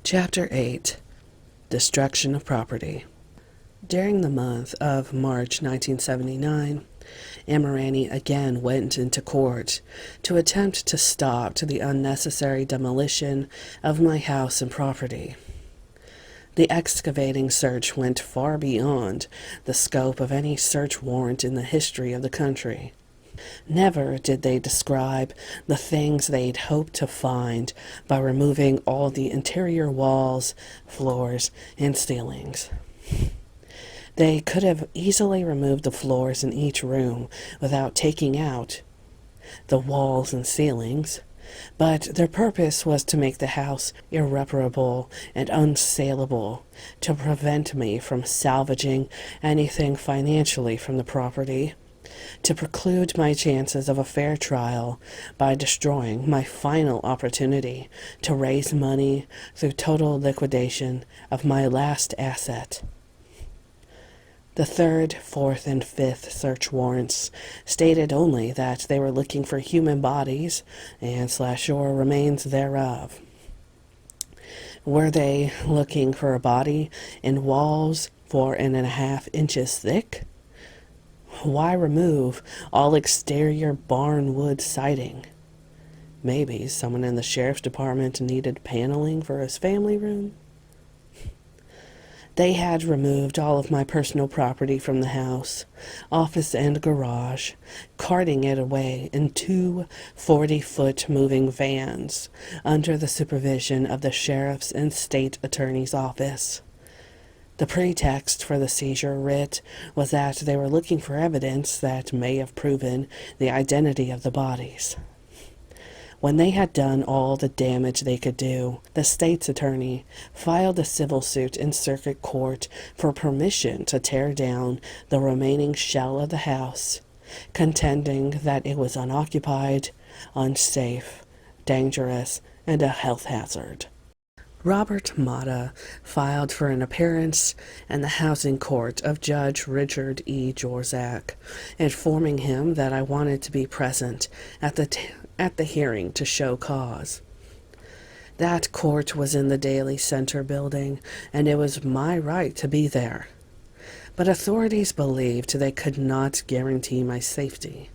Chapter 8. Destruction of Property. During the month of March 1979, Amirani again went into court to attempt to stop the unnecessary demolition of my house and property. The excavating search went far beyond the scope of any search warrant in the history of the country. Never did they describe the things they'd hoped to find by removing all the interior walls, floors, and ceilings. They could have easily removed the floors in each room without taking out the walls and ceilings, but their purpose was to make the house irreparable and unsaleable, to prevent me from salvaging anything financially from the property, to preclude my chances of a fair trial by destroying my final opportunity to raise money through total liquidation of my last asset. The third, fourth, and fifth search warrants stated only that they were looking for human bodies and / remains thereof. Were they looking for a body in walls 4.5 inches thick? Why remove all exterior barn wood siding? Maybe someone in the sheriff's department needed paneling for his family room. They had removed all of my personal property from the house, office, and garage, carting it away in two 40-foot moving vans under the supervision of the sheriff's and state attorney's office. The pretext for the seizure writ was that they were looking for evidence that may have proven the identity of the bodies. When they had done all the damage they could do, the state's attorney filed a civil suit in circuit court for permission to tear down the remaining shell of the house, contending that it was unoccupied, unsafe, dangerous, and a health hazard. Robert Mata filed for an appearance in the housing court of Judge Richard E. Jorzak, informing him that I wanted to be present at the hearing to show cause. That court was in the Daily Center building, and it was my right to be there. But authorities believed they could not guarantee my safety.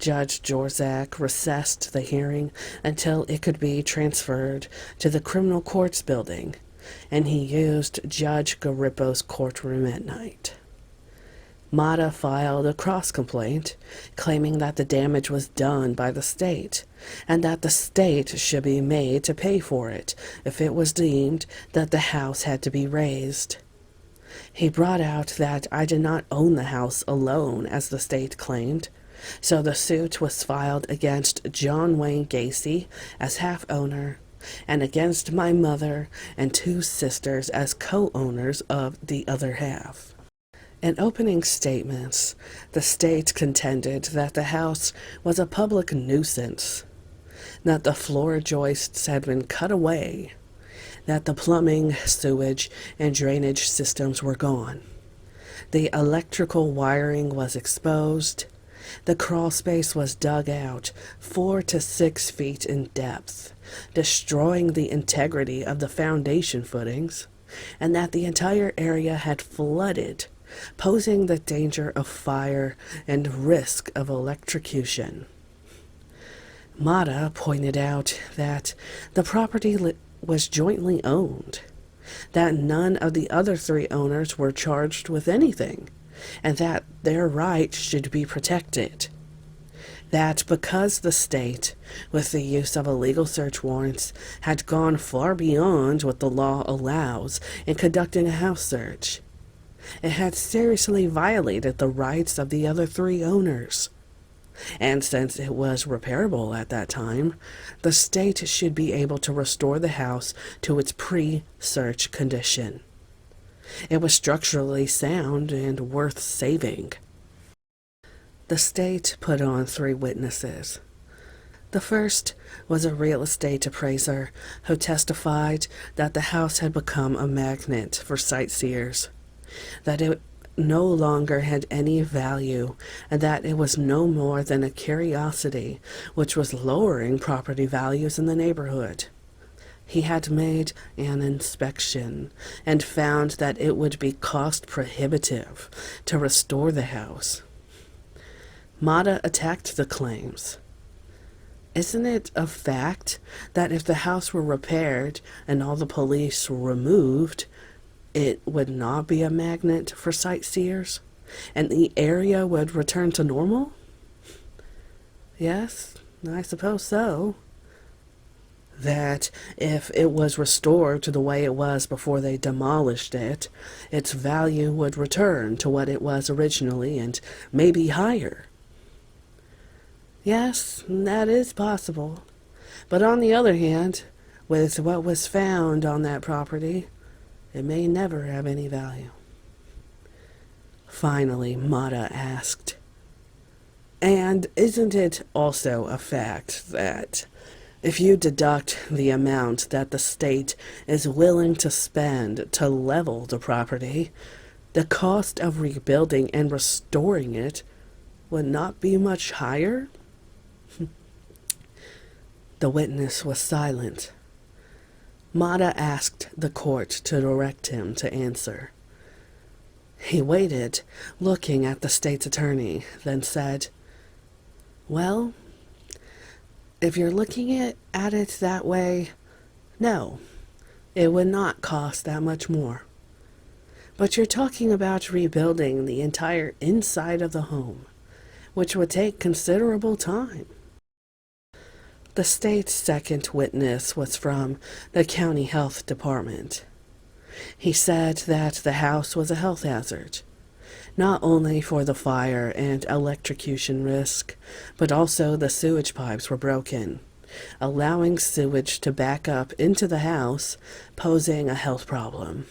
Judge Jorzak recessed the hearing until it could be transferred to the criminal courts building, and he used Judge Garippo's courtroom at night. Mata filed a cross-complaint, claiming that the damage was done by the state, and that the state should be made to pay for it if it was deemed that the house had to be razed. He brought out that I did not own the house alone, as the state claimed, so the suit was filed against John Wayne Gacy as half-owner, and against my mother and two sisters as co-owners of the other half. In opening statements, the state contended that the house was a public nuisance, that the floor joists had been cut away, that the plumbing, sewage, and drainage systems were gone. The electrical wiring was exposed. The crawl space was dug out 4 to 6 feet in depth, destroying the integrity of the foundation footings, and that the entire area had flooded, posing the danger of fire and risk of electrocution. Mata pointed out that the property was jointly owned, that none of the other 3 owners were charged with anything, and that their rights should be protected. That because the state, with the use of illegal search warrants, had gone far beyond what the law allows in conducting a house search, it had seriously violated the rights of the other 3 owners. And since it was repairable at that time, the state should be able to restore the house to its pre-search condition. It was structurally sound and worth saving. The state put on 3 witnesses. The first was a real estate appraiser who testified that the house had become a magnet for sightseers, that it no longer had any value, and that it was no more than a curiosity which was lowering property values in the neighborhood. He had made an inspection and found that it would be cost prohibitive to restore the house. Mata attacked the claims. Isn't it a fact that if the house were repaired and all the police were removed, it would not be a magnet for sightseers, and the area would return to normal? Yes, I suppose so. That if it was restored to the way it was before they demolished it, its value would return to what it was originally and maybe higher. Yes, that is possible. But on the other hand, with what was found on that property, it may never have any value. Finally, Mata asked, "And isn't it also a fact that if you deduct the amount that the state is willing to spend to level the property, the cost of rebuilding and restoring it would not be much higher?" The witness was silent. Mata asked the court to direct him to answer. He waited, looking at the state's attorney, then said, "Well, if you're looking at it that way, no, it would not cost that much more. But you're talking about rebuilding the entire inside of the home, which would take considerable time." The state's second witness was from the county health department. He said that the house was a health hazard, not only for the fire and electrocution risk, but also the sewage pipes were broken, allowing sewage to back up into the house, posing a health problem.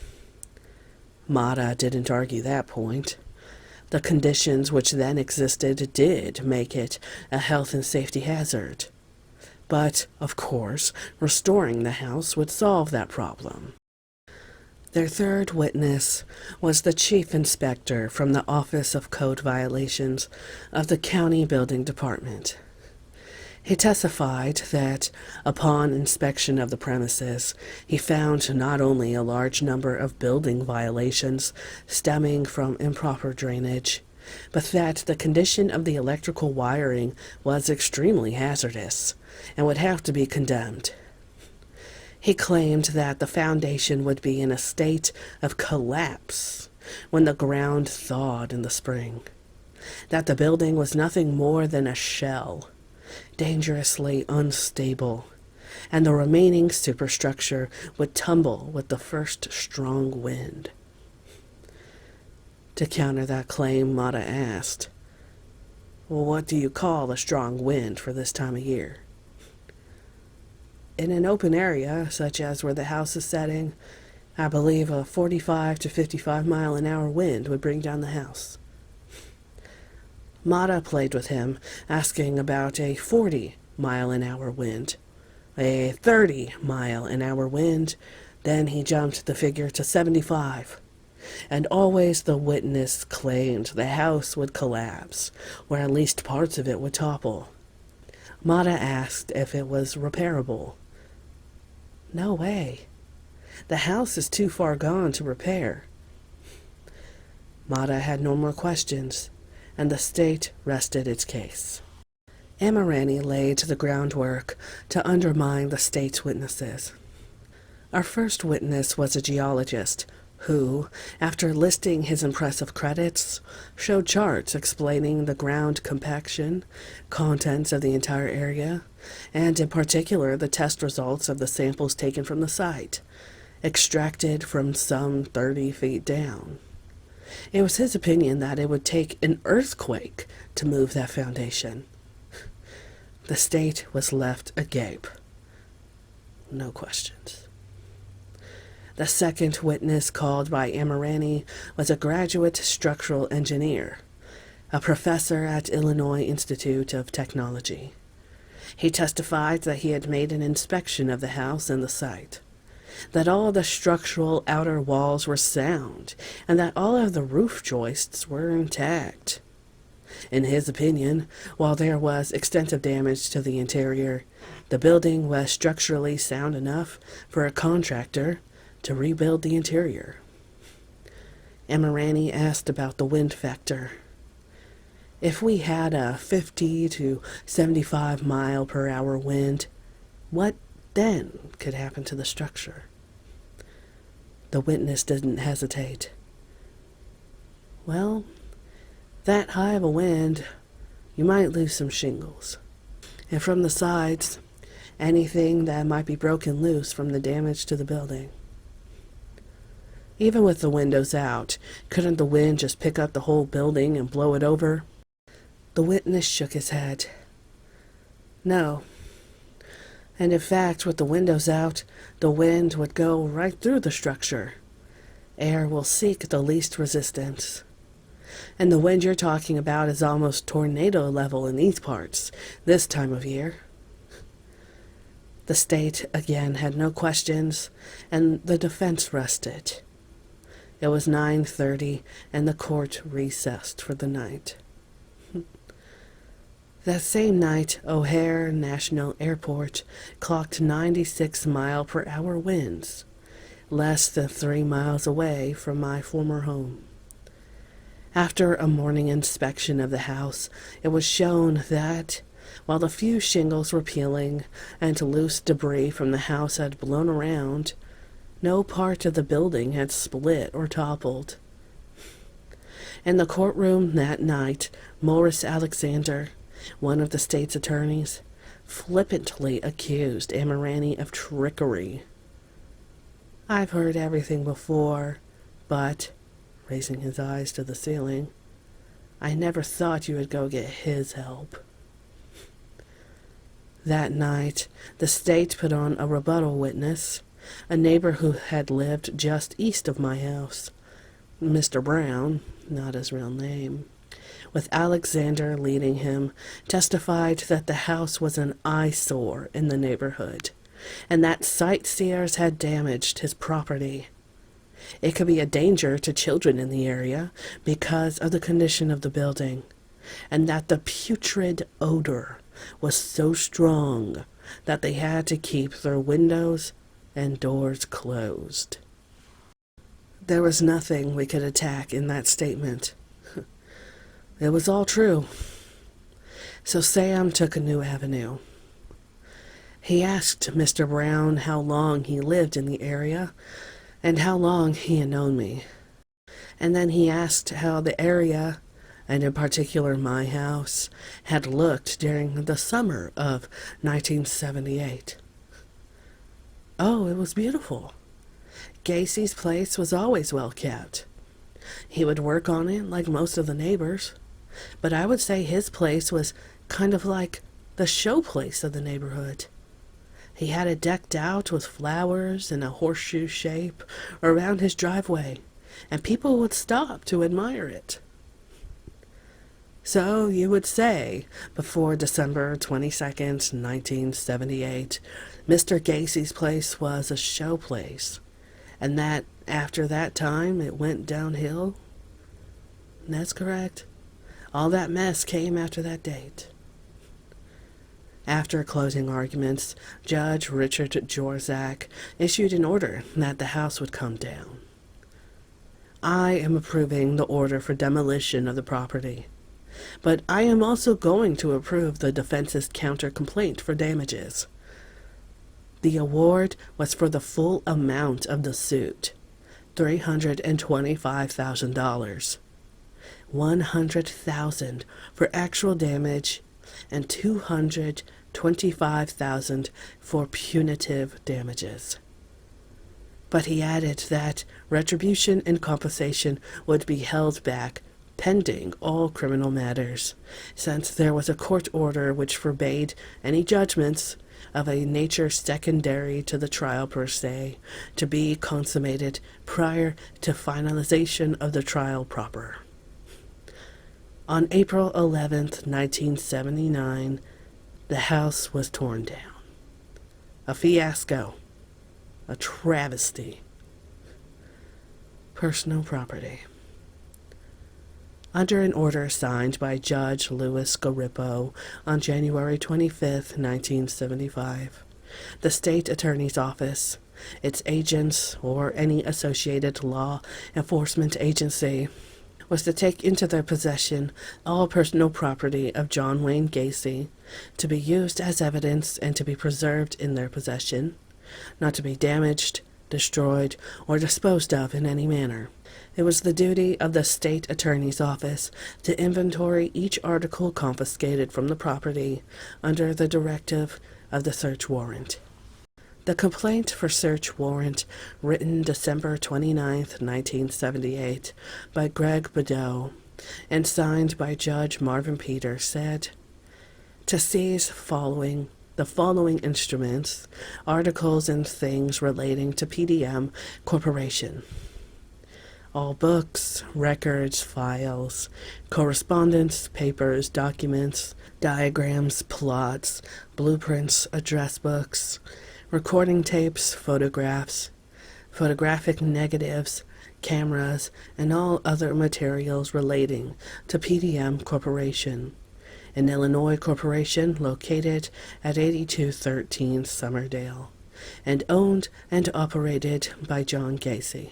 Mata didn't argue that point. The conditions which then existed did make it a health and safety hazard. But, of course, restoring the house would solve that problem. Their third witness was the chief inspector from the Office of Code Violations of the County Building Department. He testified that, upon inspection of the premises, he found not only a large number of building violations stemming from improper drainage, but that the condition of the electrical wiring was extremely hazardous and would have to be condemned. He claimed that the foundation would be in a state of collapse when the ground thawed in the spring, that the building was nothing more than a shell, dangerously unstable, and the remaining superstructure would tumble with the first strong wind. To counter that claim, Mata asked, "Well, what do you call a strong wind for this time of year?" "In an open area, such as where the house is setting, I believe a 45 to 55 mile an hour wind would bring down the house." Mata played with him, asking about a 40 mile an hour wind, a 30 mile an hour wind, then he jumped the figure to 75. And always the witness claimed the house would collapse, or at least parts of it would topple. Mata asked if it was repairable. "No way. The house is too far gone to repair." Mata had no more questions, and the state rested its case. Amirani laid the groundwork to undermine the state's witnesses. Our first witness was a geologist who, after listing his impressive credits, showed charts explaining the ground compaction, contents of the entire area, and in particular the test results of the samples taken from the site, extracted from some 30 feet down. It was his opinion that it would take an earthquake to move that foundation. The state was left agape. No questions. The second witness called by Amirani was a graduate structural engineer, a professor at Illinois Institute of Technology. He testified that he had made an inspection of the house and the site, that all the structural outer walls were sound, and that all of the roof joists were intact. In his opinion, while there was extensive damage to the interior, The building was structurally sound enough for a contractor to rebuild the interior. Amirani asked about the wind factor. If we had a 50 to 75 mile per hour wind, what then could happen to the structure? The witness didn't hesitate. Well, that high of a wind, you might lose some shingles. And from the sides, anything that might be broken loose from the damage to the building. Even with the windows out, couldn't the wind just pick up the whole building and blow it over? The witness shook his head. No. And in fact, with the windows out, the wind would go right through the structure. Air will seek the least resistance. And the wind you're talking about is almost tornado level in these parts, this time of year. The state, again, had no questions, and the defense rested. It was 9:30, and the court recessed for the night. That same night, O'Hare National Airport clocked 96-mile-per-hour winds, less than 3 miles away from my former home. After a morning inspection of the house, it was shown that, while the few shingles were peeling and loose debris from the house had blown around, no part of the building had split or toppled. In the courtroom that night, Morris Alexander, one of the state's attorneys, flippantly accused Amirani of trickery. I've heard everything before, but, raising his eyes to the ceiling, I never thought you would go get his help. That night, the state put on a rebuttal witness, a neighbor who had lived just east of my house. Mr. Brown, not his real name, with Alexander leading him, testified that the house was an eyesore in the neighborhood, and that sightseers had damaged his property. It could be a danger to children in the area because of the condition of the building, and that the putrid odor was so strong that they had to keep their windows and doors closed. There was nothing we could attack in that statement. It was all true. So Sam took a new avenue. He asked Mr. Brown how long he lived in the area and how long he had known me. And then he asked how the area, and in particular my house, had looked during the summer of 1978. Oh, it was beautiful. Gacy's place was always well kept. He would work on it like most of the neighbors, but I would say his place was kind of like the showplace of the neighborhood. He had it decked out with flowers in a horseshoe shape around his driveway, and people would stop to admire it. So you would say, before December 22nd, 1978, Mr. Gacy's place was a showplace, and that after that time it went downhill? That's correct. All that mess came after that date. After closing arguments, Judge Richard Jorzak issued an order that the house would come down. I am approving the order for demolition of the property, but I am also going to approve the defense's counter-complaint for damages. The award was for the full amount of the suit, $325,000. $100,000 for actual damage and $225,000 for punitive damages. But he added that retribution and compensation would be held back pending all criminal matters, since there was a court order which forbade any judgments of a nature secondary to the trial per se to be consummated prior to finalization of the trial proper. On April 11th, 1979, the house was torn down. A fiasco. A travesty. Personal property. under an order signed by Judge Louis Garippo on January 25, 1975. The State Attorney's Office, its agents, or any associated law enforcement agency was to take into their possession all personal property of John Wayne Gacy, to be used as evidence and to be preserved in their possession, not to be damaged, destroyed, or disposed of in any manner. It was the duty of the State Attorney's Office to inventory each article confiscated from the property under the directive of the search warrant. The complaint for search warrant, written December 29, 1978, by Greg Bedeau and signed by Judge Marvin Peters, said, to seize the following instruments, articles, and things relating to PDM Corporation. All books, records, files, correspondence, papers, documents, diagrams, plots, blueprints, address books, recording tapes, photographs, photographic negatives, cameras, and all other materials relating to PDM Corporation, an Illinois corporation located at 8213 Summerdale, and owned and operated by John Gacy.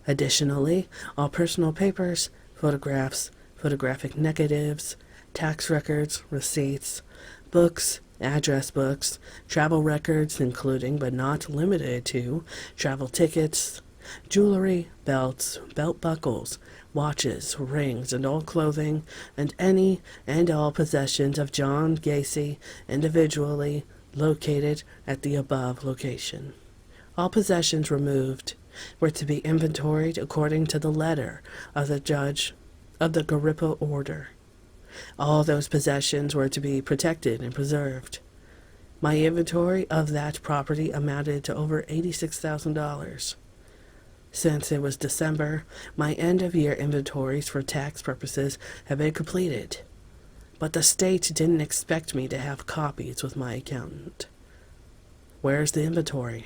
Additionally, all personal papers, photographs, photographic negatives, tax records, receipts, books, address books, travel records, including but not limited to travel tickets, jewelry, belts, belt buckles, watches, rings, and all clothing, and any and all possessions of John Gacy individually located at the above location. All possessions removed were to be inventoried according to the letter of the judge of the Garippo order. All those possessions were to be protected and preserved. My inventory of that property amounted to over $86,000. Since it was December, my end-of-year inventories for tax purposes have been completed, but the state didn't expect me to have copies with my accountant. Where's the inventory?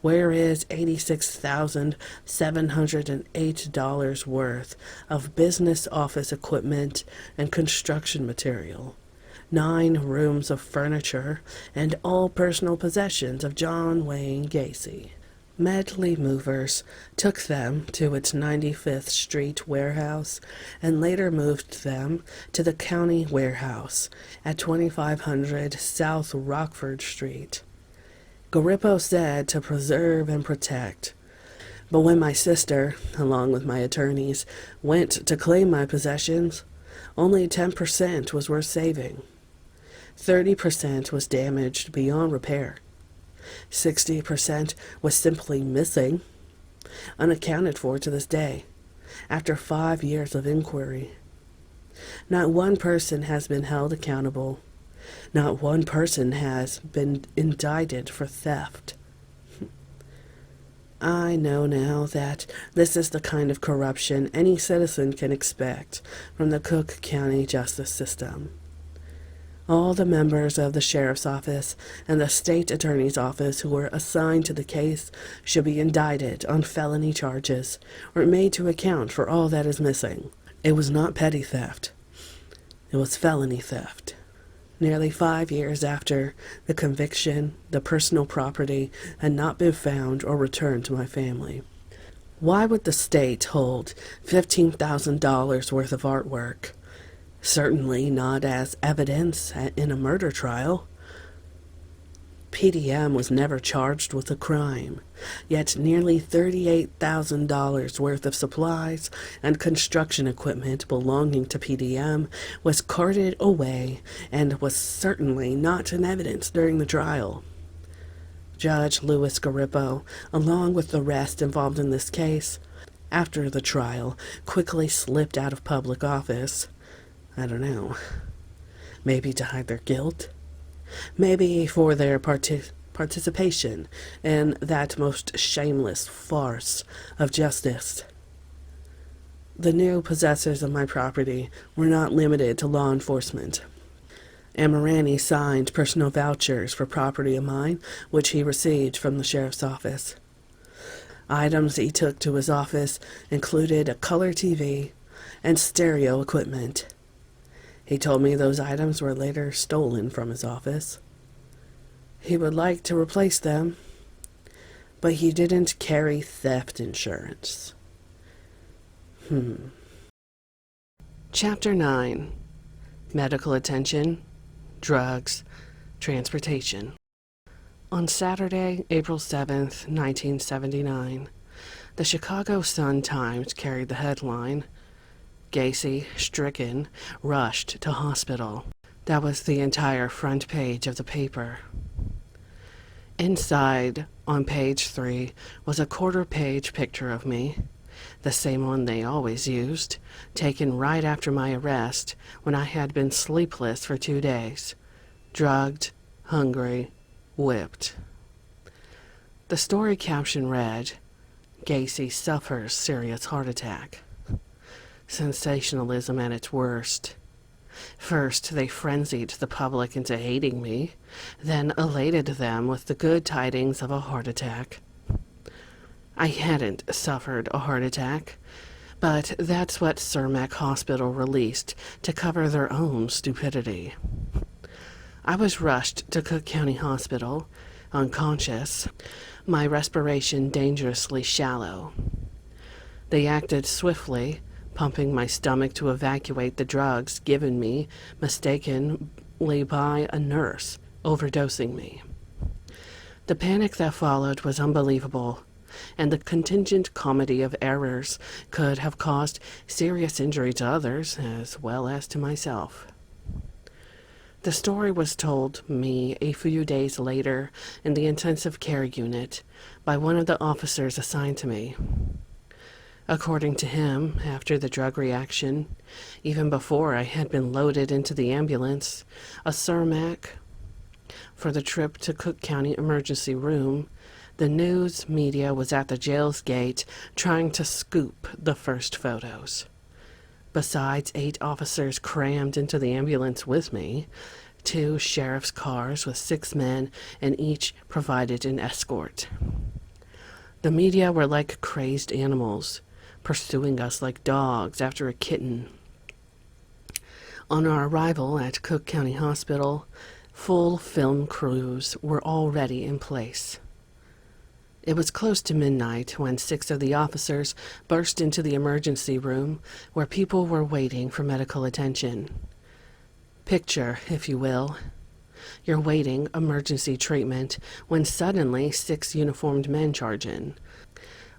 Where is $86,708 worth of business office equipment and construction material, 9 rooms of furniture, and all personal possessions of John Wayne Gacy? Medley Movers took them to its 95th Street warehouse and later moved them to the county warehouse at 2500 South Rockford Street. Garippo said to preserve and protect. But when my sister, along with my attorneys, went to claim my possessions, only 10% was worth saving. 30% was damaged beyond repair. 60% was simply missing, unaccounted for to this day, after 5 years of inquiry. Not one person has been held accountable. Not one person has been indicted for theft. I know now that this is the kind of corruption any citizen can expect from the Cook County justice system. All the members of the sheriff's office and the state attorney's office who were assigned to the case should be indicted on felony charges or made to account for all that is missing. It was not petty theft. It was felony theft. Nearly 5 years after the conviction, the personal property had not been found or returned to my family. Why would the state hold $15,000 worth of artwork? Certainly not as evidence in a murder trial. PDM was never charged with a crime, yet nearly $38,000 worth of supplies and construction equipment belonging to PDM was carted away and was certainly not in evidence during the trial. Judge Louis Garippo, along with the rest involved in this case, after the trial, quickly slipped out of public office. I don't know. Maybe to hide their guilt? Maybe for their participation in that most shameless farce of justice. The new possessors of my property were not limited to law enforcement. Amirani signed personal vouchers for property of mine, which he received from the sheriff's office. Items he took to his office included a color TV, and stereo equipment. He told me those items were later stolen from his office. He would like to replace them, but he didn't carry theft insurance. Chapter 9. Medical attention, drugs, transportation. On Saturday, April 7th, 1979, the Chicago Sun-Times carried the headline, "Gacy, stricken, rushed to hospital." That was the entire front page of the paper. Inside, on page 3, was a quarter-page picture of me, the same one they always used, taken right after my arrest when I had been sleepless for 2 days, drugged, hungry, whipped. The story caption read, "Gacy suffers serious heart attack." Sensationalism at its worst. First, they frenzied the public into hating me, then elated them with the good tidings of a heart attack. I hadn't suffered a heart attack, but that's what Cermak Hospital released to cover their own stupidity. I was rushed to Cook County Hospital, unconscious, my respiration dangerously shallow. They acted swiftly, pumping my stomach to evacuate the drugs given me mistakenly by a nurse, overdosing me. The panic that followed was unbelievable, and the contingent comedy of errors could have caused serious injury to others as well as to myself. The story was told me a few days later in the intensive care unit by one of the officers assigned to me. According to him, after the drug reaction, even before I had been loaded into the ambulance, a Cermak for the trip to Cook County emergency room, the news media was at the jail's gate trying to scoop the first photos. Besides 8 officers crammed into the ambulance with me, 2 sheriff's cars with 6 men and each provided an escort. The media were like crazed animals, pursuing us like dogs after a kitten. On our arrival at Cook County Hospital, full film crews were already in place. It was close to midnight when 6 of the officers burst into the emergency room where people were waiting for medical attention. Picture, if you will, you're waiting emergency treatment when suddenly 6 uniformed men charge in,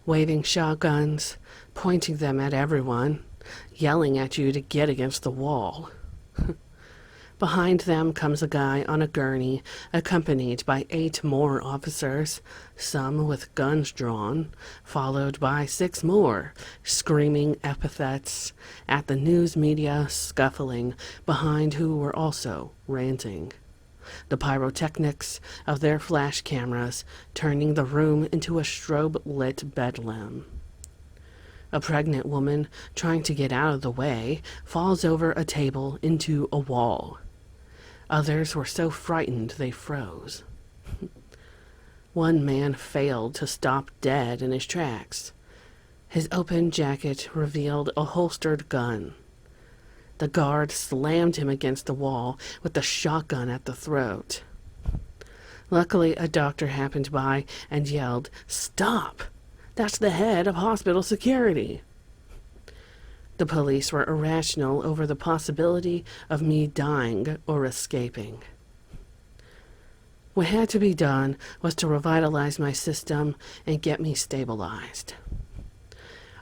waving shotguns, pointing them at everyone, yelling at you to get against the wall. Behind them comes a guy on a gurney, accompanied by 8 more officers, some with guns drawn, followed by 6 more, screaming epithets at the news media, scuffling behind who were also ranting. The pyrotechnics of their flash cameras turning the room into a strobe-lit bedlam. A pregnant woman, trying to get out of the way, falls over a table into a wall. Others were so frightened they froze. One man failed to stop dead in his tracks. His open jacket revealed a holstered gun. The guard slammed him against the wall with the shotgun at the throat. Luckily, a doctor happened by and yelled, "Stop! That's the head of hospital security." The police were irrational over the possibility of me dying or escaping. What had to be done was to revitalize my system and get me stabilized.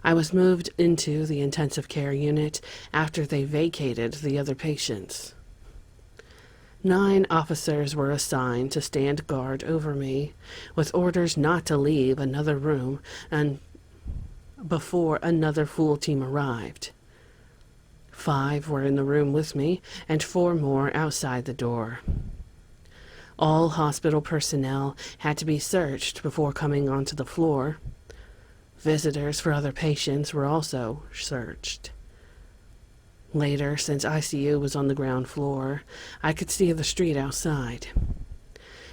I was moved into the intensive care unit after they vacated the other patients. 9 officers were assigned to stand guard over me, with orders not to leave another room and before another full team arrived. 5 were in the room with me, and 4 more outside the door. All hospital personnel had to be searched before coming onto the floor. Visitors for other patients were also searched. Later, since ICU was on the ground floor, I could see the street outside.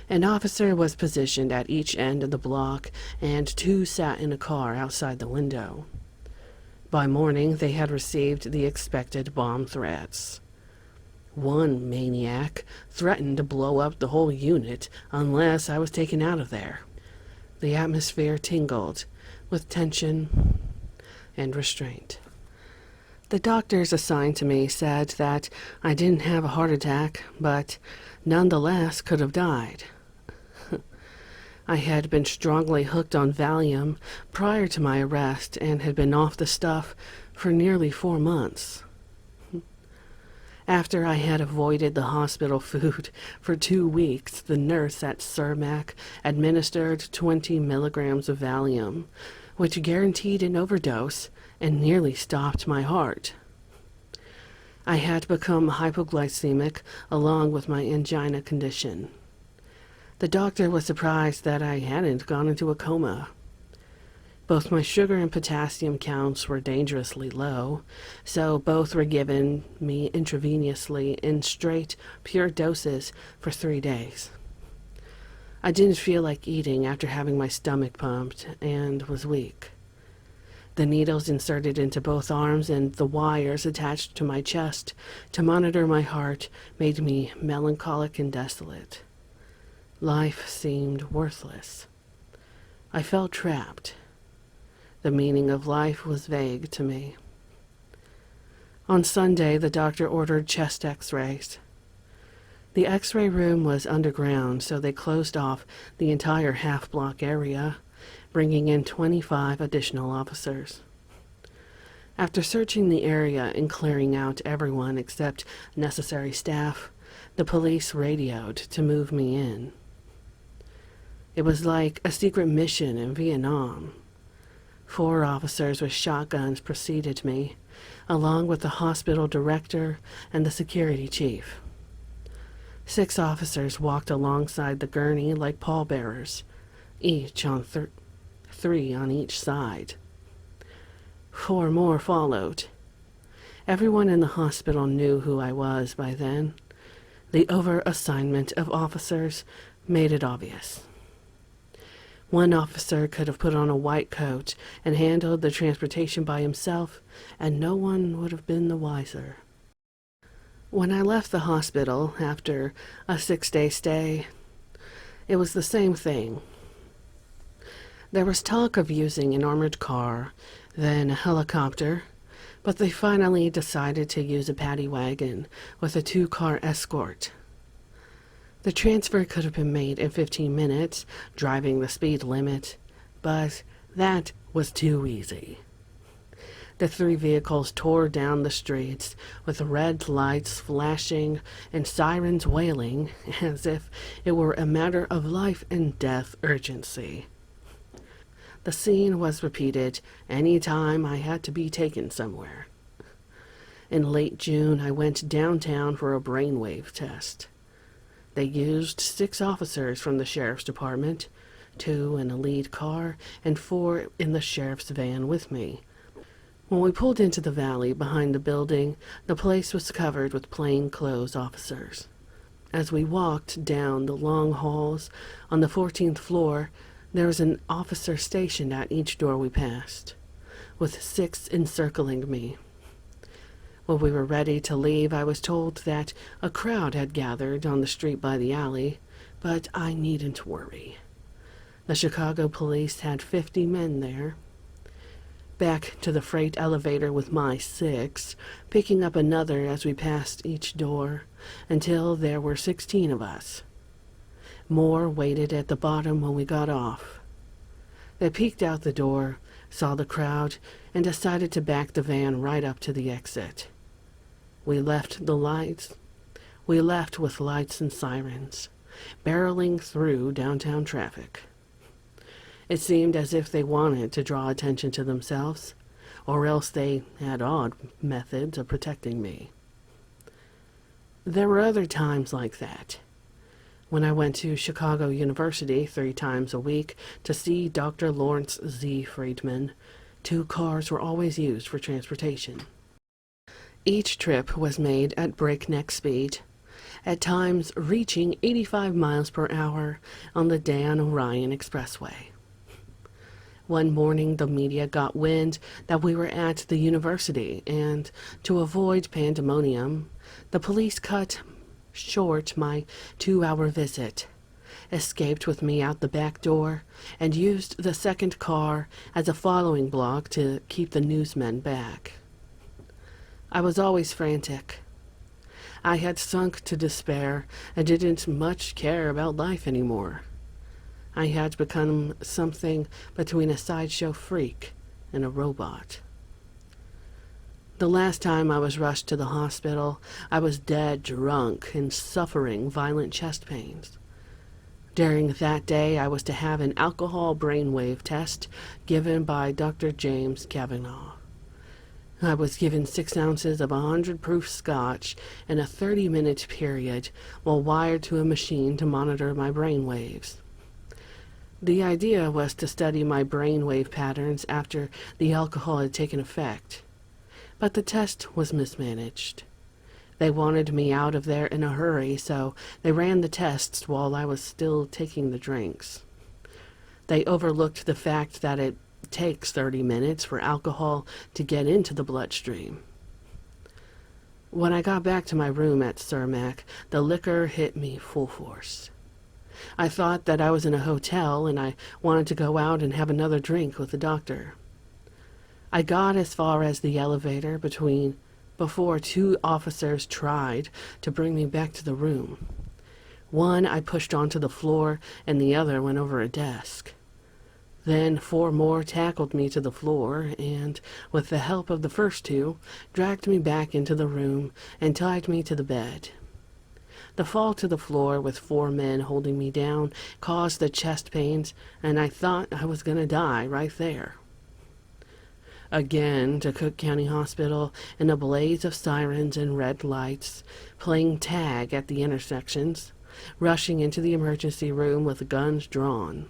An officer was positioned at each end of the block, and 2 sat in a car outside the window. By morning, they had received the expected bomb threats. One maniac threatened to blow up the whole unit unless I was taken out of there. The atmosphere tingled with tension and restraint. The doctors assigned to me said that I didn't have a heart attack, but nonetheless could have died. I had been strongly hooked on Valium prior to my arrest and had been off the stuff for nearly 4 months. After I had avoided the hospital food for 2 weeks, the nurse at Cermak administered 20 milligrams of Valium, which guaranteed an overdose and nearly stopped my heart. I had become hypoglycemic along with my angina condition. The doctor was surprised that I hadn't gone into a coma. Both my sugar and potassium counts were dangerously low, so both were given me intravenously in straight, pure doses for 3 days. I didn't feel like eating after having my stomach pumped and was weak. The needles inserted into both arms and the wires attached to my chest to monitor my heart made me melancholic and desolate. Life seemed worthless. I felt trapped. The meaning of life was vague to me. On Sunday, the doctor ordered chest x-rays. The x-ray room was underground, so they closed off the entire half-block area, bringing in 25 additional officers. After searching the area and clearing out everyone except necessary staff, the police radioed to move me in. It was like a secret mission in Vietnam. 4 officers with shotguns preceded me, along with the hospital director and the security chief. 6 officers walked alongside the gurney like pallbearers, each on 3 on each side. 4 more followed. Everyone in the hospital knew who I was by then. The over-assignment of officers made it obvious. One officer could have put on a white coat and handled the transportation by himself, and no one would have been the wiser. When I left the hospital after a 6-day stay, it was the same thing. There was talk of using an armored car, then a helicopter, but they finally decided to use a paddy wagon with a 2-car escort. The transfer could have been made in 15 minutes, driving the speed limit, but that was too easy. The 3 vehicles tore down the streets with red lights flashing and sirens wailing as if it were a matter of life and death urgency. The scene was repeated any time I had to be taken somewhere. In late June, I went downtown for a brainwave test. They used 6 officers from the sheriff's department, 2 in a lead car and 4 in the sheriff's van with me. When we pulled into the valley behind the building, the place was covered with plainclothes officers. As we walked down the long halls on the 14th floor, there was an officer stationed at each door we passed, with 6 encircling me. When we were ready to leave, I was told that a crowd had gathered on the street by the alley, but I needn't worry. The Chicago police had 50 men there. Back to the freight elevator with my 6, picking up another as we passed each door, until there were 16 of us. More waited at the bottom when we got off. They peeked out the door, saw the crowd, and decided to back the van right up to the exit. We left with lights and sirens, barreling through downtown traffic. It seemed as if they wanted to draw attention to themselves, or else they had odd methods of protecting me. There were other times like that. When I went to Chicago University 3 times a week to see Dr. Lawrence Z. Friedman, 2 cars were always used for transportation. Each trip was made at breakneck speed, at times reaching 85 miles per hour on the Dan Orion Expressway. One morning, the media got wind that we were at the university, and to avoid pandemonium, the police cut short my 2-hour visit, escaped with me out the back door, and used the second car as a following block to keep the newsmen back. I was always frantic. I had sunk to despair and didn't much care about life anymore. I had become something between a sideshow freak and a robot. The last time I was rushed to the hospital, I was dead drunk and suffering violent chest pains. During that day, I was to have an alcohol brainwave test given by Dr. James Kavanaugh. I was given 6 ounces of 100 proof scotch in a 30-minute period while wired to a machine to monitor my brain waves. The idea was to study my brainwave patterns after the alcohol had taken effect. But the test was mismanaged. They wanted me out of there in a hurry, so they ran the tests while I was still taking the drinks. They overlooked the fact that it takes 30 minutes for alcohol to get into the bloodstream. When I got back to my room at Cermak, the liquor hit me full force. I thought that I was in a hotel and I wanted to go out and have another drink with the doctor. I got as far as the elevator before 2 officers tried to bring me back to the room. One I pushed onto the floor and the other went over a desk. Then 4 more tackled me to the floor and, with the help of the first 2, dragged me back into the room and tied me to the bed. The fall to the floor with 4 men holding me down caused the chest pains, and I thought I was going to die right there. Again to Cook County Hospital in a blaze of sirens and red lights, playing tag at the intersections, rushing into the emergency room with guns drawn.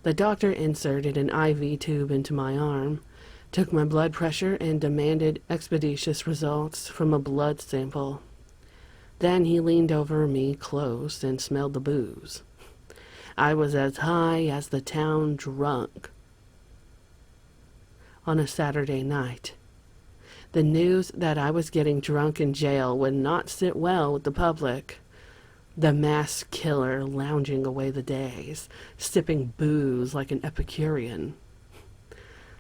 The doctor inserted an IV tube into my arm, took my blood pressure, and demanded expeditious results from a blood sample. Then he leaned over me close and smelled the booze. I was as high as the town drunk on a Saturday night. The news that I was getting drunk in jail would not sit well with the public. The mass killer lounging away the days, sipping booze like an Epicurean.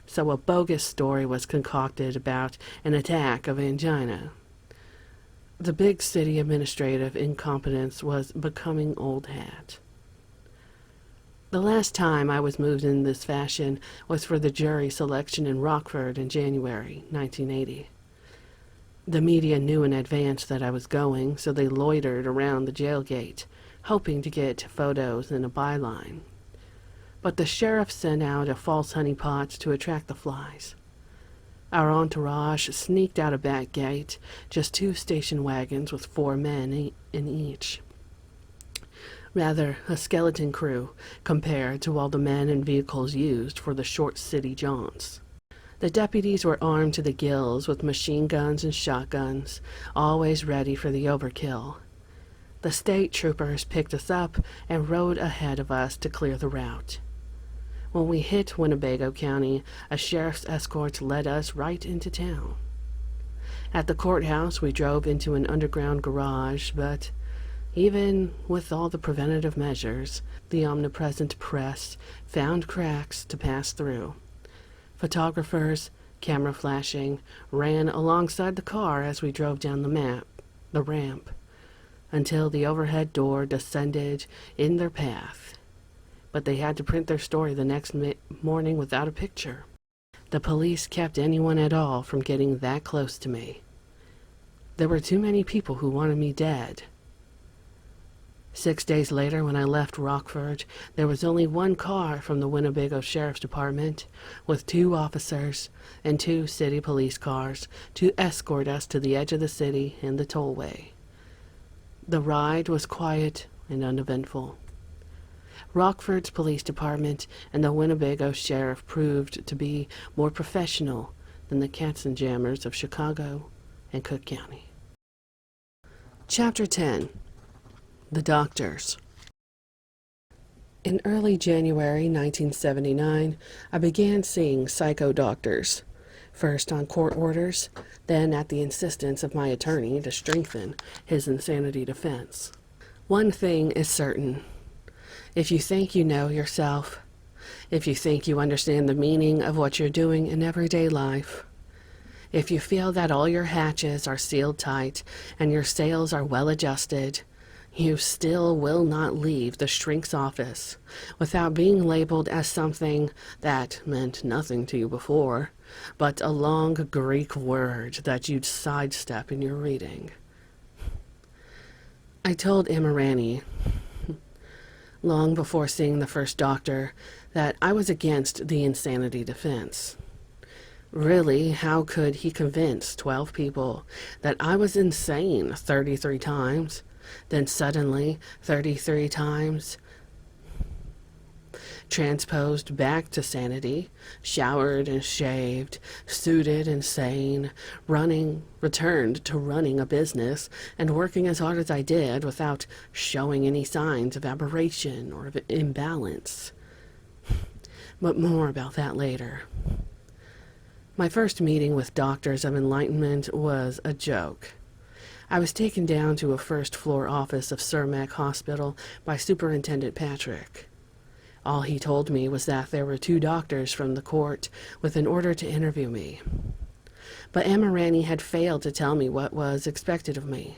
So a bogus story was concocted about an attack of angina. The big city administrative incompetence was becoming old hat. The last time I was moved in this fashion was for the jury selection in Rockford in January 1980. The media knew in advance that I was going, so they loitered around the jail gate, hoping to get photos and a byline. But the sheriff sent out a false honeypot to attract the flies. Our entourage sneaked out a back gate, just 2 station wagons with 4 men in each. Rather, a skeleton crew compared to all the men and vehicles used for the short city jaunts. The deputies were armed to the gills with machine guns and shotguns, always ready for the overkill. The state troopers picked us up and rode ahead of us to clear the route. When we hit Winnebago County, a sheriff's escort led us right into town. At the courthouse, we drove into an underground garage, but even with all the preventative measures, the omnipresent press found cracks to pass through. Photographers, camera flashing, ran alongside the car as we drove down the ramp, until the overhead door descended in their path. But they had to print their story the next morning without a picture. The police kept anyone at all from getting that close to me. There were too many people who wanted me dead. 6 days later, when I left Rockford, there was only 1 car from the Winnebago Sheriff's Department, with 2 officers and 2 city police cars to escort us to the edge of the city and the tollway. The ride was quiet and uneventful. Rockford's police department and the Winnebago sheriff proved to be more professional than the Katzenjammers of Chicago and Cook County. Chapter 10. The Doctors. In early January 1979, I began seeing psycho doctors, first on court orders, then at the insistence of my attorney to strengthen his insanity defense. One thing is certain. If you think you know yourself, if you think you understand the meaning of what you're doing in everyday life, if you feel that all your hatches are sealed tight and your sails are well adjusted, you still will not leave the shrink's office without being labeled as something that meant nothing to you before, but a long Greek word that you'd sidestep in your reading. I told Amirani, long before seeing the first doctor, that I was against the insanity defense. Really, how could he convince 12 people that I was insane 33 times, then suddenly 33 times transposed back to sanity, showered and shaved, suited and sane, returned to running a business and working as hard as I did without showing any signs of aberration or of imbalance? But more about that later. My first meeting with Doctors of Enlightenment was a joke. I was taken down to a first-floor office of Cermak Hospital by Superintendent Patrick. All he told me was that there were 2 doctors from the court with an order to interview me. But Amirani had failed to tell me what was expected of me.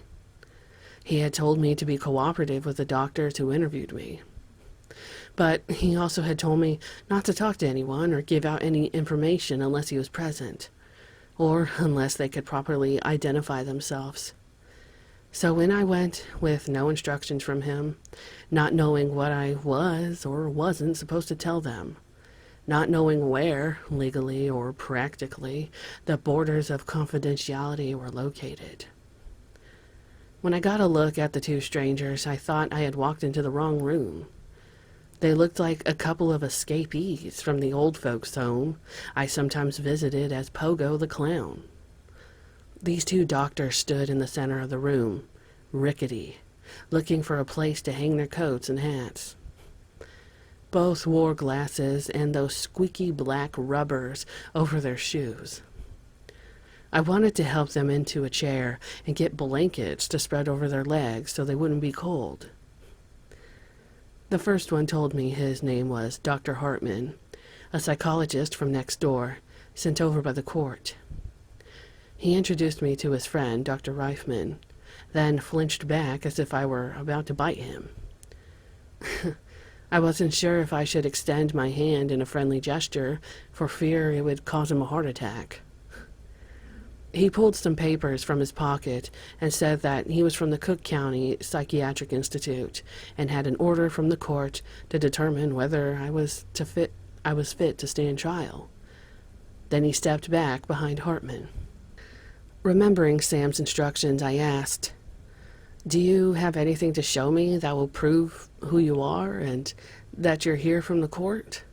He had told me to be cooperative with the doctors who interviewed me. But he also had told me not to talk to anyone or give out any information unless he was present, or unless they could properly identify themselves. So when I went with no instructions from him, not knowing what I was or wasn't supposed to tell them, not knowing where, legally or practically, the borders of confidentiality were located. When I got a look at the 2 strangers, I thought I had walked into the wrong room. They looked like a couple of escapees from the old folks' home I sometimes visited as Pogo the Clown. These 2 doctors stood in the center of the room, rickety, looking for a place to hang their coats and hats. Both wore glasses and those squeaky black rubbers over their shoes. I wanted to help them into a chair and get blankets to spread over their legs so they wouldn't be cold. The first one told me his name was Dr. Hartman, a psychologist from next door, sent over by the court. He introduced me to his friend, Dr. Reifman, then flinched back as if I were about to bite him. I wasn't sure if I should extend my hand in a friendly gesture for fear it would cause him a heart attack. He pulled some papers from his pocket and said that he was from the Cook County Psychiatric Institute and had an order from the court to determine whether I was fit to stand trial. Then he stepped back behind Hartman. Remembering Sam's instructions, I asked, "Do you have anything to show me that will prove who you are and that you're here from the court?"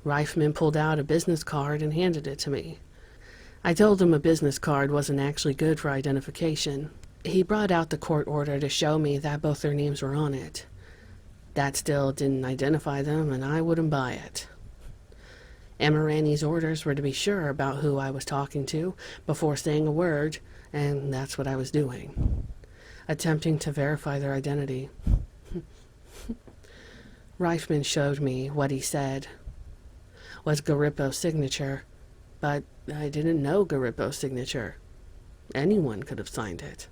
Reifman pulled out a business card and handed it to me. I told him a business card wasn't actually good for identification. He brought out the court order to show me that both their names were on it. That still didn't identify them, and I wouldn't buy it. Amirani's orders were to be sure about who I was talking to before saying a word, and that's what I was doing, attempting to verify their identity. Reifman showed me what he said was Garippo's signature, but I didn't know Garippo's signature. Anyone could have signed it.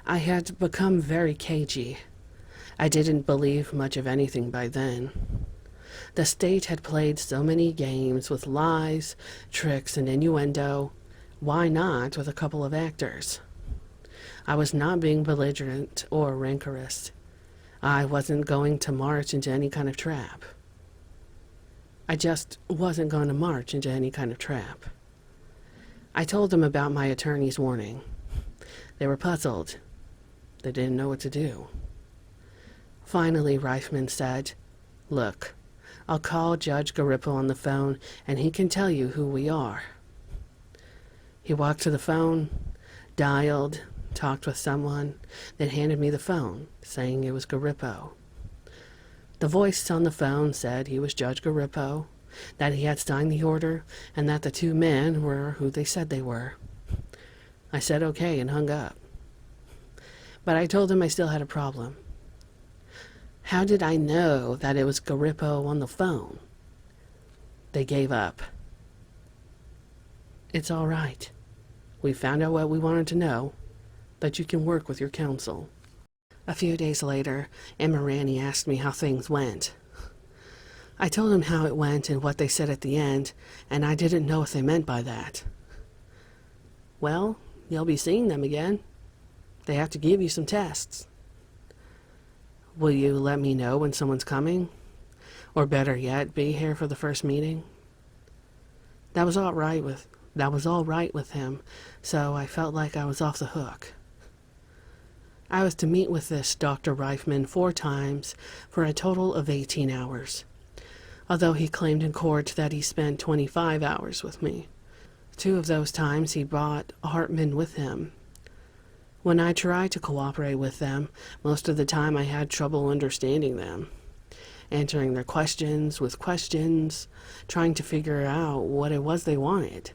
I had become very cagey. I didn't believe much of anything by then. The state had played so many games with lies, tricks, and innuendo. Why not with a couple of actors? I was not being belligerent or rancorous. I wasn't going to march into any kind of trap. I just wasn't going to march into any kind of trap. I told them about my attorney's warning. They were puzzled. They didn't know what to do. Finally, Reifman said, "Look, I'll call Judge Garippo on the phone, and he can tell you who we are." He walked to the phone, dialed, talked with someone, then handed me the phone, saying it was Garippo. The voice on the phone said he was Judge Garippo, that he had signed the order, and that the two men were who they said they were. I said okay and hung up. But I told him I still had a problem. How did I know that it was Garippo on the phone? They gave up. It's all right. We found out what we wanted to know, that you can work with your counsel. A few days later, Emma Ranney asked me how things went. I told him how it went and what they said at the end, and I didn't know what they meant by that. Well, you'll be seeing them again. They have to give you some tests. Will you let me know when someone's coming? Or better yet, be here for the first meeting? That was all right with him, so I felt like I was off the hook. I was to meet with this Dr. Reifman 4 times for a total of 18 hours, although he claimed in court that he spent 25 hours with me. 2 of those times he brought Hartman with him. When I tried to cooperate with them, most of the time I had trouble understanding them, answering their questions with questions, trying to figure out what it was they wanted.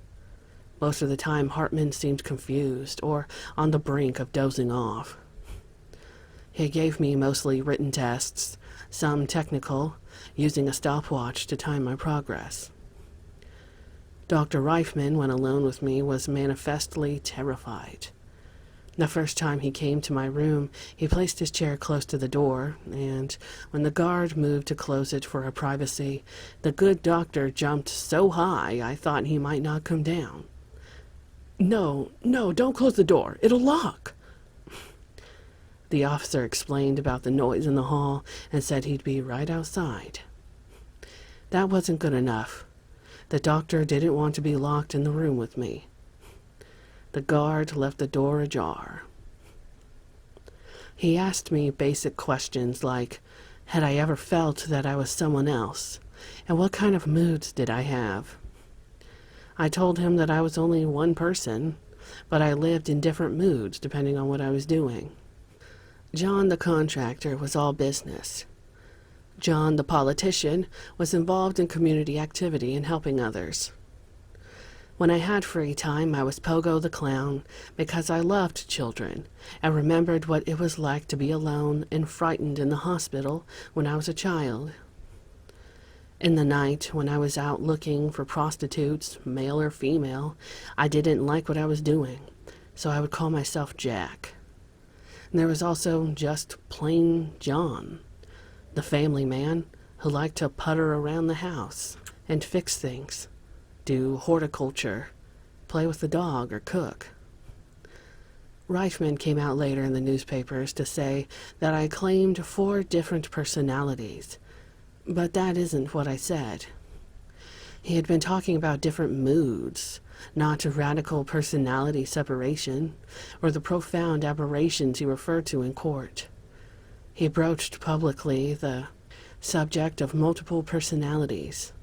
Most of the time Hartman seemed confused or on the brink of dozing off. He gave me mostly written tests, some technical, using a stopwatch to time my progress. Dr. Reifman, when alone with me, was manifestly terrified. The first time he came to my room, he placed his chair close to the door, and when the guard moved to close it for our privacy, the good doctor jumped so high I thought he might not come down. No, don't close the door. It'll lock. The officer explained about the noise in the hall and said he'd be right outside. That wasn't good enough. The doctor didn't want to be locked in the room with me. The guard left the door ajar. He asked me basic questions like, had I ever felt that I was someone else, and what kind of moods did I have? I told him that I was only one person, but I lived in different moods depending on what I was doing. John the contractor was all business. John the politician was involved in community activity and helping others. When I had free time, I was Pogo the clown because I loved children and remembered what it was like to be alone and frightened in the hospital when I was a child. In the night, when I was out looking for prostitutes, male or female, I didn't like what I was doing, so I would call myself Jack. And there was also just plain John, the family man who liked to putter around the house and fix things, do horticulture, play with the dog, or cook. Reifman came out later in the newspapers to say that I claimed 4 different personalities, but that isn't what I said. He had been talking about different moods, not radical personality separation, or the profound aberrations he referred to in court. He broached publicly the subject of multiple personalities.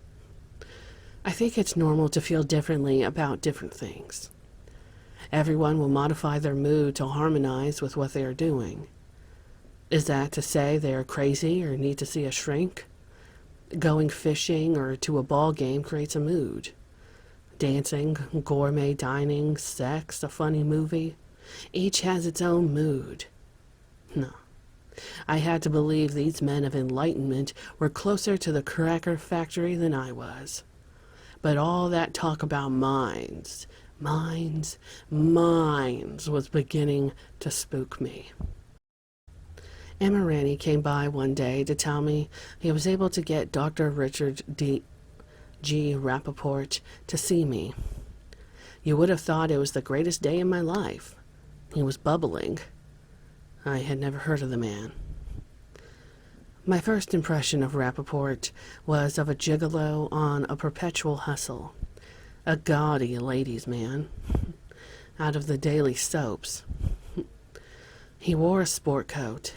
I think it's normal to feel differently about different things. Everyone will modify their mood to harmonize with what they are doing. Is that to say they are crazy or need to see a shrink? Going fishing or to a ball game creates a mood. Dancing, gourmet dining, sex, a funny movie, each has its own mood. No. I had to believe these men of enlightenment were closer to the cracker factory than I was. But all that talk about minds was beginning to spook me. Emma Ranney came by one day to tell me he was able to get Dr. Richard G. Rappaport to see me. You would have thought it was the greatest day in my life. He was bubbling. I had never heard of the man. My first impression of Rappaport was of a gigolo on a perpetual hustle, a gaudy ladies' man, out of the daily soaps. He wore a sport coat,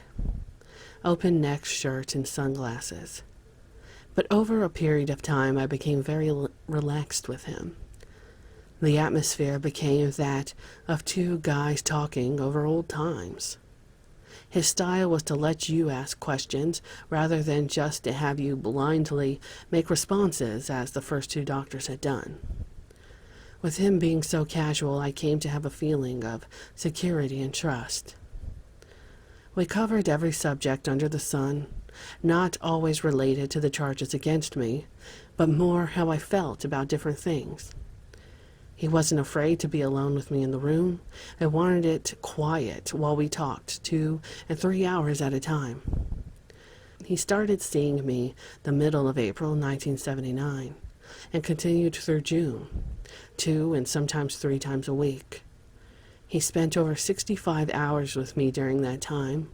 open-neck shirt, and sunglasses. But over a period of time, I became very relaxed with him. The atmosphere became that of 2 guys talking over old times. His style was to let you ask questions rather than just to have you blindly make responses as the first two doctors had done. With him being so casual, I came to have a feeling of security and trust. We covered every subject under the sun, not always related to the charges against me, but more how I felt about different things. He wasn't afraid to be alone with me in the room. I wanted it quiet while we talked 2 and 3 hours at a time. He started seeing me the middle of April 1979 and continued through June, 2 and sometimes 3 times a week. He spent over 65 hours with me during that time,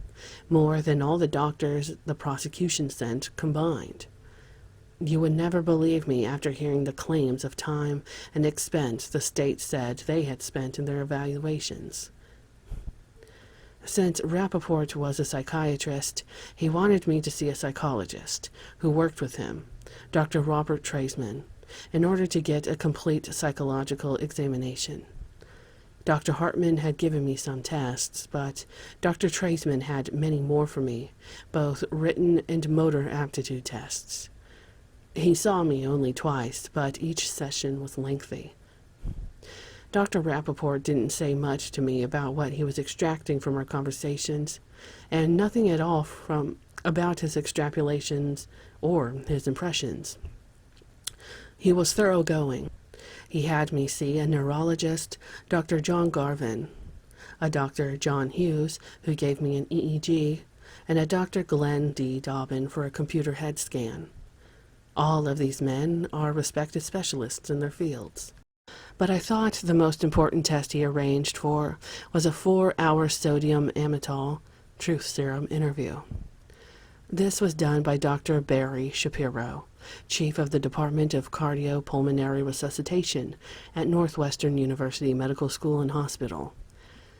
more than all the doctors the prosecution sent combined. You would never believe me after hearing the claims of time and expense the state said they had spent in their evaluations. Since Rappaport was a psychiatrist, he wanted me to see a psychologist who worked with him, Dr. Robert Traisman, in order to get a complete psychological examination. Dr. Hartman had given me some tests, but Dr. Traisman had many more for me, both written and motor aptitude tests. He saw me only twice, but each session was lengthy. Dr. Rappaport didn't say much to me about what he was extracting from our conversations, and nothing at all about his extrapolations or his impressions. He was thoroughgoing. He had me see a neurologist, Dr. John Garvin, a Dr. John Hughes, who gave me an EEG, and a Dr. Glenn D. Dobbin for a computer head scan. All of these men are respected specialists in their fields. But I thought the most important test he arranged for was a 4-hour sodium amytal truth serum interview. This was done by Dr. Barry Shapiro, chief of the Department of Cardiopulmonary Resuscitation at Northwestern University Medical School and Hospital.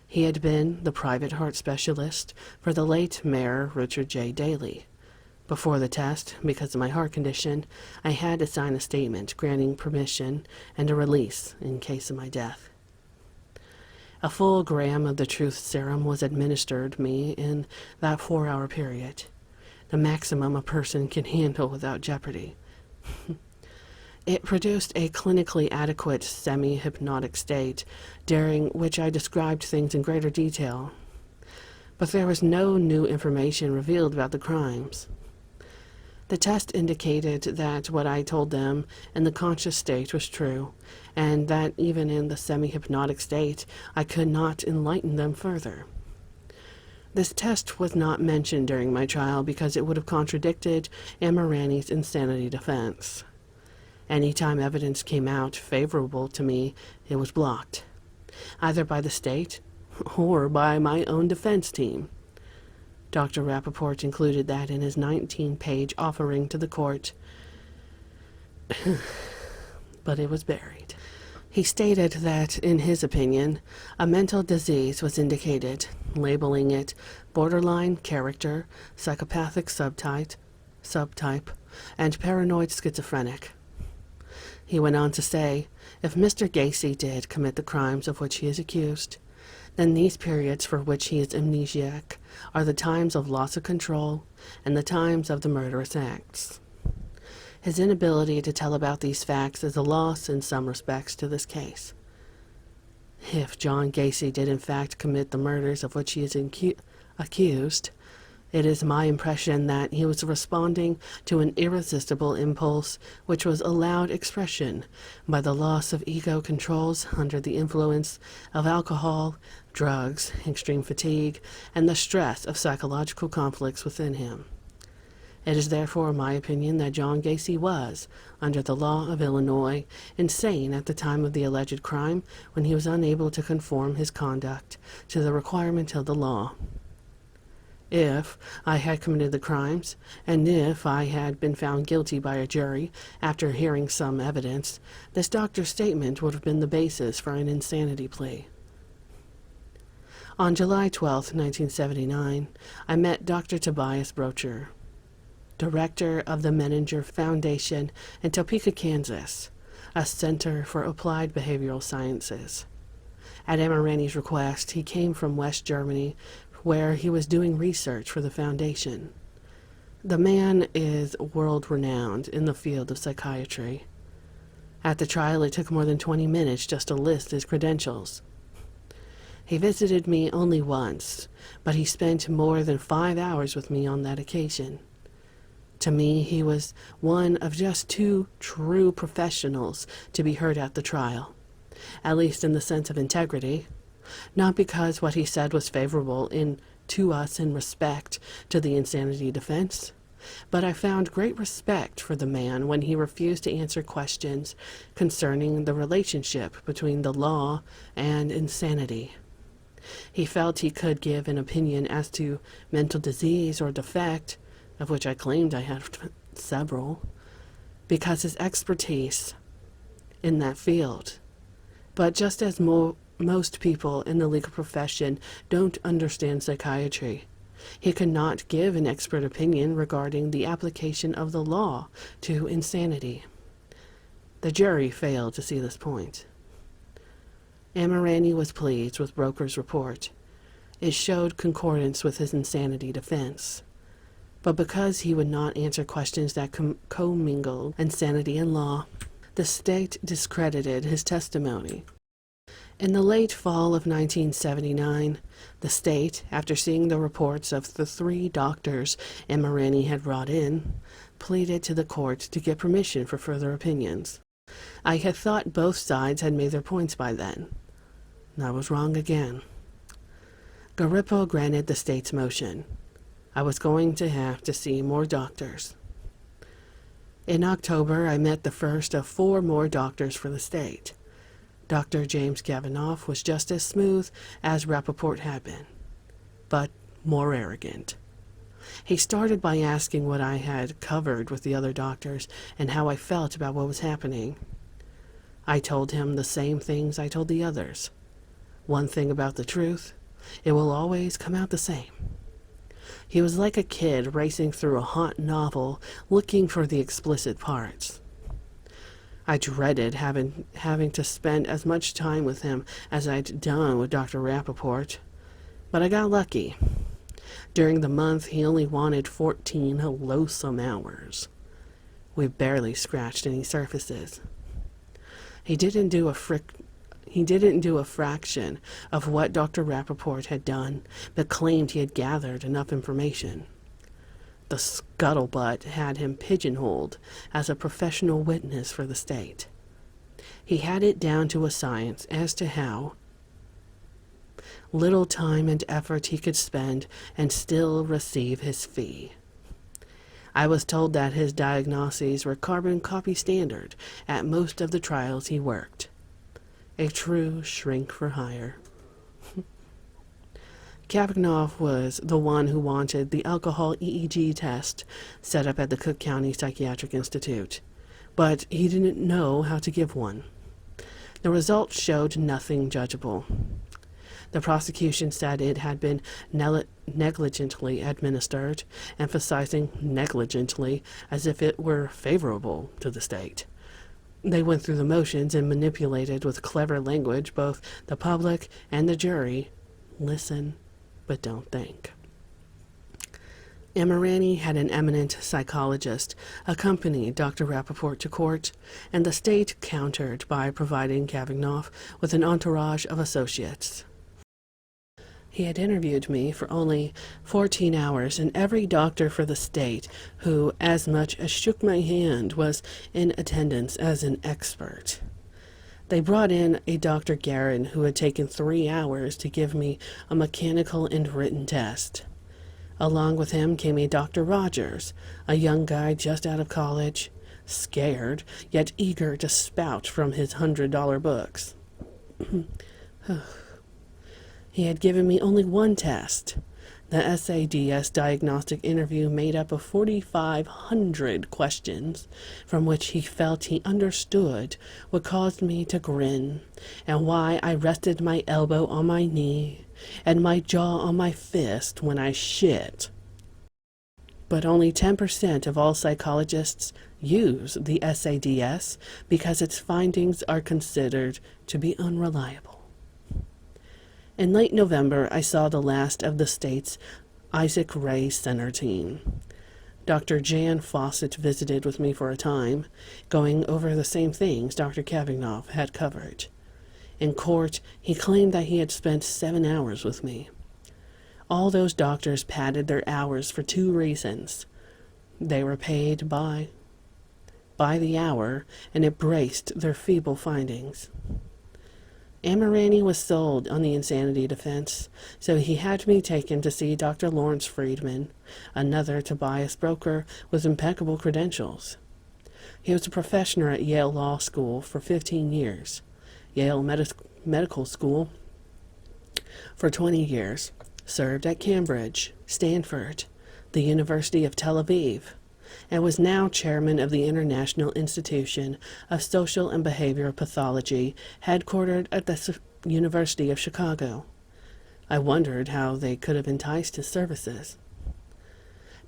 He had been the private heart specialist for the late Mayor Richard J. Daley. Before the test, because of my heart condition, I had to sign a statement granting permission and a release in case of my death. A full gram of the truth serum was administered me in that 4-hour period, the maximum a person can handle without jeopardy. It produced a clinically adequate semi-hypnotic state, during which I described things in greater detail. But there was no new information revealed about the crimes. The test indicated that what I told them in the conscious state was true, and that even in the semi-hypnotic state, I could not enlighten them further. This test was not mentioned during my trial because it would have contradicted Amirani's insanity defense. Any time evidence came out favorable to me, it was blocked, either by the state or by my own defense team. Dr. Rappaport included that in his 19-page offering to the court, but it was buried. He stated that, in his opinion, a mental disease was indicated, labeling it borderline character, psychopathic subtype, and paranoid schizophrenic. He went on to say, if Mr. Gacy did commit the crimes of which he is accused, then these periods for which he is amnesiac are the times of loss of control and the times of the murderous acts. His inability to tell about these facts is a loss in some respects to this case. If John Gacy did in fact commit the murders of which he is accused, it is my impression that he was responding to an irresistible impulse which was allowed expression by the loss of ego controls under the influence of alcohol, drugs, extreme fatigue, and the stress of psychological conflicts within him. It is therefore my opinion that John Gacy was, under the law of Illinois, insane at the time of the alleged crime when he was unable to conform his conduct to the requirement of the law. If I had committed the crimes, and if I had been found guilty by a jury after hearing some evidence, this doctor's statement would have been the basis for an insanity plea. On July 12, 1979, I met Dr. Tobias Brocher, director of the Menninger Foundation in Topeka, Kansas, a center for applied behavioral sciences. At Amirani's request, he came from West Germany where he was doing research for the foundation. The man is world-renowned in the field of psychiatry. At the trial, it took more than 20 minutes just to list his credentials. He visited me only once, but he spent more than 5 hours with me on that occasion. To me, he was one of just 2 true professionals to be heard at the trial, at least in the sense of integrity, not because what he said was favorable to us in respect to the insanity defense, but I found great respect for the man when he refused to answer questions concerning the relationship between the law and insanity. He felt he could give an opinion as to mental disease or defect, of which I claimed I had several, because his expertise in that field. But just as most people in the legal profession don't understand psychiatry, he could not give an expert opinion regarding the application of the law to insanity. The jury failed to see this point. Amirani was pleased with Broker's report. It showed concordance with his insanity defense. But because he would not answer questions that commingled insanity and law, the state discredited his testimony. In the late fall of 1979, the state, after seeing the reports of the 3 doctors Amirani had brought in, pleaded to the court to get permission for further opinions. I had thought both sides had made their points by then. I was wrong again. Garippo granted the state's motion. I was going to have to see more doctors. In October, I met the first of 4 more doctors for the state. Dr. James Kavanaugh was just as smooth as Rappaport had been, but more arrogant. He started by asking what I had covered with the other doctors and how I felt about what was happening. I told him the same things I told the others. One thing about the truth, it will always come out the same. He was like a kid racing through a hot novel looking for the explicit parts. I dreaded having to spend as much time with him as I'd done with Dr. Rappaport, but I got lucky. During the month, he only wanted 14 loathsome hours. We barely scratched any surfaces. He didn't do a fraction of what Dr. Rappaport had done, but claimed he had gathered enough information. The scuttlebutt had him pigeonholed as a professional witness for the state. He had it down to a science as to how little time and effort he could spend and still receive his fee. I was told that his diagnoses were carbon copy standard at most of the trials he worked. A true shrink for hire. Kavanaugh was the one who wanted the alcohol EEG test set up at the Cook County Psychiatric Institute, but he didn't know how to give one. The results showed nothing judgeable. The prosecution said it had been negligently administered, emphasizing negligently as if it were favorable to the state. They went through the motions and manipulated with clever language both the public and the jury. Listen, but don't think. Amirani had an eminent psychologist accompany Dr. Rappaport to court, and the state countered by providing Kavanaugh with an entourage of associates. He had interviewed me for only 14 hours, and every doctor for the state who as much as shook my hand was in attendance as an expert. They brought in a Dr. Guerin who had taken 3 hours to give me a mechanical and written test. Along with him came a Dr. Rogers, a young guy just out of college, scared yet eager to spout from his $100 books. He had given me only one test. The SADS diagnostic interview made up of 4,500 questions, from which he felt he understood what caused me to grin, and why I rested my elbow on my knee and my jaw on my fist when I shit. But only 10% of all psychologists use the SADS because its findings are considered to be unreliable. In late November, I saw the last of the state's Isaac Ray Center team. Dr. Jan Fawcett visited with me for a time, going over the same things Dr. Cavanaugh had covered. In court, he claimed that he had spent 7 hours with me. All those doctors padded their hours for 2 reasons. They were paid by the hour, and it braced their feeble findings. Amirani was sold on the insanity defense, so he had me taken to see Dr. Lawrence Friedman, another Tobias broker with impeccable credentials. He was a professor at Yale Law School for 15 years, Yale Medical School for 20 years, served at Cambridge, Stanford, the University of Tel Aviv, and was now chairman of the International Institution of Social and Behavioral Pathology, headquartered at the University of Chicago. I wondered how they could have enticed his services.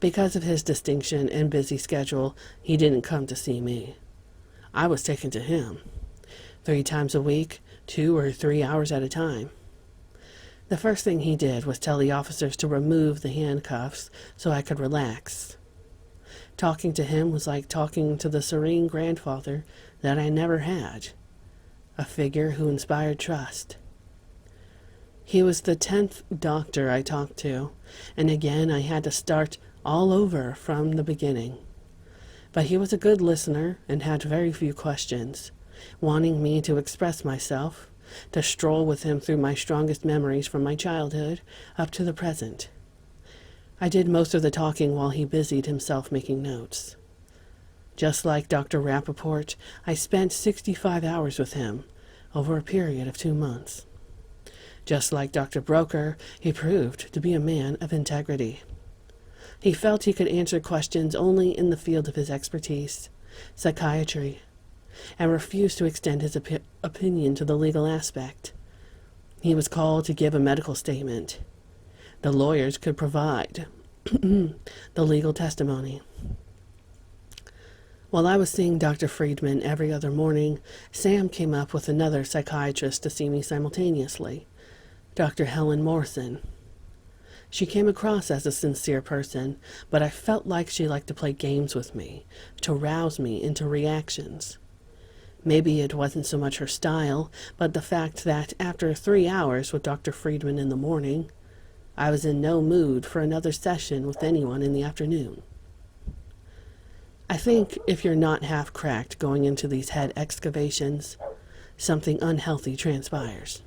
Because of his distinction and busy schedule, he didn't come to see me. I was taken to him, 3 times a week, 2 or 3 hours at a time. The first thing he did was tell the officers to remove the handcuffs so I could relax. Talking to him was like talking to the serene grandfather that I never had, a figure who inspired trust. He was the 10th doctor I talked to, and again I had to start all over from the beginning. But he was a good listener and had very few questions, wanting me to express myself, to stroll with him through my strongest memories from my childhood up to the present. I did most of the talking while he busied himself making notes. Just like Dr. Rappaport, I spent 65 hours with him over a period of 2 months. Just like Dr. Broker, he proved to be a man of integrity. He felt he could answer questions only in the field of his expertise, psychiatry, and refused to extend his opinion to the legal aspect. He was called to give a medical statement. The lawyers could provide the legal testimony. While I was seeing Dr. Friedman every other morning, Sam came up with another psychiatrist to see me simultaneously, Dr. Helen Morrison. She came across as a sincere person, but I felt like she liked to play games with me, to rouse me into reactions. Maybe it wasn't so much her style, but the fact that after 3 hours with Dr. Friedman in the morning, I was in no mood for another session with anyone in the afternoon. I think if you're not half cracked going into these head excavations, something unhealthy transpires.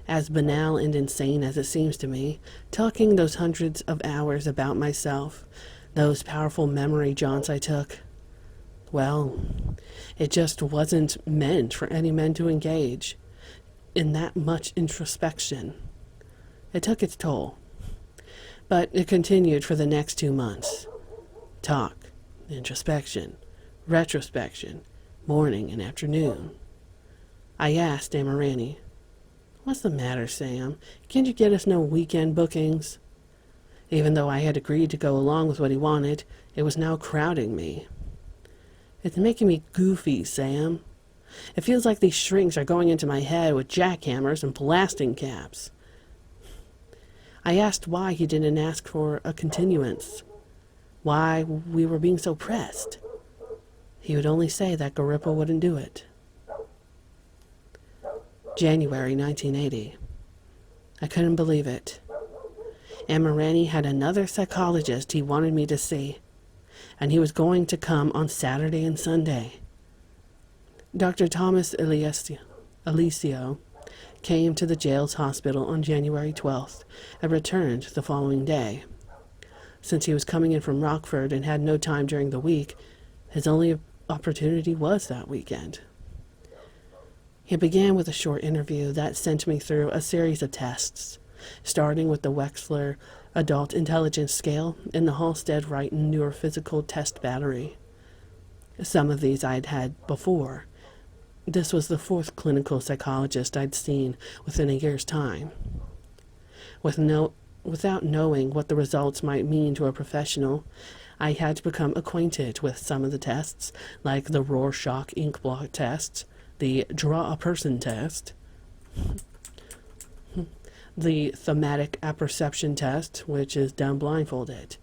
As banal and insane as it seems to me, talking those hundreds of hours about myself, those powerful memory jaunts I took, well, it just wasn't meant for any men to engage in that much introspection. It took its toll, but it continued for the next 2 months. Talk, introspection, retrospection, morning and afternoon. I asked Amirani, "What's the matter, Sam? Can't you get us no weekend bookings?" Even though I had agreed to go along with what he wanted, it was now crowding me. "It's making me goofy, Sam. It feels like these shrinks are going into my head with jackhammers and blasting caps." I asked why he didn't ask for a continuance, why we were being so pressed. He would only say that Garippa wouldn't do it. January 1980. I couldn't believe it. Amirani had another psychologist he wanted me to see, and he was going to come on Saturday and Sunday. Dr. Thomas Alicio came to the jail's hospital on January 12th and returned the following day. Since he was coming in from Rockford and had no time during the week, his only opportunity was that weekend. He began with a short interview that sent me through a series of tests, starting with the Wechsler Adult Intelligence Scale and the Halstead-Wrighton Neurophysical Test Battery. Some of these I'd had before. This was the 4th clinical psychologist I'd seen within a year's time. Without knowing what the results might mean to a professional, I had to become acquainted with some of the tests, like the Rorschach ink blot test, the Draw a Person test, the thematic apperception test, which is done blindfolded.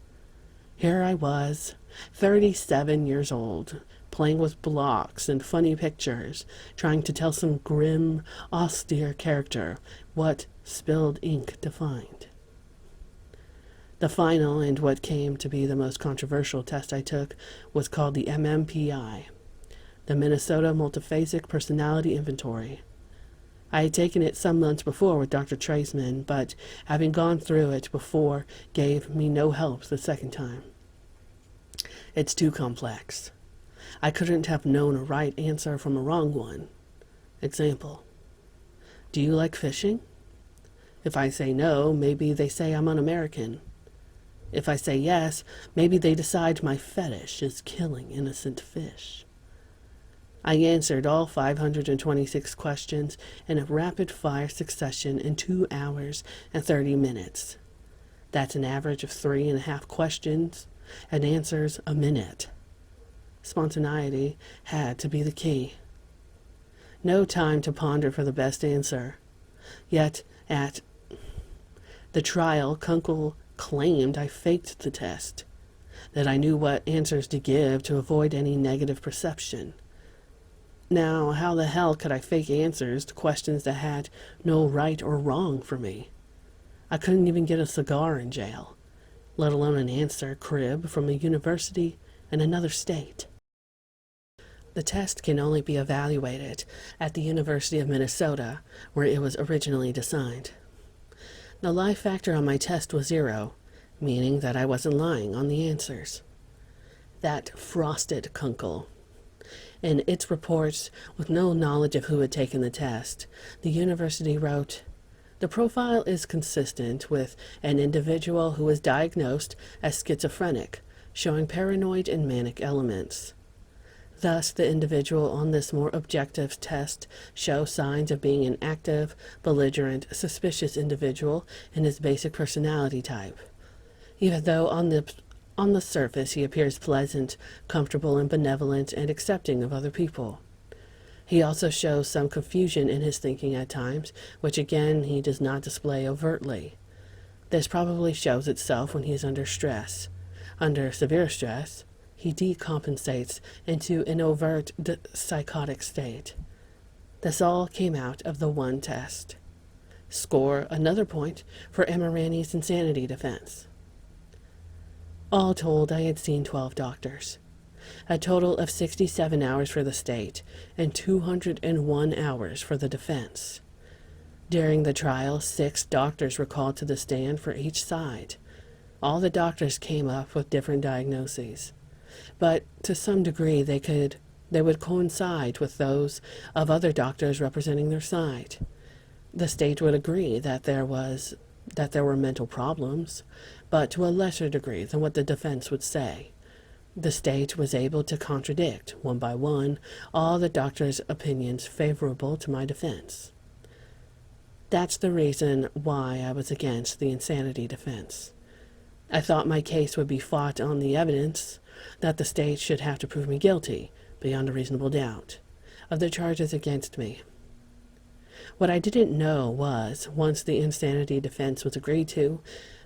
Here I was, 37 years old, playing with blocks and funny pictures, trying to tell some grim, austere character what spilled ink defined. The final, and what came to be the most controversial test I took, was called the MMPI, the Minnesota Multiphasic Personality Inventory. I had taken it some months before with Dr. Traceman, but having gone through it before gave me no help the second time. It's too complex. I couldn't have known a right answer from a wrong one. Example: do you like fishing? If I say no, maybe they say I'm un-American. If I say yes, maybe they decide my fetish is killing innocent fish. I answered all 526 questions in a rapid-fire succession in 2 hours and 30 minutes. That's an average of 3.5 questions and answers a minute. Spontaneity had to be the key. No time to ponder for the best answer. Yet, at the trial, Kunkel claimed I faked the test, that I knew what answers to give to avoid any negative perception. Now, how the hell could I fake answers to questions that had no right or wrong for me? I couldn't even get a cigar in jail, let alone an answer crib from a university in another state. The test can only be evaluated at the University of Minnesota, where it was originally designed. The lie factor on my test was 0, meaning that I wasn't lying on the answers. That frosted Kunkel. In its reports, with no knowledge of who had taken the test, the university wrote, "The profile is consistent with an individual who was diagnosed as schizophrenic, showing paranoid and manic elements. Thus, the individual on this more objective test shows signs of being an active, belligerent, suspicious individual in his basic personality type. Even though on the surface he appears pleasant, comfortable, and benevolent and accepting of other people. He also shows some confusion in his thinking at times, which again he does not display overtly. This probably shows itself when he is under stress. Under severe stress, he decompensates into an overt psychotic state. This all came out of the one test. Score another point for Emirani's insanity defense. All told, I had seen 12 doctors, a total of 67 hours for the state and 201 hours for the defense. During the trial, 6 doctors were called to the stand for each side. All the doctors came up with different diagnoses, but to some degree they would coincide with those of other doctors representing their side. The state would agree that there were mental problems, but to a lesser degree than what the defense would say. The state was able to contradict, one by one, all the doctors' opinions favorable to my defense. That's the reason why I was against the insanity defense. I thought my case would be fought on the evidence that the state should have to prove me guilty, beyond a reasonable doubt, of the charges against me. What I didn't know was, once the insanity defense was agreed to,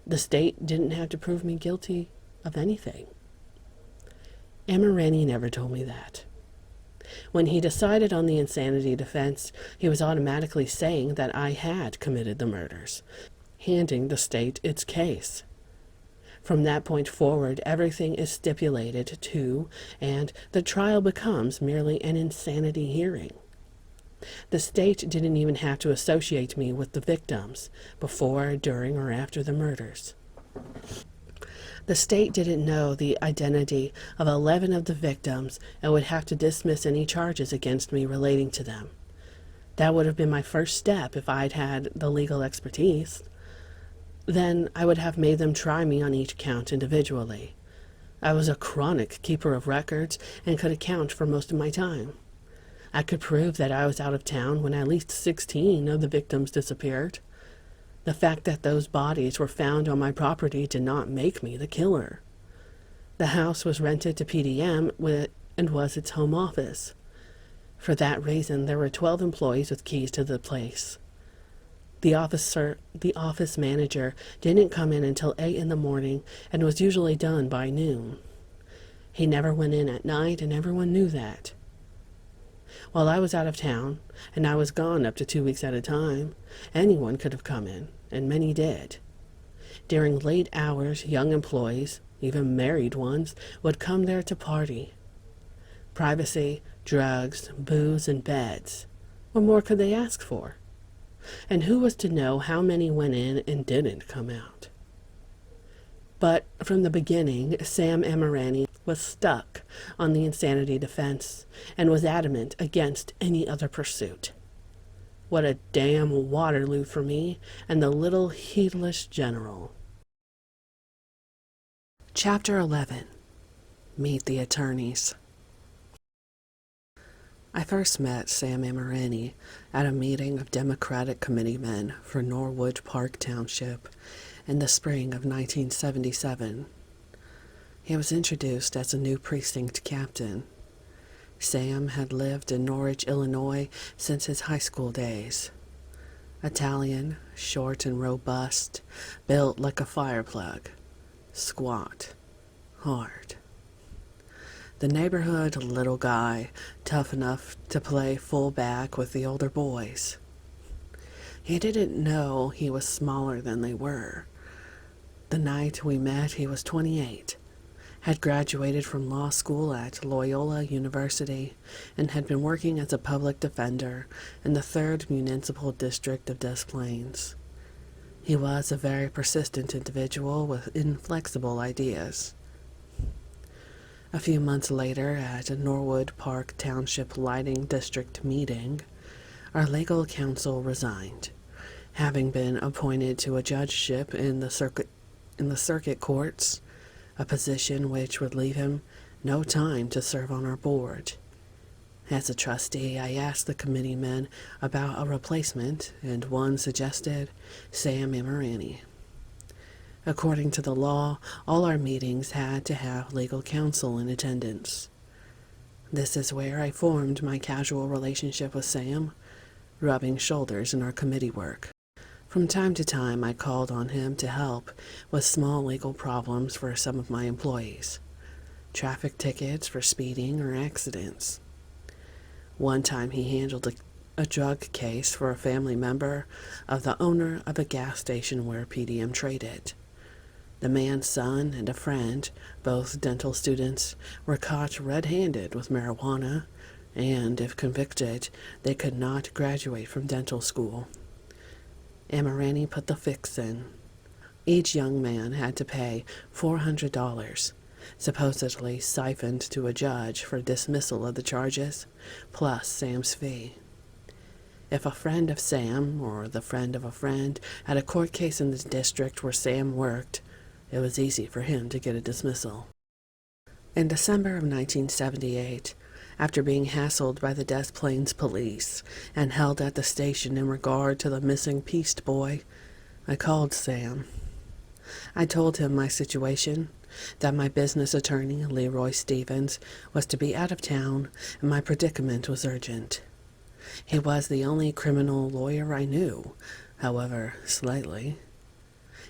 the state didn't have to prove me guilty of anything. Emirani never told me that. When he decided on the insanity defense, he was automatically saying that I had committed the murders, handing the state its case. From that point forward, everything is stipulated to, and the trial becomes merely an insanity hearing. The state didn't even have to associate me with the victims before, during, or after the murders. The state didn't know the identity of 11 of the victims and would have to dismiss any charges against me relating to them. That would have been my first step if I'd had the legal expertise. Then I would have made them try me on each count individually. I was a chronic keeper of records and could account for most of my time. I could prove that I was out of town when at least 16 of the victims disappeared. The fact that those bodies were found on my property did not make me the killer. The house was rented to PDM and was its home office. For that reason, there were 12 employees with keys to the place. The office manager didn't come in until 8 in the morning and was usually done by noon. He never went in at night, and everyone knew that. While I was out of town, and I was gone up to 2 weeks at a time, anyone could have come in, and many did. During late hours, young employees, even married ones, would come there to party. Privacy, drugs, booze, and beds. What more could they ask for? And who was to know how many went in and didn't come out? But from the beginning, Sam Emirani was stuck on the insanity defense and was adamant against any other pursuit. What a damn Waterloo for me and the little heedless general. Chapter 11. Meet the Attorneys. I first met Sam Emirani at a meeting of Democratic committeemen for Norwood Park Township in the spring of 1977. He was introduced as a new precinct captain. Sam had lived in Norwich, Illinois since his high school days. Italian, short and robust, built like a fire plug, squat, hard. The neighborhood little guy, tough enough to play fullback with the older boys. He didn't know he was smaller than they were. The night we met, he was 28, had graduated from law school at Loyola University, and had been working as a public defender in the 3rd Municipal District of Des Plaines. He was a very persistent individual with inflexible ideas. A few months later, at a Norwood Park Township Lighting District meeting, our legal counsel resigned, having been appointed to a judgeship in the circuit courts, a position which would leave him no time to serve on our board. As a trustee, I asked the committeemen about a replacement, and one suggested Sam Emirani. According to the law, all our meetings had to have legal counsel in attendance. This is where I formed my casual relationship with Sam, rubbing shoulders in our committee work. From time to time, I called on him to help with small legal problems for some of my employees, traffic tickets for speeding or accidents. One time he handled a drug case for a family member of the owner of a gas station where PDM traded. The man's son and a friend, both dental students, were caught red-handed with marijuana, and, if convicted, they could not graduate from dental school. Emirani put the fix in. Each young man had to pay $400, supposedly siphoned to a judge for dismissal of the charges, plus Sam's fee. If a friend of Sam, or the friend of a friend, had a court case in the district where Sam worked, it was easy for him to get a dismissal. In December of 1978, after being hassled by the Des Plaines police and held at the station in regard to the missing Peast boy, I called Sam. I told him my situation, that my business attorney, Leroy Stevens, was to be out of town and my predicament was urgent. He was the only criminal lawyer I knew, however, slightly.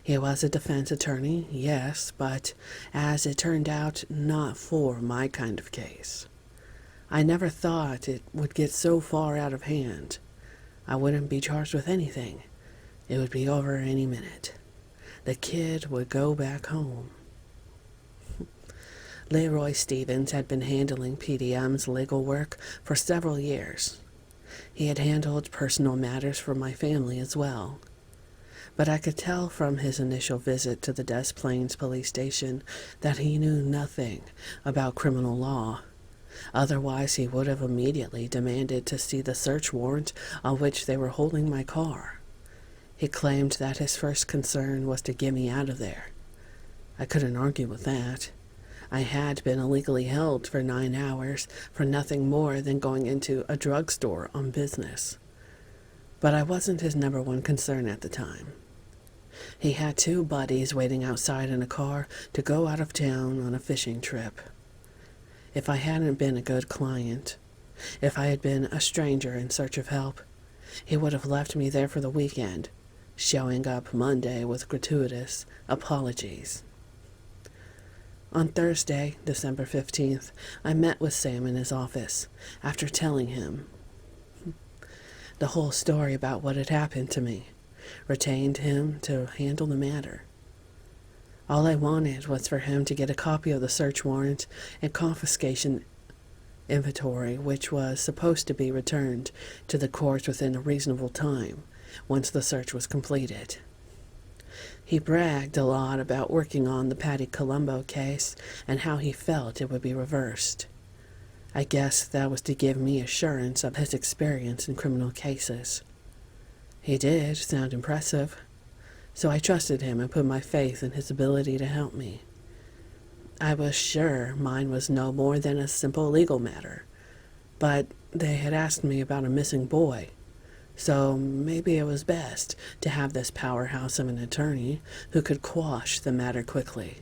He was a defense attorney, yes, but, as it turned out, not for my kind of case. I never thought it would get so far out of hand. I wouldn't be charged with anything. It would be over any minute. The kid would go back home. Leroy Stevens had been handling PDM's legal work for several years. He had handled personal matters for my family as well. But I could tell from his initial visit to the Des Plaines police station that he knew nothing about criminal law. Otherwise, he would have immediately demanded to see the search warrant on which they were holding my car. He claimed that his first concern was to get me out of there. I couldn't argue with that. I had been illegally held for 9 hours for nothing more than going into a drugstore on business. But I wasn't his number one concern at the time. He had 2 buddies waiting outside in a car to go out of town on a fishing trip. If I hadn't been a good client, if I had been a stranger in search of help, he would have left me there for the weekend showing up Monday with gratuitous apologies. On Thursday, December 15th, I met with Sam in his office after telling him the whole story about what had happened to me, retained him to handle the matter. All I wanted was for him to get a copy of the search warrant and confiscation inventory, which was supposed to be returned to the court within a reasonable time once the search was completed. He bragged a lot about working on the Patty Colombo case and how he felt it would be reversed. I guess that was to give me assurance of his experience in criminal cases. He did sound impressive, so I trusted him and put my faith in his ability to help me. I was sure mine was no more than a simple legal matter, but they had asked me about a missing boy, so maybe it was best to have this powerhouse of an attorney who could quash the matter quickly.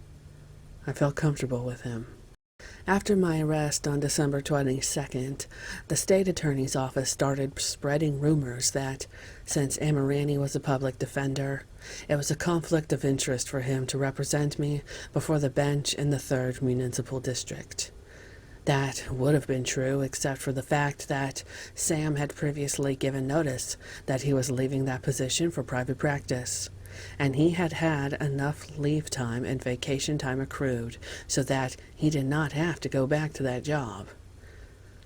I felt comfortable with him. After my arrest on December 22nd, the state attorney's office started spreading rumors that, since Amirani was a public defender, it was a conflict of interest for him to represent me before the bench in the 3rd Municipal District. That would have been true except for the fact that Sam had previously given notice that he was leaving that position for private practice, and he had had enough leave time and vacation time accrued so that he did not have to go back to that job.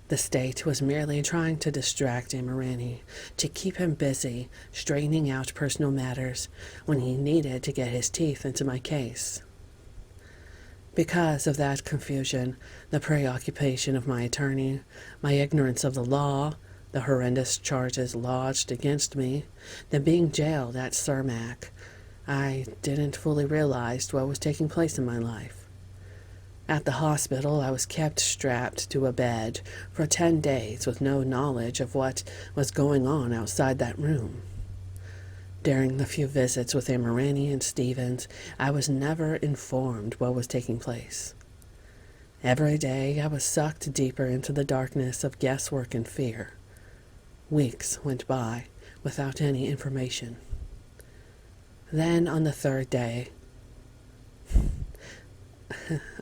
The state was merely trying to distract Amirani, to keep him busy straightening out personal matters when he needed to get his teeth into my case. Because of that confusion, the preoccupation of my attorney, my ignorance of the law, the horrendous charges lodged against me, then being jailed at Cermak, I didn't fully realize what was taking place in my life. At the hospital, I was kept strapped to a bed for 10 days with no knowledge of what was going on outside that room. During the few visits with Amirani and Stevens, I was never informed what was taking place. Every day, I was sucked deeper into the darkness of guesswork and fear. Weeks went by without any information. Then, on the 3rd day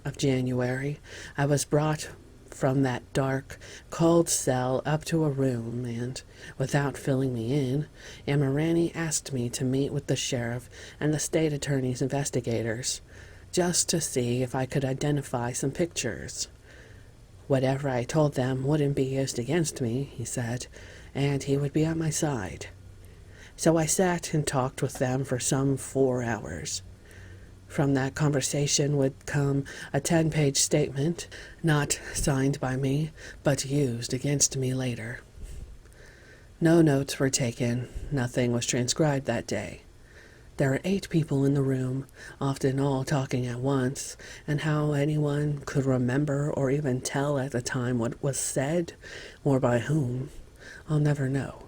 of January, I was brought from that dark, cold cell up to a room, and, without filling me in, Amirani asked me to meet with the sheriff and the state attorney's investigators, just to see if I could identify some pictures. Whatever I told them wouldn't be used against me, he said, and he would be at my side. So I sat and talked with them for some 4 hours. From that conversation would come a 10-page statement, not signed by me, but used against me later. No notes were taken, nothing was transcribed that day. There were 8 people in the room, often all talking at once, and how anyone could remember or even tell at the time what was said, or by whom, I'll never know.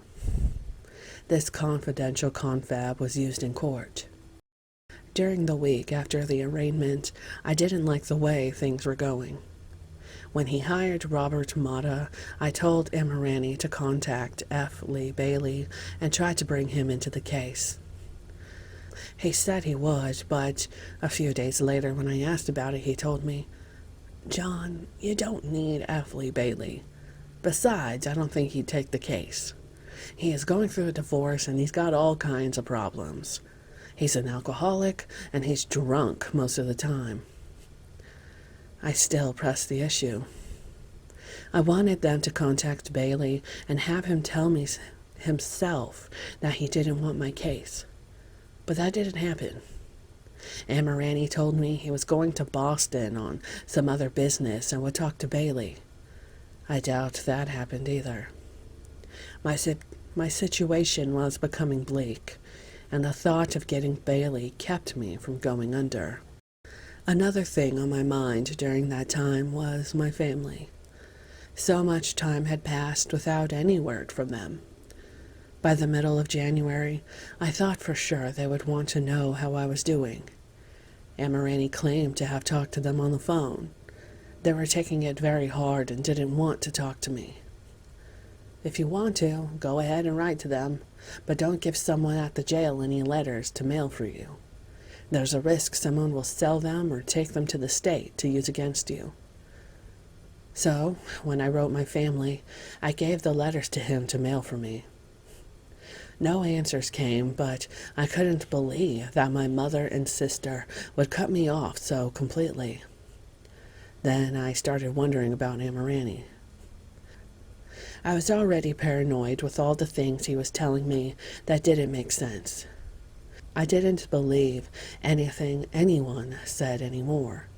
This confidential confab was used in court. During the week after the arraignment, I didn't like the way things were going. When he hired Robert Mata, I told Amirani to contact F. Lee Bailey and try to bring him into the case. He said he would, but a few days later when I asked about it, he told me, "John, you don't need F. Lee Bailey. Besides, I don't think he'd take the case. He is going through a divorce and he's got all kinds of problems. He's an alcoholic, and he's drunk most of the time." I still pressed the issue. I wanted them to contact Bailey and have him tell me himself that he didn't want my case. But that didn't happen. Amirani told me he was going to Boston on some other business and would talk to Bailey. I doubt that happened either. My situation was becoming bleak, and the thought of getting Bailey kept me from going under. Another thing on my mind during that time was my family. So much time had passed without any word from them. By the middle of January, I thought for sure they would want to know how I was doing. Amirani claimed to have talked to them on the phone. They were taking it very hard and didn't want to talk to me. If you want to, go ahead and write to them, but don't give someone at the jail any letters to mail for you. There's a risk someone will sell them or take them to the state to use against you. So, when I wrote my family, I gave the letters to him to mail for me. No answers came, but I couldn't believe that my mother and sister would cut me off so completely. Then I started wondering about Amirani. I was already paranoid with all the things he was telling me that didn't make sense. I didn't believe anything anyone said anymore.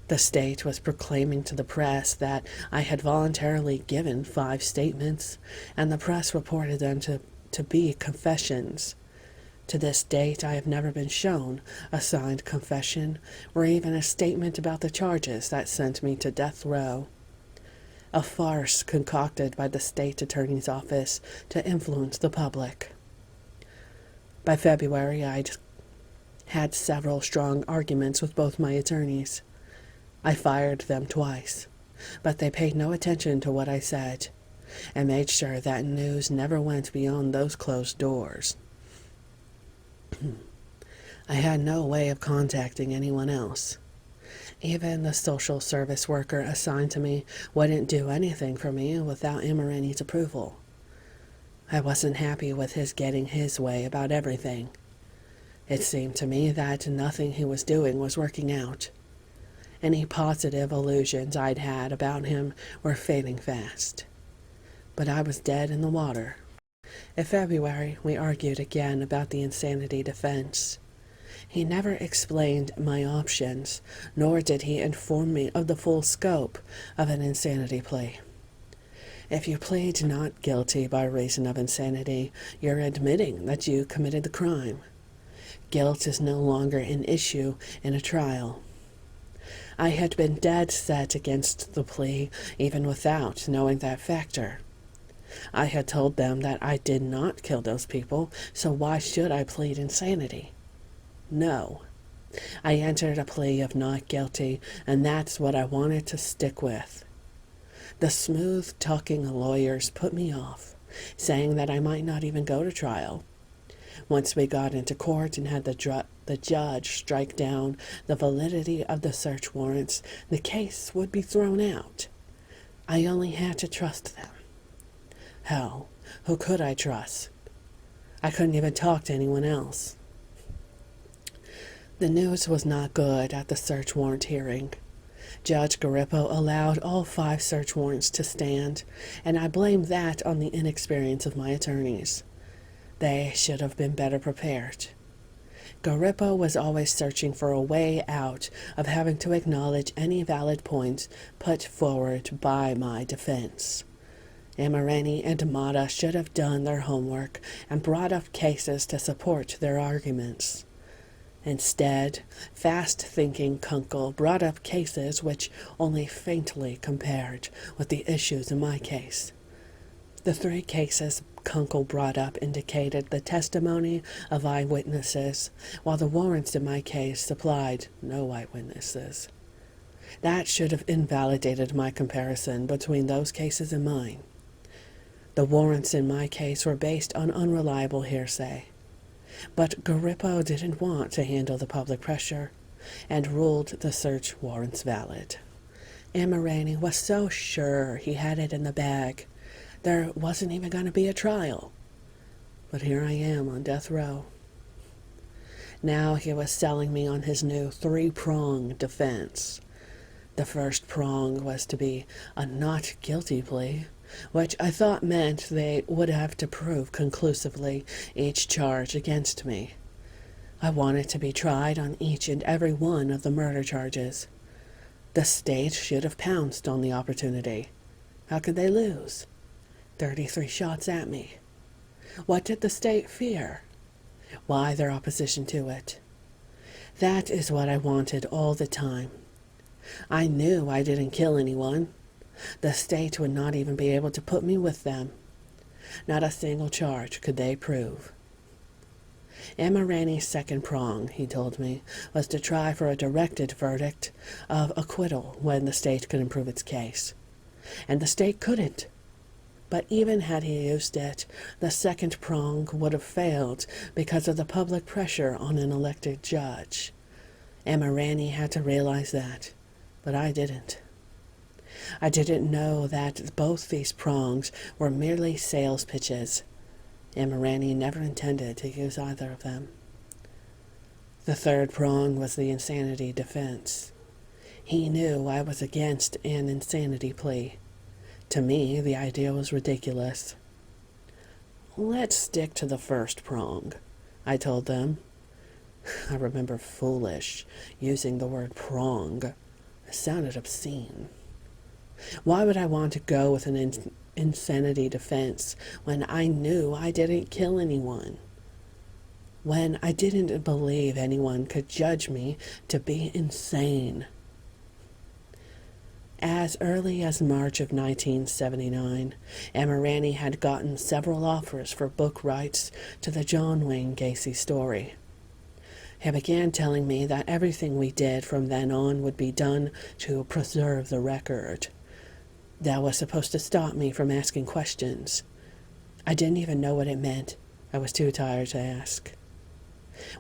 The state was proclaiming to the press that I had voluntarily given 5 statements, and the press reported them to be confessions. To this date, I have never been shown a signed confession or even a statement about the charges that sent me to death row. A farce concocted by the state attorney's office to influence the public. By February, I'd had several strong arguments with both my attorneys. I fired them twice, but they paid no attention to what I said and made sure that news never went beyond those closed doors. I had no way of contacting anyone else. Even the social service worker assigned to me wouldn't do anything for me without Amirani's approval. I wasn't happy with his getting his way about everything. It seemed to me that nothing he was doing was working out. Any positive illusions I'd had about him were fading fast. But I was dead in the water. In February, we argued again about the insanity defense. He never explained my options, nor did he inform me of the full scope of an insanity plea. If you plead not guilty by reason of insanity, you're admitting that you committed the crime. Guilt is no longer an issue in a trial. I had been dead set against the plea, even without knowing that factor. I had told them that I did not kill those people, so why should I plead insanity? No. I entered a plea of not guilty, and that's what I wanted to stick with. The smooth-talking lawyers put me off, saying that I might not even go to trial. Once we got into court and had the judge strike down the validity of the search warrants, the case would be thrown out. I only had to trust them. Hell, who could I trust? I couldn't even talk to anyone else. The news was not good at the search warrant hearing. Judge Garippo allowed all 5 search warrants to stand, and I blame that on the inexperience of my attorneys. They should have been better prepared. Garippo was always searching for a way out of having to acknowledge any valid points put forward by my defense. Amirani and Mata should have done their homework and brought up cases to support their arguments. Instead, fast-thinking Kunkel brought up cases which only faintly compared with the issues in my case. The 3 cases Kunkel brought up indicated the testimony of eyewitnesses, while the warrants in my case supplied no eyewitnesses. That should have invalidated my comparison between those cases and mine. The warrants in my case were based on unreliable hearsay. But Garippo didn't want to handle the public pressure and ruled the search warrants valid. Amirani was so sure he had it in the bag. There wasn't even going to be a trial. But here I am on death row. Now he was selling me on his new 3-prong defense. The first prong was to be a not guilty plea, which I thought meant they would have to prove conclusively each charge against me. I wanted to be tried on each and every one of the murder charges. The state should have pounced on the opportunity. How could they lose? 33 shots at me. What did the state fear? Why their opposition to it? That is what I wanted all the time. I knew I didn't kill anyone. The state would not even be able to put me with them. Not a single charge could they prove. Amirani's second prong, he told me, was to try for a directed verdict of acquittal when the state couldn't prove its case. And the state couldn't. But even had he used it, the second prong would have failed because of the public pressure on an elected judge. Emma Ranney had to realize that, but I didn't. I didn't know that both these prongs were merely sales pitches. Emma Ranney never intended to use either of them. The third prong was the insanity defense. He knew I was against an insanity plea. To me, the idea was ridiculous. "Let's stick to the first prong," I told them. I remember foolish using the word prong. It sounded obscene. Why would I want to go with an insanity defense when I knew I didn't kill anyone? When I didn't believe anyone could judge me to be insane? As early as March of 1979, Emma Ranney had gotten several offers for book rights to the John Wayne Gacy story. He began telling me that everything we did from then on would be done to preserve the record. That was supposed to stop me from asking questions. I didn't even know what it meant. I was too tired to ask.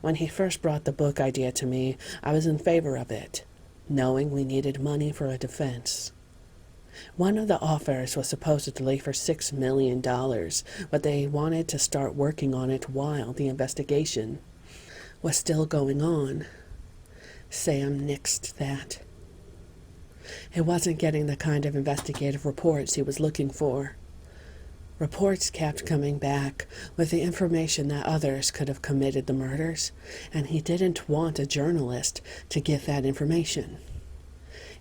When he first brought the book idea to me, I was in favor of it, knowing we needed money for a defense. One of the offers was supposedly for $6 million, but they wanted to start working on it while the investigation was still going on. Sam nixed that. He wasn't getting the kind of investigative reports he was looking for. Reports kept coming back with the information that others could have committed the murders, and he didn't want a journalist to give that information.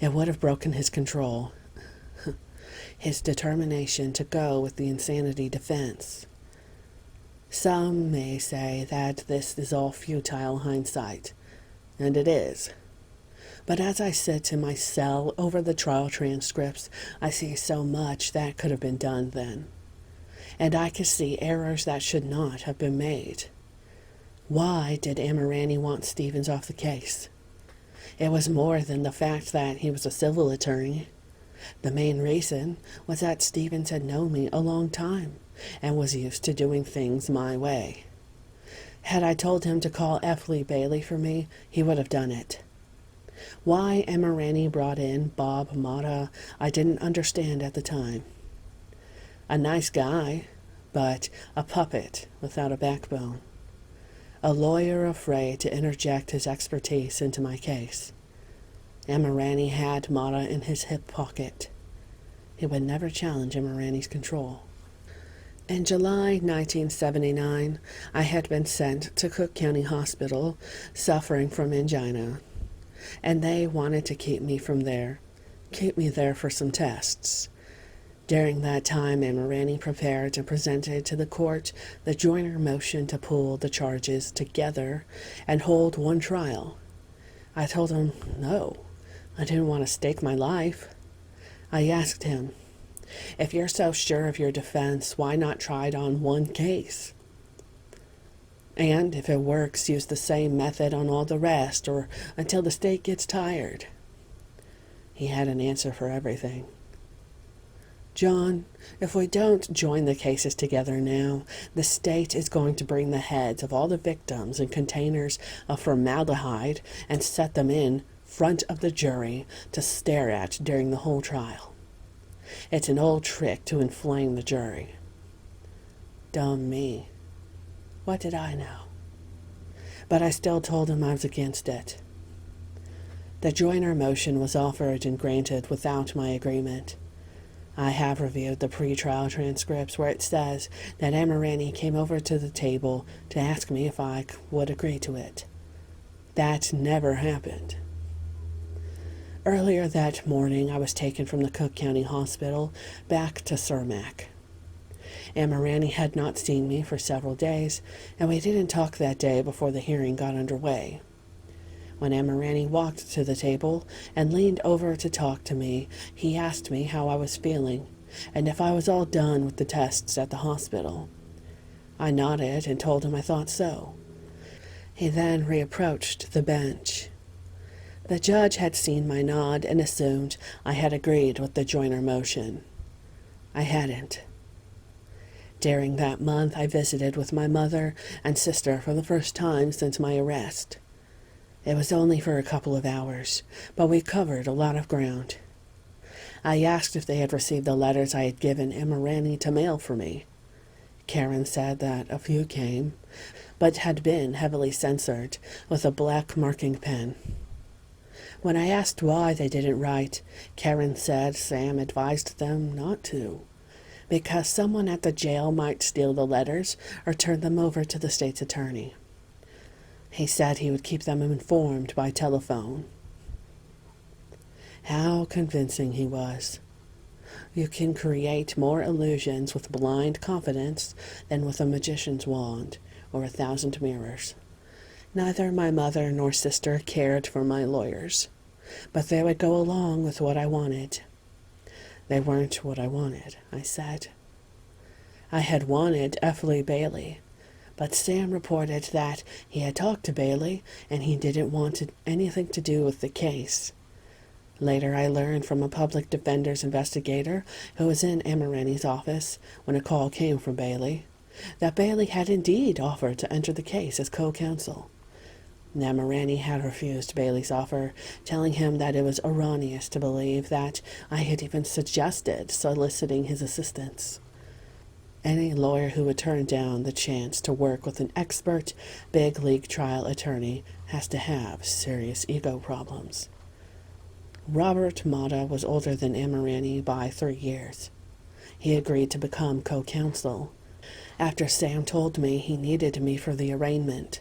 It would have broken his control, his determination to go with the insanity defense. Some may say that this is all futile hindsight, and it is. But as I sit in my cell over the trial transcripts, I see so much that could have been done then. And I can see errors that should not have been made. Why did Emma Ranney want Stevens off the case? It was more than the fact that he was a civil attorney. The main reason was that Stevens had known me a long time and was used to doing things my way. Had I told him to call F. Lee Bailey for me, he would have done it. Why Emma Ranney brought in Bob Motta, I didn't understand at the time. A nice guy, but a puppet without a backbone. A lawyer afraid to interject his expertise into my case. Emma Ranney had Motta in his hip pocket. He would never challenge Emma Ranney's control. In July 1979, I had been sent to Cook County Hospital suffering from angina, and they wanted to keep me there for some tests. During that time, Emma Ranney prepared and presented to the court the Joyner motion to pool the charges together and hold one trial. I told him no. I didn't want to stake my life. I asked him, "If you're so sure of your defense, why not try it on one case? And if it works, use the same method on all the rest, or until the state gets tired." He had an answer for everything. "John, if we don't join the cases together now, the state is going to bring the heads of all the victims in containers of formaldehyde and set them in front of the jury to stare at during the whole trial. It's an old trick to inflame the jury." Dumb me. What did I know? But I still told him I was against it. The Joyner motion was offered and granted without my agreement. I have reviewed the pre-trial transcripts where it says that Emma Ranney came over to the table to ask me if I would agree to it. That never happened. Earlier that morning, I was taken from the Cook County Hospital back to Cermak. Emma Ranney had not seen me for several days, and we didn't talk that day before the hearing got underway. When Emma Ranney walked to the table and leaned over to talk to me, he asked me how I was feeling and if I was all done with the tests at the hospital. I nodded and told him I thought so. He then reapproached the bench. The judge had seen my nod and assumed I had agreed with the Joyner motion. I hadn't. During that month, I visited with my mother and sister for the first time since my arrest. It was only for a couple of hours, but we covered a lot of ground. I asked if they had received the letters I had given Emma Ranney to mail for me. Karen said that a few came, but had been heavily censored with a black marking pen. When I asked why they didn't write, Karen said Sam advised them not to, because someone at the jail might steal the letters or turn them over to the state's attorney. He said he would keep them informed by telephone. How convincing he was. You can create more illusions with blind confidence than with a magician's wand or 1,000 mirrors. Neither my mother nor sister cared for my lawyers, but they would go along with what I wanted. They weren't what I wanted, I said. I had wanted F. Lee Bailey, but Sam reported that he had talked to Bailey and he didn't want anything to do with the case. Later, I learned from a public defender's investigator who was in Emma Ranney's office when a call came from Bailey that Bailey had indeed offered to enter the case as co-counsel. Emma Ranney had refused Bailey's offer, telling him that it was erroneous to believe that I had even suggested soliciting his assistance. Any lawyer who would turn down the chance to work with an expert, big-league trial attorney has to have serious ego problems. Robert Mata was older than Emma Ranney by 3 years. He agreed to become co-counsel after Sam told me he needed me for the arraignment.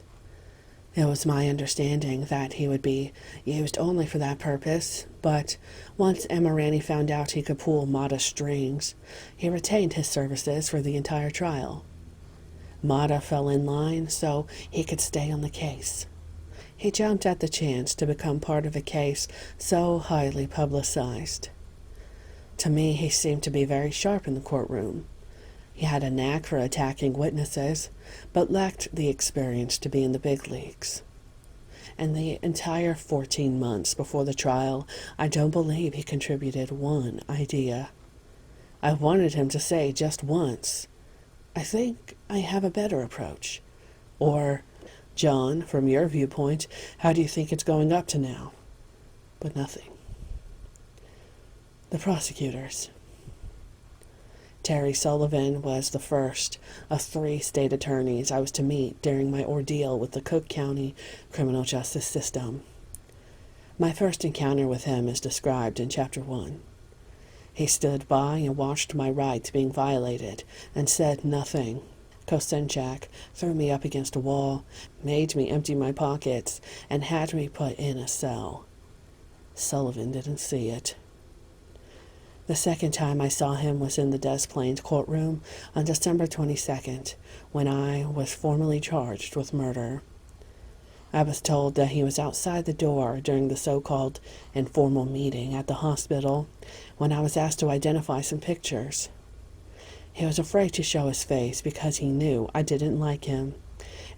It was my understanding that he would be used only for that purpose, but once Emma Ranney found out he could pull Mata's strings, he retained his services for the entire trial. Mata fell in line so he could stay on the case. He jumped at the chance to become part of a case so highly publicized. To me, he seemed to be very sharp in the courtroom. He had a knack for attacking witnesses, but lacked the experience to be in the big leagues. In the entire 14 months before the trial, I don't believe he contributed one idea. I wanted him to say just once, "I think I have a better approach," or, "John, from your viewpoint, how do you think it's going up to now?" But nothing. The prosecutors. Terry Sullivan was the first of 3 state attorneys I was to meet during my ordeal with the Cook County criminal justice system. My first encounter with him is described in Chapter 1. He stood by and watched my rights being violated and said nothing. Kosenchak threw me up against a wall, made me empty my pockets, and had me put in a cell. Sullivan didn't see it. The second time I saw him was in the Des Plaines courtroom on December 22nd, when I was formally charged with murder. I was told that he was outside the door during the so-called informal meeting at the hospital when I was asked to identify some pictures. He was afraid to show his face because he knew I didn't like him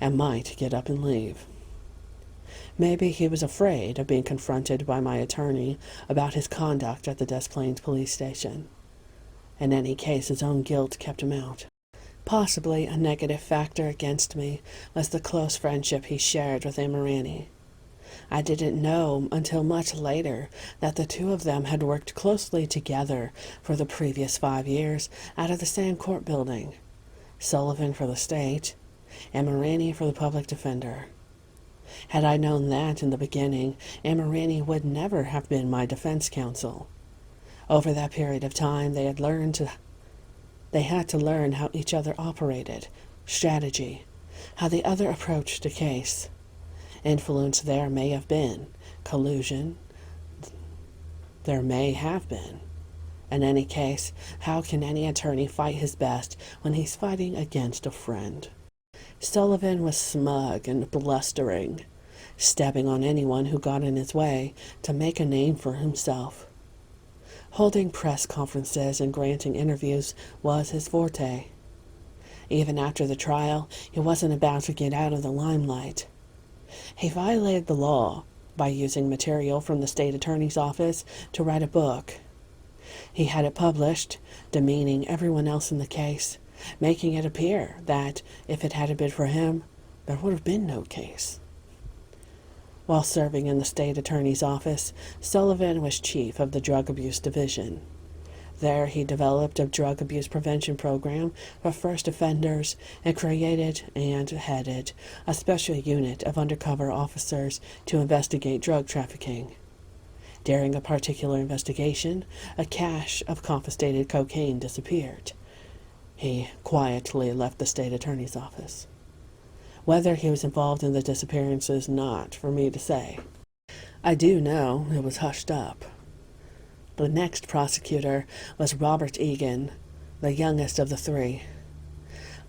and might get up and leave. Maybe he was afraid of being confronted by my attorney about his conduct at the Des Plaines police station. In any case, his own guilt kept him out. Possibly a negative factor against me was the close friendship he shared with Emma Ranney. I didn't know until much later that the two of them had worked closely together for the previous 5 years out of the same court building. Sullivan for the state, Emma Ranney for the public defender. Had I known that in the beginning, Emma Ranney would never have been my defense counsel. Over that period of time, they had to learn how each other operated, strategy, how the other approached a case. Influence there may have been, collusion there may have been. In any case, how can any attorney fight his best when he's fighting against a friend? Sullivan was smug and blustering, stepping on anyone who got in his way to make a name for himself. Holding press conferences and granting interviews was his forte. Even after the trial, he wasn't about to get out of the limelight. He violated the law by using material from the state attorney's office to write a book. He had it published, demeaning everyone else in the case, making it appear that if it hadn't been for him, there would have been no case. While serving in the state attorney's office, Sullivan was chief of the Drug Abuse Division. There he developed a drug abuse prevention program for first offenders and created and headed a special unit of undercover officers to investigate drug trafficking. During a particular investigation, a cache of confiscated cocaine disappeared. He quietly left the state attorney's office. Whether he was involved in the disappearance is not for me to say. I do know it was hushed up. The next prosecutor was Robert Egan, the youngest of the three.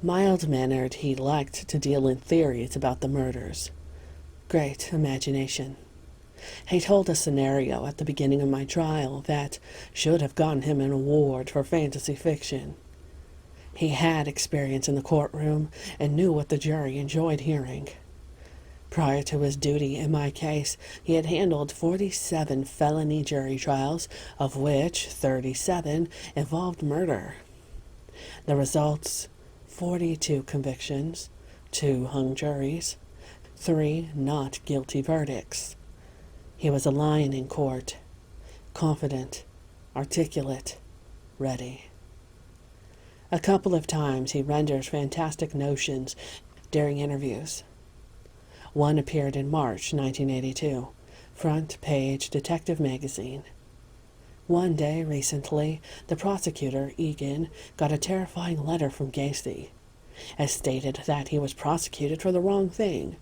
Mild-mannered, he liked to deal in theories about the murders. Great imagination. He told a scenario at the beginning of my trial that should have gotten him an award for fantasy fiction. He had experience in the courtroom and knew what the jury enjoyed hearing. Prior to his duty in my case, he had handled 47 felony jury trials, of which 37 involved murder. The results: 42 convictions, 2 hung juries, 3 not guilty verdicts. He was a lion in court, confident, articulate, ready. A couple of times he renders fantastic notions during interviews. One appeared in March 1982, front page Detective Magazine. One day recently, the prosecutor, Egan, got a terrifying letter from Gacy. It stated that he was prosecuted for the wrong thing,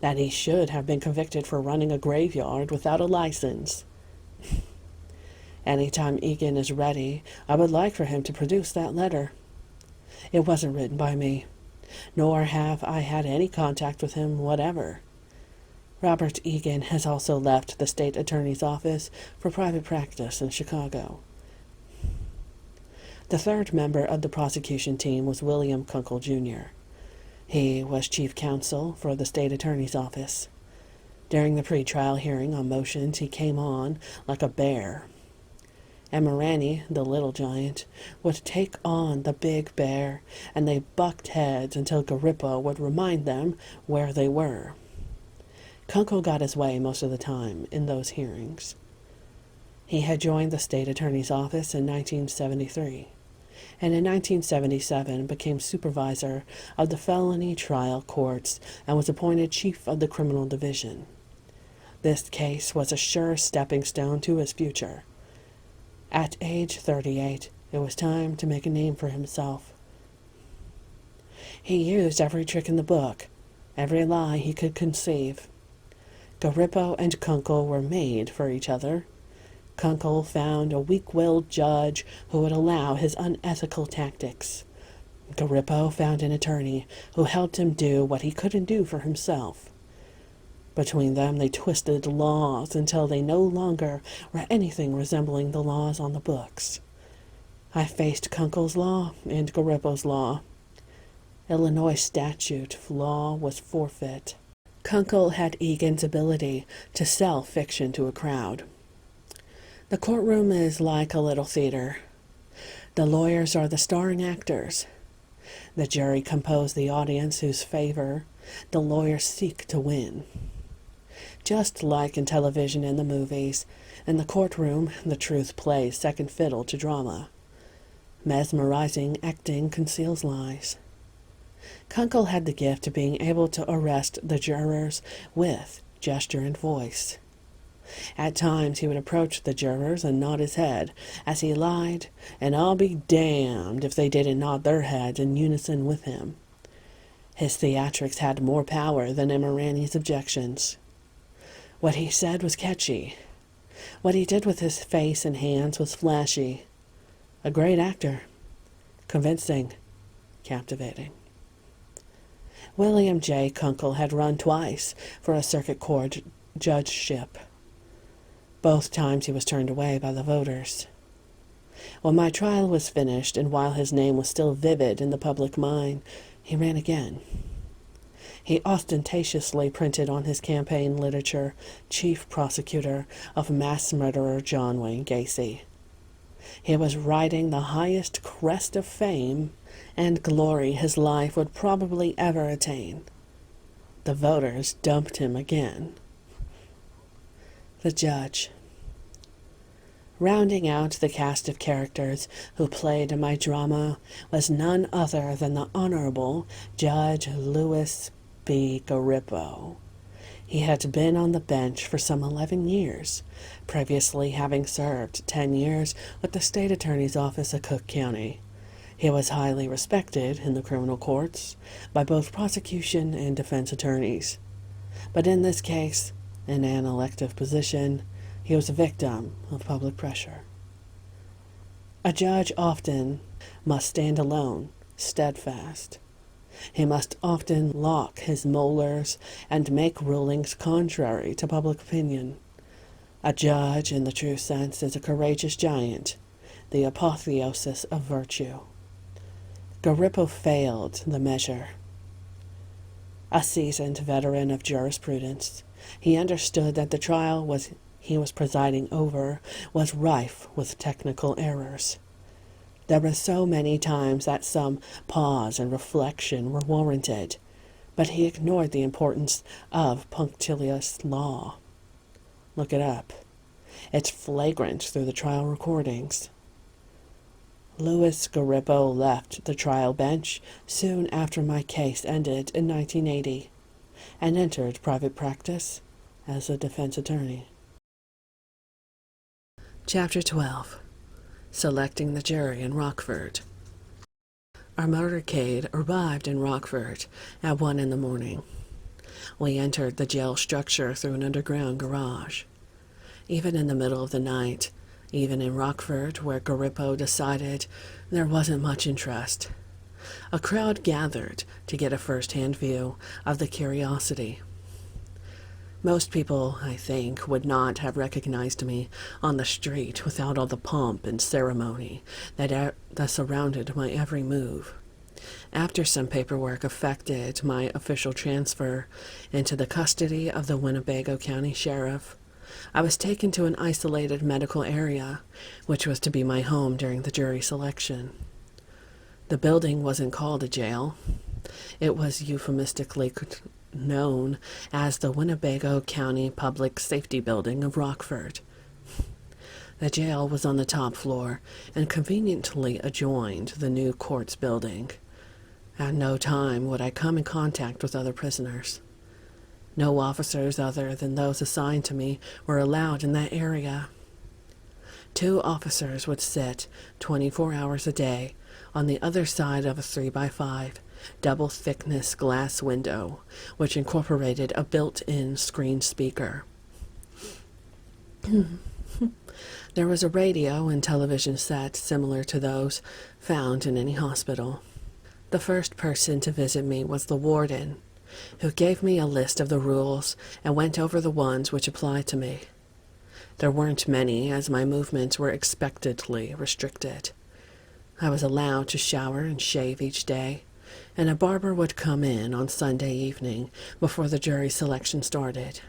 that he should have been convicted for running a graveyard without a license. Anytime Egan is ready, I would like for him to produce that letter. It wasn't written by me, nor have I had any contact with him whatever. Robert Egan has also left the state attorney's office for private practice in Chicago. The third member of the prosecution team was William Kunkel, Jr. He was chief counsel for the state attorney's office. During the pretrial hearing on motions, he came on like a bear. Emirani, the little giant, would take on the big bear, and they bucked heads until Garippo would remind them where they were. Kunkel got his way most of the time in those hearings. He had joined the state attorney's office in 1973, and in 1977 became supervisor of the felony trial courts and was appointed chief of the criminal division. This case was a sure stepping stone to his future. At age 38, it was time to make a name for himself. He used every trick in the book, every lie he could conceive. Garippo and Kunkel were made for each other. Kunkel found a weak-willed judge who would allow his unethical tactics. Garippo found an attorney who helped him do what he couldn't do for himself. Between them, they twisted laws until they no longer were anything resembling the laws on the books. I faced Kunkel's law and Garippo's law. Illinois statute law was forfeit. Kunkel had Egan's ability to sell fiction to a crowd. The courtroom is like a little theater. The lawyers are the starring actors. The jury compose the audience whose favor the lawyers seek to win. Just like in television and the movies, in the courtroom, the truth plays second fiddle to drama. Mesmerizing acting conceals lies. Kunkel had the gift of being able to arrest the jurors with gesture and voice. At times he would approach the jurors and nod his head as he lied, and I'll be damned if they didn't nod their heads in unison with him. His theatrics had more power than Emirani's objections. What he said was catchy. What he did with his face and hands was flashy. A great actor. Convincing. Captivating. William J. Kunkel had run twice for a circuit court judgeship. Both times he was turned away by the voters. When my trial was finished, and while his name was still vivid in the public mind, he ran again. He ostentatiously printed on his campaign literature, chief prosecutor of mass murderer John Wayne Gacy. He was riding the highest crest of fame and glory his life would probably ever attain. The voters dumped him again. The judge. Rounding out the cast of characters who played in my drama was none other than the Honorable Judge Louis B. Garippo. He had been on the bench for some 11 years, previously having served 10 years with the state attorney's office of Cook County. He was highly respected in the criminal courts by both prosecution and defense attorneys. But in this case, in an elective position, he was a victim of public pressure. A judge often must stand alone, steadfast. He must often lock his molars and make rulings contrary to public opinion. A judge, in the true sense, is a courageous giant, the apotheosis of virtue. Garippo failed the measure. A seasoned veteran of jurisprudence, he understood that the trial he was presiding over was rife with technical errors. There were so many times that some pause and reflection were warranted, but he ignored the importance of punctilious law. Look it up. It's flagrant through the trial recordings. Louis Garippo left the trial bench soon after my case ended in 1980 and entered private practice as a defense attorney. Chapter 12. Selecting the jury in Rockford. Our motorcade arrived in Rockford at 1 a.m. We entered the jail structure through an underground garage. Even in the middle of the night, even in Rockford, where Garippo decided there wasn't much interest, a crowd gathered to get a first-hand view of the curiosity. Most people, I think, would not have recognized me on the street without all the pomp and ceremony that surrounded my every move. After some paperwork effected my official transfer into the custody of the Winnebago County Sheriff, I was taken to an isolated medical area, which was to be my home during the jury selection. The building wasn't called a jail. It was euphemistically known as the Winnebago County Public Safety Building of Rockford. The jail was on the top floor and conveniently adjoined the new courts building. At no time would I come in contact with other prisoners. No officers other than those assigned to me were allowed in that area. 2 officers would sit 24 hours a day on the other side of a 3x5 double-thickness glass window, which incorporated a built-in screen speaker. There was a radio and television set similar to those found in any hospital. The first person to visit me was the warden, who gave me a list of the rules and went over the ones which applied to me. There weren't many, as my movements were expectedly restricted. I was allowed to shower and shave each day, and a barber would come in on Sunday evening before the jury selection started.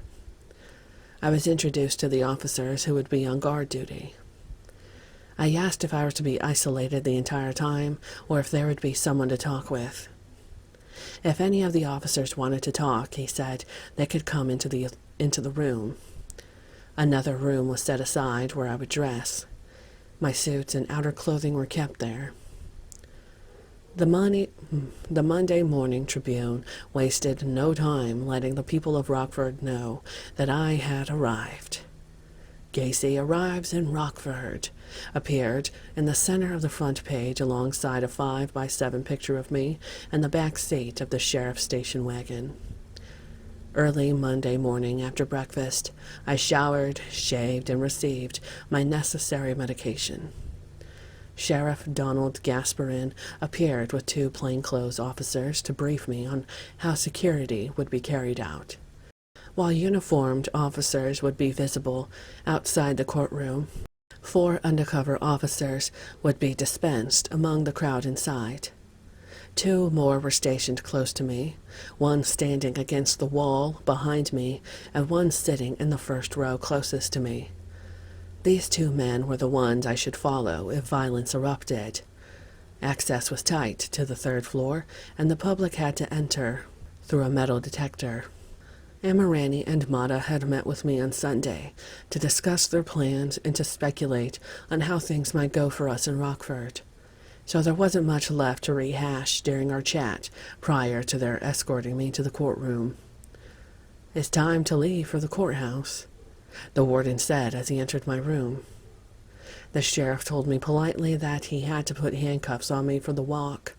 I was introduced to the officers who would be on guard duty. I asked if I were to be isolated the entire time, or if there would be someone to talk with. If any of the officers wanted to talk, he said they could come into the room. Another room was set aside where I would dress. My suits and outer clothing were kept there. The Monday Morning Tribune wasted no time letting the people of Rockford know that I had arrived. Gacy arrives in Rockford appeared in the center of the front page alongside a 5x7 picture of me and the back seat of the sheriff's station wagon. Early Monday morning after breakfast, I showered, shaved, and received my necessary medication. Sheriff Donald Gasparin appeared with 2 plainclothes officers to brief me on how security would be carried out. While uniformed officers would be visible outside the courtroom, 4 undercover officers would be dispensed among the crowd inside. 2 more were stationed close to me, one standing against the wall behind me and one sitting in the first row closest to me. These two men were the ones I should follow if violence erupted. Access was tight to the third floor, and the public had to enter through a metal detector. Amirani and Mata had met with me on Sunday to discuss their plans and to speculate on how things might go for us in Rockford. So there wasn't much left to rehash during our chat prior to their escorting me to the courtroom. "It's time to leave for the courthouse," the warden said as he entered my room. The sheriff told me politely that he had to put handcuffs on me for the walk,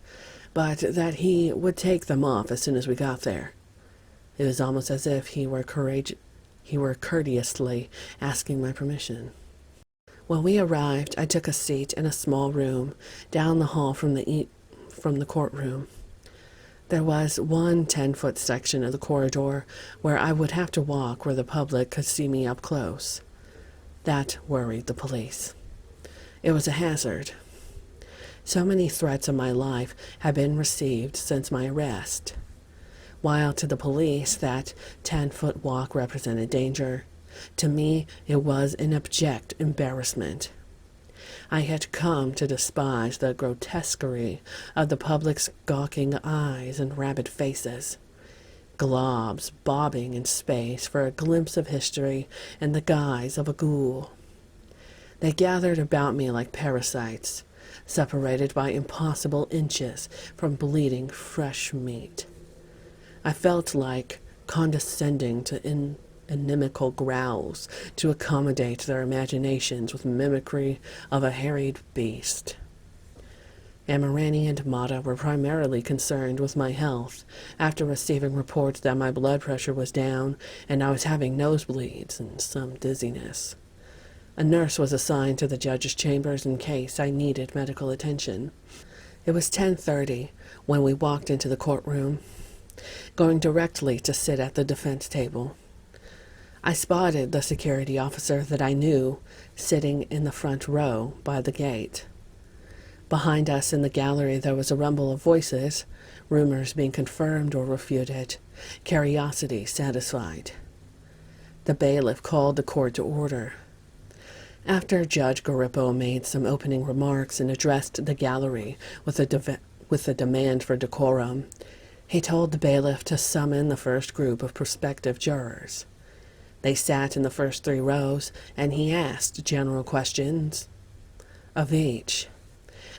but that he would take them off as soon as we got there. It was almost as if he were courteously asking my permission. When we arrived, I took a seat in a small room down the hall from the courtroom. There was one 10-foot section of the corridor where I would have to walk where the public could see me up close. That worried the police. It was a hazard. So many threats in my life had been received since my arrest. While to the police that 10-foot walk represented danger, to me it was an abject embarrassment. I had come to despise the grotesquerie of the public's gawking eyes and rabid faces, globs bobbing in space for a glimpse of history in the guise of a ghoul. They gathered about me like parasites, separated by impossible inches from bleeding fresh meat. I felt like condescending to inimical growls to accommodate their imaginations with mimicry of a harried beast. Amirani and Mata were primarily concerned with my health after receiving reports that my blood pressure was down and I was having nosebleeds and some dizziness. A nurse was assigned to the judge's chambers in case I needed medical attention. It was 10:30 when we walked into the courtroom, going directly to sit at the defense table. I spotted the security officer that I knew sitting in the front row by the gate. Behind us in the gallery there was a rumble of voices, rumors being confirmed or refuted, curiosity satisfied. The bailiff called the court to order. After Judge Garippo made some opening remarks and addressed the gallery with a demand for decorum, he told the bailiff to summon the first group of prospective jurors. They sat in the first 3 rows, and he asked general questions of each.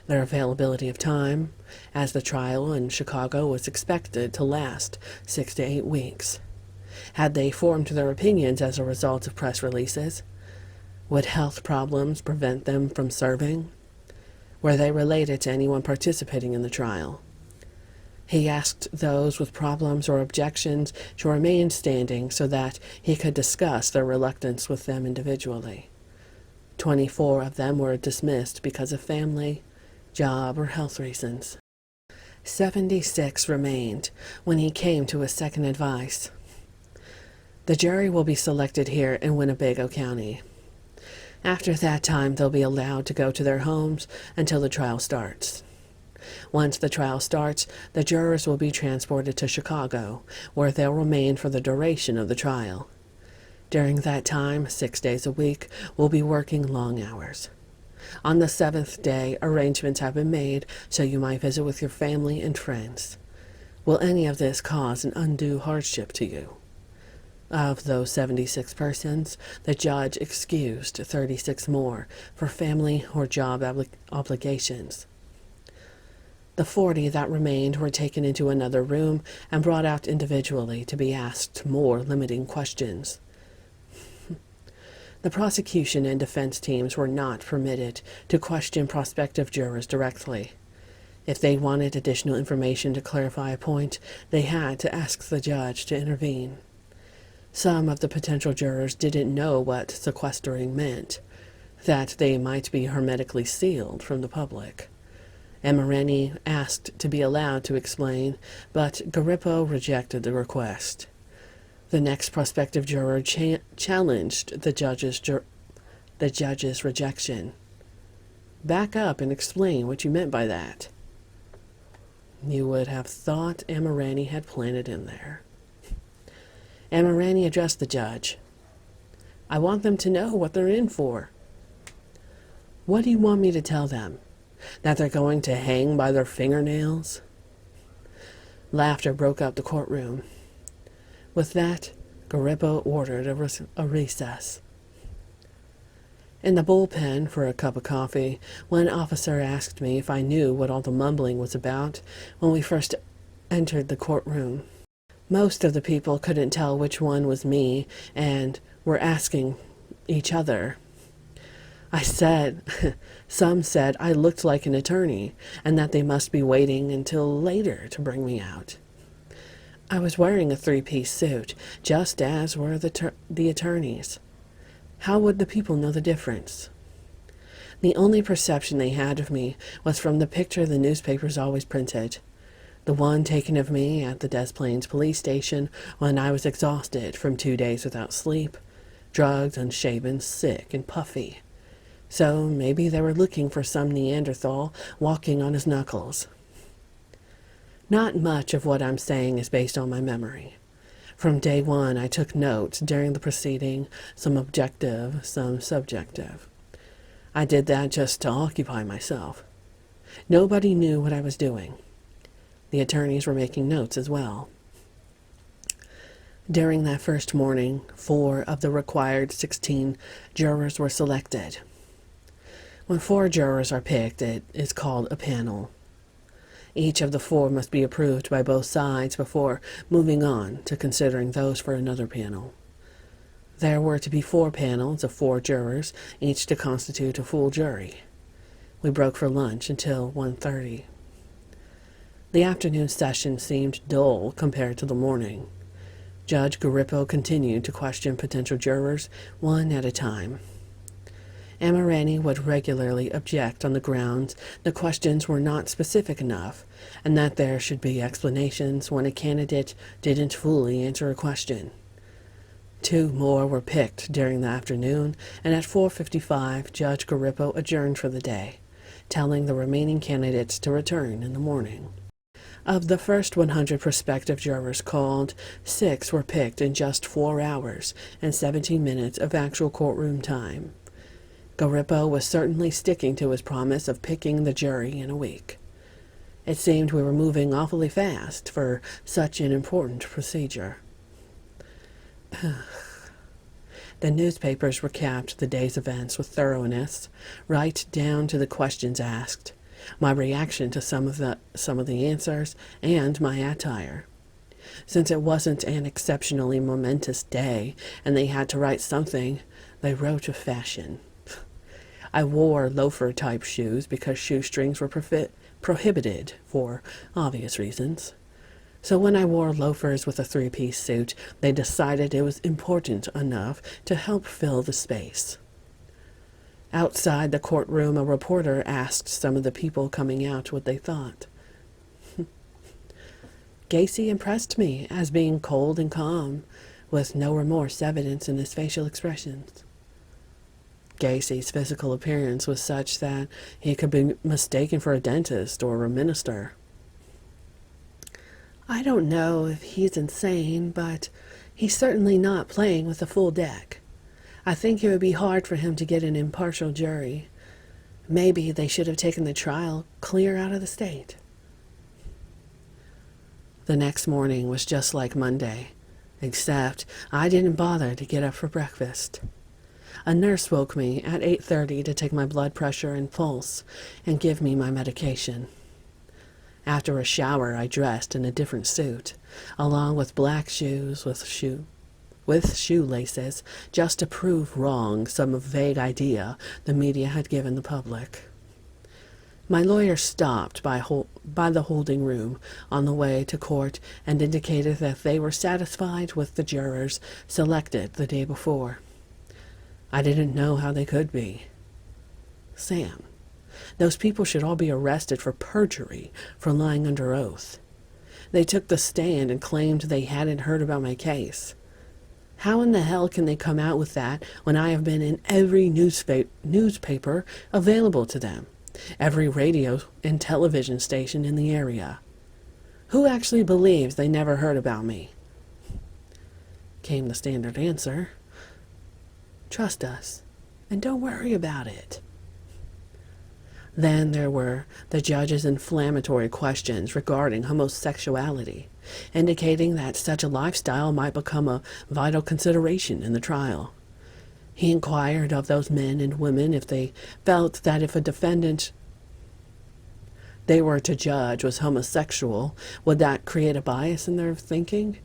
Their availability of time, as the trial in Chicago was expected to last 6 to 8 weeks. Had they formed their opinions as a result of press releases? Would health problems prevent them from serving? Were they related to anyone participating in the trial? He asked those with problems or objections to remain standing so that he could discuss their reluctance with them individually. 24 of them were dismissed because of family, job, or health reasons. 76 remained when he came to his second advice. The jury will be selected here in Winnebago County. After that time, they'll be allowed to go to their homes until the trial starts. Once the trial starts, the jurors will be transported to Chicago, where they'll remain for the duration of the trial. During that time, 6 days a week, we'll be working long hours. On the 7th day, arrangements have been made so you might visit with your family and friends. Will any of this cause an undue hardship to you? Of those 76 persons, the judge excused 36 more for family or job obligations. The 40 that remained were taken into another room and brought out individually to be asked more limiting questions. The prosecution and defense teams were not permitted to question prospective jurors directly. If they wanted additional information to clarify a point, they had to ask the judge to intervene. Some of the potential jurors didn't know what sequestering meant, that they might be hermetically sealed from the public. Amirani asked to be allowed to explain, but Garippo rejected the request. The next prospective juror challenged the judge's rejection. Back up and explain what you meant by that. You would have thought Amirani had planted in there. Amirani addressed the judge. I want them to know what they're in for. What do you want me to tell them? That they're going to hang by their fingernails?" Laughter broke up the courtroom. With that, Garippo ordered a recess. In the bullpen for a cup of coffee, one officer asked me if I knew what all the mumbling was about when we first entered the courtroom. Most of the people couldn't tell which one was me and were asking each other. I said, some said I looked like an attorney and that they must be waiting until later to bring me out. I was wearing a three-piece suit, just as were the attorneys. How would the people know the difference? The only perception they had of me was from the picture the newspapers always printed, the one taken of me at the Des Plaines police station when I was exhausted from 2 days without sleep, drugged, unshaven, sick, and puffy. So maybe they were looking for some Neanderthal walking on his knuckles. Not much of what I'm saying is based on my memory. From day one, I took notes during the proceeding, some objective, some subjective. I did that just to occupy myself. Nobody knew what I was doing. The attorneys were making notes as well. During that first morning, 4 of the required 16 jurors were selected. When 4 jurors are picked, it is called a panel. Each of the 4 must be approved by both sides before moving on to considering those for another panel. There were to be 4 panels of 4 jurors, each to constitute a full jury. We broke for lunch until 1:30. The afternoon session seemed dull compared to the morning. Judge Garippo continued to question potential jurors one at a time. Amirani would regularly object on the grounds the questions were not specific enough and that there should be explanations when a candidate didn't fully answer a question. 2 more were picked during the afternoon, and at 4:55 Judge Garippo adjourned for the day, telling the remaining candidates to return in the morning. Of the first 100 prospective jurors called, 6 were picked in just 4 hours and 17 minutes of actual courtroom time. Garippo was certainly sticking to his promise of picking the jury in a week. It seemed we were moving awfully fast for such an important procedure. The newspapers recapped the day's events with thoroughness, right down to the questions asked, my reaction to some of the answers, and my attire. Since it wasn't an exceptionally momentous day and they had to write something, they wrote with fashion. I wore loafer-type shoes because shoestrings were prohibited for obvious reasons. So when I wore loafers with a 3-piece suit, they decided it was important enough to help fill the space. Outside the courtroom, a reporter asked some of the people coming out what they thought. Gacy impressed me as being cold and calm, with no remorse evident in his facial expressions. Gacy's physical appearance was such that he could be mistaken for a dentist or a minister. I don't know if he's insane, but he's certainly not playing with a full deck. I think it would be hard for him to get an impartial jury. Maybe they should have taken the trial clear out of the state. The next morning was just like Monday, except I didn't bother to get up for breakfast. A nurse woke me at 8:30 to take my blood pressure and pulse and give me my medication. After a shower, I dressed in a different suit, along with black shoes with shoelaces, just to prove wrong some vague idea the media had given the public. My lawyer stopped by the holding room on the way to court and indicated that they were satisfied with the jurors selected the day before. I didn't know how they could be. Sam, those people should all be arrested for perjury for lying under oath. They took the stand and claimed they hadn't heard about my case. How in the hell can they come out with that when I have been in every newspaper available to them, every radio and television station in the area? Who actually believes they never heard about me? Came the standard answer. Trust us, and don't worry about it. Then there were the judge's inflammatory questions regarding homosexuality, indicating that such a lifestyle might become a vital consideration in the trial. He inquired of those men and women if they felt that if a defendant they were to judge was homosexual, would that create a bias in their thinking?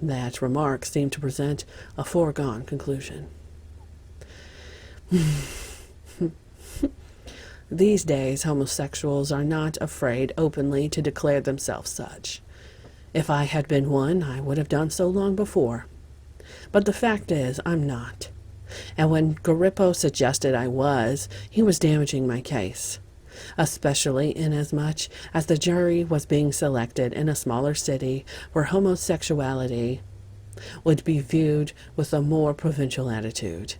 That remark seemed to present a foregone conclusion. These days, homosexuals are not afraid openly to declare themselves such. If I had been one, I would have done so long before. But the fact is, I'm not. And when Garippo suggested I was, he was damaging my case, especially inasmuch as the jury was being selected in a smaller city where homosexuality would be viewed with a more provincial attitude.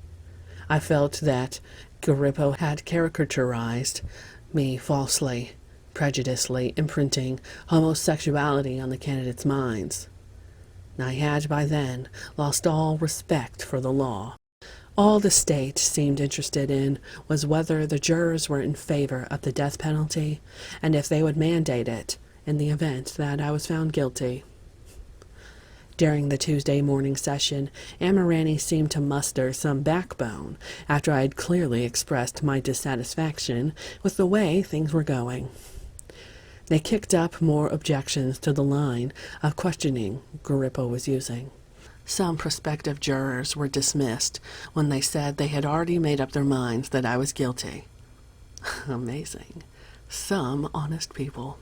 I felt that Garippo had caricaturized me falsely, prejudiciously imprinting homosexuality on the candidates' minds. I had by then lost all respect for the law. All the state seemed interested in was whether the jurors were in favor of the death penalty and if they would mandate it in the event that I was found guilty. During the Tuesday morning session, Amirani seemed to muster some backbone after I had clearly expressed my dissatisfaction with the way things were going. They kicked up more objections to the line of questioning Garippo was using. Some prospective jurors were dismissed when they said they had already made up their minds that I was guilty. Amazing. Some honest people.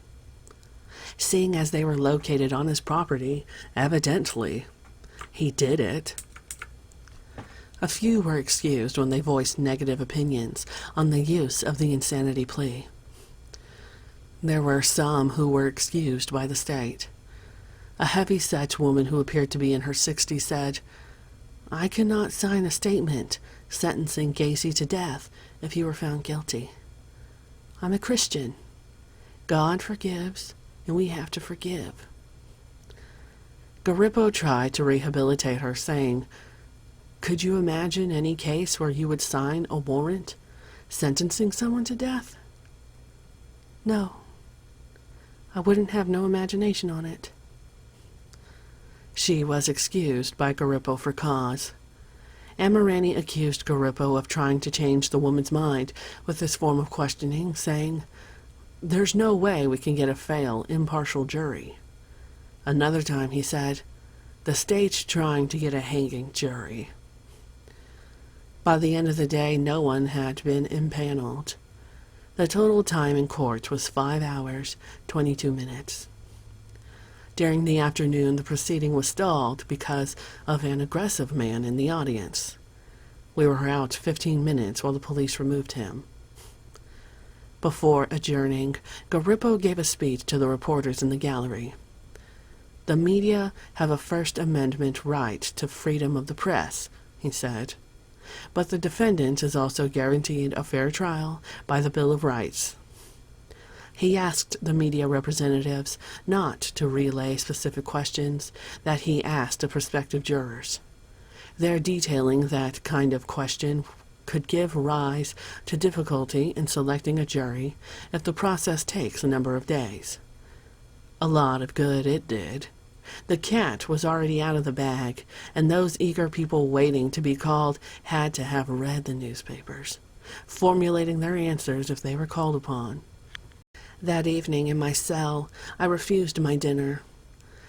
Seeing as they were located on his property, evidently, he did it. A few were excused when they voiced negative opinions on the use of the insanity plea. There were some who were excused by the state. A heavy-set woman who appeared to be in her 60s said, "I cannot sign a statement sentencing Gacy to death if he were found guilty. I'm a Christian. God forgives, and we have to forgive." Garippo tried to rehabilitate her, saying, "Could you imagine any case where you would sign a warrant sentencing someone to death?" "No. I wouldn't have no imagination on it." She was excused by Garippo for cause. Amirani accused Garippo of trying to change the woman's mind with this form of questioning, saying, "There's no way we can get a fair, impartial jury." Another time he said, "The state's trying to get a hanging jury." By the end of the day, no one had been impaneled. The total time in court was 5 hours, 22 minutes. During the afternoon, the proceeding was stalled because of an aggressive man in the audience. We were out 15 minutes while the police removed him. Before adjourning, Garippo gave a speech to the reporters in the gallery. "The media have a First Amendment right to freedom of the press," he said. "But the defendant is also guaranteed a fair trial by the Bill of Rights." He asked the media representatives not to relay specific questions that he asked the prospective jurors. Their detailing that kind of question could give rise to difficulty in selecting a jury if the process takes a number of days. A lot of good it did. The cat was already out of the bag, and those eager people waiting to be called had to have read the newspapers, formulating their answers if they were called upon. That evening in my cell, I refused my dinner,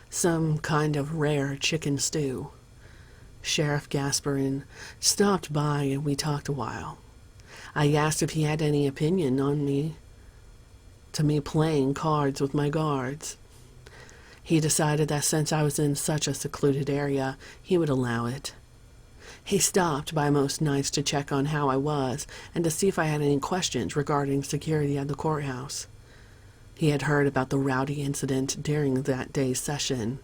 some kind of rare chicken stew. Sheriff Gasparin stopped by and we talked a while. I asked if he had any opinion on me playing cards with my guards. He decided that since I was in such a secluded area, he would allow it. He stopped by most nights to check on how I was and to see if I had any questions regarding security at the courthouse. He had heard about the rowdy incident during that day's session.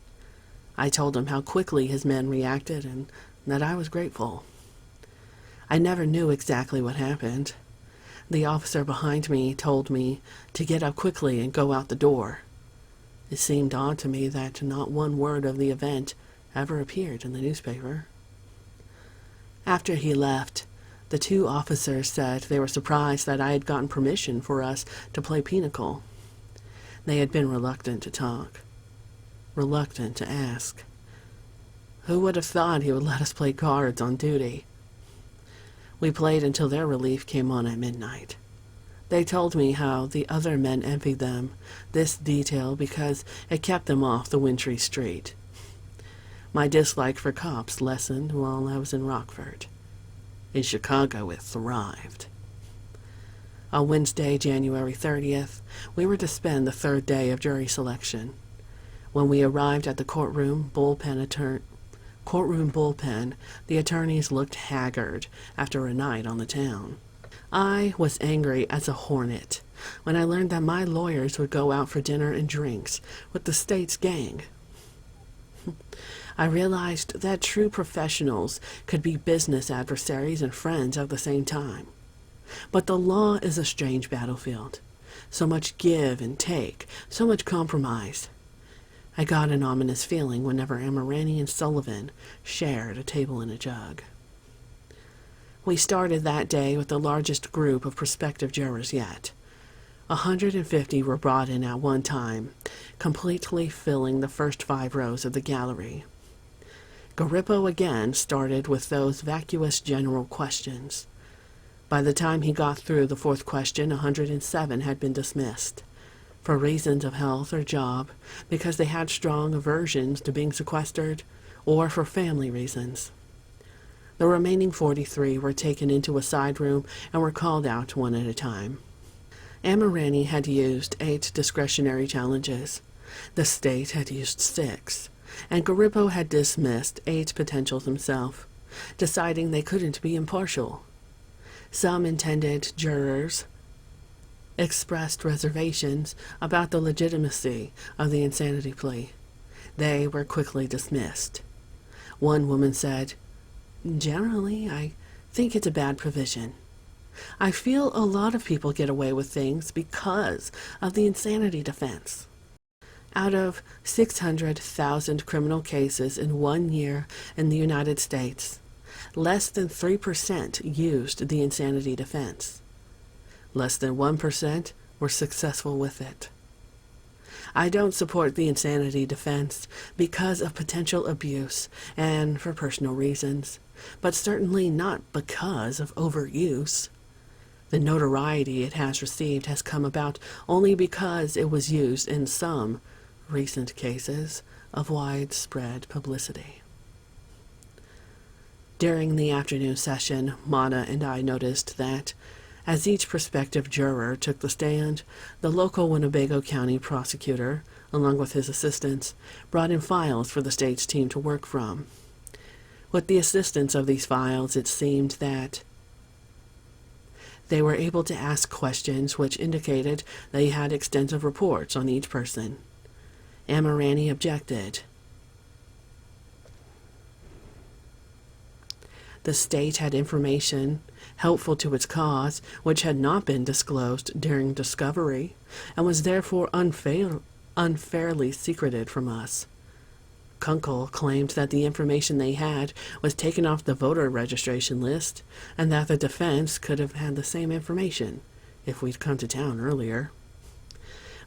I told him how quickly his men reacted and that I was grateful. I never knew exactly what happened. The officer behind me told me to get up quickly and go out the door. It seemed odd to me that not one word of the event ever appeared in the newspaper. After he left, The two officers said they were surprised that I had gotten permission for us to play pinochle. They had been reluctant to talk, reluctant to ask. Who would have thought he would let us play cards on duty? We played until their relief came on at midnight. They told me how the other men envied them, this detail, because it kept them off the wintry street. My dislike for cops lessened while I was in Rockford. In Chicago, it thrived. On Wednesday, January 30th, we were to spend the third day of jury selection. When we arrived at the courtroom bullpen, the attorneys looked haggard after a night on the town. I was angry as a hornet when I learned that my lawyers would go out for dinner and drinks with the state's gang. I realized that true professionals could be business adversaries and friends at the same time. But the law is a strange battlefield. So much give and take, so much compromise. I got an ominous feeling whenever Amirani and Sullivan shared a table and a jug. We started that day with the largest group of prospective jurors yet. 150 were brought in at one time, completely filling the first 5 rows of the gallery. Garippo again started with those vacuous general questions. By the time he got through the 4th question, 107 had been dismissed, for reasons of health or job, because they had strong aversions to being sequestered, or for family reasons. The remaining 43 were taken into a side room and were called out one at a time. Amirani had used 8 discretionary challenges. The state had used 6, and Garippo had dismissed 8 potentials himself, deciding they couldn't be impartial. Some intended jurors expressed reservations about the legitimacy of the insanity plea. They were quickly dismissed. One woman said, "Generally, I think it's a bad provision. I feel a lot of people get away with things because of the insanity defense." Out of 600,000 criminal cases in 1 year in the United States, less than 3% used the insanity defense. Less than 1% were successful with it. I don't support the insanity defense because of potential abuse and for personal reasons, but certainly not because of overuse. The notoriety it has received has come about only because it was used in some recent cases of widespread publicity. During the afternoon session, Mana and I noticed that, as each prospective juror took the stand, the local Winnebago County prosecutor, along with his assistants, brought in files for the state's team to work from. With the assistance of these files, it seemed that they were able to ask questions which indicated they had extensive reports on each person. Amirani objected. The state had information helpful to its cause which had not been disclosed during discovery and was therefore unfairly secreted from us. Kunkel claimed that the information they had was taken off the voter registration list and that the defense could have had the same information if we'd come to town earlier.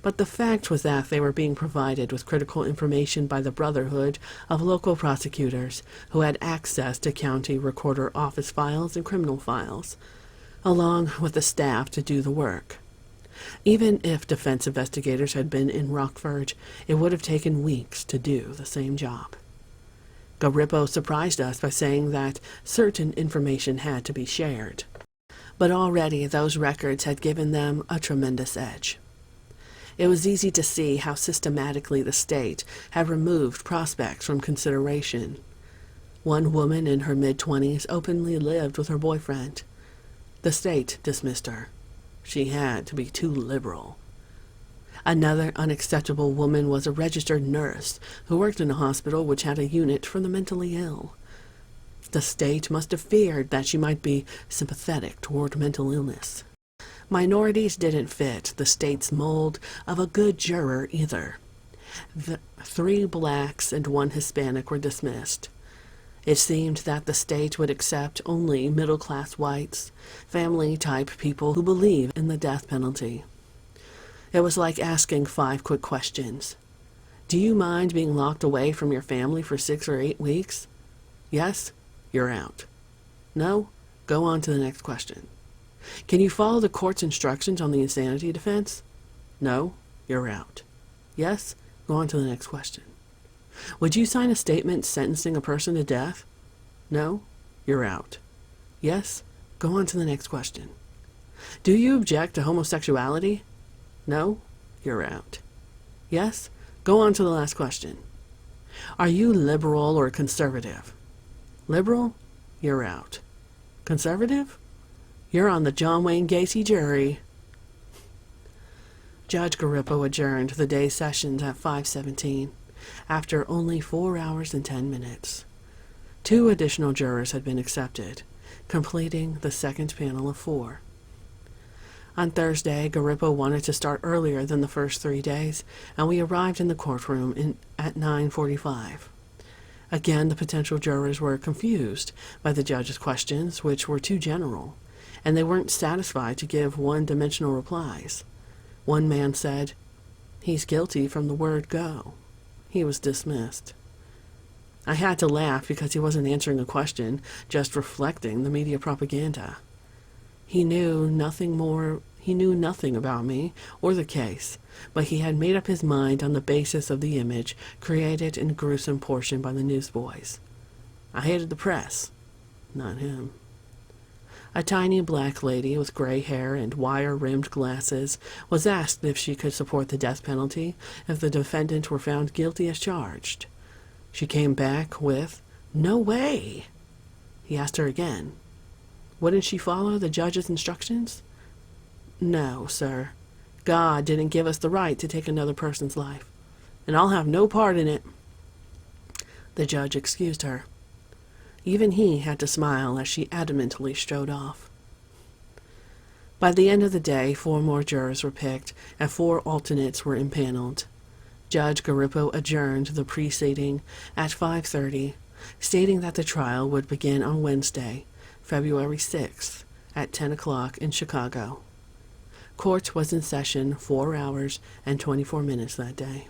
But the fact was that they were being provided with critical information by the Brotherhood of local prosecutors who had access to county recorder office files and criminal files, along with the staff to do the work. Even if defense investigators had been in Rockford, it would have taken weeks to do the same job. Garippo surprised us by saying that certain information had to be shared, but already those records had given them a tremendous edge. It was easy to see how systematically the state had removed prospects from consideration. One woman in her mid-20s openly lived with her boyfriend. The state dismissed her. She had to be too liberal. Another unacceptable woman was a registered nurse who worked in a hospital which had a unit for the mentally ill. The state must have feared that she might be sympathetic toward mental illness. Minorities didn't fit the state's mold of a good juror either. The 3 blacks and 1 Hispanic were dismissed. It seemed that the state would accept only middle-class whites, family-type people who believe in the death penalty. It was like asking 5 quick questions. Do you mind being locked away from your family for 6 or 8 weeks? Yes? You're out. No? Go on to the next question. Can you follow the court's instructions on the insanity defense? No? You're out. Yes? Go on to the next question. Would you sign a statement sentencing a person to death? No? You're out. Yes? Go on to the next question. Do you object to homosexuality? No? You're out. Yes? Go on to the last question. Are you liberal or conservative? Liberal? You're out. Conservative? You're on the John Wayne Gacy jury. Judge Garippo adjourned the day's sessions at 5:17, after only 4 hours and 10 minutes. 2 additional jurors had been accepted, completing the second panel of 4. On Thursday, Garippo wanted to start earlier than the first 3 days, and we arrived in the courtroom at 9:45. Again, the potential jurors were confused by the judge's questions, which were too general, and they weren't satisfied to give one-dimensional replies. One man said, "He's guilty from the word go." He was dismissed. I had to laugh because he wasn't answering a question, just reflecting the media propaganda. He knew nothing about me or the case, but he had made up his mind on the basis of the image created in gruesome portion by the newsboys. I hated the press, not him. A tiny black lady with gray hair and wire-rimmed glasses was asked if she could support the death penalty if the defendant were found guilty as charged. She came back with, "No way!" He asked her again. Wouldn't she follow the judge's instructions? "No, sir. God didn't give us the right to take another person's life, and I'll have no part in it." The judge excused her. Even he had to smile as she adamantly strode off. By the end of the day, 4 more jurors were picked, and 4 alternates were impaneled. Judge Garippo adjourned the proceeding at 5:30, stating that the trial would begin on Wednesday, February 6th, at 10 o'clock in Chicago. Court was in session 4 hours and 24 minutes that day.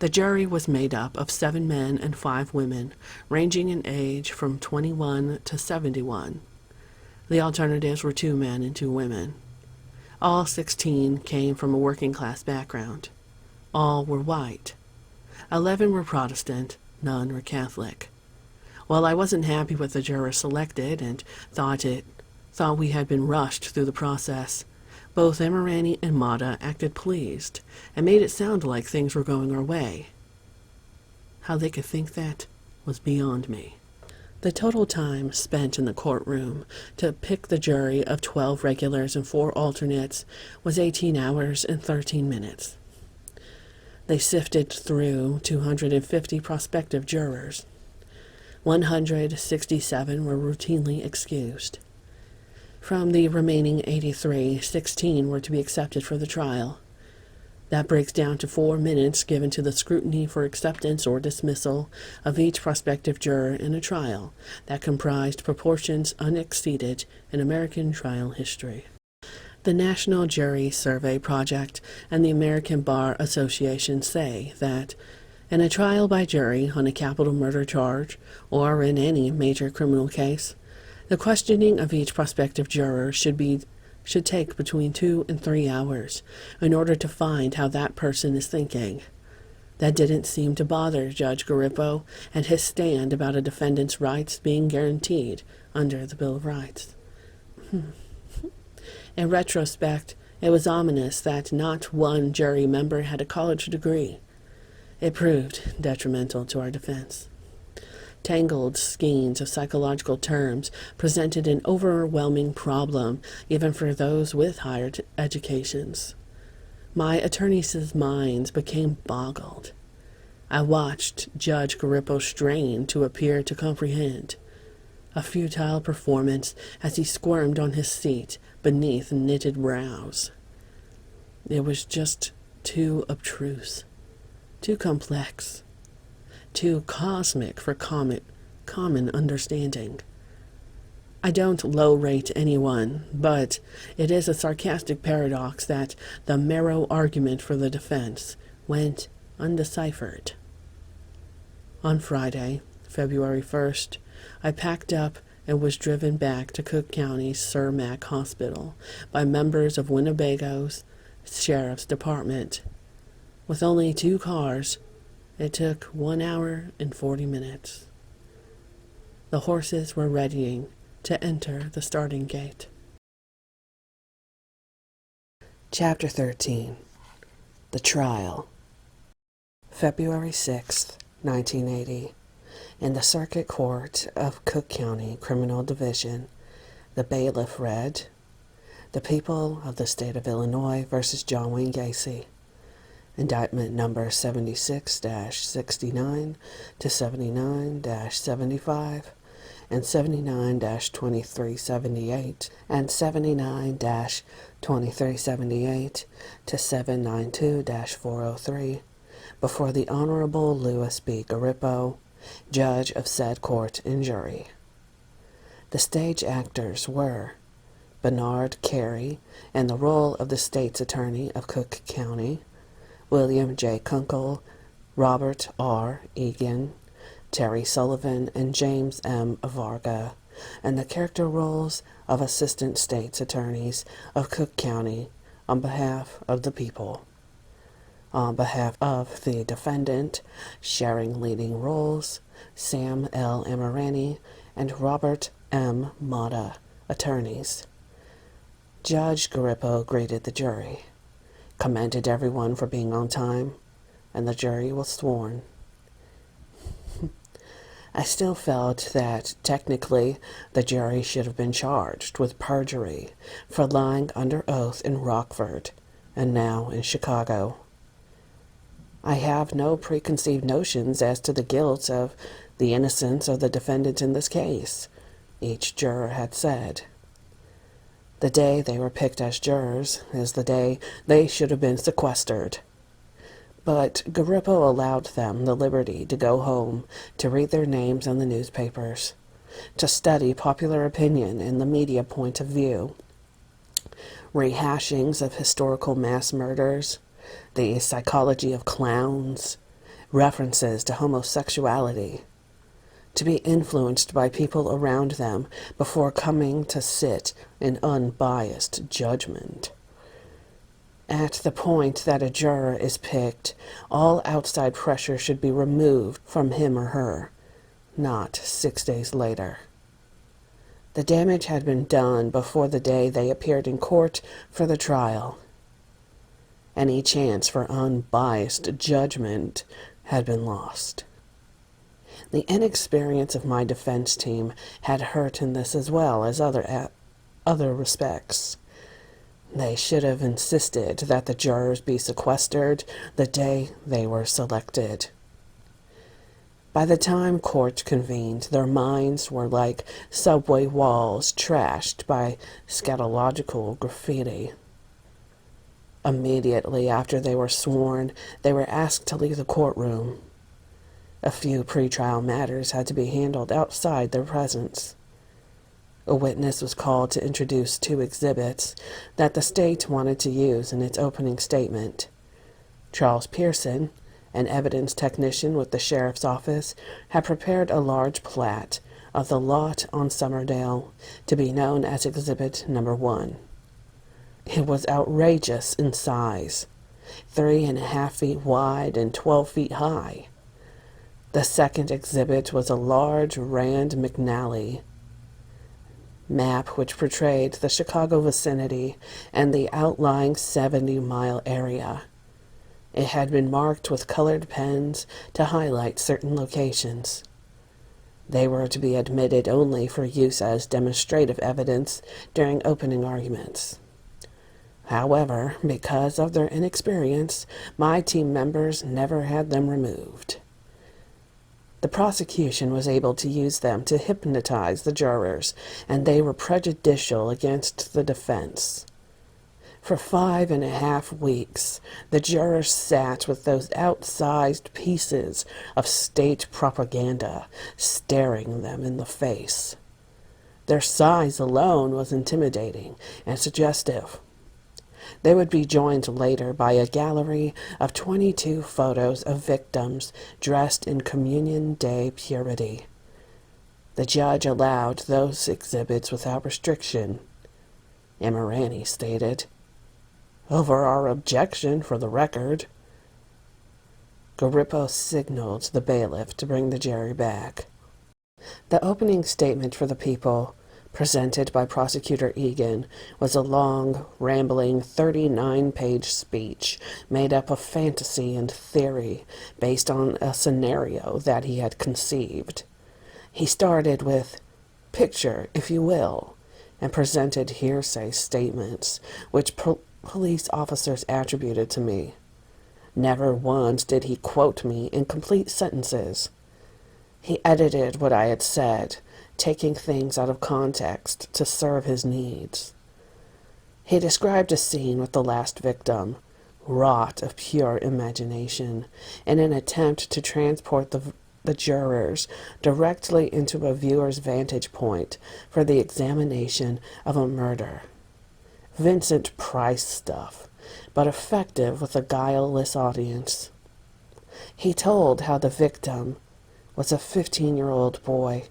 The jury was made up of 7 men and 5 women, ranging in age from 21 to 71. The alternatives were 2 men and 2 women. All 16 came from a working-class background. All were white. 11 were Protestant, none were Catholic. While I wasn't happy with the jurors selected and thought we had been rushed through the process, both Emirani and Mata acted pleased and made it sound like things were going our way. How they could think that was beyond me. The total time spent in the courtroom to pick the jury of 12 regulars and 4 alternates was 18 hours and 13 minutes. They sifted through 250 prospective jurors. 167 were routinely excused. From the remaining 83, 16 were to be accepted for the trial. That breaks down to 4 minutes given to the scrutiny for acceptance or dismissal of each prospective juror in a trial that comprised proportions unexceeded in American trial history. The National Jury Survey Project and the American Bar Association say that in a trial by jury on a capital murder charge or in any major criminal case, the questioning of each prospective juror should take between 2 and 3 hours in order to find how that person is thinking. That didn't seem to bother Judge Garippo and his stand about a defendant's rights being guaranteed under the Bill of Rights. In retrospect, it was ominous that not one jury member had a college degree. It proved detrimental to our defense. Tangled skeins of psychological terms presented an overwhelming problem even for those with higher educations. My attorneys' minds became boggled. I watched Judge Garippo strain to appear to comprehend. A futile performance as he squirmed on his seat beneath knitted brows. It was just too obtruse, too complex. too cosmic for common understanding. I don't low-rate anyone, but it is a sarcastic paradox that the marrow argument for the defense went undeciphered. On Friday, February 1st, I packed up and was driven back to Cook County's Sir Mac Hospital by members of Winnebago's Sheriff's Department. With only 2 cars, it took 1 hour and 40 minutes. The horses were readying to enter the starting gate. Chapter 13. The Trial. February 6th, 1980. In the Circuit Court of Cook County Criminal Division, the bailiff read, "The people of the state of Illinois versus John Wayne Gacy. Indictment number 76-69 to 79-75 and 79-2378 and 79-2378 to 792-403 before the Honorable Louis B. Garippo, Judge of said court and jury. The stage actors were Bernard Carey in the role of the state's attorney of Cook County, William J. Kunkel, Robert R. Egan, Terry Sullivan, and James M. Varga, and the character roles of assistant state's attorneys of Cook County on behalf of the people. On behalf of the defendant, sharing leading roles, Sam L. Amirani and Robert M. Mata, attorneys. Judge Garippo greeted the jury, commended everyone for being on time, and the jury was sworn. I still felt that, technically, the jury should have been charged with perjury for lying under oath in Rockford and now in Chicago. I have no preconceived notions as to the guilt of the innocence of the defendant in this case, each juror had said. The day they were picked as jurors is the day they should have been sequestered. But Garippo allowed them the liberty to go home, to read their names in the newspapers, to study popular opinion and the media point of view, rehashings of historical mass murders, the psychology of clowns, references to homosexuality, to be influenced by people around them before coming to sit in unbiased judgment. At the point that a juror is picked, all outside pressure should be removed from him or her, not 6 days later. The damage had been done before the day they appeared in court for the trial. Any chance for unbiased judgment had been lost. The inexperience of my defense team had hurt in this as well as other respects. They should have insisted that the jurors be sequestered the day they were selected. By the time court convened, their minds were like subway walls trashed by scatological graffiti. Immediately after they were sworn, they were asked to leave the courtroom. A few pretrial matters had to be handled outside their presence. A witness was called to introduce 2 exhibits that the state wanted to use in its opening statement. Charles Pearson, an evidence technician with the sheriff's office, had prepared a large plat of the lot on Summerdale to be known as Exhibit Number 1. It was outrageous in size, 3.5 feet wide and 12 feet high. The second exhibit was a large Rand McNally map which portrayed the Chicago vicinity and the outlying 70-mile area. It had been marked with colored pens to highlight certain locations. They were to be admitted only for use as demonstrative evidence during opening arguments. However, because of their inexperience, my team members never had them removed. The prosecution was able to use them to hypnotize the jurors, and they were prejudicial against the defense. For 5.5 weeks, the jurors sat with those outsized pieces of state propaganda staring them in the face. Their size alone was intimidating and suggestive. They would be joined later by a gallery of 22 photos of victims dressed in Communion Day purity. The judge allowed those exhibits without restriction. Emirani stated, "Over our objection for the record." Garippo signaled the bailiff to bring the jury back. The opening statement for the people, presented by Prosecutor Egan, was a long, rambling 39-page speech made up of fantasy and theory based on a scenario that he had conceived. He started with, "Picture, if you will," and presented hearsay statements which police officers attributed to me. Never once did he quote me in complete sentences. He edited what I had said, taking things out of context to serve his needs. He described a scene with the last victim, wrought of pure imagination, in an attempt to transport the jurors directly into a viewer's vantage point for the examination of a murder. Vincent Price stuff, but effective with a guileless audience. He told how the victim was a 15-year-old boy,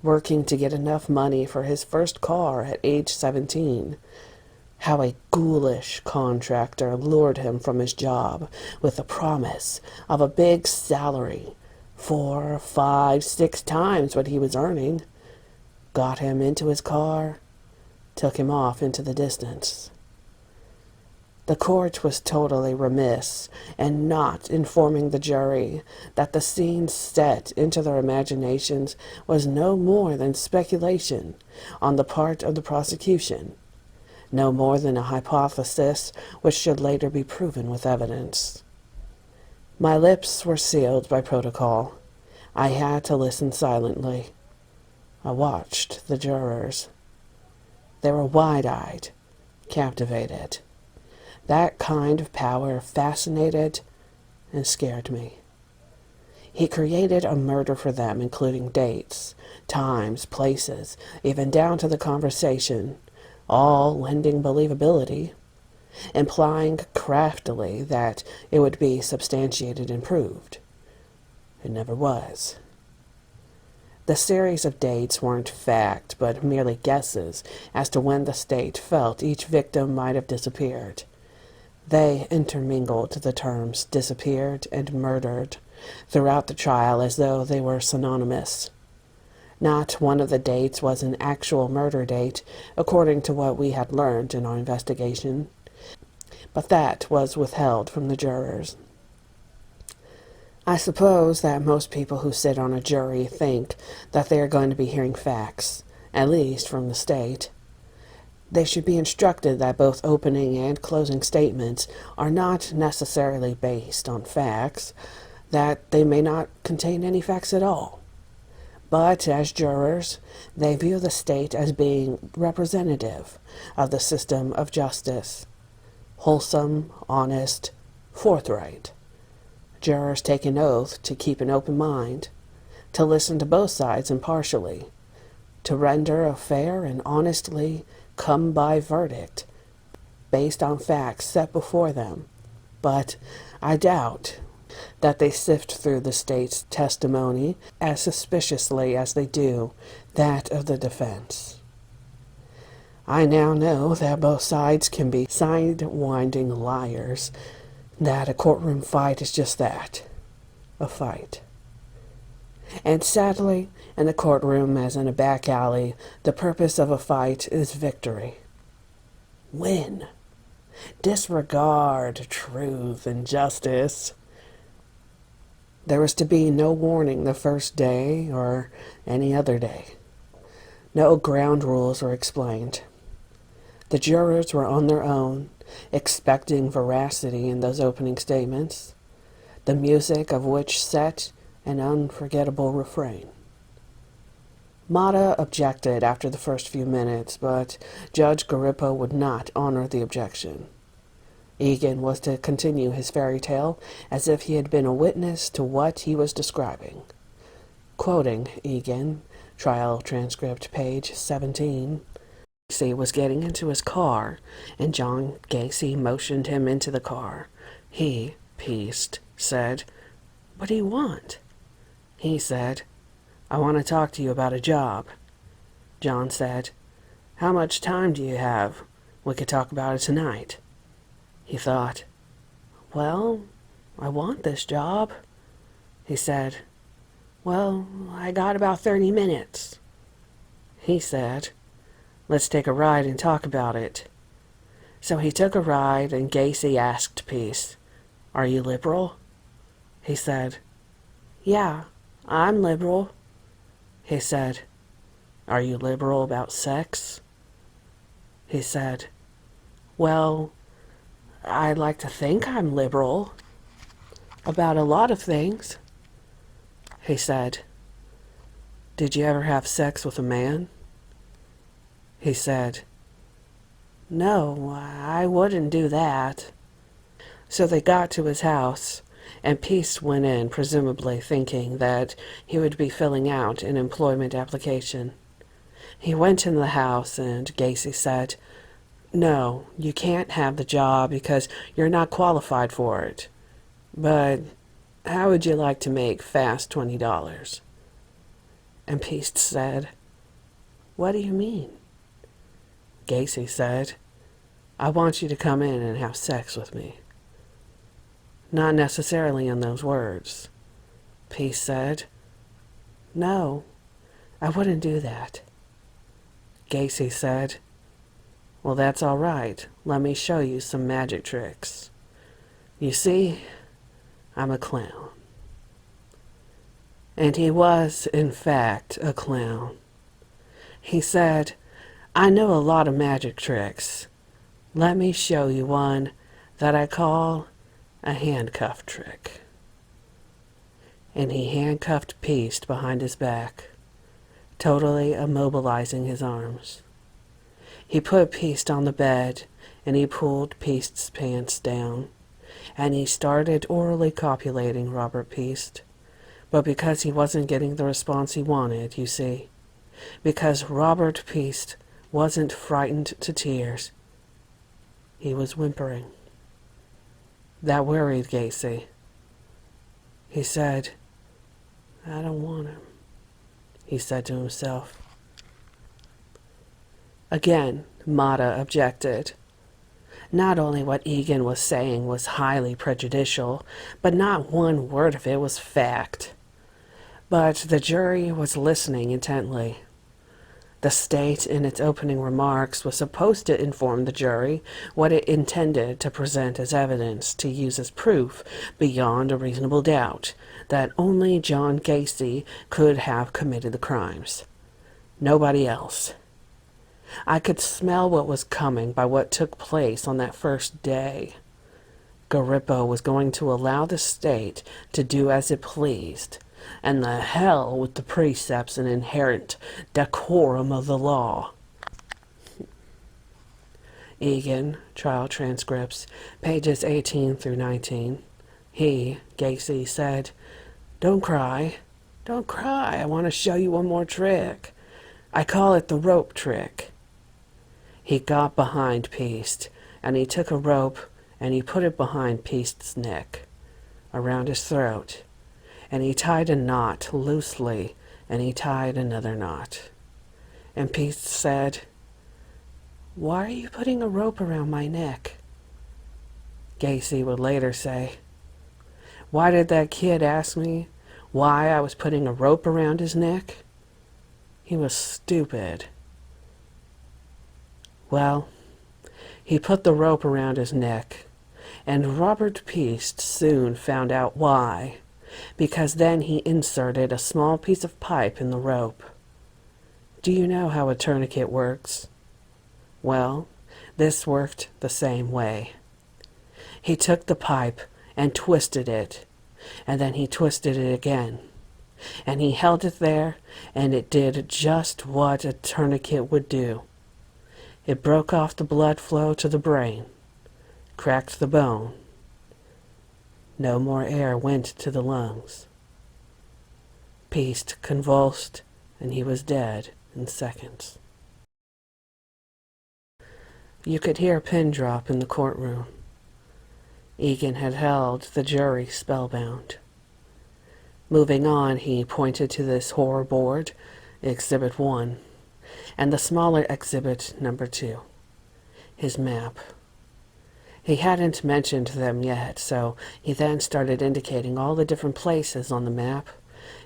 working to get enough money for his first car at age 17, how a ghoulish contractor lured him from his job with the promise of a big salary, 4, 5, 6 times what he was earning, got him into his car, took him off into the distance. The court was totally remiss in not informing the jury that the scene set into their imaginations was no more than speculation on the part of the prosecution, no more than a hypothesis which should later be proven with evidence. My lips were sealed by protocol. I had to listen silently. I watched the jurors. They were wide-eyed, captivated. That kind of power fascinated and scared me. He created a murder for them, including dates, times, places, even down to the conversation, all lending believability, implying craftily that it would be substantiated and proved. It never was. The series of dates weren't fact, but merely guesses as to when the state felt each victim might have disappeared. They intermingled the terms disappeared and murdered throughout the trial as though they were synonymous. Not one of the dates was an actual murder date, according to what we had learned in our investigation, but that was withheld from the jurors. I suppose that most people who sit on a jury think that they are going to be hearing facts, at least from the state. They should be instructed that both opening and closing statements are not necessarily based on facts, that they may not contain any facts at all. But as jurors, they view the state as being representative of the system of justice, wholesome, honest, forthright. Jurors take an oath to keep an open mind, to listen to both sides impartially, to render a fair and honestly come-by verdict based on facts set before them. But I doubt that they sift through the state's testimony as suspiciously as they do that of the defense. I now know that both sides can be side-winding liars, that a courtroom fight is just that, a fight. And sadly, in the courtroom as in a back alley, the purpose of a fight is victory. Win. Disregard truth and justice. There was to be no warning the first day or any other day. No ground rules were explained. The jurors were on their own, expecting veracity in those opening statements, the music of which set an unforgettable refrain. Mata objected after the first few minutes, but Judge Garippo would not honor the objection. Egan was to continue his fairy tale as if he had been a witness to what he was describing. Quoting Egan, trial transcript page 17, Gacy was getting into his car, and John Gacy motioned him into the car. He, Peast, said, "What do you want?" He said, "I want to talk to you about a job." John said, "How much time do you have? We could talk about it tonight." He thought, "Well, I want this job." He said, "Well, I got about 30 minutes. He said, "Let's take a ride and talk about it." So he took a ride, and Gacy asked Peace, "Are you liberal?" He said, "Yeah, I'm liberal." He said, "Are you liberal about sex?" He said, "Well, I'd like to think I'm liberal about a lot of things." He said, "Did you ever have sex with a man?" He said, "No, I wouldn't do that." So they got to his house, and Peace went in, presumably thinking that he would be filling out an employment application. He went in the house, and Gacy said, "No, you can't have the job because you're not qualified for it. But how would you like to make fast $20? And Peace said, "What do you mean?" Gacy said, "I want you to come in and have sex with me." Not necessarily in those words. Peace said, "No, I wouldn't do that." Gacy said, "Well, that's all right. Let me show you some magic tricks. You see, I'm a clown." And he was, in fact, a clown. He said, "I know a lot of magic tricks. Let me show you one that I call a handcuff trick." And he handcuffed Peace behind his back, totally immobilizing his arms. He put Peace on the bed, and he pulled Peace's pants down, and he started orally copulating Robert Peace. But because he wasn't getting the response he wanted, you see, because Robert Peace wasn't frightened to tears, he was whimpering. That worried Gacy. He said, "I don't want him," he said to himself. Again, Mata objected. Not only what Egan was saying was highly prejudicial, but not one word of it was fact. But the jury was listening intently. The state, in its opening remarks, was supposed to inform the jury what it intended to present as evidence to use as proof, beyond a reasonable doubt, that only John Gacy could have committed the crimes. Nobody else. I could smell what was coming by what took place on that first day. Garippo was going to allow the state to do as it pleased, and the hell with the precepts and inherent decorum of the law. Egan, trial transcripts, pages 18 through 19. He, Gacy, said, "Don't cry. Don't cry. I want to show you one more trick. I call it the rope trick." He got behind Peace, and he took a rope, and he put it behind Peace's neck, around his throat, and he tied a knot loosely, and he tied another knot. And Peace said, "Why are you putting a rope around my neck?" Gacy would later say, "Why did that kid ask me why I was putting a rope around his neck? He was stupid." Well, he put the rope around his neck, and Robert Peace soon found out why, because then he inserted a small piece of pipe in the rope. Do you know how a tourniquet works? Well, this worked the same way. He took the pipe and twisted it, and then he twisted it again, and he held it there, and it did just what a tourniquet would do. It broke off the blood flow to the brain, cracked the bone. No more air went to the lungs. Piest convulsed, and he was dead in seconds. You could hear a pin drop in the courtroom. Egan had held the jury spellbound. Moving on, he pointed to this horror board, Exhibit 1, and the smaller Exhibit number 2, his map. He hadn't mentioned them yet, so he then started indicating all the different places on the map,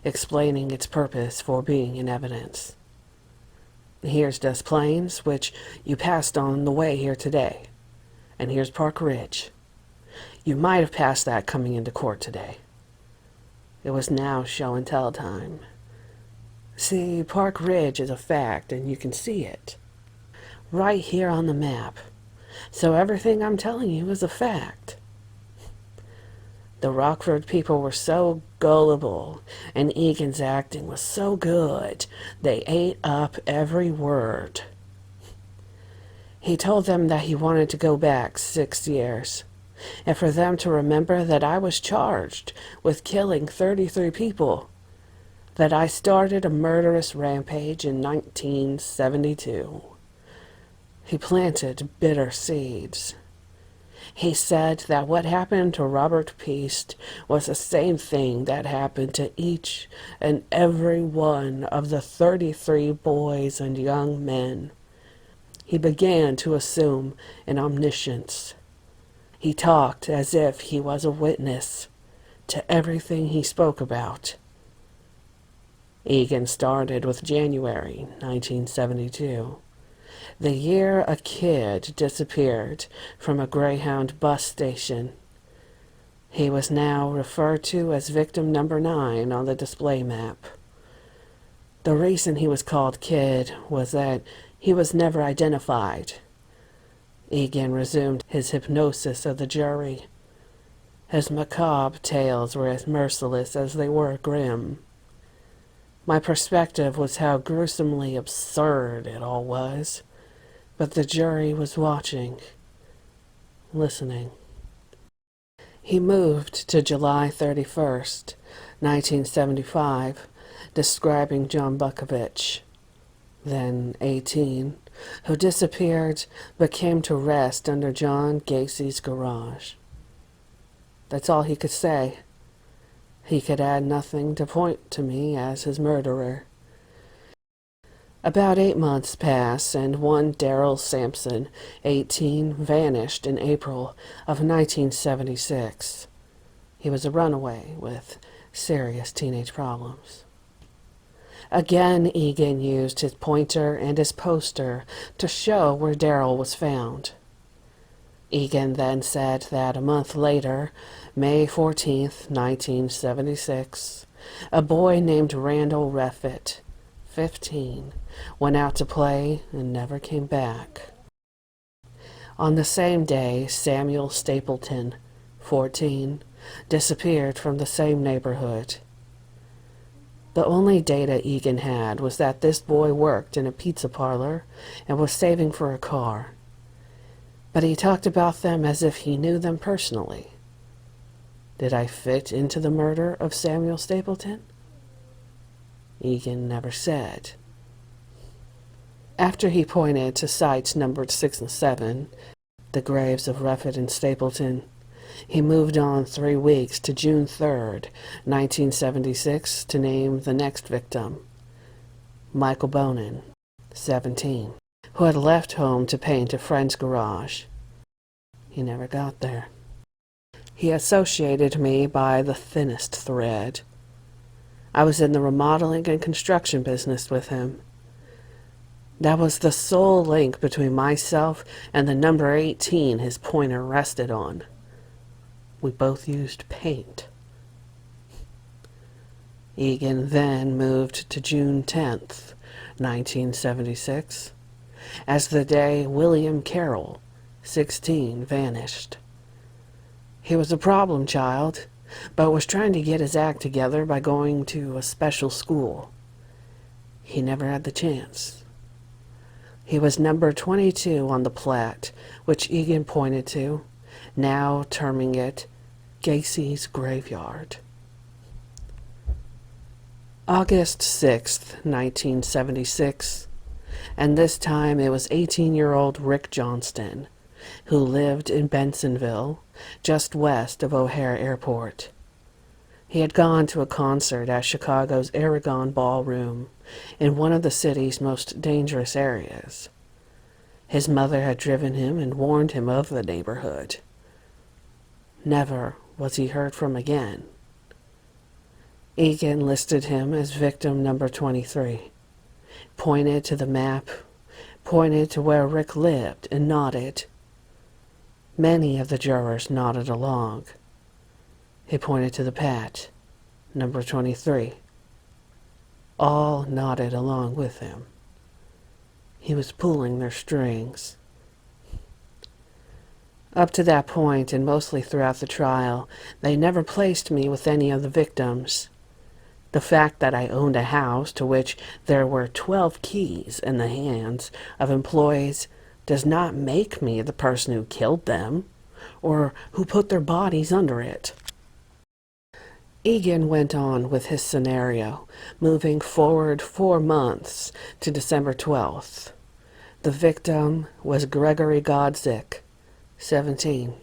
explaining its purpose for being in evidence. Here's Des Plaines, which you passed on the way here today. And here's Park Ridge. You might have passed that coming into court today. It was now show and tell time. See, Park Ridge is a fact, and you can see it right here on the map. So everything I'm telling you is a fact. The Rockford people were so gullible, and Egan's acting was so good, they ate up every word. He told them that he wanted to go back 6 years, and for them to remember that I was charged with killing 33 people, that I started a murderous rampage in 1972. He planted bitter seeds. He said that what happened to Robert Piest was the same thing that happened to each and every one of the 33 boys and young men. He began to assume an omniscience. He talked as if he was a witness to everything he spoke about. Egan started with January 1972. The year a kid disappeared from a Greyhound bus station. He was now referred to as victim number 9 on the display map. The reason he was called Kid was that he was never identified. Egan resumed his hypnosis of the jury. His macabre tales were as merciless as they were grim. My perspective was how gruesomely absurd it all was. But the jury was watching, listening. He moved to July 31st, 1975, describing John Bukovich, then 18, who disappeared but came to rest under John Gacy's garage. That's all he could say. He could add nothing to point to me as his murderer. About 8 months passed, and one Darrell Sampson, 18, vanished in April of 1976. He was a runaway with serious teenage problems. Again, Egan used his pointer and his poster to show where Darrell was found. Egan then said that a month later, May 14th, 1976, a boy named Randall Reffitt, 15, went out to play and never came back. On the same day, Samuel Stapleton, 14, disappeared from the same neighborhood. The only data Egan had was that this boy worked in a pizza parlor and was saving for a car. But he talked about them as if he knew them personally. Did I fit into the murder of Samuel Stapleton? Egan never said. After he pointed to sites numbered 6 and 7, the graves of Reffitt and Stapleton, he moved on 3 weeks to June 3rd, 1976, to name the next victim, Michael Bonin, 17, who had left home to paint a friend's garage. He never got there. He associated me by the thinnest thread. I was in the remodeling and construction business with him. That was the sole link between myself and the number 18 his pointer rested on. We both used paint. Egan then moved to June 10th, 1976, as the day William Carroll, 16, vanished. He was a problem child, but was trying to get his act together by going to a special school. He never had the chance. He was number 22 on the plat, which Egan pointed to, now terming it Gacy's graveyard. August 6th, 1976, and this time it was 18-year-old Rick Johnston, who lived in Bensonville, just west of O'Hare Airport. He had gone to a concert at Chicago's Aragon Ballroom, in one of the city's most dangerous areas. His mother had driven him and warned him of the neighborhood. Never was he heard from again. Egan listed him as victim number 23, pointed to the map, pointed to where Rick lived, and nodded. Many of the jurors nodded along. He pointed to the pad, number 23. All nodded along with him. He was pulling their strings. Up to that point, and mostly throughout the trial, they never placed me with any of the victims. The fact that I owned a house to which there were 12 keys in the hands of employees does not make me the person who killed them or who put their bodies under it. Egan went on with his scenario, moving forward 4 months to December 12th. The victim was Gregory Godzik, 17.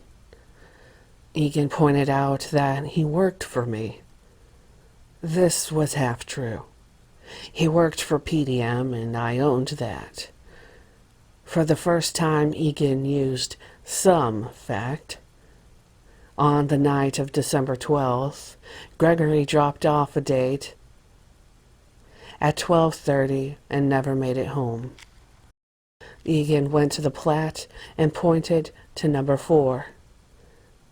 Egan pointed out that he worked for me. This was half true. He worked for PDM, and I owned that. For the first time, Egan used some fact. On the night of December 12th, Gregory dropped off a date at 12:30 and never made it home. Egan went to the plat and pointed to number 4.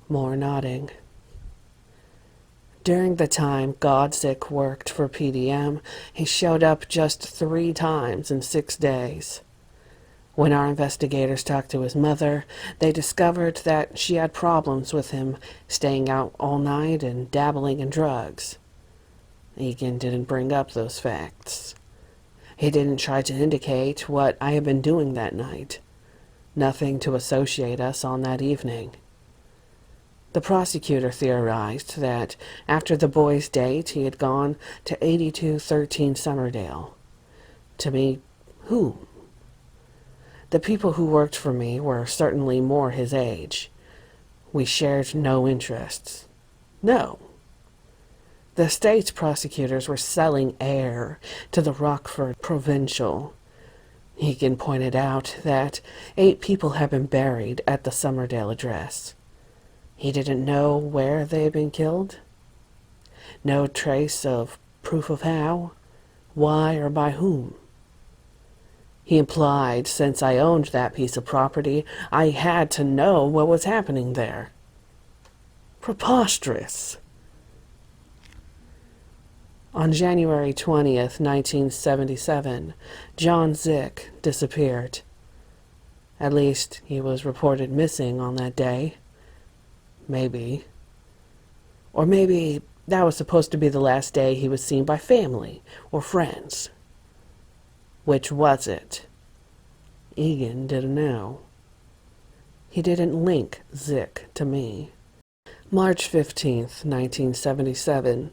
More nodding. During the time Godzik worked for PDM, he showed up just 3 times in 6 days. When our investigators talked to his mother, they discovered that she had problems with him staying out all night and dabbling in drugs. Egan didn't bring up those facts. He didn't try to indicate what I had been doing that night. Nothing to associate us on that evening. The prosecutor theorized that after the boys' date, he had gone to 8213 Summerdale. To meet whom? The people who worked for me were certainly more his age. We shared no interests. No. The state's prosecutors were selling air to the Rockford Provincial. Egan pointed out that 8 people had been buried at the Summerdale address. He didn't know where they had been killed. No trace of proof of how, why, or by whom. He implied since I owned that piece of property, I had to know what was happening there. Preposterous. On January 20th, 1977, John Zick disappeared. At least he was reported missing on that day. Maybe. Or maybe that was supposed to be the last day he was seen by family or friends. Which was it? Egan didn't know. He didn't link Zick to me. March 15th, 1977.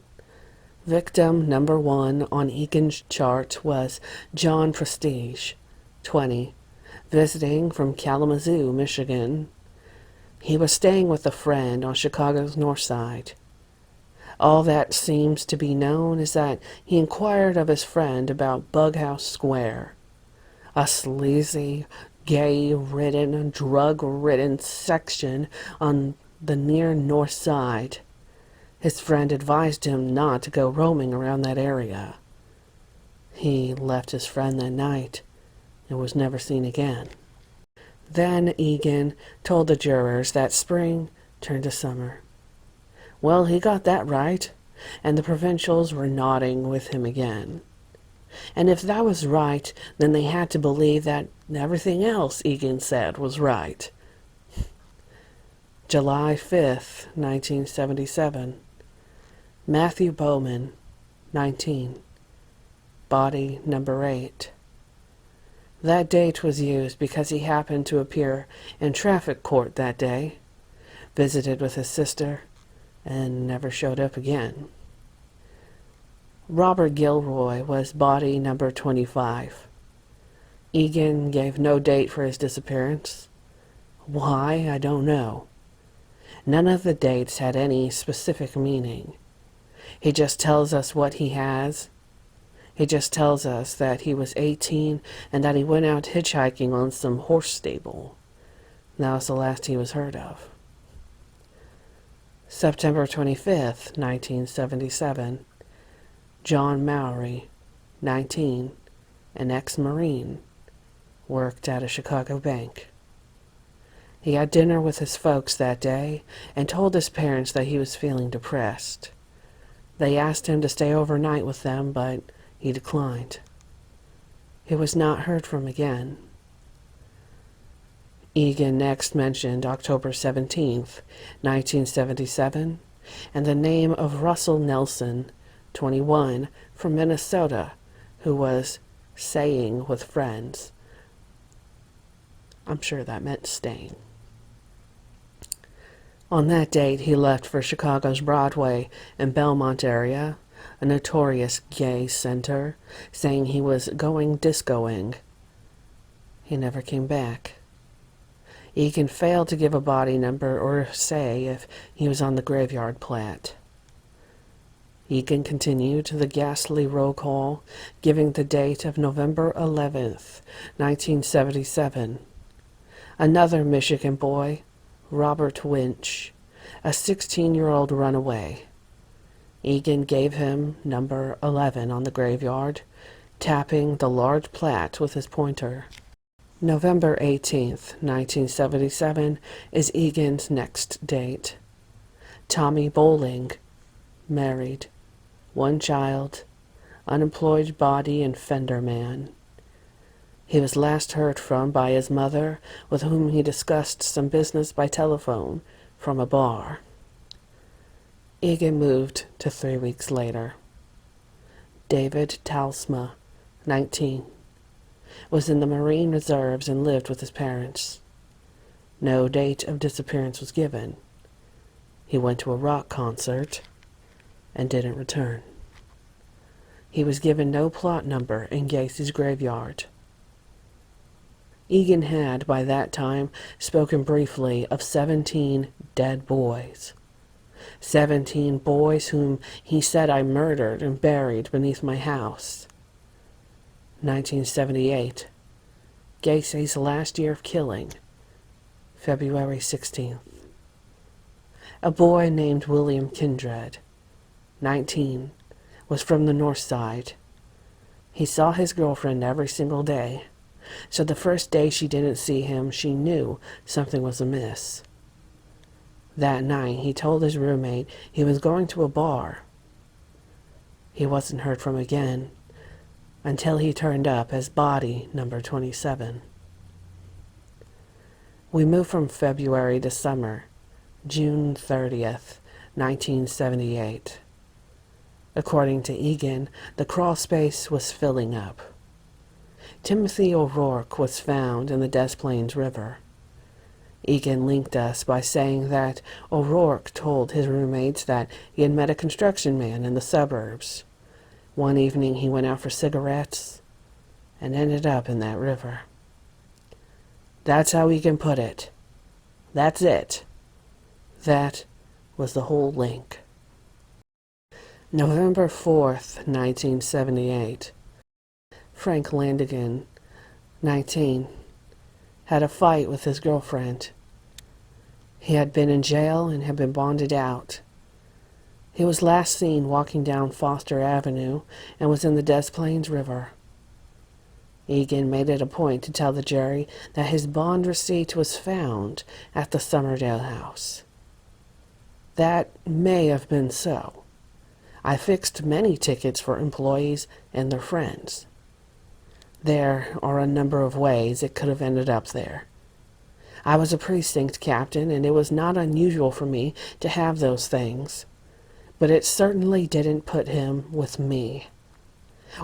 Victim number 1 on Egan's chart was John Prestige, 20, visiting from Kalamazoo, Michigan. He was staying with a friend on Chicago's north side. All that seems to be known is that he inquired of his friend about Bughouse Square, a sleazy, gay-ridden, drug-ridden section on the near north side. His friend advised him not to go roaming around that area. He left his friend that night and was never seen again. Then Egan told the jurors that spring turned to summer. Well, he got that right, and the provincials were nodding with him again. And if that was right, then they had to believe that everything else Egan said was right. July 5th, 1977. Matthew Bowman, 19. Body number 8. That date was used because he happened to appear in traffic court that day, visited with his sister, and never showed up again. Robert Gilroy was body number 25. Egan gave no date for his disappearance. Why, I don't know. None of the dates had any specific meaning. He just tells us what he has. He just tells us that he was 18 and that he went out hitchhiking on some horse stable. That was the last he was heard of. September 25th, 1977. John Mowry, 19, an ex-Marine, worked at a Chicago bank. He had dinner with his folks that day and told his parents that he was feeling depressed. They asked him to stay overnight with them, but he declined. He was not heard from again. Egan next mentioned October 17th, 1977, and the name of Russell Nelson, 21, from Minnesota, who was staying with friends. I'm sure that meant staying. On that date, he left for Chicago's Broadway and Belmont area, a notorious gay center, saying he was going discoing. He never came back. Egan failed to give a body number or say if he was on the graveyard plat. Egan continued the ghastly roll call, giving the date of November 11th, 1977. Another Michigan boy, Robert Winch, a 16-year-old runaway. Egan gave him number 11 on the graveyard, tapping the large plat with his pointer. November 18th, 1977 is Egan's next date. Tommy Bowling, married, 1 child, unemployed body and fender man. He was last heard from by his mother, with whom he discussed some business by telephone from a bar. Egan moved to 3 weeks later. David Talsma, 19, was in the Marine Reserves and lived with his parents. No date of disappearance was given. He went to a rock concert and didn't return. He was given no plot number in Gacy's graveyard. Egan had, by that time, spoken briefly of 17 dead boys. 17 boys whom he said I murdered and buried beneath my house. 1978. Gacy's last year of killing. February 16th. A boy named William Kindred, 19, was from the north side. He saw his girlfriend every single day. So the first day she didn't see him, she knew something was amiss. That night, he told his roommate he was going to a bar. He wasn't heard from again until he turned up as body number 27. We moved from February to summer, June 30th, 1978. According to Egan, the crawl space was filling up. Timothy O'Rourke was found in the Des Plaines River. Egan linked us by saying that O'Rourke told his roommates that he had met a construction man in the suburbs. One evening he went out for cigarettes and ended up in that river. That's how Egan put it. That's it. That was the whole link. November 4th, 1978. Frank Landigan, 19, had a fight with his girlfriend. He had been in jail and had been bonded out. He was last seen walking down Foster Avenue and was in the Des Plaines River. Egan made it a point to tell the jury that his bond receipt was found at the Summerdale house. That may have been so. I fixed many tickets for employees and their friends. There are a number of ways it could have ended up there. I was a precinct captain, and it was not unusual for me to have those things. But it certainly didn't put him with me.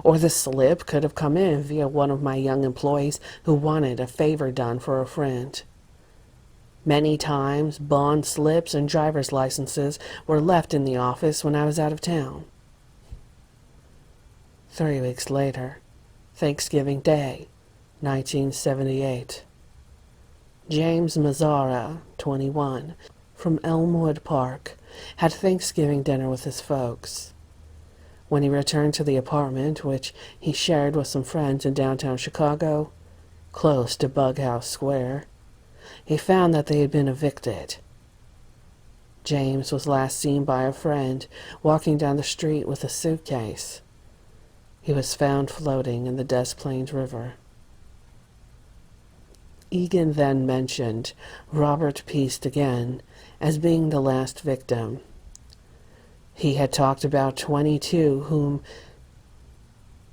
Or the slip could have come in via one of my young employees who wanted a favor done for a friend. Many times, bond slips and driver's licenses were left in the office when I was out of town. 3 weeks later, Thanksgiving Day, 1978. James Mazzara, 21, from Elmwood Park, had Thanksgiving dinner with his folks. When he returned to the apartment, which he shared with some friends in downtown Chicago, close to Bughouse Square, he found that they had been evicted. James was last seen by a friend walking down the street with a suitcase. He was found floating in the Des Plaines River. Egan then mentioned Robert Peast again as being the last victim. He had talked about 22 whom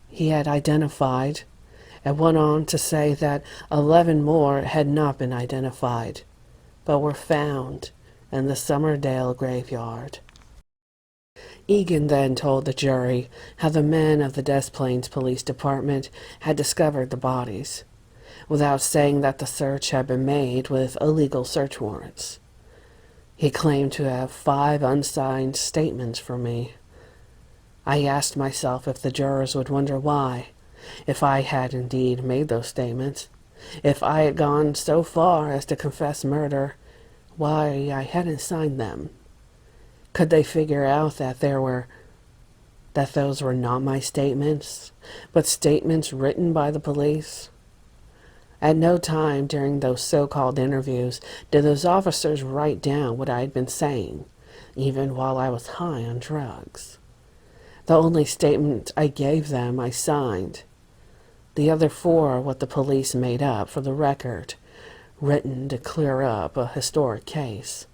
he had identified, and went on to say that 11 more had not been identified, but were found in the Summerdale graveyard. Egan then told the jury how the men of the Des Plaines Police Department had discovered the bodies, without saying that the search had been made with illegal search warrants. He claimed to have 5 unsigned statements from me. I asked myself if the jurors would wonder why, if I had indeed made those statements, if I had gone so far as to confess murder, why I hadn't signed them. Could they figure out that those were not my statements, but statements written by the police? At no time during those so-called interviews did those officers write down what I had been saying, even while I was high on drugs. The only statement I gave them I signed. The other 4 are what the police made up for the record, written to clear up a historic case.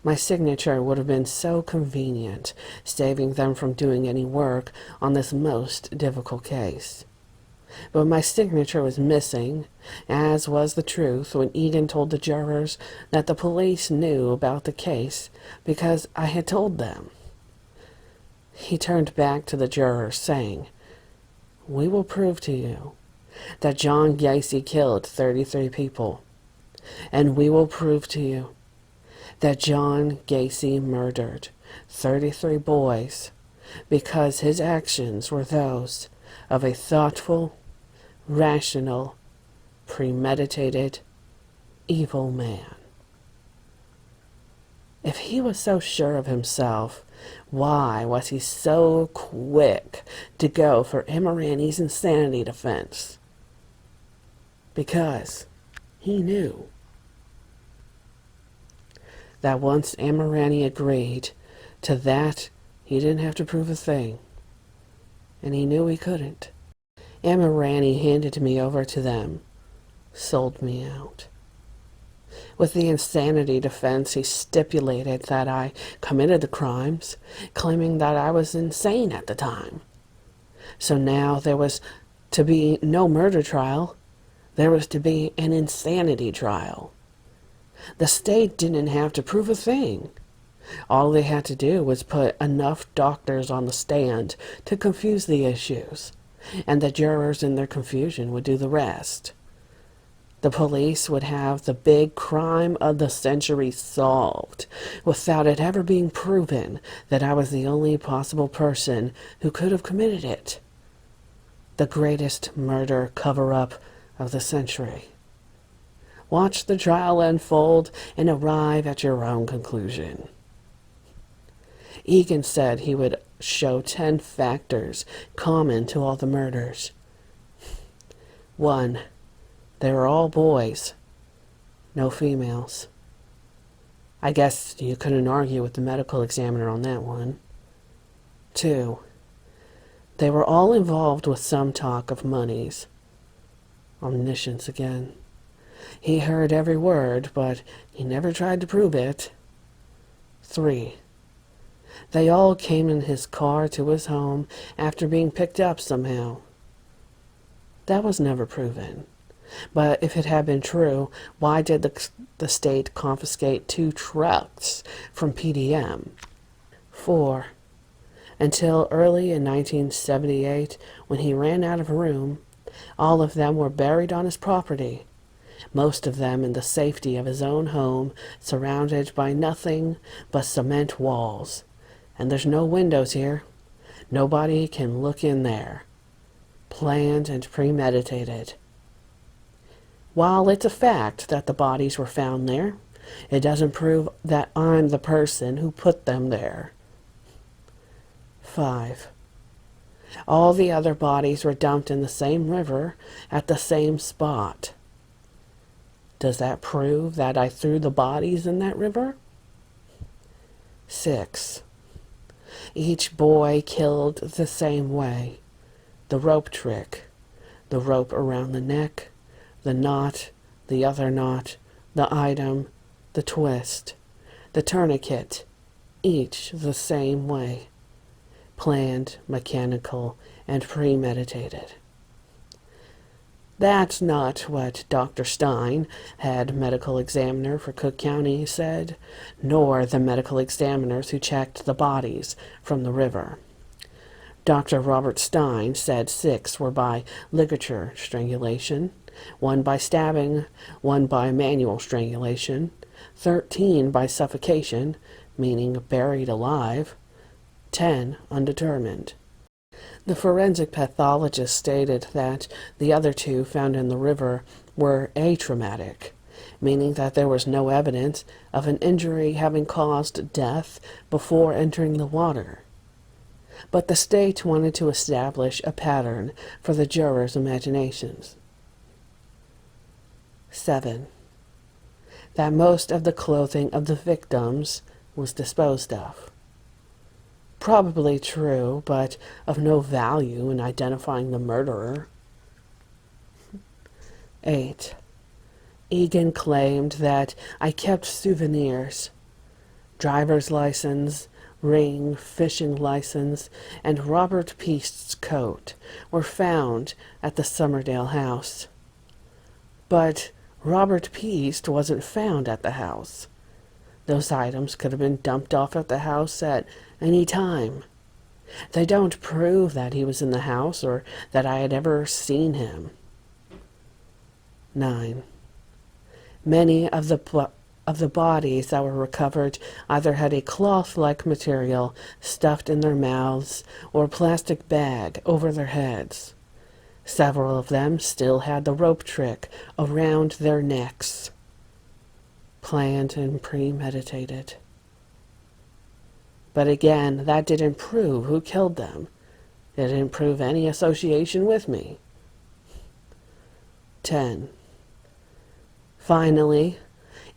My signature would have been so convenient, saving them from doing any work on this most difficult case. But my signature was missing, as was the truth when Egan told the jurors that the police knew about the case because I had told them. He turned back to the jurors, saying, "We will prove to you that John Gacy killed 33 people, and we will prove to you that John Gacy murdered 33 boys because his actions were those of a thoughtful, rational, premeditated, evil man." If he was so sure of himself, why was he so quick to go for Emirani's insanity defense? Because he knew that once Emirani agreed to that, he didn't have to prove a thing, and he knew he couldn't. Emirani handed me over to them, sold me out. With the insanity defense, he stipulated that I committed the crimes, claiming that I was insane at the time. So now there was to be no murder trial. There was to be an insanity trial. The state didn't have to prove a thing. All they had to do was put enough doctors on the stand to confuse the issues, and the jurors in their confusion would do the rest. The police would have the big crime of the century solved, without it ever being proven that I was the only possible person who could have committed it. The greatest murder cover-up of the century. Watch the trial unfold and arrive at your own conclusion. Egan said he would show 10 factors common to all the murders. 1. They were all boys, no females. I guess you couldn't argue with the medical examiner on that one. 2. They were all involved with some talk of monies. Omniscience again. He heard every word, but he never tried to prove it. 3. They all came in his car to his home after being picked up somehow. That was never proven. But if it had been true, why did the state confiscate 2 trucks from PDM? 4. Until early in 1978, when he ran out of room, all of them were buried on his property, most of them in the safety of his own home, surrounded by nothing but cement walls. And there's no windows here. Nobody can look in there. Planned and premeditated. While it's a fact that the bodies were found there, it doesn't prove that I'm the person who put them there. 5. All the other bodies were dumped in the same river at the same spot. Does that prove that I threw the bodies in that river? 6. Each boy killed the same way. The rope trick. The rope around the neck. The knot. The other knot. The item. The twist. The tourniquet. Each the same way. Planned, mechanical, and premeditated. That's not what Dr. Stein, head medical examiner for Cook County, said, nor the medical examiners who checked the bodies from the river. Dr. Robert Stein said 6 were by ligature strangulation, 1 by stabbing, 1 by manual strangulation, 13 by suffocation, meaning buried alive, 10 undetermined. The forensic pathologist stated that the other 2 found in the river were atraumatic, meaning that there was no evidence of an injury having caused death before entering the water. But the state wanted to establish a pattern for the jurors' imaginations. 7. That most of the clothing of the victims was disposed of. Probably true, but of no value in identifying the murderer. 8. Egan claimed that I kept souvenirs, driver's license, ring, fishing license, and Robert Peast's coat were found at the Summerdale house. But Robert Peast wasn't found at the house. Those items could have been dumped off at the house at any time. They don't prove that he was in the house or that I had ever seen him. 9. Many of the bodies that were recovered either had a cloth-like material stuffed in their mouths or a plastic bag over their heads. Several of them still had the rope trick around their necks. Planned and premeditated. But again, that didn't prove who killed them. It didn't prove any association with me. 10. Finally,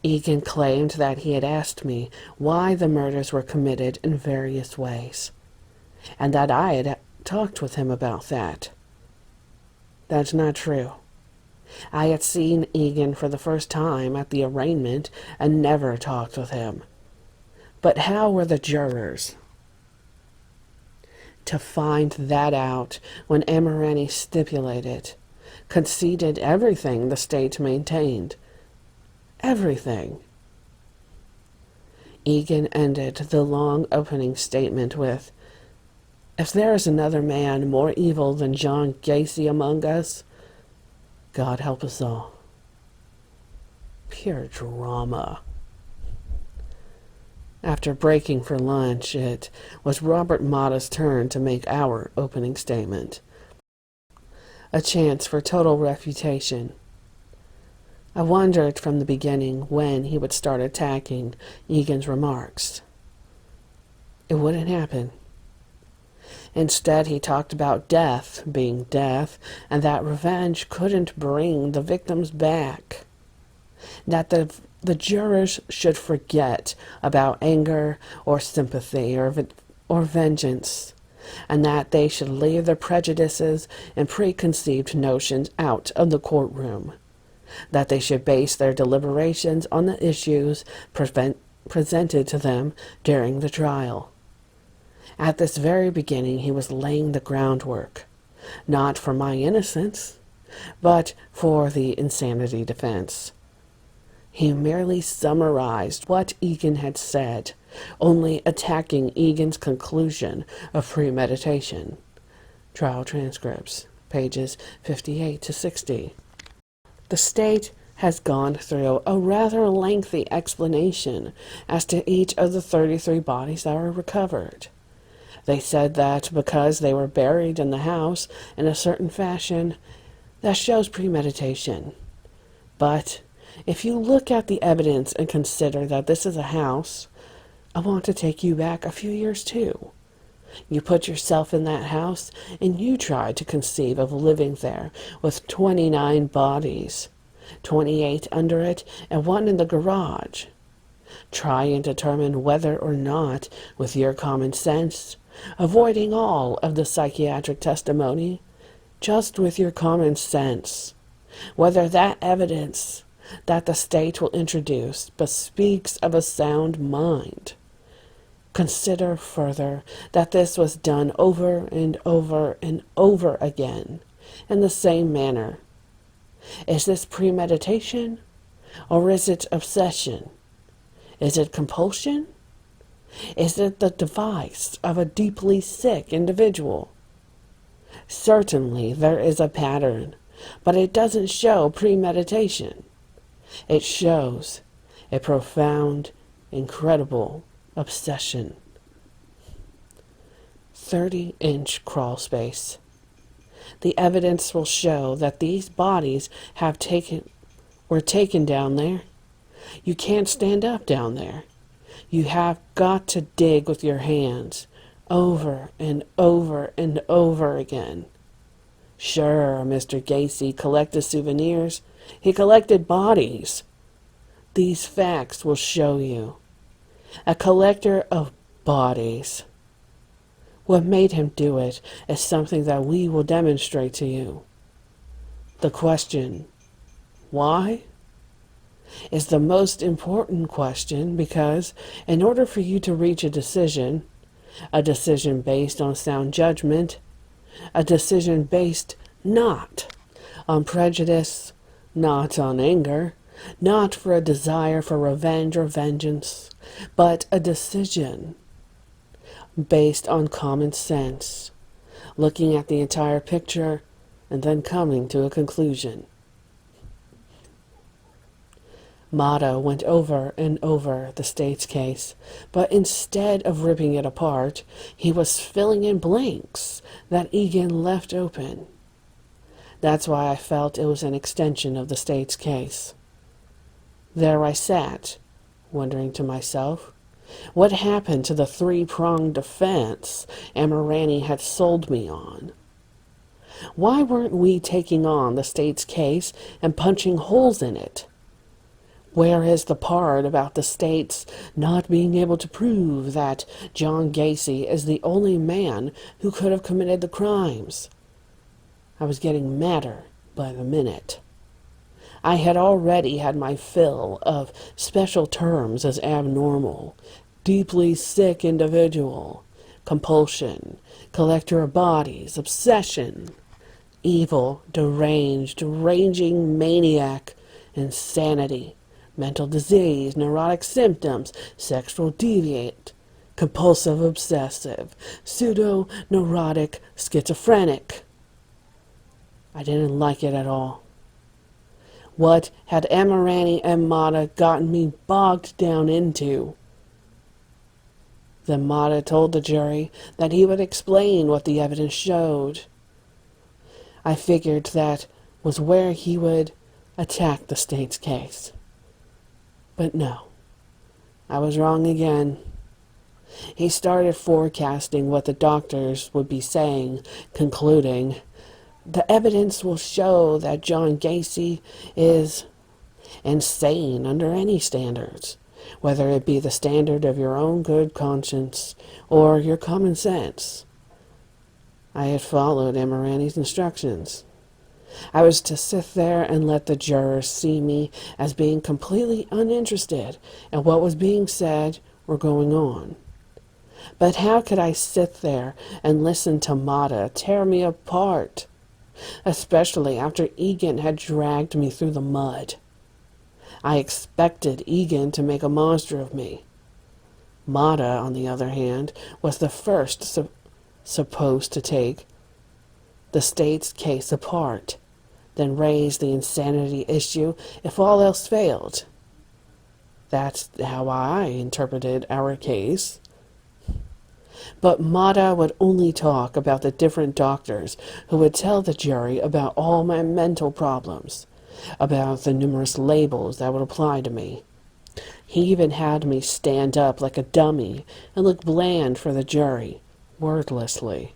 Egan claimed that he had asked me why the murders were committed in various ways, and that I had talked with him about that. That's not true. I had seen Egan for the first time at the arraignment and never talked with him. But how were the jurors to find that out when Emirani stipulated, conceded everything the state maintained? Everything. Egan ended the long opening statement with, "If there is another man more evil than John Gacy among us, God help us all." Pure drama. After breaking for lunch, it was Robert Motta's turn to make our opening statement. A chance for total refutation. I wondered from the beginning when he would start attacking Egan's remarks. It wouldn't happen. Instead, he talked about death being death, and that revenge couldn't bring the victims back. That the jurors should forget about anger or sympathy or vengeance, and that they should leave their prejudices and preconceived notions out of the courtroom. That they should base their deliberations on the issues presented to them during the trial. At this very beginning, he was laying the groundwork, not for my innocence, but for the insanity defense. He merely summarized what Egan had said only attacking Egan's conclusion of premeditation. Trial transcripts, pages 58 to 60. The state has gone through a rather lengthy explanation as to each of the 33 bodies that were recovered. They said that because they were buried in the house in a certain fashion, that shows premeditation. But if you look at the evidence and consider that this is a house, I want to take you back a few years too. You put yourself in that house and you try to conceive of living there with 29 bodies, 28 under it and one in the garage. Try and determine whether or not, with your common sense, avoiding all of the psychiatric testimony, just with your common sense, whether that evidence that the state will introduce bespeaks of a sound mind. Consider further that this was done over and over and over again in the same manner. Is this premeditation, or is it obsession? Is it compulsion? Is it the device of a deeply sick individual? Certainly there is a pattern, but it doesn't show premeditation. It shows a profound, incredible obsession. 30-inch crawl space. The evidence will show that these bodies were taken down there. You can't stand up down there. You have got to dig with your hands over and over and over again. Sure, Mr. Gacy collected souvenirs. He collected bodies. These facts will show you. A collector of bodies. What made him do it is something that we will demonstrate to you. The question, why, is the most important question because in order for you to reach a decision based on sound judgment, a decision based not on prejudice, not on anger, not for a desire for revenge or vengeance, but a decision based on common sense, looking at the entire picture and then coming to a conclusion. Mata went over and over the state's case, but instead of ripping it apart, he was filling in blanks that Egan left open. That's why I felt it was an extension of the state's case. There I sat, wondering to myself, what happened to the three-pronged defense Amirani had sold me on? Why weren't we taking on the state's case and punching holes in it? Where is the part about the state's not being able to prove that John Gacy is the only man who could have committed the crimes? I was getting madder by the minute. I had already had my fill of special terms as abnormal, deeply sick individual, compulsion, collector of bodies, obsession, evil, deranged, raging maniac, insanity, mental disease, neurotic symptoms, sexual deviant, compulsive obsessive, pseudo-neurotic, schizophrenic. I didn't like it at all. What had Amirani and Mata gotten me bogged down into? Then Mata told the jury that he would explain what the evidence showed. I figured that was where he would attack the state's case. But no, I was wrong again. He started forecasting what the doctors would be saying, concluding, the evidence will show that John Gacy is insane under any standards, whether it be the standard of your own good conscience or your common sense. I had followed Amirani's instructions. I was to sit there and let the jurors see me as being completely uninterested in what was being said or going on. But how could I sit there and listen to Mata tear me apart? Especially after Egan had dragged me through the mud. I expected Egan to make a monster of me. Mata, on the other hand, was the first supposed to take the state's case apart, then raise the insanity issue if all else failed. That's how I interpreted our case. But Mata would only talk about the different doctors who would tell the jury about all my mental problems, about the numerous labels that would apply to me. He even had me stand up like a dummy and look bland for the jury, wordlessly.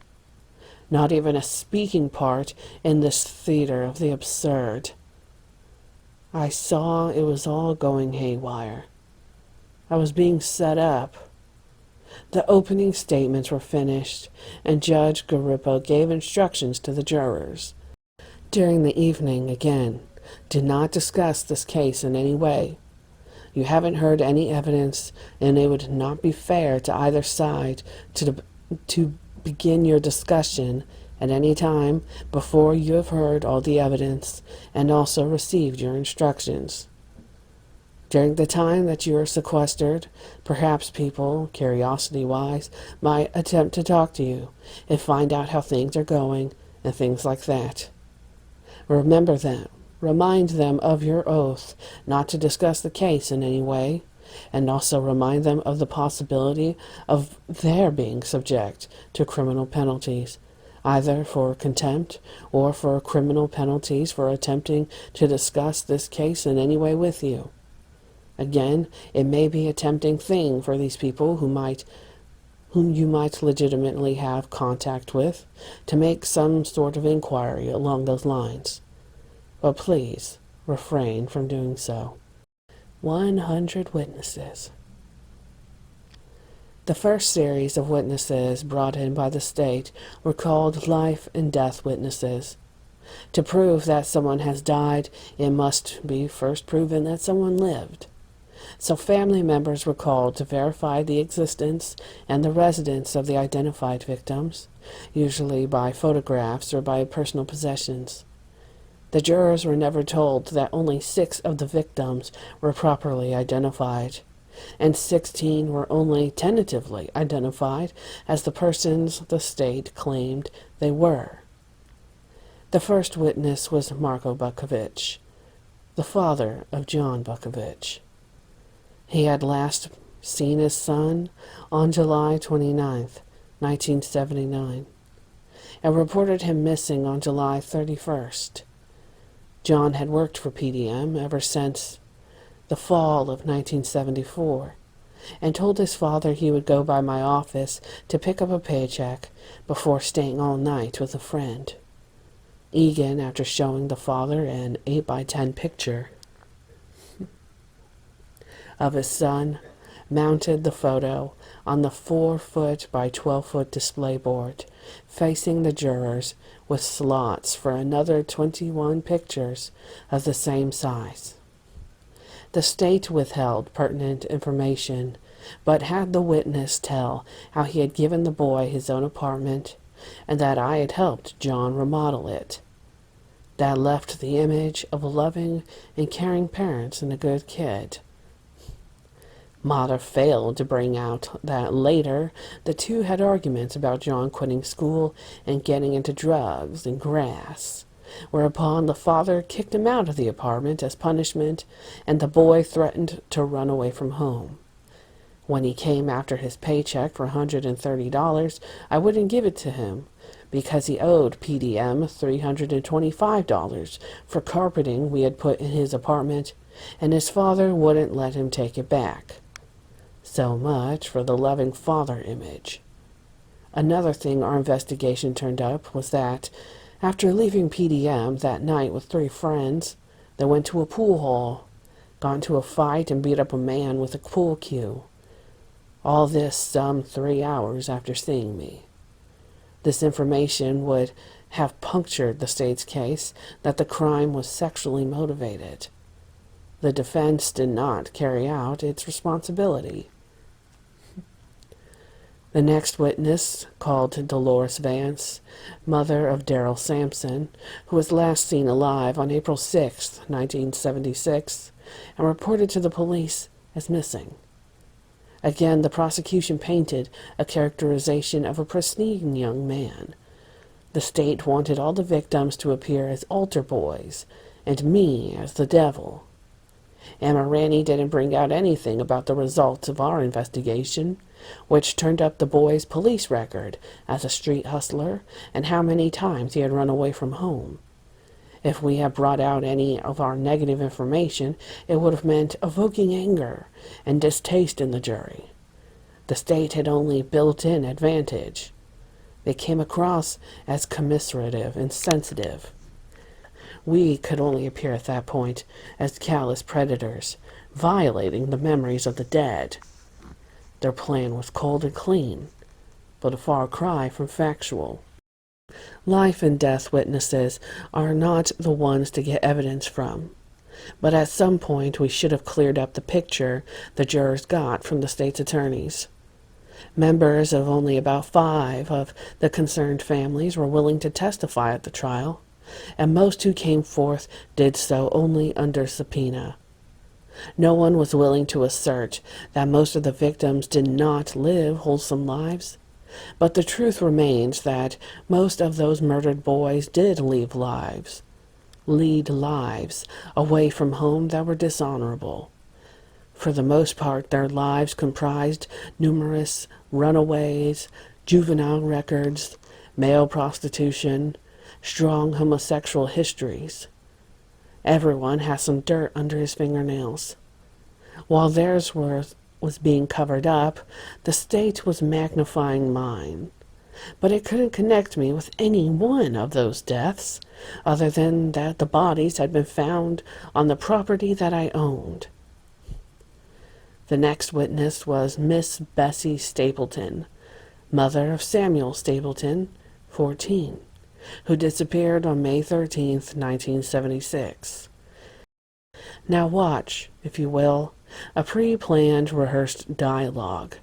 Not even a speaking part in this theater of the absurd. I saw it was all going haywire. I was being set up. The opening statements were finished, and Judge Garippo gave instructions to the jurors. During the evening, again, do not discuss this case in any way. You haven't heard any evidence, and it would not be fair to either side to begin your discussion at any time before you have heard all the evidence and also received your instructions. During the time that you are sequestered, perhaps people, curiosity-wise, might attempt to talk to you and find out how things are going and things like that. Remember them. Remind them of your oath not to discuss the case in any way, and also remind them of the possibility of their being subject to criminal penalties, either for contempt or for criminal penalties for attempting to discuss this case in any way with you. Again, it may be a tempting thing for these people whom you might legitimately have contact with to make some sort of inquiry along those lines. But please refrain from doing so. 100 witnesses. The first series of witnesses brought in by the state were called life and death witnesses. To prove that someone has died, it must be first proven that someone lived. So family members were called to verify the existence and the residence of the identified victims, usually by photographs or by personal possessions. The jurors were never told that only 6 of the victims were properly identified, and 16 were only tentatively identified as the persons the state claimed they were. The first witness was Marko Bukovic, the father of John Bukovic. He had last seen his son on July 29, 1979, and reported him missing on July 31st. John had worked for PDM ever since the fall of 1974, and told his father he would go by my office to pick up a paycheck before staying all night with a friend. Egan, after showing the father an 8x10 picture of his son, mounted the photo on the 4-foot by 12-foot display board, facing the jurors with slots for another 21 pictures of the same size. The state withheld pertinent information, but had the witness tell how he had given the boy his own apartment and that I had helped John remodel it. That left the image of loving and caring parents and a good kid. Mata failed to bring out that later the two had arguments about John quitting school and getting into drugs and grass, whereupon the father kicked him out of the apartment as punishment, and the boy threatened to run away from home. When he came after his paycheck for $130, I wouldn't give it to him, because he owed PDM $325 for carpeting we had put in his apartment, and his father wouldn't let him take it back. So much for the loving father image. Another thing our investigation turned up was that, after leaving PDM that night with 3 friends, they went to a pool hall, got into a fight, and beat up a man with a pool cue. All this some 3 hours after seeing me. This information would have punctured the state's case that the crime was sexually motivated. The defense did not carry out its responsibility. The next witness, called Dolores Vance, mother of Daryl Sampson, who was last seen alive on April 6, 1976, and reported to the police as missing. Again, the prosecution painted a characterization of a pristine young man. The state wanted all the victims to appear as altar boys, and me as the devil. Emma Ranney didn't bring out anything about the results of our investigation, which turned up the boy's police record as a street hustler and how many times he had run away from home. If we had brought out any of our negative information, it would have meant evoking anger and distaste in the jury. The state had only built-in advantage. They came across as commiserative and sensitive. We could only appear at that point as callous predators, violating the memories of the dead. Their plan was cold and clean, but a far cry from factual. Life and death witnesses are not the ones to get evidence from, but at some point we should have cleared up the picture the jurors got from the state's attorneys. Members of only about 5 of the concerned families were willing to testify at the trial, and most who came forth did so only under subpoena. No one was willing to assert that most of the victims did not live wholesome lives, but the truth remains that most of those murdered boys did lead lives away from home that were dishonorable. For the most part, their lives comprised numerous runaways, juvenile records, male prostitution, strong homosexual histories. Everyone has some dirt under his fingernails. While theirs was being covered up, the state was magnifying mine. But it couldn't connect me with any one of those deaths, other than that the bodies had been found on the property that I owned. The next witness was Miss Bessie Stapleton, mother of Samuel Stapleton, 14, who disappeared on May 13th, 1976. Now watch, if you will, a pre-planned, rehearsed dialogue,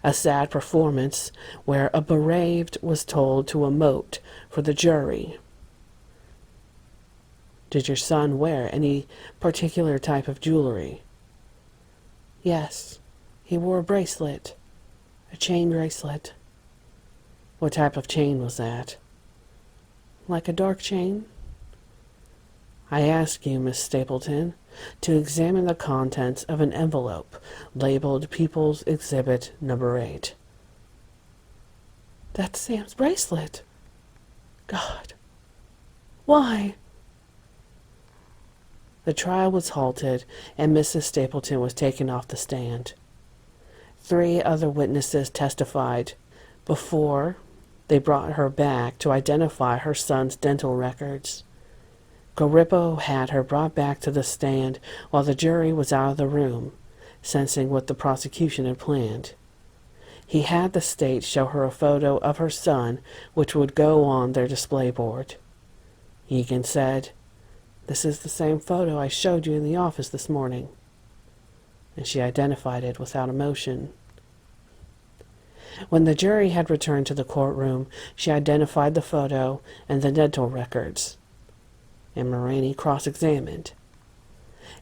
a sad performance where a bereaved was told to emote for the jury. Did your son wear any particular type of jewelry? Yes, he wore a bracelet, a chain bracelet. What type of chain was that? Like a dark chain? I ask you, Miss Stapleton, to examine the contents of an envelope labeled People's Exhibit Number 8. That's Sam's bracelet. God. Why? The trial was halted, and Mrs. Stapleton was taken off the stand. 3 other witnesses testified before they brought her back to identify her son's dental records. Garippo had her brought back to the stand while the jury was out of the room, sensing what the prosecution had planned. He had the state show her a photo of her son, which would go on their display board. Egan said, "This is the same photo I showed you in the office this morning." And she identified it without emotion. When the jury had returned to the courtroom, she identified the photo and the dental records. And Moraney cross-examined.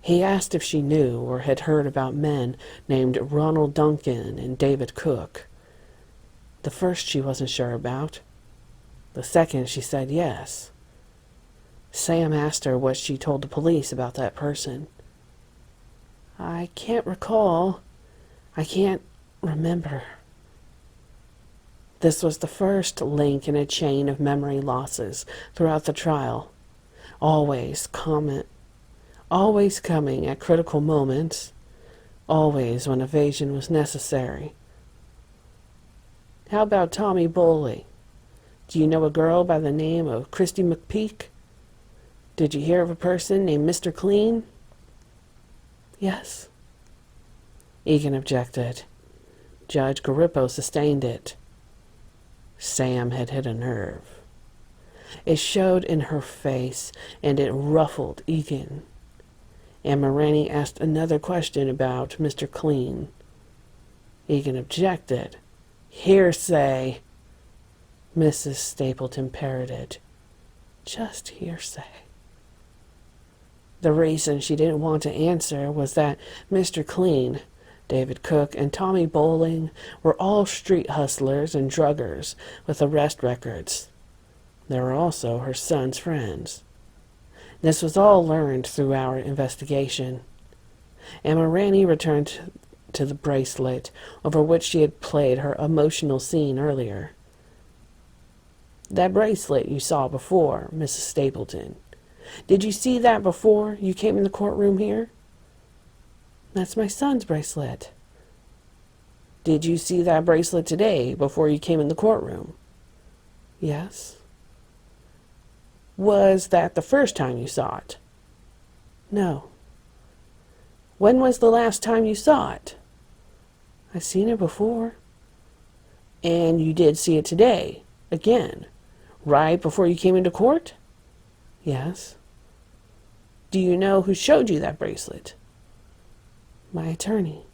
He asked if she knew or had heard about men named Ronald Duncan and David Cook. The first she wasn't sure about. The second she said yes. Sam asked her what she told the police about that person. I can't recall. I can't remember. This was the first link in a chain of memory losses throughout the trial. Always coming at critical moments, always when evasion was necessary. How about Tommy Boley? Do you know a girl by the name of Christy McPeak? Did you hear of a person named Mr. Clean? Yes. Egan objected. Judge Garippo sustained it. Sam had hit a nerve. It showed in her face, and it ruffled Egan. And Moraney asked another question about Mr. Clean. Egan objected. Hearsay. Mrs. Stapleton parroted. Just hearsay. The reason she didn't want to answer was that Mr. Clean, David Cook, and Tommy Bowling were all street hustlers and druggers with arrest records. They were also her son's friends. This was all learned through our investigation. Emma Ranney returned to the bracelet over which she had played her emotional scene earlier. "That bracelet you saw before, Mrs. Stapleton. Did you see that before you came in the courtroom here?" "That's my son's bracelet." "Did you see that bracelet today before you came in the courtroom?" "Yes." "Was that the first time you saw it?" "No." "When was the last time you saw it?" "I've seen it before." "And you did see it today, again, right before you came into court?" "Yes." "Do you know who showed you that bracelet?" "My attorney."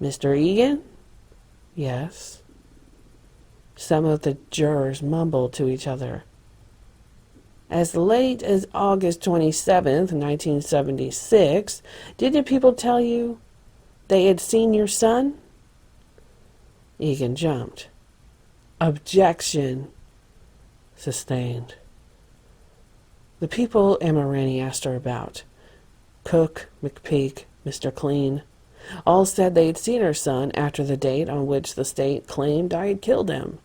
"Mr. Egan?" "Yes." Some of the jurors mumbled to each other. "As late as August 27th, 1976, didn't people tell you they had seen your son?" Egan jumped. "Objection." Sustained. The people Emma Ranney asked her about, Cook, McPeak, Mr. Clean, all said they had seen her son after the date on which the state claimed I had killed him.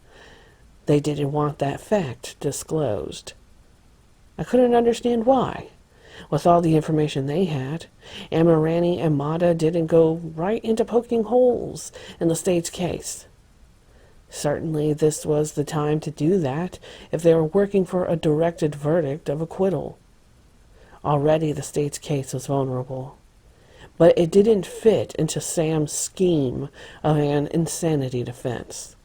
They didn't want that fact disclosed. I couldn't understand why. With all the information they had, Emma Ranney and Mata didn't go right into poking holes in the state's case. Certainly this was the time to do that if they were working for a directed verdict of acquittal. Already the state's case was vulnerable, but it didn't fit into Sam's scheme of an insanity defense.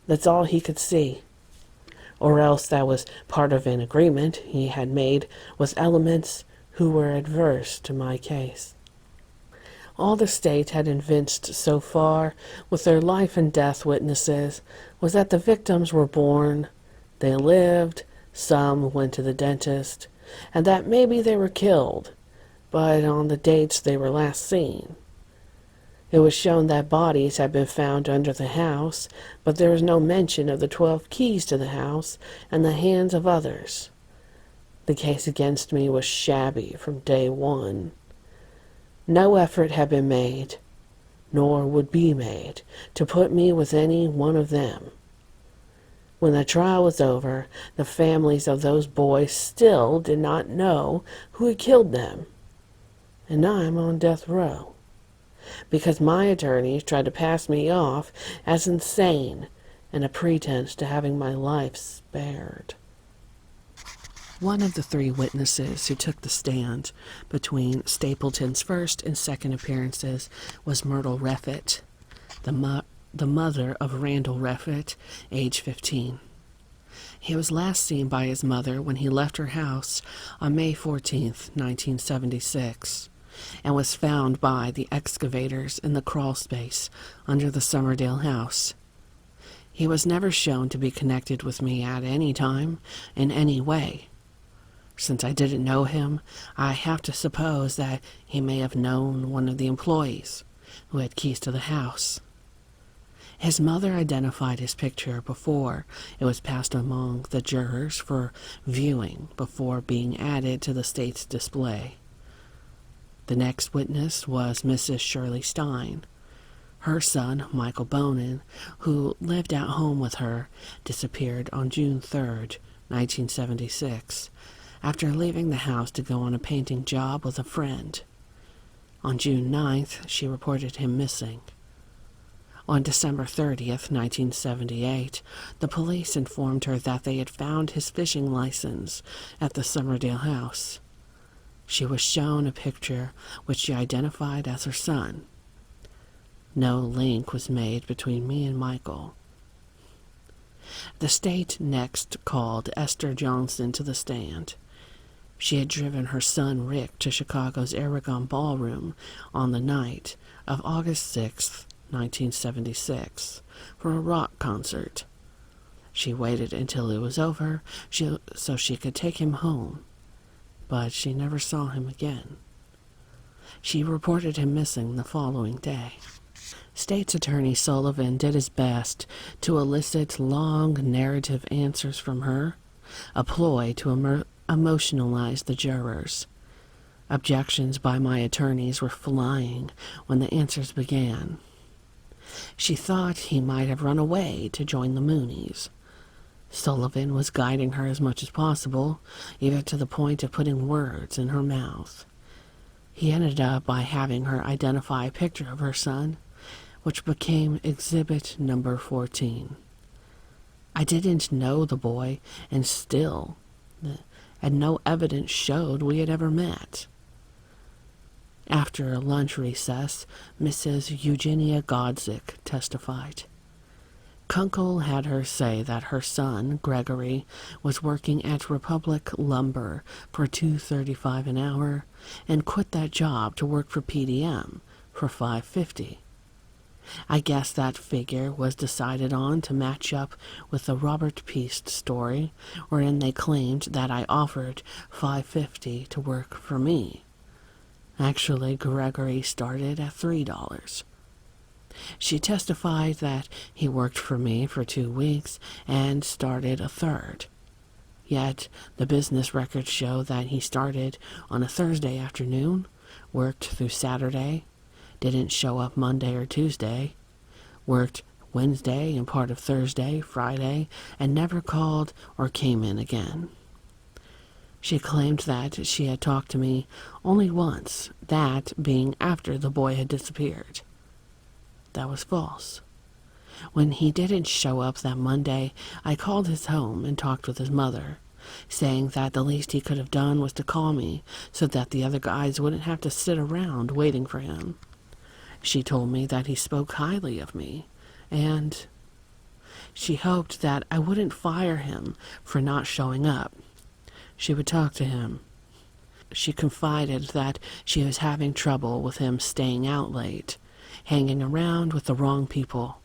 That's all he could see. Or else that was part of an agreement he had made with elements who were adverse to my case. All the state had evinced so far with their life and death witnesses was that the victims were born, they lived, some went to the dentist, and that maybe they were killed, but on the dates they were last seen. It was shown that bodies had been found under the house, but there was no mention of the 12 keys to the house and the hands of others. The case against me was shabby from day one. No effort had been made, nor would be made, to put me with any one of them. When the trial was over, the families of those boys still did not know who had killed them. And I'm on death row, because my attorneys tried to pass me off as insane and a pretense to having my life spared. One of the 3 witnesses who took the stand between Stapleton's first and second appearances was Myrtle Reffitt, the mother of Randall Reffitt, age 15. He was last seen by his mother when he left her house on May 14th, 1976, and was found by the excavators in the crawl space under the Summerdale house. He was never shown to be connected with me at any time, in any way. Since I didn't know him, I have to suppose that he may have known one of the employees who had keys to the house. His mother identified his picture before it was passed among the jurors for viewing before being added to the state's display. The next witness was Mrs. Shirley Stein. Her son, Michael Bonin, who lived at home with her, disappeared on June 3rd, 1976, after leaving the house to go on a painting job with a friend. On June 9th, she reported him missing. On December 30th, 1978, the police informed her that they had found his fishing license at the Summerdale house. She was shown a picture which she identified as her son. No link was made between me and Michael. The state next called Esther Johnson to the stand. She had driven her son Rick to Chicago's Aragon Ballroom on the night of August 6th, 1976, for a rock concert. She waited until it was over so she could take him home, but she never saw him again. She reported him missing the following day. State's Attorney Sullivan did his best to elicit long narrative answers from her, a ploy to emotionalize the jurors. Objections by my attorneys were flying when the answers began. She thought he might have run away to join the Moonies. Sullivan was guiding her as much as possible, even to the point of putting words in her mouth. He ended up by having her identify a picture of her son, which became exhibit number 14. I didn't know the boy, and no evidence showed we had ever met. After a lunch recess, Mrs. Eugenia Godzik testified. Kunkel had her say that her son, Gregory, was working at Republic Lumber for $2.35 an hour and quit that job to work for PDM for $5.50. I guess that figure was decided on to match up with the Robert Peast story, wherein they claimed that I offered $5.50 to work for me. Actually, Gregory started at $3. She testified that he worked for me for 2 weeks and started a third. Yet, the business records show that he started on a Thursday afternoon, worked through Saturday, didn't show up Monday or Tuesday, worked Wednesday and part of Thursday, Friday, and never called or came in again. She claimed that she had talked to me only once, that being after the boy had disappeared. That was false. When he didn't show up that Monday, I called his home and talked with his mother, saying that the least he could have done was to call me so that the other guys wouldn't have to sit around waiting for him. She told me that he spoke highly of me, and she hoped that I wouldn't fire him for not showing up. She would talk to him. She confided that she was having trouble with him staying out late, hanging around with the wrong people.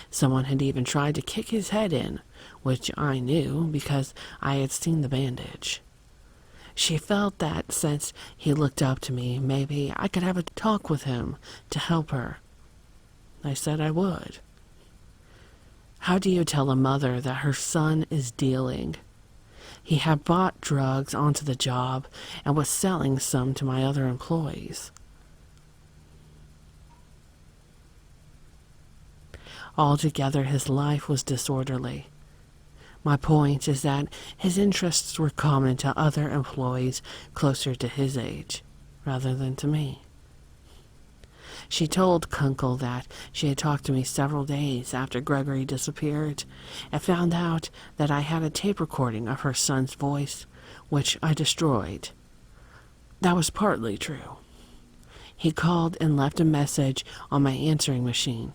Someone had even tried to kick his head in, which I knew because I had seen the bandage. She felt that since he looked up to me, maybe I could have a talk with him to help her. I said I would. How do you tell a mother that her son is dealing? He had bought drugs onto the job and was selling some to my other employees. Altogether, his life was disorderly. My point is that his interests were common to other employees closer to his age, rather than to me. She told Kunkel that she had talked to me several days after Gregory disappeared and found out that I had a tape recording of her son's voice, which I destroyed. That was partly true. He called and left a message on my answering machine,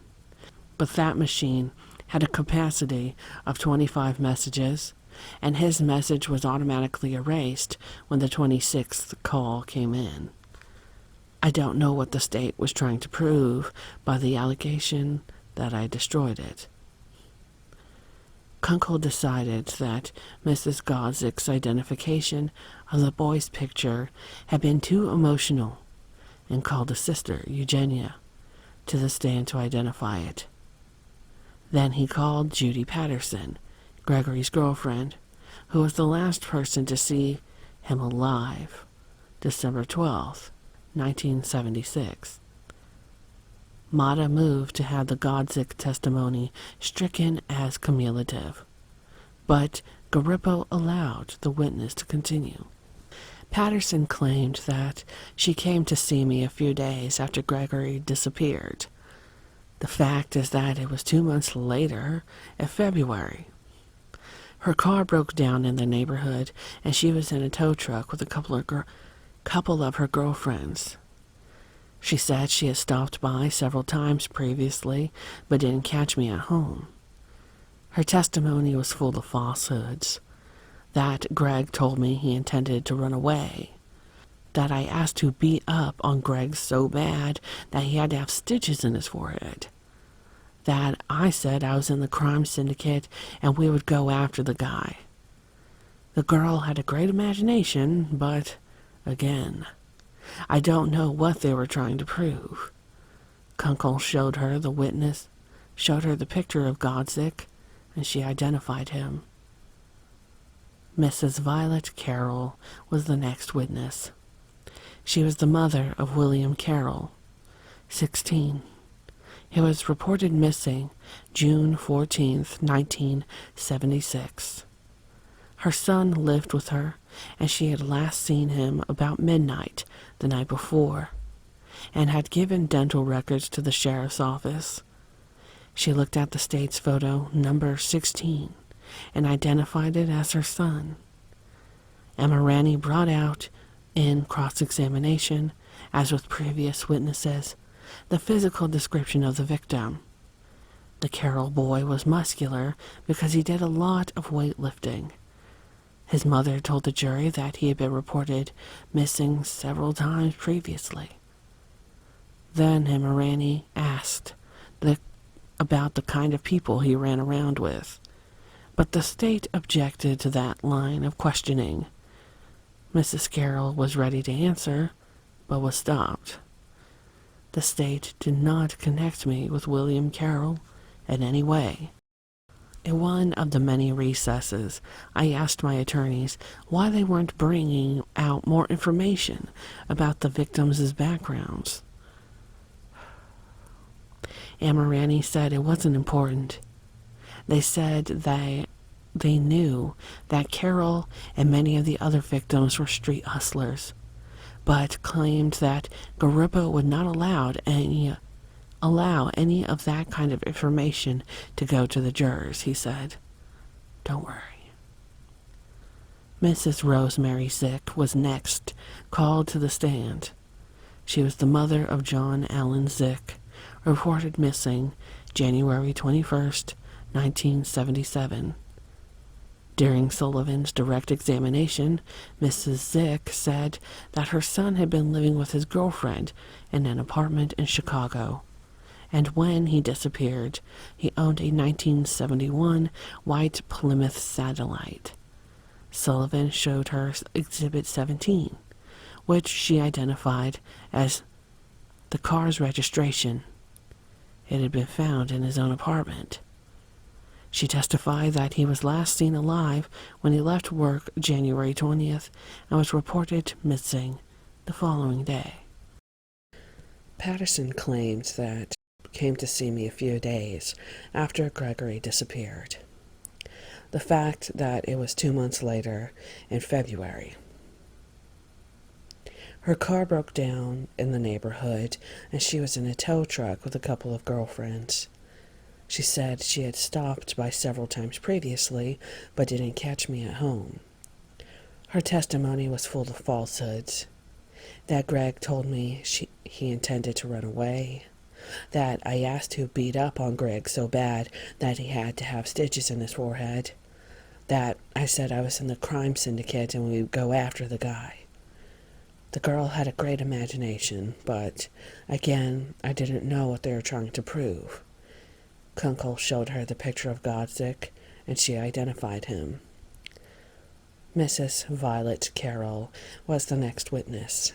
but that machine had a capacity of 25 messages, and his message was automatically erased when the 26th call came in. I don't know what the state was trying to prove by the allegation that I destroyed it. Kunkel decided that Mrs. Godzik's identification of the boy's picture had been too emotional and called a sister, Eugenia, to the stand to identify it. Then he called Judy Patterson, Gregory's girlfriend, who was the last person to see him alive, December 12th, 1976. Mata moved to have the Godzik testimony stricken as cumulative, but Garippo allowed the witness to continue. Patterson claimed that she came to see me a few days after Gregory disappeared. The fact is that it was 2 months later, in February. Her car broke down in the neighborhood, and she was in a tow truck with a couple of her girlfriends. She said she had stopped by several times previously, but didn't catch me at home. Her testimony was full of falsehoods. That Greg told me he intended to run away. That I asked to beat up on Greg so bad that he had to have stitches in his forehead. That I said I was in the crime syndicate and we would go after the guy. The girl had a great imagination, but, again, I don't know what they were trying to prove. Kunkel showed her the picture of Godzik, and she identified him. Mrs. Violet Carroll was the next witness. She was the mother of William Carroll, 16. He was reported missing June 14th, 1976. Her son lived with her, and she had last seen him about midnight the night before, and had given dental records to the sheriff's office. She looked at the state's photo number 16 and identified it as her son. Emma Ranney brought out in cross-examination, as with previous witnesses, the physical description of the victim. The Carroll boy was muscular because he did a lot of weightlifting. His mother told the jury that he had been reported missing several times previously. Then Emma Ranney asked about the kind of people he ran around with, but the state objected to that line of questioning. Mrs. Carroll was ready to answer, but was stopped. The state did not connect me with William Carroll in any way. In one of the many recesses, I asked my attorneys why they weren't bringing out more information about the victims' backgrounds. Emma Ranney said it wasn't important. They said they knew that Carroll and many of the other victims were street hustlers, but claimed that Garippo would not allow any of that kind of information to go to the jurors, he said. Don't worry. Mrs. Rosemary Zick was next called to the stand. She was the mother of John Allen Zick, reported missing January 21st, 1977. During Sullivan's direct examination, Mrs. Zick said that her son had been living with his girlfriend in an apartment in Chicago, and when he disappeared, he owned a 1971 white Plymouth Satellite. Sullivan showed her Exhibit 17, which she identified as the car's registration. It had been found in his own apartment. She testified that he was last seen alive when he left work January 20th and was reported missing the following day. Patterson claimed that he came to see me a few days after Gregory disappeared. The fact that it was 2 months later, in February. Her car broke down in the neighborhood, and she was in a tow truck with a couple of girlfriends. She said she had stopped by several times previously, but didn't catch me at home. Her testimony was full of falsehoods. That Greg told me he intended to run away. That I asked to beat up on Greg so bad that he had to have stitches in his forehead. That I said I was in the crime syndicate and we would go after the guy. The girl had a great imagination, but, again, I didn't know what they were trying to prove. Kunkel showed her the picture of Godzik, and she identified him. Mrs. Violet Carroll was the next witness.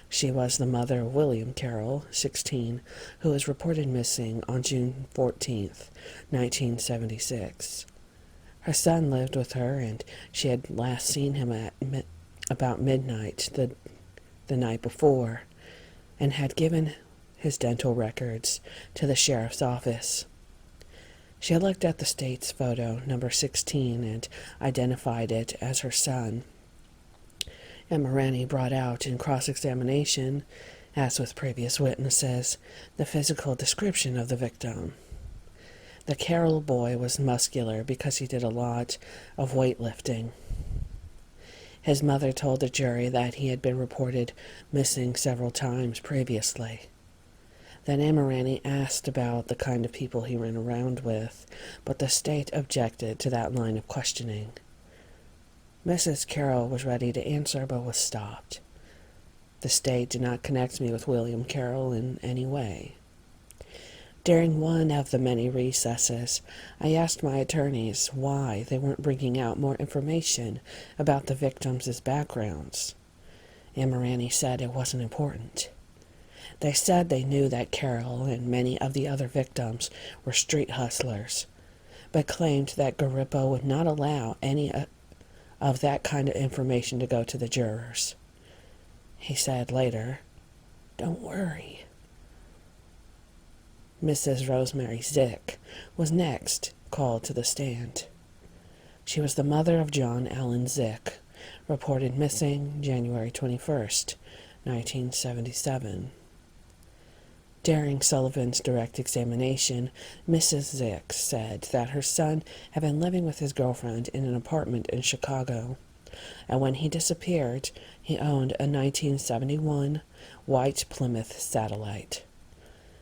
She was the mother of William Carroll, 16, who was reported missing on June 14th, 1976. Her son lived with her, and she had last seen him at about midnight the night before, and had given his dental records to the sheriff's office. She had looked at the state's photo, number 16, and identified it as her son. Emma Ranney brought out in cross-examination, as with previous witnesses, the physical description of the victim. The Carroll boy was muscular because he did a lot of weightlifting. His mother told the jury that he had been reported missing several times previously. Then Emma Ranney asked about the kind of people he ran around with, but the state objected to that line of questioning. Mrs. Carroll was ready to answer, but was stopped. The state did not connect me with William Carroll in any way. During one of the many recesses, I asked my attorneys why they weren't bringing out more information about the victims' backgrounds. Amirani said it wasn't important. They said they knew that Carol and many of the other victims were street hustlers, but claimed that Garippo would not allow any of that kind of information to go to the jurors. He said later, "Don't worry." Mrs. Rosemary Zick was next called to the stand. She was the mother of John Allen Zick, reported missing January 21st, 1977. During Sullivan's direct examination, Mrs. Zick said that her son had been living with his girlfriend in an apartment in Chicago, and when he disappeared, he owned a 1971 white Plymouth Satellite.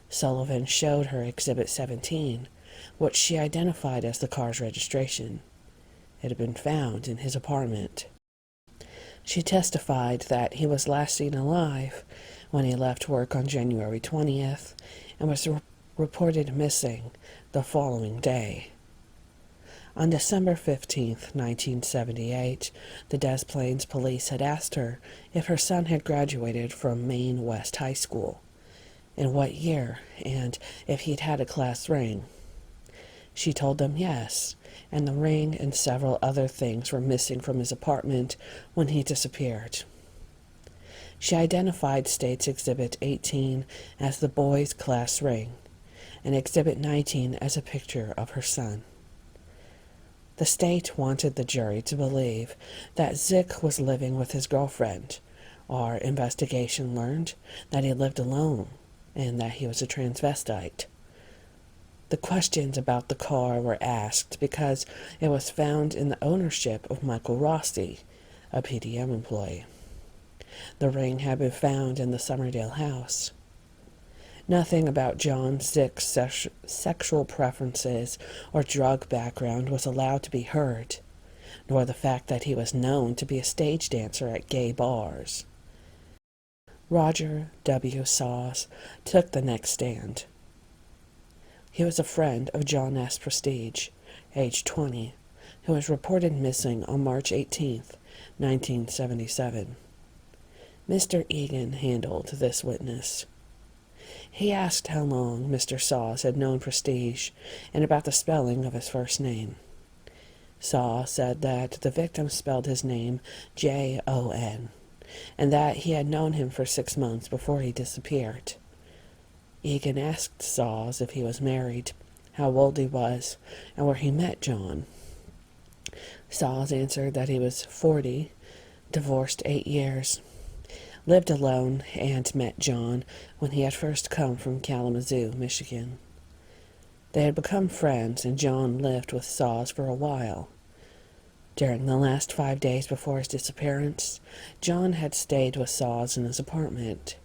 Sullivan showed her Exhibit 17, which she identified as the car's registration. It had been found in his apartment. She testified that he was last seen alive when he left work on January 20th and was reported missing the following day. On December 15th, 1978, the Des Plaines police had asked her if her son had graduated from Maine West High School, in what year, and if he'd had a class ring. She told them yes, and the ring and several other things were missing from his apartment when he disappeared. She identified State's Exhibit 18 as the boy's class ring, and Exhibit 19 as a picture of her son. The state wanted the jury to believe that Zick was living with his girlfriend. Our investigation learned that he lived alone and that he was a transvestite. The questions about the car were asked because it was found in the ownership of Michael Rossi, a PDM employee. The ring had been found in the Summerdale house. Nothing about John Zick's sexual preferences or drug background was allowed to be heard, nor the fact that he was known to be a stage dancer at gay bars. Roger W. Saws took the next stand. He was a friend of John S. Prestige, age 20, who was reported missing on March 18, 1977. Mr. Egan handled this witness. He asked how long Mr. Saws had known Prestige and about the spelling of his first name. Saw said that the victim spelled his name Jon, and that he had known him for 6 months before he disappeared. Egan asked Saws if he was married, how old he was, and where he met John. Saws answered that he was 40, divorced 8 years, lived alone, and met John when he had first come from Kalamazoo, Michigan. They had become friends, and John lived with Saws for a while. During the last 5 days before his disappearance, John had stayed with Saws in his apartment.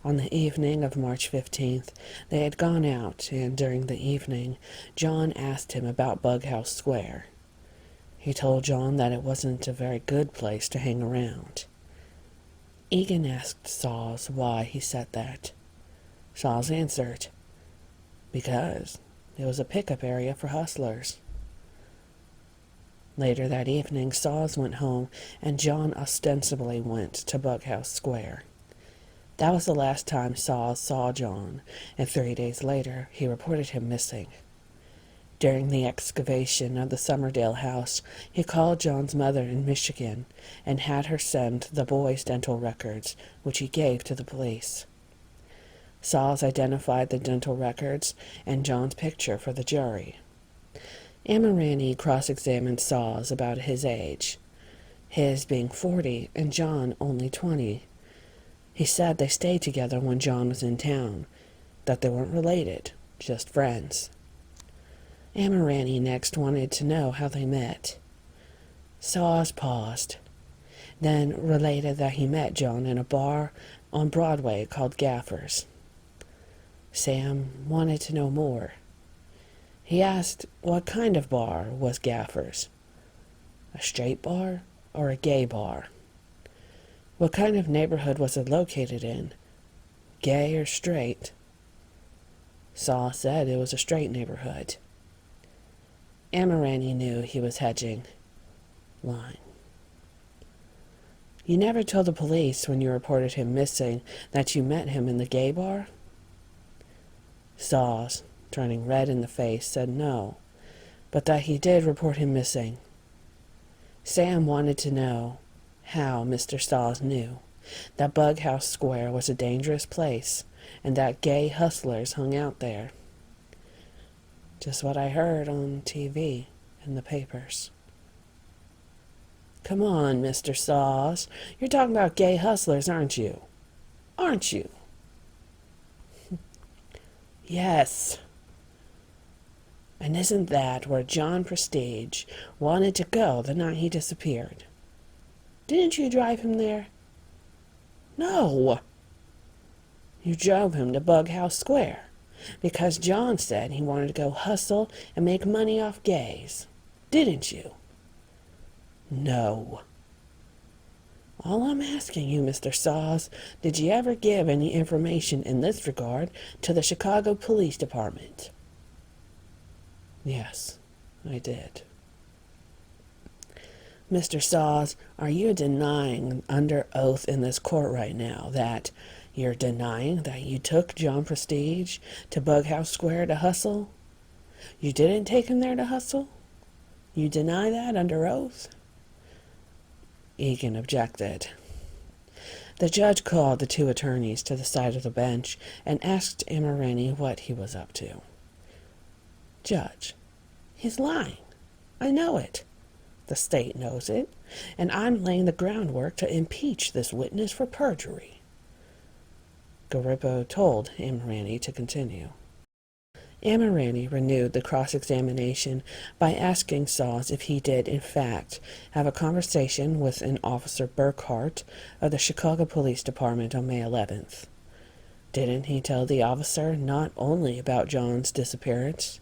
On the evening of March 15th, they had gone out, and during the evening, John asked him about Bughouse Square. He told John that it wasn't a very good place to hang around. Egan asked Saws why he said that. Saws answered, "Because it was a pickup area for hustlers." Later that evening, Saws went home, and John ostensibly went to Bughouse Square. That was the last time Saws saw John, and 3 days later he reported him missing. During the excavation of the Summerdale house, he called John's mother in Michigan and had her send the boy's dental records, which he gave to the police. Saws identified the dental records and John's picture for the jury. Amirani cross-examined Saws about his age, his being 40 and John only 20. He said they stayed together when John was in town, that they weren't related, just friends. Amirani next wanted to know how they met. Saws paused, then related that he met John in a bar on Broadway called Gaffer's. Sam wanted to know more. He asked what kind of bar was Gaffer's, a straight bar or a gay bar? What kind of neighborhood was it located in, gay or straight? Saw said it was a straight neighborhood. Amirani knew he was hedging, lying. You never told the police when you reported him missing that you met him in the gay bar? Saws, turning red in the face, said no, but that he did report him missing. Sam wanted to know how Mr. Saws knew that Bughouse Square was a dangerous place and that gay hustlers hung out there. Just what I heard on TV and the papers. Come on, Mr. Saws. You're talking about gay hustlers, aren't you? Aren't you? Yes. And isn't that where John Prestige wanted to go the night he disappeared? Didn't you drive him there? No. You drove him to Bughouse Square because John said he wanted to go hustle and make money off gays. Didn't you? No. All I'm asking you, Mr. Saws, did you ever give any information in this regard to the Chicago Police Department? Yes, I did. Mr. Saws, are you denying under oath in this court right now that you're denying that you took John Prestige to Bughouse Square to hustle? You didn't take him there to hustle? You deny that under oath? Egan objected. The judge called the two attorneys to the side of the bench and asked Amirani what he was up to. Judge, he's lying. I know it. The state knows it, and I'm laying the groundwork to impeach this witness for perjury. Garippo told Amirani to continue. Amirani renewed the cross-examination by asking Saws if he did, in fact, have a conversation with an Officer Burkhart of the Chicago Police Department on May 11th. Didn't he tell the officer not only about John's disappearance,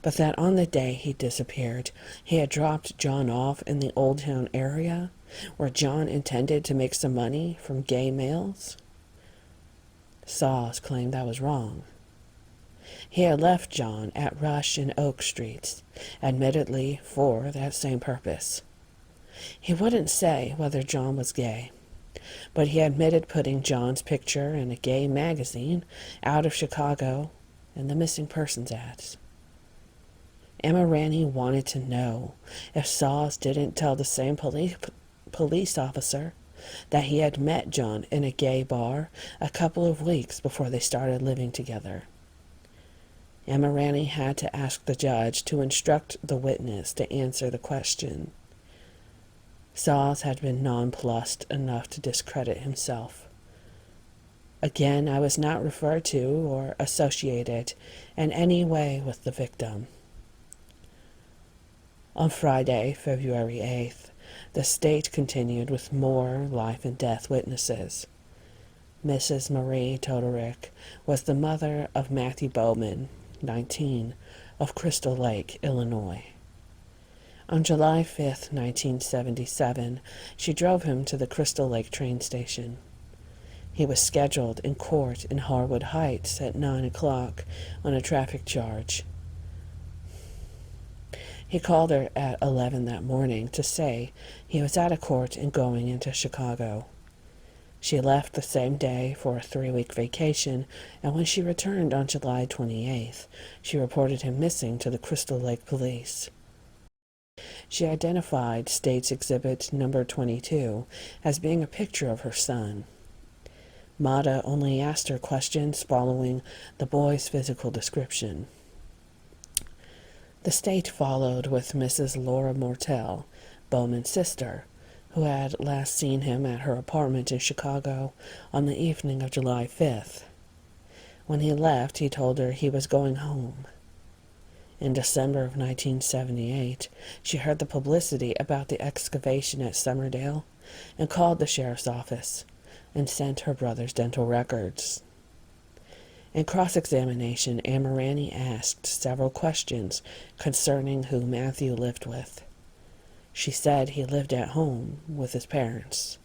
but that on the day he disappeared, he had dropped John off in the Old Town area, where John intended to make some money from gay males? Saws claimed that was wrong. He had left John at Rush and Oak Streets, admittedly for that same purpose. He wouldn't say whether John was gay, but he admitted putting John's picture in a gay magazine out of Chicago and the missing persons ads. Amirani wanted to know if Saws didn't tell the same police officer that he had met John in a gay bar a couple of weeks before they started living together. Amirani had to ask the judge to instruct the witness to answer the question. Saws had been nonplussed enough to discredit himself. Again, I was not referred to or associated in any way with the victim. On Friday, February 8th, the state continued with more life and death witnesses. Mrs. Marie Todorick was the mother of Matthew Bowman, 19, of Crystal Lake, Illinois. On July 5, 1977, she drove him to the Crystal Lake train station. He was scheduled in court in Harwood Heights at 9 o'clock on a traffic charge. He called her at 11 that morning to say he was out of court and going into Chicago. She left the same day for a 3-week vacation, and when she returned on July 28th, she reported him missing to the Crystal Lake Police. She identified State's Exhibit Number 22 as being a picture of her son. Mata only asked her questions following the boy's physical description. The state followed with Mrs. Laura Mortel, Bowman's sister, who had last seen him at her apartment in Chicago on the evening of July 5th. When he left, he told her he was going home. In December of 1978, she heard the publicity about the excavation at Summerdale and called the sheriff's office and sent her brother's dental records. In cross-examination, Amirani asked several questions concerning who Matthew lived with. She said he lived at home with his parents.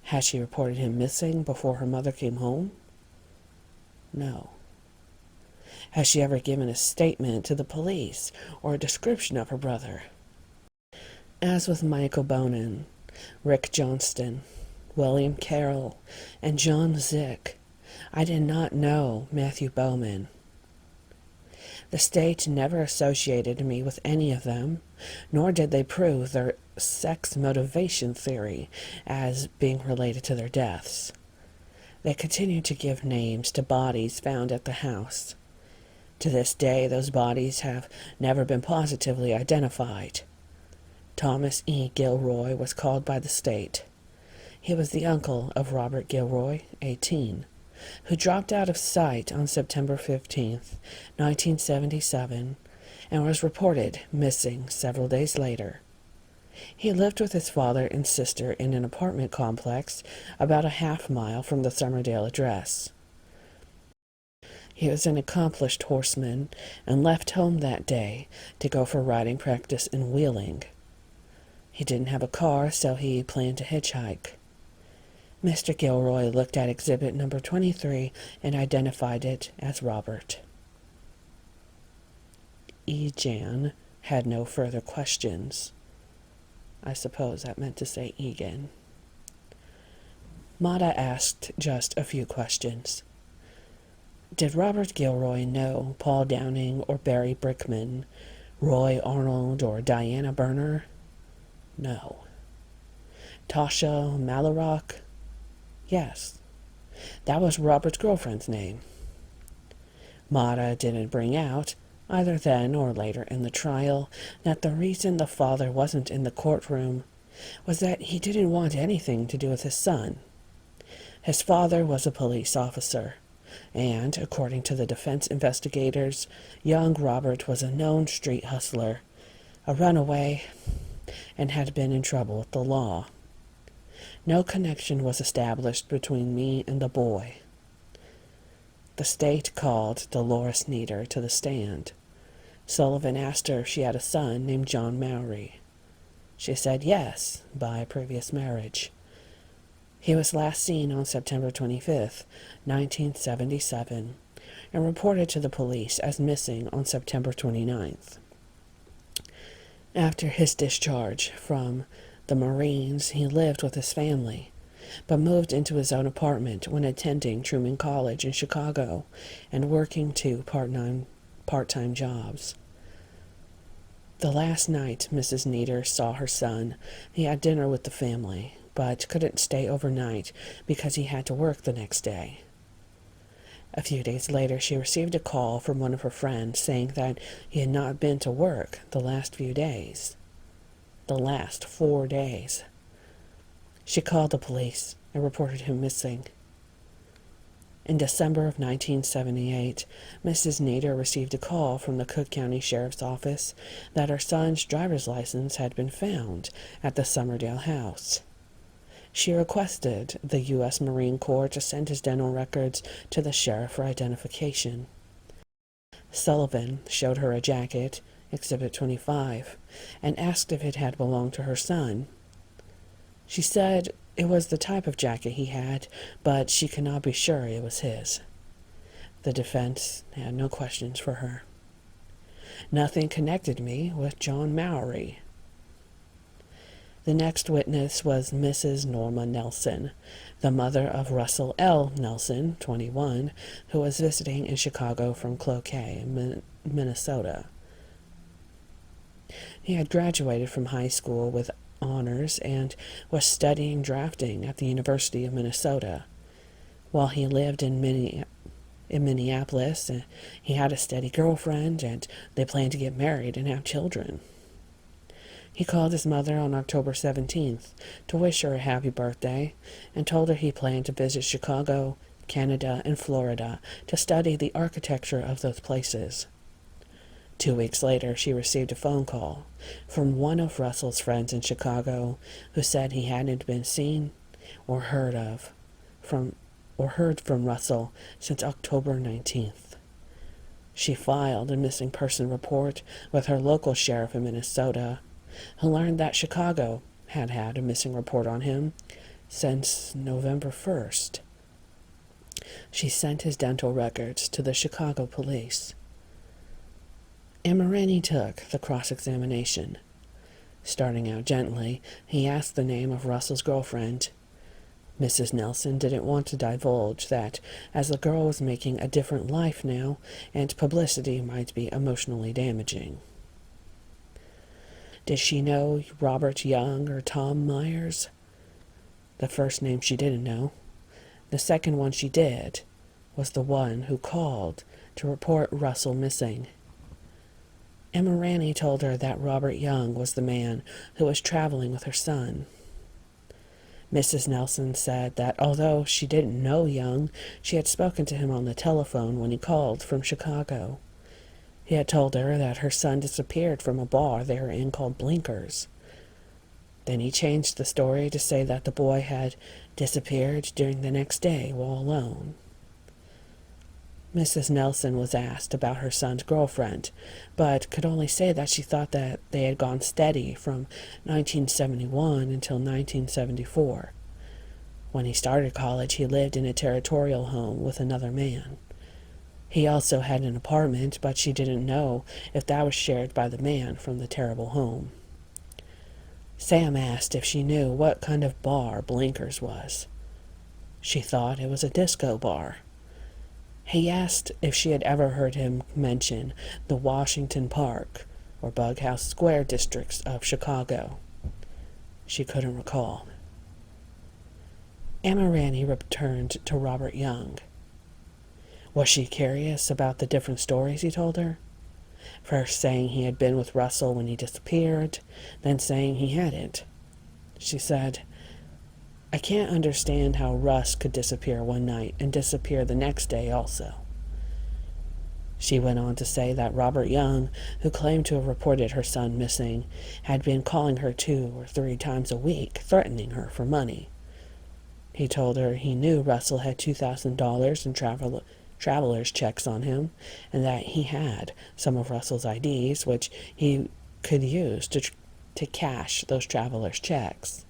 Had she reported him missing before her mother came home? No. Has she ever given a statement to the police or a description of her brother? As with Michael Bonin, Rick Johnston, William Carroll, and John Zick. I did not know Matthew Bowman. The state never associated me with any of them, nor did they prove their sex motivation theory as being related to their deaths. They continued to give names to bodies found at the house. To this day, those bodies have never been positively identified. Thomas E. Gilroy was called by the state. He was the uncle of Robert Gilroy, 18, who dropped out of sight on September 15th, 1977, and was reported missing several days later. He lived with his father and sister in an apartment complex about a half-mile from the Summerdale address. He was an accomplished horseman and left home that day to go for riding practice in Wheeling. He didn't have a car, so he planned to hitchhike. Mr. Gilroy looked at exhibit number 23 and identified it as Robert. Egan had no further questions. I suppose that meant to say Egan. Mata asked just a few questions. Did Robert Gilroy know Paul Downing or Barry Brickman, Roy Arnold or Diana Burner? No. Tasha Malarock? Yes. That was Robert's girlfriend's name. Mata didn't bring out, either then or later in the trial, that the reason the father wasn't in the courtroom was that he didn't want anything to do with his son. His father was a police officer, and, according to the defense investigators, young Robert was a known street hustler, a runaway, and had been in trouble with the law. No connection was established between me and the boy. The state called Dolores Nieder to the stand. Sullivan asked her if she had a son named John Mowry. She said yes, by previous marriage. He was last seen on September 25th, 1977, and reported to the police as missing on September 29th. After his discharge from the Marines, he lived with his family, but moved into his own apartment when attending Truman College in Chicago and working two part-time jobs. The last night Mrs. Nieder saw her son, he had dinner with the family, but couldn't stay overnight because he had to work the next day. A few days later, she received a call from one of her friends saying that he had not been to work the last few days. The last 4 days. She called the police and reported him missing. In December of 1978, Mrs. Nieder received a call from the Cook County Sheriff's Office that her son's driver's license had been found at the Summerdale house. She requested the U.S. Marine Corps to send his dental records to the sheriff for identification. Sullivan showed her a jacket, Exhibit 25, and asked if it had belonged to her son. She said it was the type of jacket he had, but she could not be sure it was his. The defense had no questions for her. Nothing connected me with John Mowry. The next witness was Mrs. Norma Nelson, the mother of Russell L. Nelson, 21, who was visiting in Chicago from Cloquet, Minnesota. He had graduated from high school with honors and was studying drafting at the University of Minnesota. While he lived in Minneapolis, he had a steady girlfriend, and they planned to get married and have children. He called his mother on October 17th to wish her a happy birthday and told her he planned to visit Chicago, Canada, and Florida to study the architecture of those places. 2 weeks later, she received a phone call from one of Russell's friends in Chicago who said he hadn't been seen or heard from Russell since October 19th. She filed a missing person report with her local sheriff in Minnesota, who learned that Chicago had had a missing report on him since November 1st. She sent his dental records to the Chicago police. Amorini took the cross-examination. Starting out gently, he asked the name of Russell's girlfriend. Mrs. Nelson didn't want to divulge that, as the girl was making a different life now, and publicity might be emotionally damaging. Did she know Robert Young or Tom Myers? The first name she didn't know. The second one she did was the one who called to report Russell missing. Emma Ranney told her that Robert Young was the man who was traveling with her son. Mrs. Nelson said that although she didn't know Young, she had spoken to him on the telephone when he called from Chicago. He had told her that her son disappeared from a bar they were in called Blinkers. Then he changed the story to say that the boy had disappeared during the next day while alone. Mrs. Nelson was asked about her son's girlfriend, but could only say that she thought that they had gone steady from 1971 until 1974. When he started college, he lived in a territorial home with another man. He also had an apartment, but she didn't know if that was shared by the man from the terrible home. Sam asked if she knew what kind of bar Blinkers was. She thought it was a disco bar. He asked if she had ever heard him mention the Washington Park or Bughouse Square districts of Chicago. She couldn't recall. Emma Ranney returned to Robert Young. Was she curious about the different stories he told her? First saying he had been with Russell when he disappeared, then saying he hadn't. She said, "I can't understand how Russ could disappear one night and disappear the next day also." She went on to say that Robert Young, who claimed to have reported her son missing, had been calling her 2 or 3 times a week, threatening her for money. He told her he knew Russell had $2,000 in traveler's checks on him, and that he had some of Russell's IDs, which he could use to cash those traveler's checks.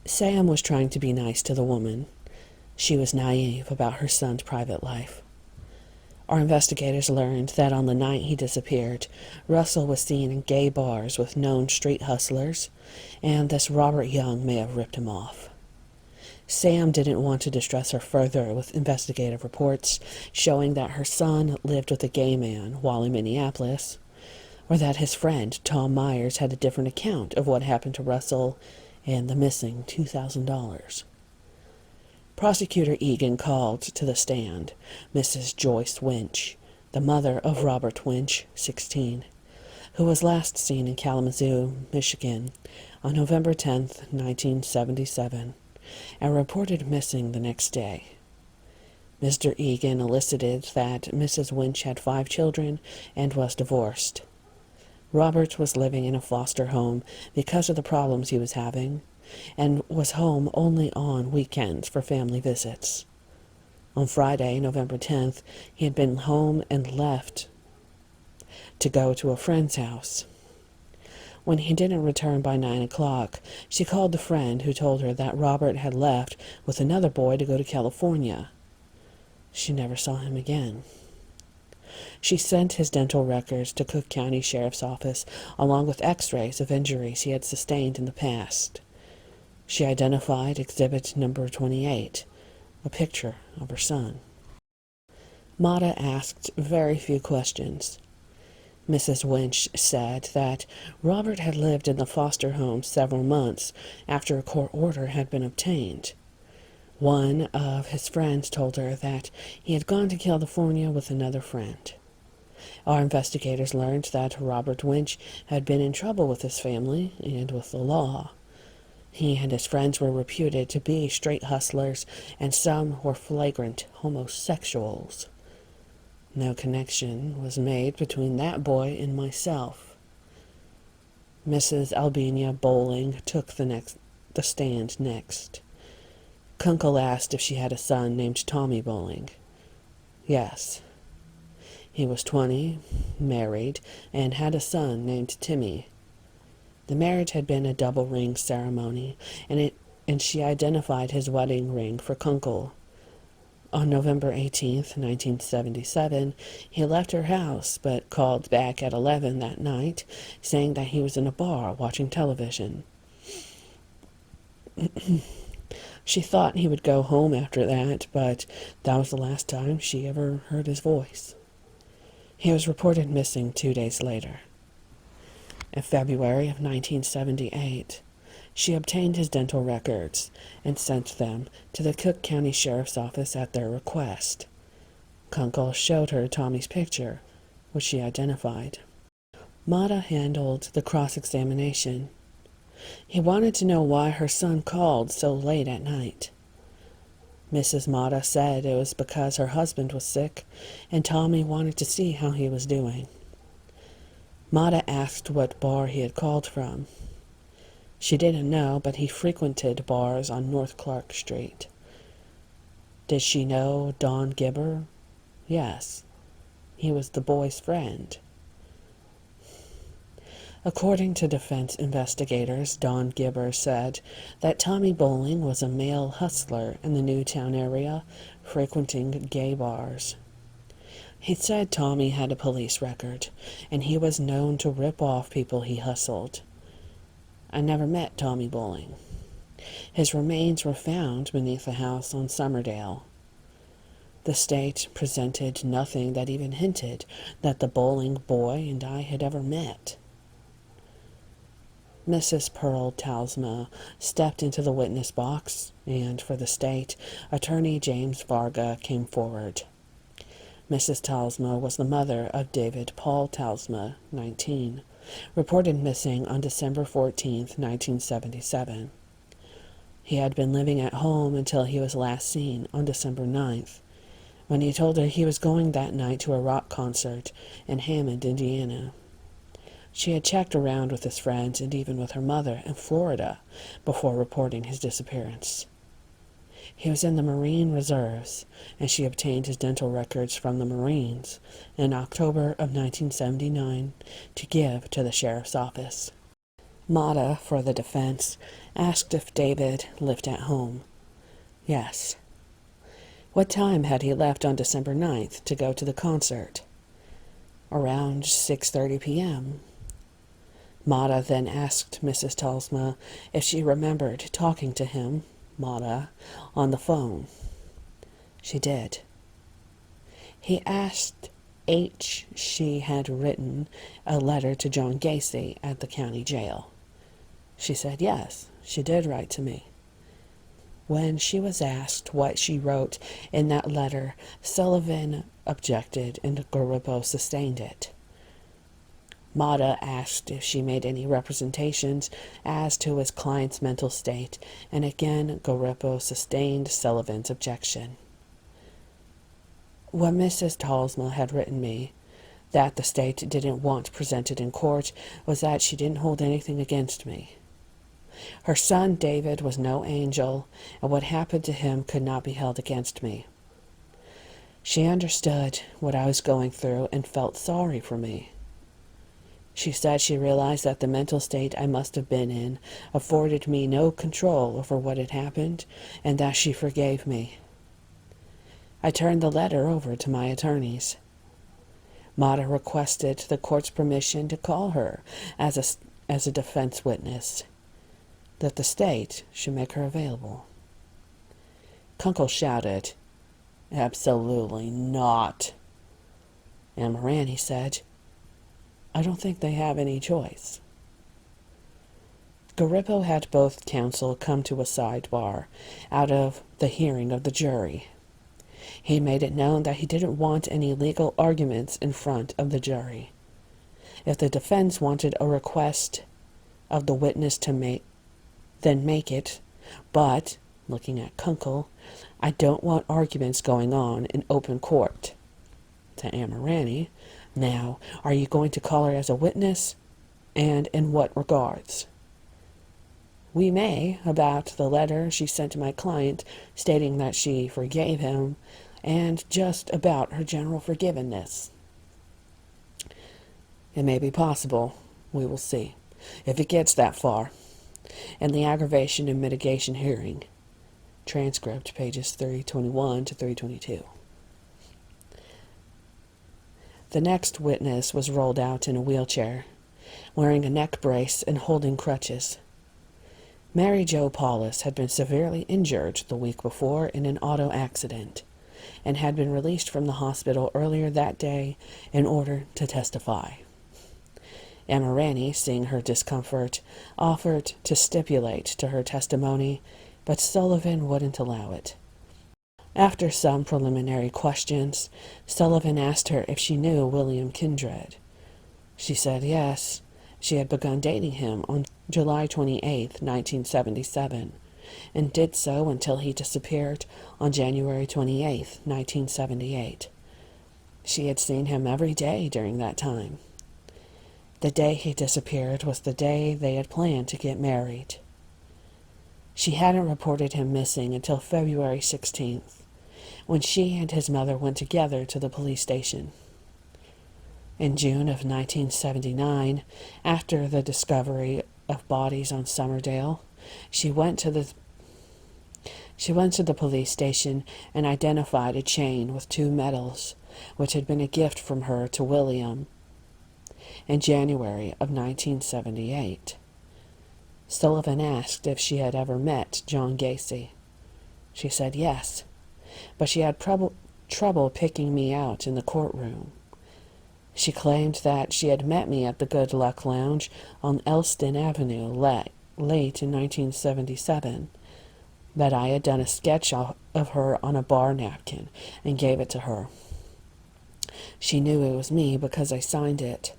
Sam was trying to be nice to the woman. She was naive about her son's private life. Our investigators learned that on the night he disappeared, Russell was seen in gay bars with known street hustlers, and this Robert Young may have ripped him off. Sam didn't want to distress her further with investigative reports showing that her son lived with a gay man while in Minneapolis, or that his friend Tom Myers had a different account of what happened to Russell and the missing $2,000. Prosecutor Egan called to the stand Mrs. Joyce Winch, the mother of Robert Winch, 16, who was last seen in Kalamazoo, Michigan, on November 10, 1977, and reported missing the next day. Mr. Egan elicited that Mrs. Winch had 5 children and was divorced. Robert was living in a foster home because of the problems he was having, and was home only on weekends for family visits. On Friday, November 10th, he had been home and left to go to a friend's house. When he didn't return by 9 o'clock, she called the friend who told her that Robert had left with another boy to go to California. She never saw him again. She sent his dental records to Cook County Sheriff's Office along with x-rays of injuries he had sustained in the past. She identified exhibit number 28, a picture of her son. Mata asked very few questions. Mrs. Winch said that Robert had lived in the foster home several months after a court order had been obtained. One of his friends told her that he had gone to California with another friend. Our investigators learned that Robert Winch had been in trouble with his family and with the law. He and his friends were reputed to be straight hustlers, and some were flagrant homosexuals. No connection was made between that boy and myself. Mrs. Albina Bowling took the stand next. Kunkel asked if she had a son named Tommy Bowling. Yes. He was 20, married, and had a son named Timmy. The marriage had been a double ring ceremony, and she identified his wedding ring for Kunkel. On November 18th, 1977, he left her house but called back at 11 that night, saying that he was in a bar watching television. She thought he would go home after that, but that was the last time she ever heard his voice. He was reported missing 2 days later. In February of 1978, she obtained his dental records and sent them to the Cook County Sheriff's Office at their request. Kunkel showed her Tommy's picture, which she identified. Mata handled the cross-examination. He wanted to know why her son called so late at night. Mrs. Mata said it was because her husband was sick and Tommy wanted to see how he was doing. Mata asked what bar he had called from. She didn't know, but he frequented bars on North Clark Street. Did she know Don Gibber? Yes. He was the boy's friend. According to defense investigators, Don Gibber said that Tommy Bowling was a male hustler in the Newtown area, frequenting gay bars. He said Tommy had a police record, and he was known to rip off people he hustled. I never met Tommy Bowling. His remains were found beneath a house on Summerdale. The state presented nothing that even hinted that the Bowling boy and I had ever met. Mrs. Pearl Talsma stepped into the witness box, and for the state, Attorney James Varga came forward. Mrs. Talsma was the mother of David Paul Talsma, 19, reported missing on December 14, 1977. He had been living at home until he was last seen on December 9th, when he told her he was going that night to a rock concert in Hammond, Indiana. She had checked around with his friends and even with her mother in Florida before reporting his disappearance. He was in the Marine Reserves, and she obtained his dental records from the Marines in October of 1979 to give to the sheriff's office. Mata, for the defense, asked if David lived at home. Yes. What time had he left on December 9th to go to the concert? Around 6:30 p.m. Mata then asked Mrs. Talsma if she remembered talking to him, Mata, on the phone. She did. He asked H. she had written a letter to John Gacy at the county jail. She said yes, she did write to me. When she was asked what she wrote in that letter, Sullivan objected and Garippo sustained it. Mata asked if she made any representations as to his client's mental state, and again Garippo sustained Sullivan's objection. What Mrs. Talsma had written me, that the state didn't want presented in court, was that she didn't hold anything against me. Her son David was no angel, and what happened to him could not be held against me. She understood what I was going through and felt sorry for me. She said she realized that the mental state I must have been in afforded me no control over what had happened, and that she forgave me. I turned the letter over to my attorneys. Mata requested the court's permission to call her as a defense witness, that the state should make her available. Kunkel shouted, "Absolutely not." And Morani said, "I don't think they have any choice." Garippo had both counsel come to a sidebar out of the hearing of the jury. He made it known that he didn't want any legal arguments in front of the jury. If the defense wanted a request of the witness to make, then make it, but, looking at Kunkel, I don't want arguments going on in open court. To Amirani, now, are you going to call her as a witness, and in what regards? We may, about the letter she sent to my client stating that she forgave him, and just about her general forgiveness. It may be possible. We will see, if it gets that far. In the aggravation and mitigation hearing, transcript, pages 321 to 322. The next witness was rolled out in a wheelchair, wearing a neck brace and holding crutches. Mary Jo Paulus had been severely injured the week before in an auto accident and had been released from the hospital earlier that day in order to testify. Emma Ranney, seeing her discomfort, offered to stipulate to her testimony, but Sullivan wouldn't allow it. After some preliminary questions, Sullivan asked her if she knew William Kindred. She said yes. She had begun dating him on July 28, 1977, and did so until he disappeared on January 28, 1978. She had seen him every day during that time. The day he disappeared was the day they had planned to get married. She hadn't reported him missing until February 16th, when she and his mother went together to the police station. In June of 1979, after the discovery of bodies on Summerdale, she went to the police station and identified a chain with 2 medals, which had been a gift from her to William in January of 1978. Sullivan asked if she had ever met John Gacy. She said yes, but she had trouble picking me out in the courtroom. She claimed that she had met me at the Good Luck Lounge on Elston Avenue late in 1977, that I had done a sketch of her on a bar napkin and gave it to her. She knew it was me because I signed it.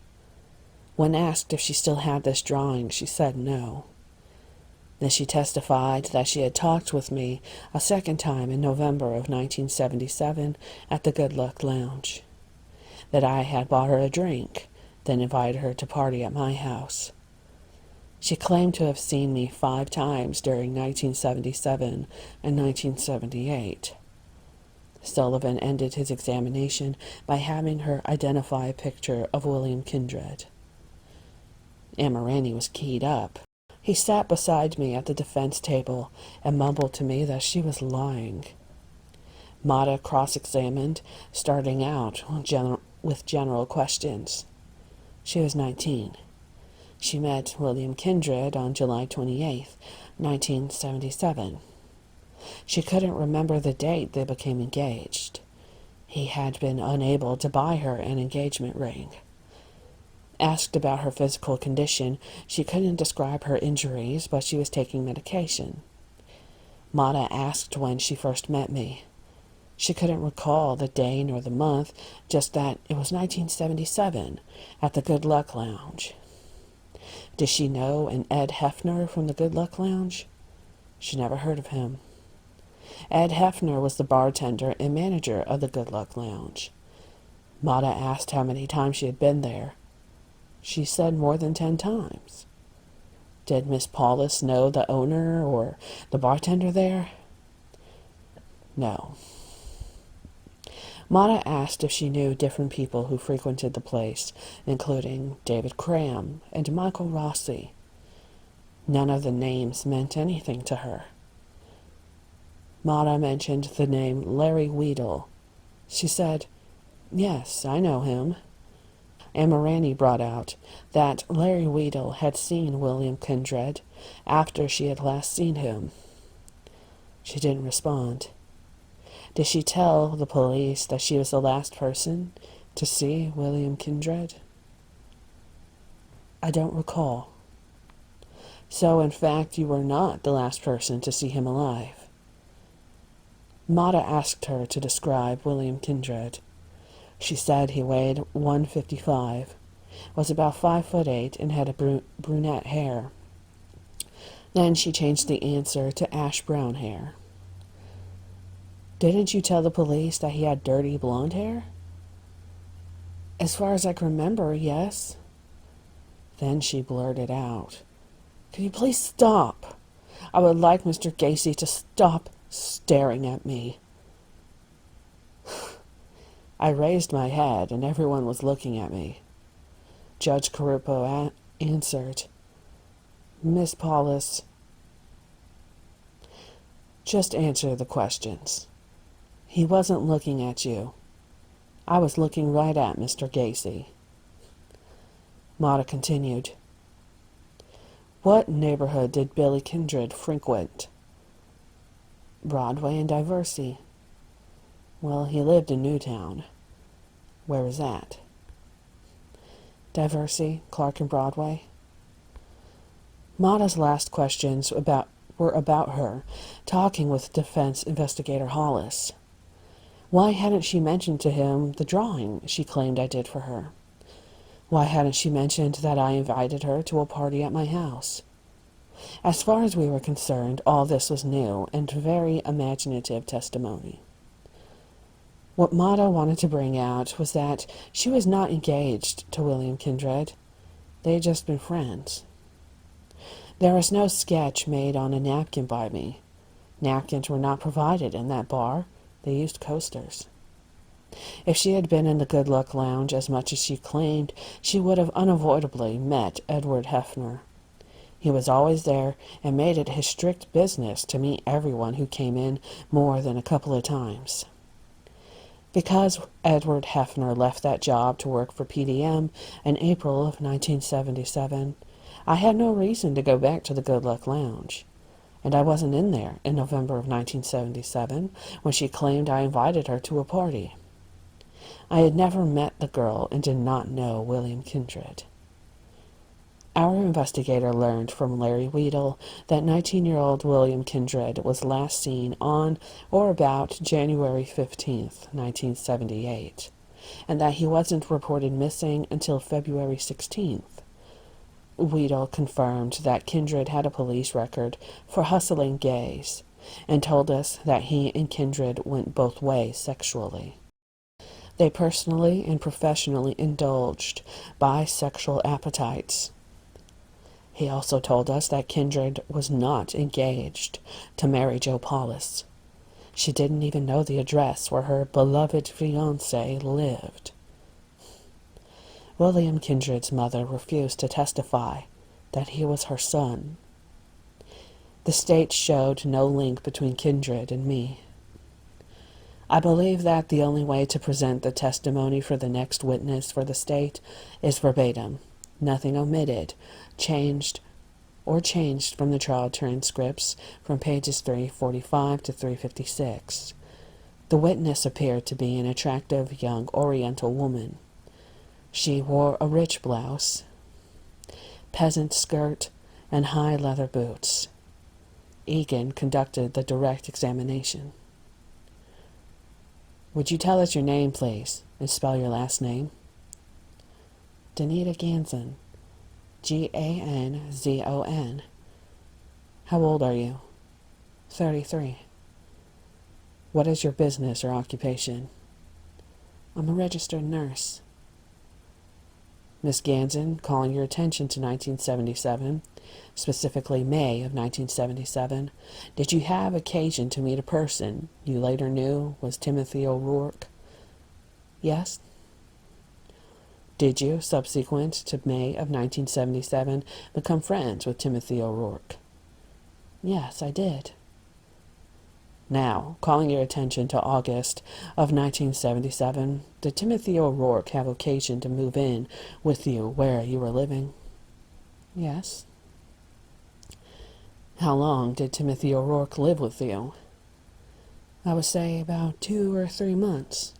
When asked if she still had this drawing, she said no. Then she testified that she had talked with me a second time in November of 1977 at the Good Luck Lounge, that I had bought her a drink, then invited her to party at my house. She claimed to have seen me 5 times during 1977 and 1978. Sullivan ended his examination by having her identify a picture of William Kindred. Emma Ranney was keyed up. He sat beside me at the defense table and mumbled to me that she was lying. Mata cross-examined, starting out with general questions. She was 19. She met William Kindred on July 28, 1977. She couldn't remember the date they became engaged. He had been unable to buy her an engagement ring. Asked about her physical condition, she couldn't describe her injuries, but she was taking medication. Mata asked when she first met me. She couldn't recall the day nor the month, just that it was 1977 at the Good Luck Lounge. Did she know an Ed Hefner from the Good Luck Lounge? She never heard of him. Ed Hefner was the bartender and manager of the Good Luck Lounge. Mata asked how many times she had been there. She said more than 10 times. Did Miss Paulus know the owner or the bartender there? No. Mata asked if she knew different people who frequented the place, including David Cram and Michael Rossi. None of the names meant anything to her. Mata mentioned the name Larry Weedle. She said, "Yes, I know him." Emma Ranney brought out that Larry Weedle had seen William Kindred after she had last seen him. She didn't respond. Did she tell the police that she was the last person to see William Kindred? I don't recall. So, in fact, you were not the last person to see him alive. Mata asked her to describe William Kindred. She said he weighed 155, was about 5'8", and had a brunette hair. Then she changed the answer to ash-brown hair. Didn't you tell the police that he had dirty blonde hair? As far as I can remember, yes. Then she blurted out, "Can you please stop? I would like Mr. Gacy to stop staring at me." I raised my head, and everyone was looking at me. Judge Carupo answered, "Miss Paulus." Just answer the questions. He wasn't looking at you. I was looking right at Mr. Gacy. Mata continued. What neighborhood did Billy Kindred frequent? Broadway and Diversey. Well, he lived in Newtown. Where was that? Diversey, Clark and Broadway. Mata's last questions were about her, talking with defense investigator Hollis. Why hadn't she mentioned to him the drawing she claimed I did for her? Why hadn't she mentioned that I invited her to a party at my house? As far as we were concerned, all this was new and very imaginative testimony. What Mata wanted to bring out was that she was not engaged to William Kindred. They had just been friends. There was no sketch made on a napkin by me. Napkins were not provided in that bar. They used coasters. If she had been in the Good Luck Lounge as much as she claimed, she would have unavoidably met Edward Hefner. He was always there and made it his strict business to meet everyone who came in more than a couple of times. Because Edward Hefner left that job to work for PDM in April of 1977, I had no reason to go back to the Good Luck Lounge. And I wasn't in there in November of 1977 when she claimed I invited her to a party. I had never met the girl and did not know William Kindred. Our investigator learned from Larry Weedle that 19-year-old William Kindred was last seen on or about January 15th, 1978, and that he wasn't reported missing until February 16th. Weedle confirmed that Kindred had a police record for hustling gays and told us that he and Kindred went both ways sexually. They personally and professionally indulged bisexual appetites. He also told us that Kindred was not engaged to Mary Jo Paulus. She didn't even know the address where her beloved fiancé lived. William Kindred's mother refused to testify that he was her son. The state showed no link between Kindred and me. I believe that the only way to present the testimony for the next witness for the state is verbatim, nothing omitted, changed from the trial transcripts from pages 345 to 356. The witness appeared to be an attractive young Oriental woman. She wore a rich blouse, peasant skirt, and high leather boots. Egan conducted the direct examination. Would you tell us your name, please, and spell your last name? Danita Ganzon. Ganzon. How old are you? 33. What is your business or occupation? I'm a registered nurse. Miss Ganzon, calling your attention to 1977, specifically May of 1977, did you have occasion to meet a person you later knew was Timothy O'Rourke? Yes. Did you, subsequent to May of 1977, become friends with Timothy O'Rourke? Yes, I did. Now, calling your attention to August of 1977, did Timothy O'Rourke have occasion to move in with you where you were living? Yes. How long did Timothy O'Rourke live with you? I would say about 2 or 3 months.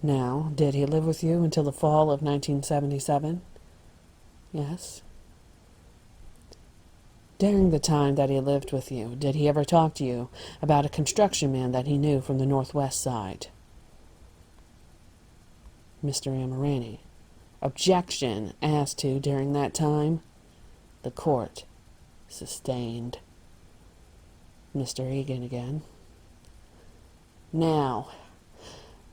Now, did he live with you until the fall of 1977? Yes. During the time that he lived with you, did he ever talk to you about a construction man that he knew from the Northwest Side? Mr. Amirani. Objection as to during that time. The court. Sustained. Mr. Egan again. Now,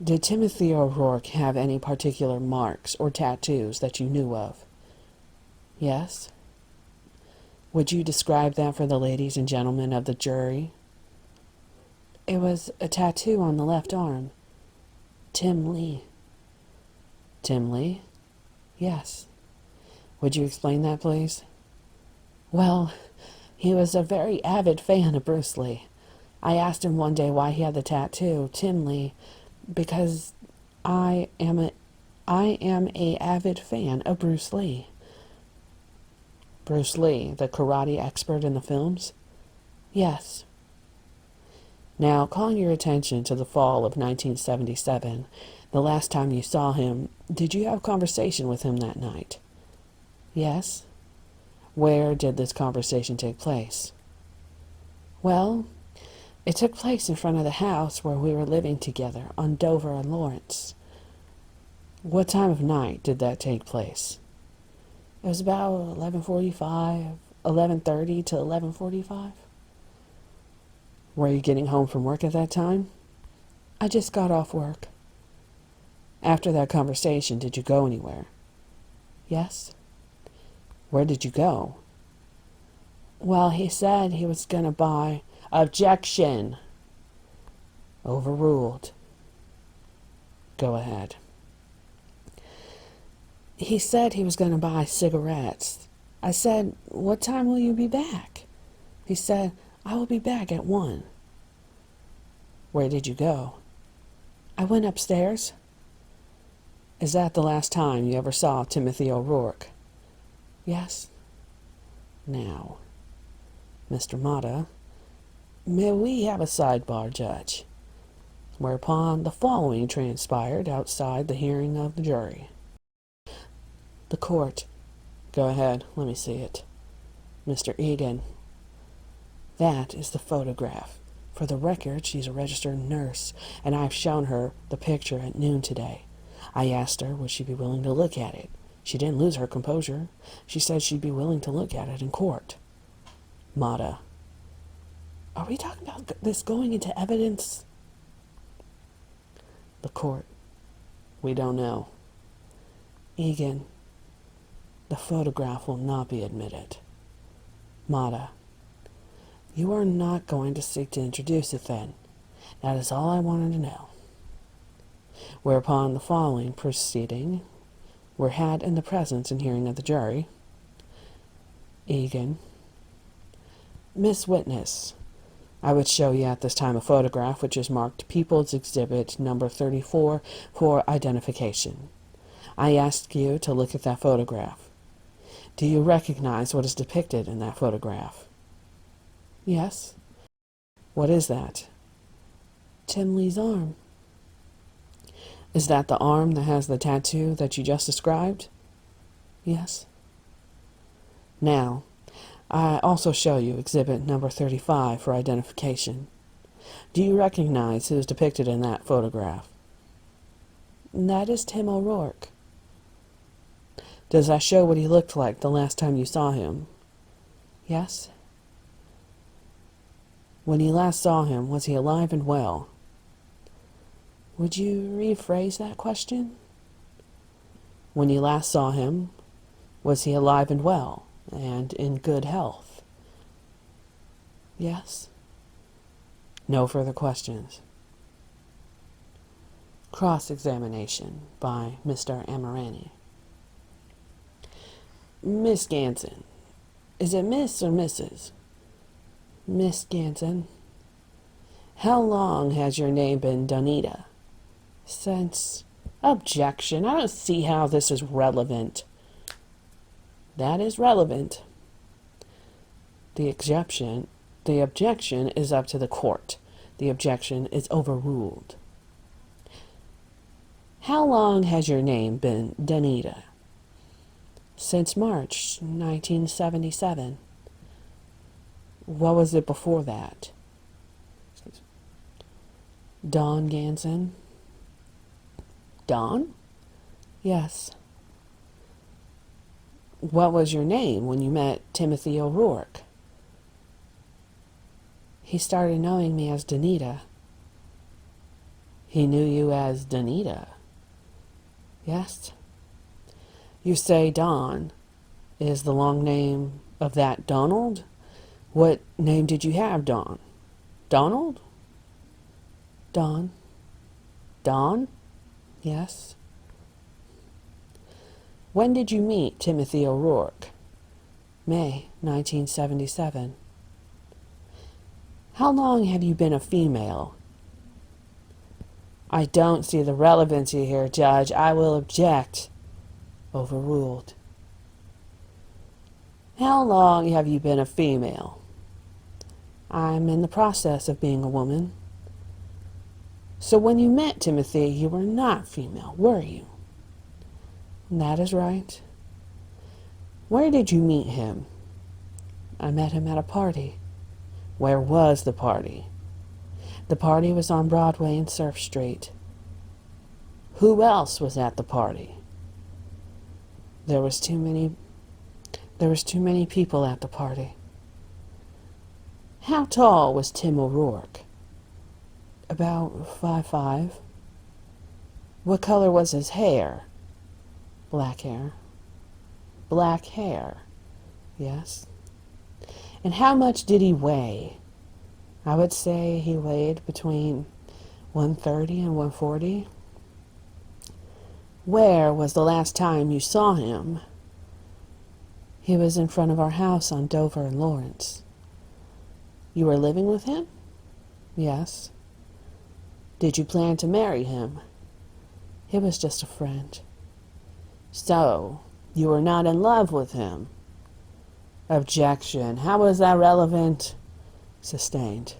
did Timothy O'Rourke have any particular marks or tattoos that you knew of? Yes. Would you describe that for the ladies and gentlemen of the jury? It was a tattoo on the left arm. Tim Lee. Tim Lee? Yes. Would you explain that, please? Well, he was a very avid fan of Bruce Lee. I asked him one day why he had the tattoo, Tinley, because I am a avid fan of Bruce Lee. Bruce Lee, the karate expert in the films? Yes. Now, calling your attention to the fall of 1977, the last time you saw him, did you have a conversation with him that night? Yes. Where did this conversation take place? Well, it took place in front of the house where we were living together on Dover and Lawrence. What time of night did that take place? It was about 11:30 to 11:45. Were you getting home from work at that time? I just got off work. After that conversation, did you go anywhere? Yes. Where did you go? Well, he said he was going to buy... Objection! Overruled. Go ahead. He said he was going to buy cigarettes. I said, what time will you be back? He said, I will be back at 1. Where did you go? I went upstairs. Is that the last time you ever saw Timothy O'Rourke? Yes. Now, Mr. Mata, may we have a sidebar, Judge? Whereupon the following transpired outside the hearing of the jury. The court. Go ahead, let me see it. Mr. Egan. That is the photograph. For the record, she's a registered nurse, and I've shown her the picture at noon today. I asked her would she be willing to look at it. She didn't lose her composure. She said she'd be willing to look at it in court. Mata. Are we talking about this going into evidence? The court. We don't know. Egan. The photograph will not be admitted. Mata. You are not going to seek to introduce it then. That is all I wanted to know. Whereupon the following proceeding were had in the presence and hearing of the jury. Egan. Miss Witness, I would show you at this time a photograph which is marked People's Exhibit number 34 for identification. I ask you to look at that photograph. Do you recognize what is depicted in that photograph? Yes. What is that? Tim Lee's arm. Is that the arm that has the tattoo that you just described? Yes. Now, I also show you exhibit number 35 for identification. Do you recognize who is depicted in that photograph? That is Tim O'Rourke. Does that show what he looked like the last time you saw him? Yes. When you last saw him, was he alive and well? Would you rephrase that question? When you last saw him, was he alive and well, and in good health? Yes. No further questions. Cross-examination by Mr. Amirani. Miss Ganson. Is it Miss or Mrs.? Miss Ganson. How long has your name been Donita? Since... Objection. I don't see how this is relevant. That is relevant. The objection is up to the court. The objection is overruled. How long has your name been Donita? Since March 1977. What was it before that? Dawn Ganson. Dawn? Yes. What was your name when you met Timothy O'Rourke? He started knowing me as Donita. He knew you as Donita? Yes. You say Don is the long name of that Donald? What name did you have, Don? Donald? Don. Don? Yes. When did you meet Timothy O'Rourke? May 1977. How long have you been a female? I don't see the relevancy here, Judge. I will object. Overruled. How long have you been a female? I'm in the process of being a woman. So when you met Timothy, you were not female, were you? That is right. Where did you meet him? I met him at a party. Where was the party? The party was on Broadway and Surf Street. Who else was at the party? There was too many people at the party. How tall was Tim O'Rourke? About 5'5". What color was his hair? Black hair. Black hair, yes. And how much did he weigh? I would say he weighed between 130 and 140. Where was the last time you saw him? He was in front of our house on Dover and Lawrence. You were living with him? Yes. Did you plan to marry him? He was just a friend. So, you were not in love with him? Objection. How is that relevant? Sustained.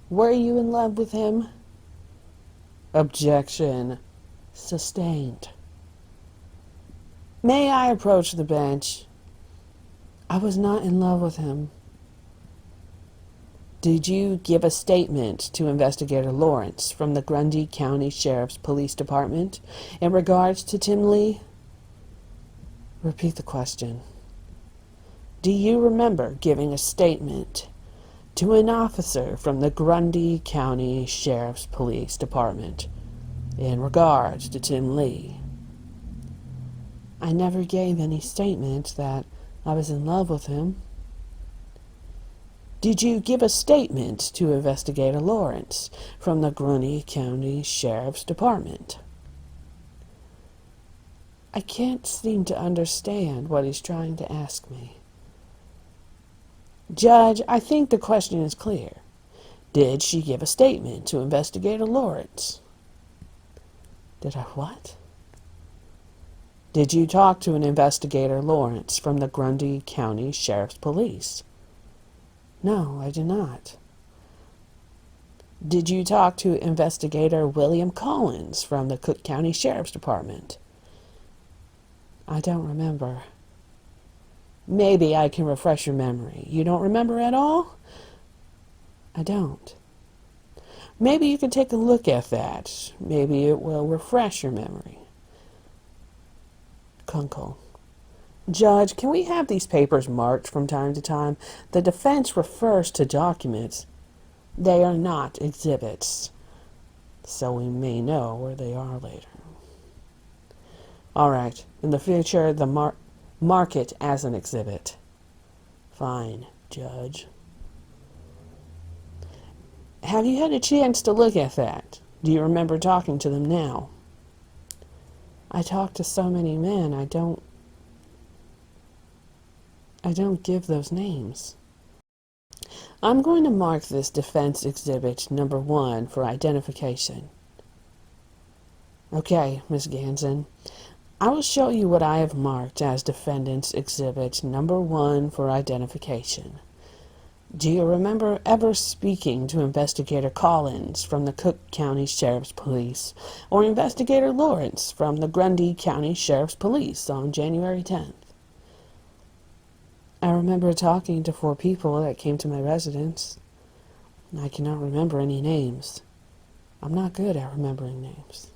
Were you in love with him? Objection. Sustained. May I approach the bench? I was not in love with him. Did you give a statement to Investigator Lawrence from the Grundy County Sheriff's Police Department in regards to Tim Lee? Repeat the question. Do you remember giving a statement to an officer from the Grundy County Sheriff's Police Department in regards to Tim Lee? I never gave any statement that I was in love with him. Did you give a statement to Investigator Lawrence from the Grundy County Sheriff's Department? I can't seem to understand what he's trying to ask me. Judge, I think the question is clear. Did she give a statement to Investigator Lawrence? Did I what? Did you talk to an Investigator Lawrence from the Grundy County Sheriff's Police? No, I did not. Did you talk to Investigator William Collins from the Cook County Sheriff's Department? I don't remember. Maybe I can refresh your memory. You don't remember at all? I don't. Maybe you can take a look at that. Maybe it will refresh your memory. Kunkel. Judge, can we have these papers marked from time to time? The defense refers to documents. They are not exhibits, so we may know where they are later. All right. In the future, mark it as an exhibit. Fine, Judge. Have you had a chance to look at that? Do you remember talking to them now? I talk to so many men, I don't give those names. I'm going to mark this defense exhibit number 1 for identification. Okay, Miss Ganson. I will show you what I have marked as defendant's exhibit number 1 for identification. Do you remember ever speaking to Investigator Collins from the Cook County Sheriff's Police or Investigator Lawrence from the Grundy County Sheriff's Police on January 10th? I remember talking to 4 people that came to my residence. I cannot remember any names. I'm not good at remembering names.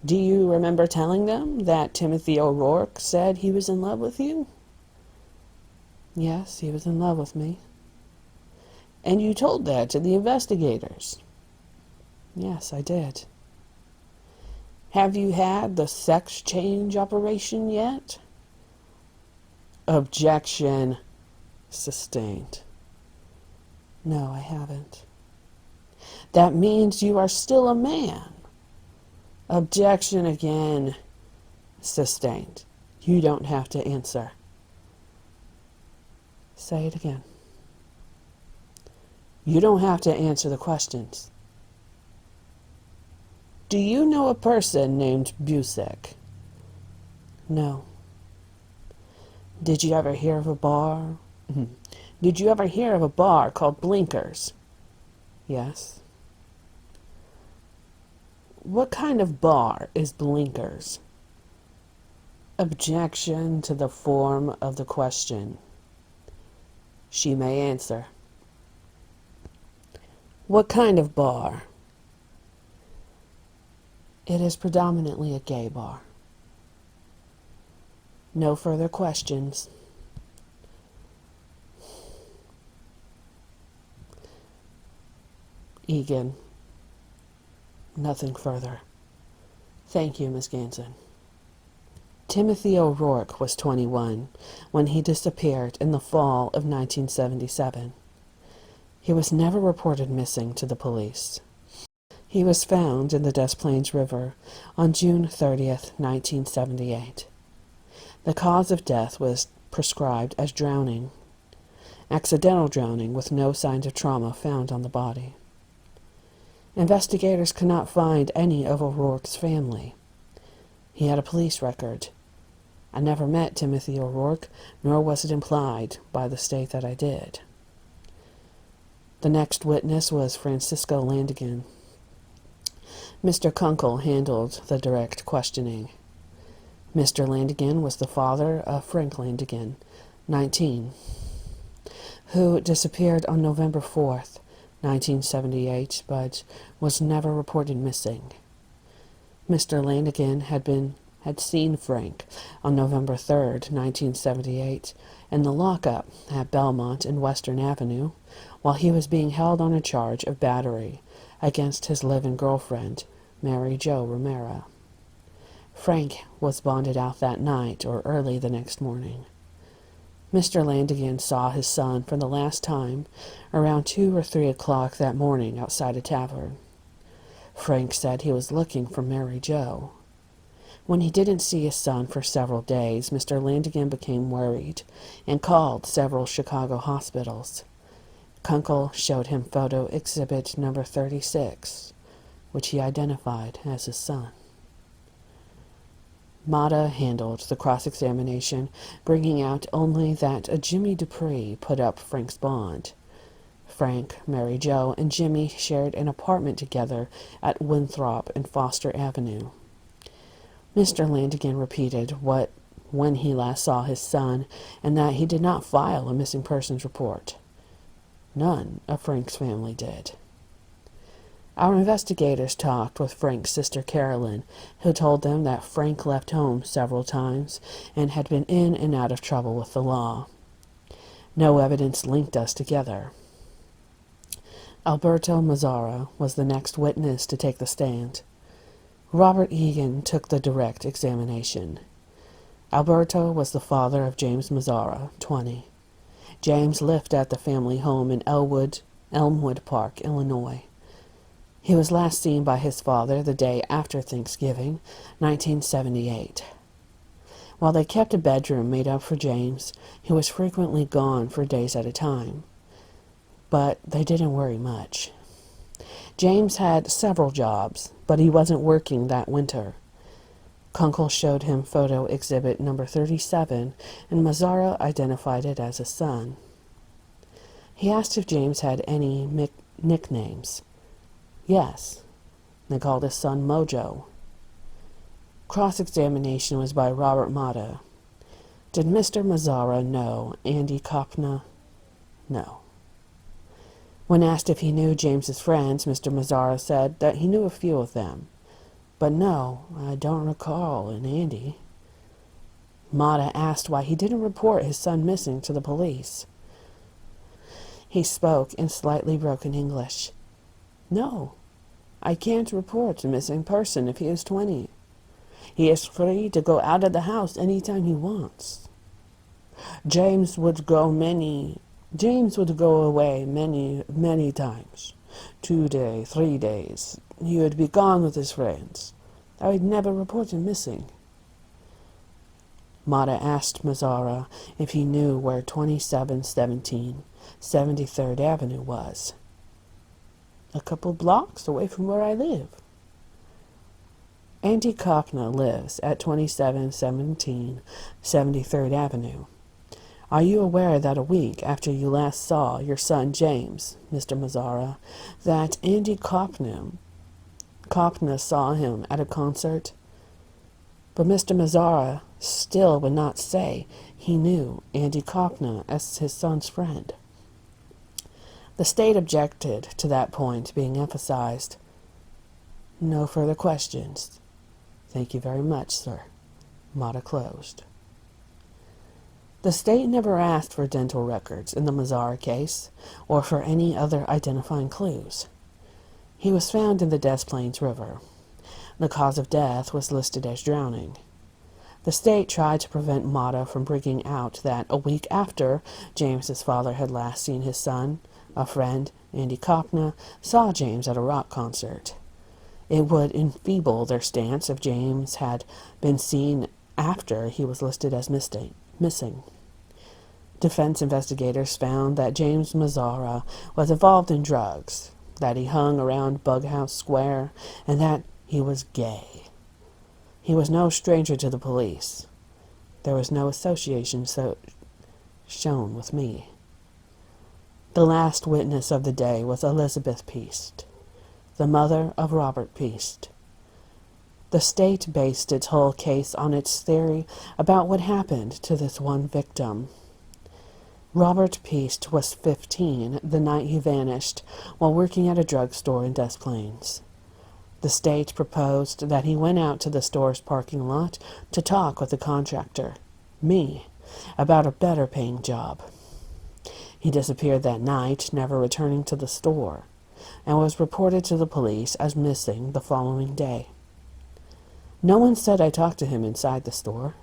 Do you remember telling them that Timothy O'Rourke said he was in love with you? Yes, he was in love with me. And you told that to the investigators? Yes, I did. Have you had the sex change operation yet? Objection. Sustained. No, I haven't. That means you are still a man. Objection again. Sustained. You don't have to answer. Say it again. You don't have to answer the questions. Do you know a person named Busick? No. Did you ever hear of a bar? Did you ever hear of a bar called Blinkers? Yes. What kind of bar is Blinkers? Objection to the form of the question. She may answer. What kind of bar? It is predominantly a gay bar. No further questions. Egan. Nothing further. Thank you, Miss Ganson. Timothy O'Rourke was 21 when he disappeared in the fall of 1977. He was never reported missing to the police. He was found in the Des Plaines River on June 30th, 1978. The cause of death was prescribed as drowning, accidental drowning with no signs of trauma found on the body. Investigators could not find any of O'Rourke's family. He had a police record. I never met Timothy O'Rourke, nor was it implied by the state that I did. The next witness was Francisco Landigan. Mr. Kunkel handled the direct questioning. Mr. Landigan was the father of Frank Landigan, 19, who disappeared on November 4th, 1978, but was never reported missing. Mr. Landigan had seen Frank on November 3rd, 1978, in the lockup at Belmont and Western Avenue, while he was being held on a charge of battery against his live-in girlfriend, Mary Jo Romero. Frank was bonded out that night or early the next morning. Mr. Landigan saw his son for the last time around 2 or 3 o'clock that morning outside a tavern. Frank said he was looking for Mary Jo. When he didn't see his son for several days, Mr. Landigan became worried and called several Chicago hospitals. Kunkel showed him photo exhibit number 36, which he identified as his son. Mata handled the cross-examination, bringing out only that Jimmy Dupree put up Frank's bond. Frank, Mary Jo, and Jimmy shared an apartment together at Winthrop and Foster Avenue. Mr. Landigan repeated when he last saw his son, and that he did not file a missing persons report. None of Frank's family did. Our investigators talked with Frank's sister Carolyn, who told them that Frank left home several times and had been in and out of trouble with the law. No evidence linked us together. Alberto Mazzara was the next witness to take the stand. Robert Egan took the direct examination. Alberto was the father of James Mazzara, 20. James lived at the family home in Elmwood Park, Illinois. He was last seen by his father the day after Thanksgiving, 1978. While they kept a bedroom made up for James, he was frequently gone for days at a time. But they didn't worry much. James had several jobs, but he wasn't working that winter. Kunkel showed him photo exhibit number 37, and Mazzara identified it as his son. He asked if James had any nicknames. Yes. They called his son Mojo. Cross-examination was by Robert Mata. Did Mr. Mazzara know Andy Kopna? No. When asked if he knew James's friends, Mr. Mazzara said that he knew a few of them. But no, I don't recall an Andy. Mata asked why he didn't report his son missing to the police. He spoke in slightly broken English. No, I can't report a missing person if he is 20. He is free to go out of the house any time he wants. James would go away many times. 2 days, 3 days. He would be gone with his friends. I would never report him missing. Mata asked Mazzara if he knew where 2717 73rd Avenue was. A couple blocks away from where I live. Andy Kopna lives at 2717 73rd Avenue. Are you aware that a week after you last saw your son James, Mr. Mazzara, that Andy Kopna saw him at a concert? But Mr. Mazzara still would not say he knew Andy Kopna as his son's friend. The state objected to that point being emphasized. No further questions. Thank you very much, sir. Mata closed. The state never asked for dental records in the Mazzara case or for any other identifying clues. He was found in the Des Plaines River. The cause of death was listed as drowning. The state tried to prevent Mata from bringing out that a week after James's father had last seen his son, a friend, Andy Kopna, saw James at a rock concert. It would enfeeble their stance if James had been seen after he was listed as missing. Defense investigators found that James Mazzara was involved in drugs, that he hung around Bughouse Square, and that he was gay. He was no stranger to the police. There was no association shown with me. The last witness of the day was Elizabeth Peast, the mother of Robert Peast. The state based its whole case on its theory about what happened to this one victim. Robert Peast was 15 the night he vanished while working at a drugstore in Des Plaines. The state proposed that he went out to the store's parking lot to talk with the contractor, me, about a better-paying job. He disappeared that night, never returning to the store, and was reported to the police as missing the following day. No one said I talked to him inside the store.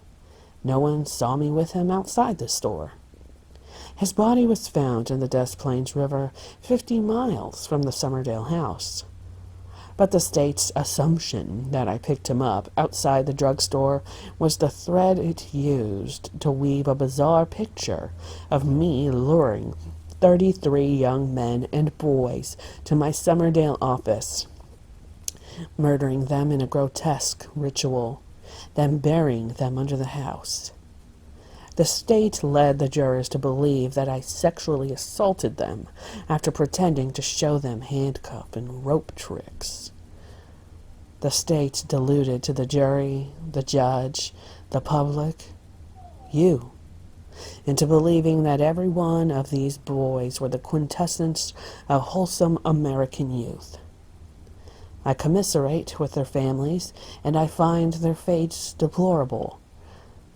No one saw me with him outside the store. His body was found in the Des Plaines River 50 miles from the Summerdale house. But the state's assumption that I picked him up outside the drugstore was the thread it used to weave a bizarre picture of me luring 33 young men and boys to my Summerdale office, murdering them in a grotesque ritual, then burying them under the house. The state led the jurors to believe that I sexually assaulted them after pretending to show them handcuff and rope tricks. The state deluded to the jury, the judge, the public, you, into believing that every one of these boys were the quintessence of wholesome American youth. I commiserate with their families, and I find their fates deplorable.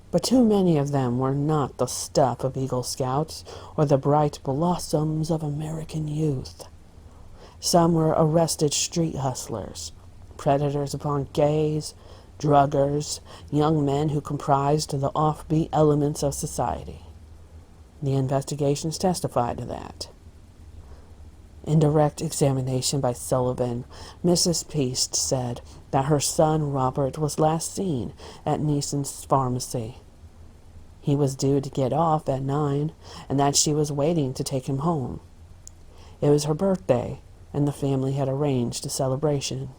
But too many of them were not the stuff of Eagle Scouts or the bright blossoms of American youth. Some were arrested street hustlers, predators upon gays, druggers, young men who comprised the offbeat elements of society. The investigations testified to that. In direct examination by Sullivan, Mrs. Peast said that her son Robert was last seen at Neeson's pharmacy. He was due to get off at 9, and that she was waiting to take him home. It was her birthday, and the family had arranged a celebration.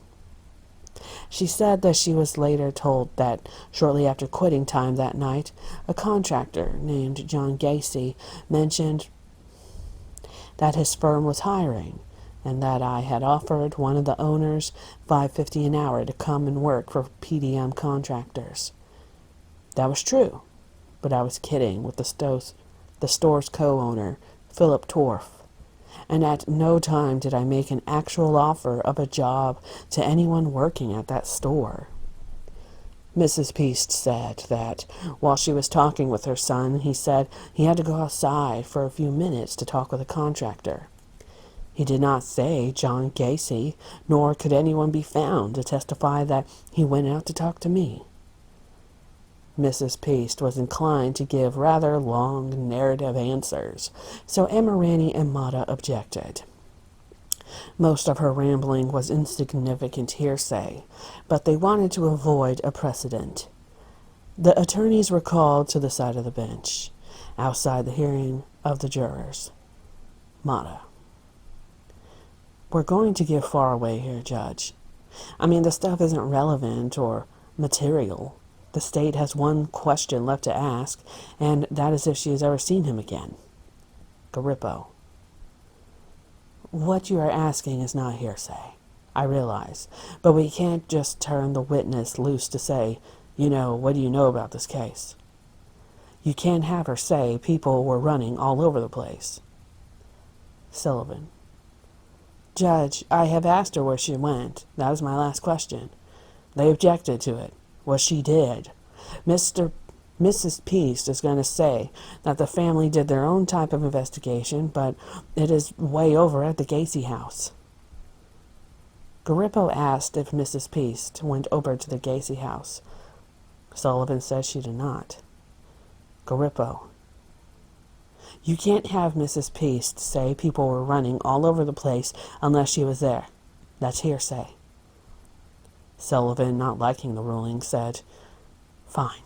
She said that she was later told that shortly after quitting time that night, a contractor named John Gacy mentioned that his firm was hiring, and that I had offered one of the owners $5.50 an hour to come and work for PDM contractors. That was true, but I was kidding with the store's co-owner, Philip Torf, and at no time did I make an actual offer of a job to anyone working at that store. Mrs. Peast said that while she was talking with her son, he said he had to go outside for a few minutes to talk with a contractor. He did not say John Gacy, nor could anyone be found to testify that he went out to talk to me. Mrs. Peast was inclined to give rather long narrative answers, so Amirani and Mata objected. Most of her rambling was insignificant hearsay, but they wanted to avoid a precedent. The attorneys were called to the side of the bench, outside the hearing of the jurors. Mata. We're going to give far away here, Judge. I mean, the stuff isn't relevant or material. The state has one question left to ask, and that is if she has ever seen him again. Garippo. What you are asking is not hearsay, I realize, but we can't just turn the witness loose to say, what do you know about this case? You can't have her say people were running all over the place. Sullivan. Judge, I have asked her where she went. That was my last question. They objected to it. Well, she did. Mrs. Peast is going to say that the family did their own type of investigation, but it is way over at the Gacy house. Garippo asked if Mrs. Peast went over to the Gacy house. Sullivan said she did not. Garippo. You can't have Mrs. Peast say people were running all over the place unless she was there. That's hearsay. Sullivan, not liking the ruling, said, Fine.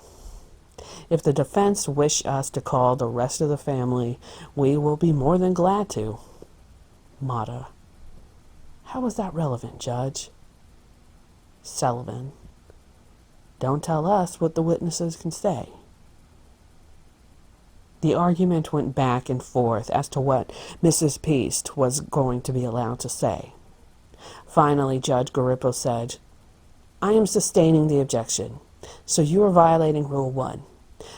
If the defense wish us to call the rest of the family, we will be more than glad to. Mata. How is that relevant, Judge? Sullivan. Don't tell us what the witnesses can say. The argument went back and forth as to what Mrs. Peast was going to be allowed to say. Finally, Judge Garippo said, I am sustaining the objection, so you are violating Rule 1.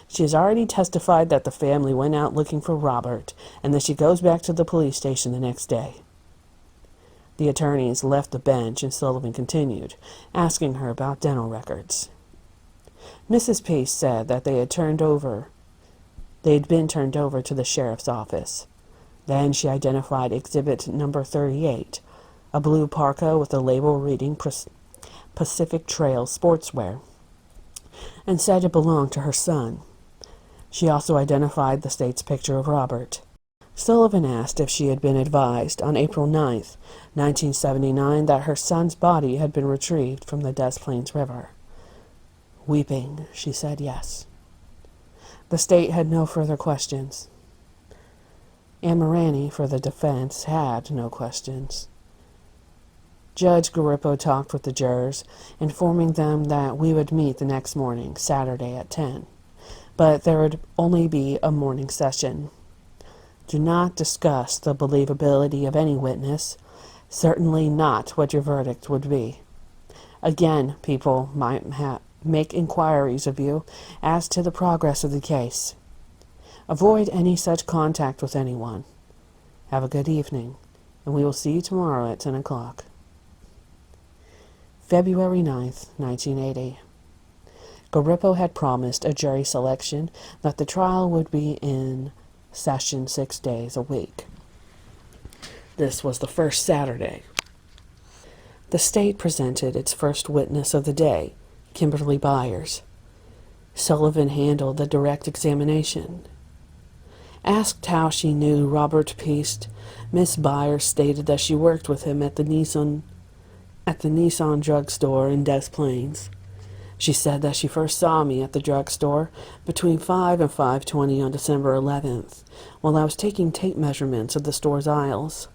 She has already testified that the family went out looking for Robert and that she goes back to the police station the next day. The attorneys left the bench and Sullivan continued, asking her about dental records. Mrs. Peast said that they had been turned over to the sheriff's office. Then she identified exhibit number 38, a blue parka with a label reading Pacific Trail Sportswear, and said it belonged to her son. She also identified the state's picture of Robert. Sullivan asked if she had been advised on April 9th, 1979, that her son's body had been retrieved from the Des Plaines River. Weeping, she said yes. The state had no further questions. Amirani, for the defense, had no questions. Judge Garippo talked with the jurors, informing them that we would meet the next morning, Saturday at 10, but there would only be a morning session. Do not discuss the believability of any witness, certainly not what your verdict would be. Again, people might make inquiries of you as to the progress of the case. Avoid any such contact with anyone. Have a good evening, and we will see you tomorrow at 10 o'clock. February 9th, 1980. Garippo had promised a jury selection that the trial would be in session 6 days a week. This was the first Saturday. The state presented its first witness of the day, Kimberly Byers. Sullivan handled the direct examination. Asked how she knew Robert Peast, Miss Byers stated that she worked with him at the Nissan drugstore in Des Plaines. She said that she first saw me at the drugstore between 5 and 5:20 on December 11th, while I was taking tape measurements of the store's aisles.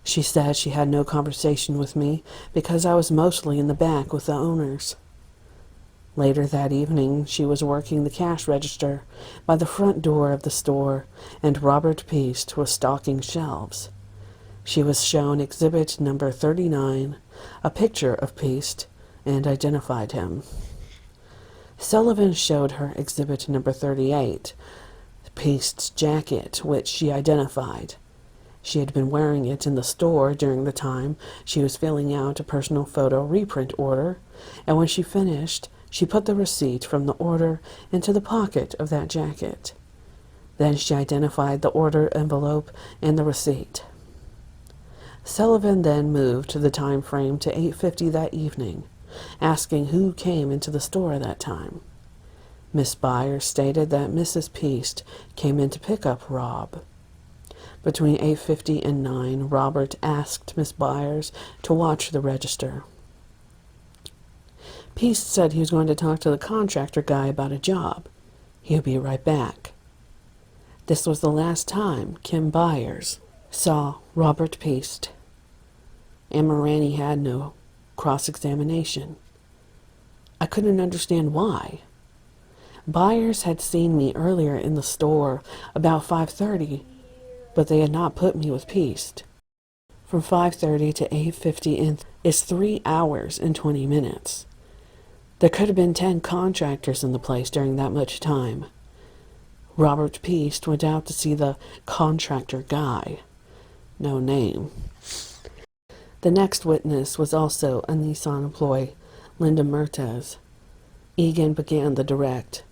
She said she had no conversation with me because I was mostly in the back with the owners. Later that evening, she was working the cash register by the front door of the store, and Robert Peast was stocking shelves. She was shown exhibit number 39, a picture of Peast, and identified him. Sullivan showed her exhibit number 38, Peast's jacket, which she identified. She had been wearing it in the store during the time she was filling out a personal photo reprint order, and when she finished, she put the receipt from the order into the pocket of that jacket. Then she identified the order envelope and the receipt. Sullivan then moved the time frame to 8:50 that evening, asking who came into the store at that time. Miss Byers stated that Mrs. Peast came in to pick up Rob. Between 8:50 and 9, Robert asked Miss Byers to watch the register. Peast said he was going to talk to the contractor guy about a job. He'll be right back. This was the last time Kim Byers saw Robert Peast. and Morani had no cross-examination. I couldn't understand why. Buyers had seen me earlier in the store about 5:30, but they had not put me with Peast. From 5:30 to 8:50 is 3 hours and 20 minutes. There could have been 10 contractors in the place during that much time. Robert Peast went out to see the contractor guy. No name. The next witness was also a Nissan employee, Linda Mertes. Egan began the direct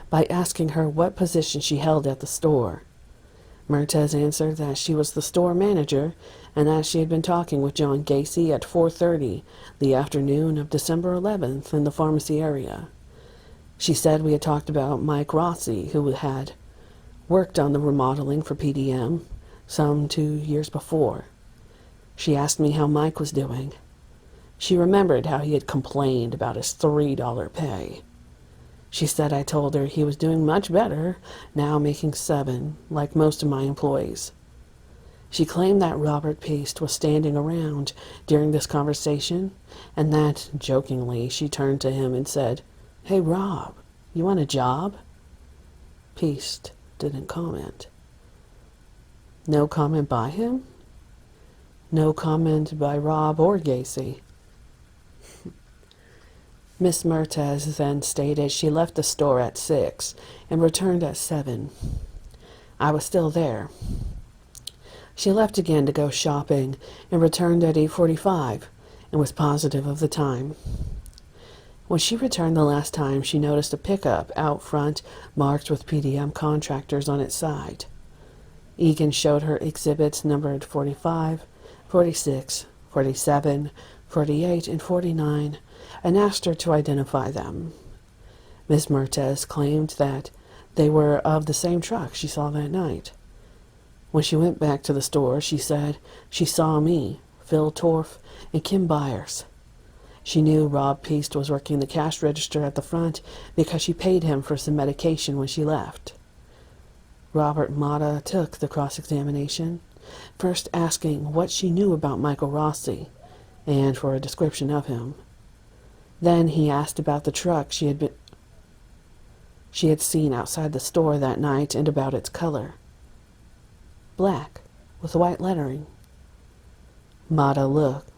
by asking her what position she held at the store. Mertes answered that she was the store manager and that she had been talking with John Gacy at 4:30 the afternoon of December 11th in the pharmacy area. She said we had talked about Mike Rossi, who had worked on the remodeling for PDM some 2 years before. She asked me how Mike was doing. She remembered how he had complained about his $3 pay. She said I told her he was doing much better, now making $7, like most of my employees. She claimed that Robert Peast was standing around during this conversation, and that, jokingly, she turned to him and said, "Hey, Rob, you want a job?" Peast didn't comment. No comment by him? No comment by Rob or Gacy. Miss Mertes then stated she left the store at 6 and returned at 7. I was still there. She left again to go shopping and returned at 8:45 and was positive of the time. When she returned the last time, she noticed a pickup out front marked with PDM contractors on its side. Egan showed her exhibits numbered 45, 46, 47, 48, and 49, and asked her to identify them. Ms. Mertes claimed that they were of the same truck she saw that night. When she went back to the store, she said she saw me, Phil Torf, and Kim Byers. She knew Rob Peast was working the cash register at the front because she paid him for some medication when she left. Robert Mata took the cross-examination, first asking what she knew about Michael Rossi and for a description of him. Then he asked about the truck she had seen outside the store that night and about its color. Black, with white lettering. Mata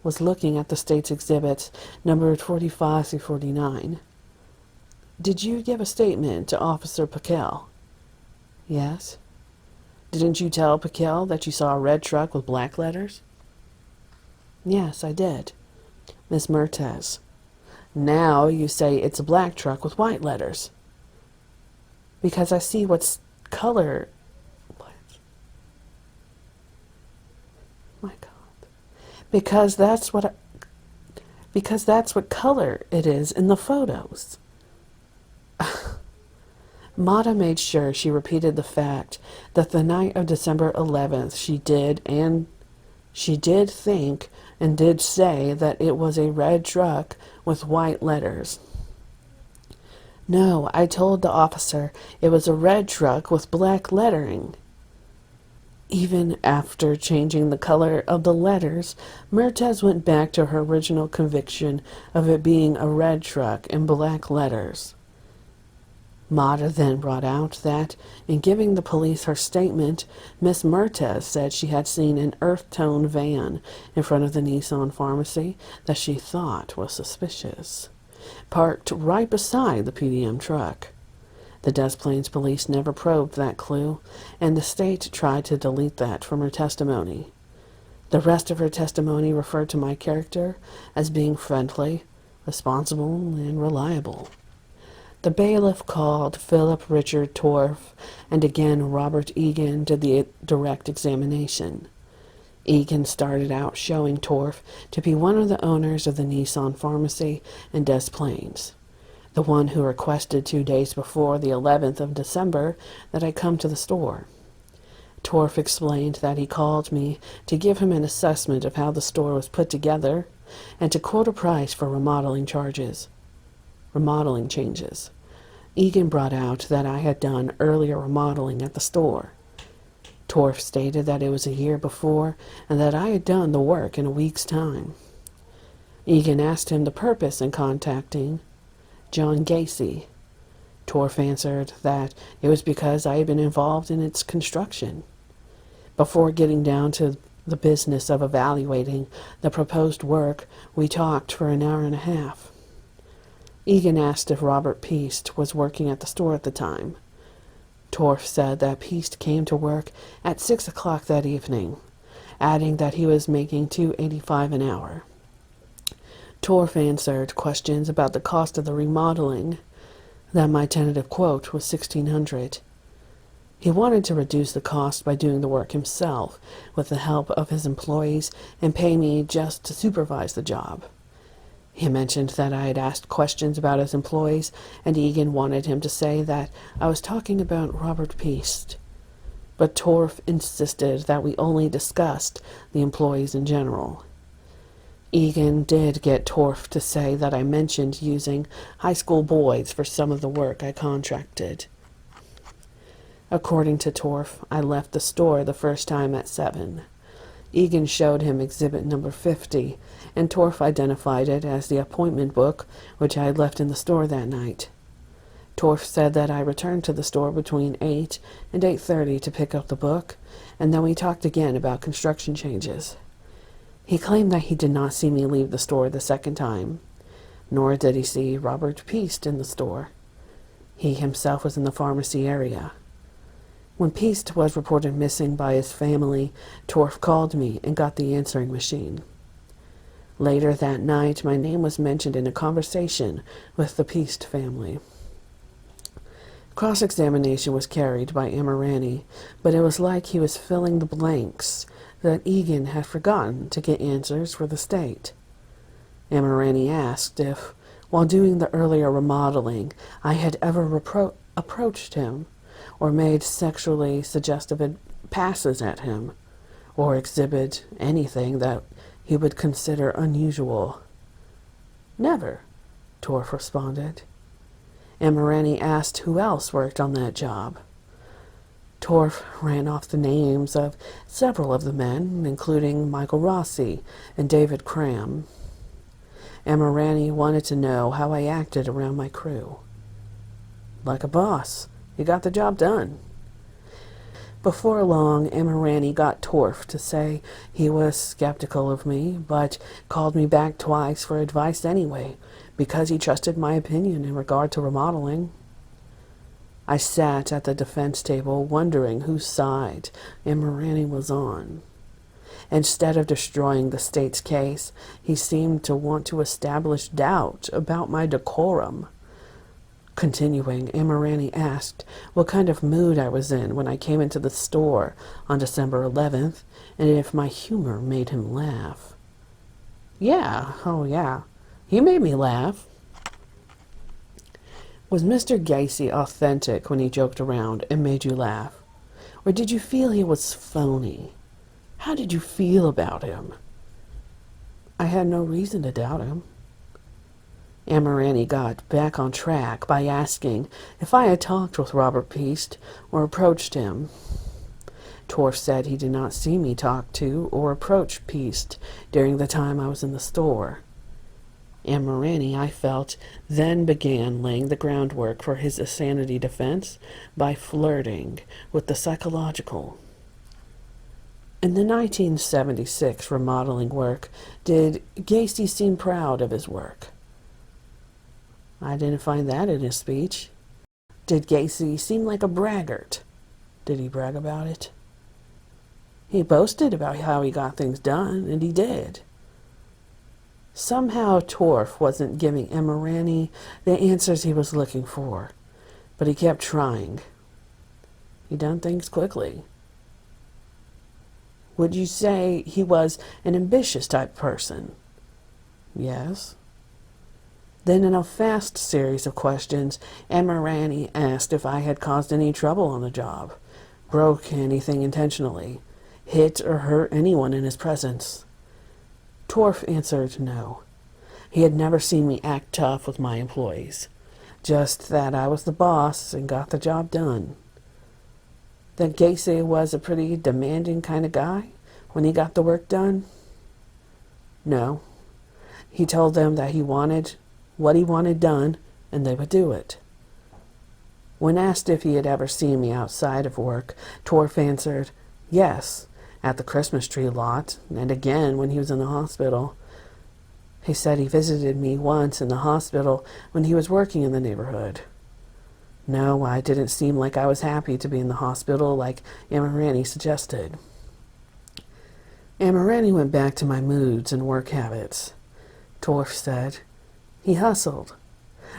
was looking at the state's exhibits numbered 45 through 49. "Did you give a statement to Officer Piquel?" "Yes." "Didn't you tell Piquel that you saw a red truck with black letters?" "Yes, I did." Miss Mertes: "Now you say it's a black truck with white letters." "Because I see what's color." What? My God. Because that's what color it is in the photos. Mata made sure she repeated the fact that the night of December 11th she did think and did say that it was a red truck with white letters. "No, I told the officer it was a red truck with black lettering." Even after changing the color of the letters, Mertes went back to her original conviction of it being a red truck and black letters. Mata then brought out that, in giving the police her statement, Miss Mertes said she had seen an earth-tone van in front of the Nissan pharmacy that she thought was suspicious, parked right beside the PDM truck. The Des Plaines police never probed that clue, and the state tried to delete that from her testimony. The rest of her testimony referred to my character as being friendly, responsible, and reliable. The bailiff called Philip Richard Torf, and again Robert Egan did the direct examination. Egan started out showing Torf to be one of the owners of the Nissan pharmacy in Des Plaines, the one who requested 2 days before the 11th of December that I come to the store. Torf explained that he called me to give him an assessment of how the store was put together and to quote a price for remodeling changes. Egan brought out that I had done earlier remodeling at the store. Torf stated that it was a year before and that I had done the work in a week's time. Egan asked him the purpose in contacting John Gacy. Torf answered that it was because I had been involved in its construction. Before getting down to the business of evaluating the proposed work, we talked for an hour and a half. Egan asked if Robert Peast was working at the store at the time. Torf said that Peast came to work at 6 o'clock that evening, adding that he was making $2.85 an hour. Torf answered questions about the cost of the remodeling, that my tentative quote was $1,600. He wanted to reduce the cost by doing the work himself with the help of his employees and pay me just to supervise the job. He mentioned that I had asked questions about his employees, and Egan wanted him to say that I was talking about Robert Peast. But Torf insisted that we only discussed the employees in general. Egan did get Torf to say that I mentioned using high school boys for some of the work I contracted. According to Torf, I left the store the first time at 7. Egan showed him exhibit number 50, and Torf identified it as the appointment book which I had left in the store that night. Torf said that I returned to the store between 8 and 8:30 to pick up the book, and then we talked again about construction changes. He claimed that he did not see me leave the store the second time, nor did he see Robert Peast in the store. He himself was in the pharmacy area. When Peast was reported missing by his family, Torf called me and got the answering machine. Later that night, my name was mentioned in a conversation with the Peast family. Cross-examination was carried by Amirani, but it was like he was filling the blanks that Egan had forgotten to get answers for the state. Amirani asked if, while doing the earlier remodeling, I had ever approached him or made sexually suggestive passes at him, or exhibit anything that he would consider unusual. "Never," Torf responded. Amirani asked who else worked on that job. Torf ran off the names of several of the men, including Michael Rossi and David Cram. Amirani wanted to know how I acted around my crew. "Like a boss. You got the job done." Before long, Amirani got Torf to say he was skeptical of me, but called me back twice for advice anyway, because he trusted my opinion in regard to remodeling. I sat at the defense table wondering whose side Amirani was on. Instead of destroying the state's case, he seemed to want to establish doubt about my decorum. Continuing, Amirani asked what kind of mood I was in when I came into the store on December 11th, and if my humor made him laugh. "Yeah, oh yeah, he made me laugh." Was Mr. Gacy authentic when he joked around and made you laugh? Or did you feel he was phony? How did you feel about him? I had no reason to doubt him. Amirani got back on track by asking if I had talked with Robert Peast or approached him. Torf said he did not see me talk to or approach Peast during the time I was in the store. Amirani, I felt, then began laying the groundwork for his insanity defense by flirting with the psychological. In the 1976 remodeling work, did Gacy seem proud of his work? I didn't find that in his speech. Did Gacy seem like a braggart? Did he brag about it? He boasted about how he got things done, and he did. Somehow Torf wasn't giving Amirani the answers he was looking for, but he kept trying. He done things quickly. Would you say he was an ambitious type person? Yes. Then in a fast series of questions, Amirani asked if I had caused any trouble on the job, broke anything intentionally, hit or hurt anyone in his presence. Torf answered no. He had never seen me act tough with my employees, just that I was the boss and got the job done. that Gacy was a pretty demanding kind of guy when he got the work done? No. He told them that he wanted what he wanted done, and they would do it. When asked if he had ever seen me outside of work, Torf answered, yes, at the Christmas tree lot, and again when he was in the hospital. He said he visited me once in the hospital when he was working in the neighborhood. No, I didn't seem like I was happy to be in the hospital like Amirani suggested. Amirani went back to my moods and work habits. Torf said, he hustled.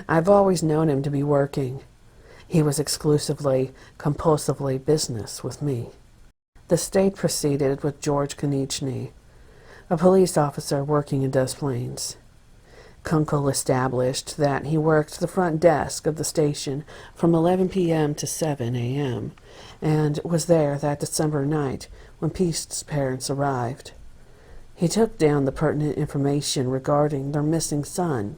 I've always known him to be working. He was exclusively, compulsively business with me. The state proceeded with George Konieczny, a police officer working in Des Plaines. Kunkel established that he worked the front desk of the station from 11 p.m. to 7 a.m. and was there that December night when Peace's parents arrived. He took down the pertinent information regarding their missing son.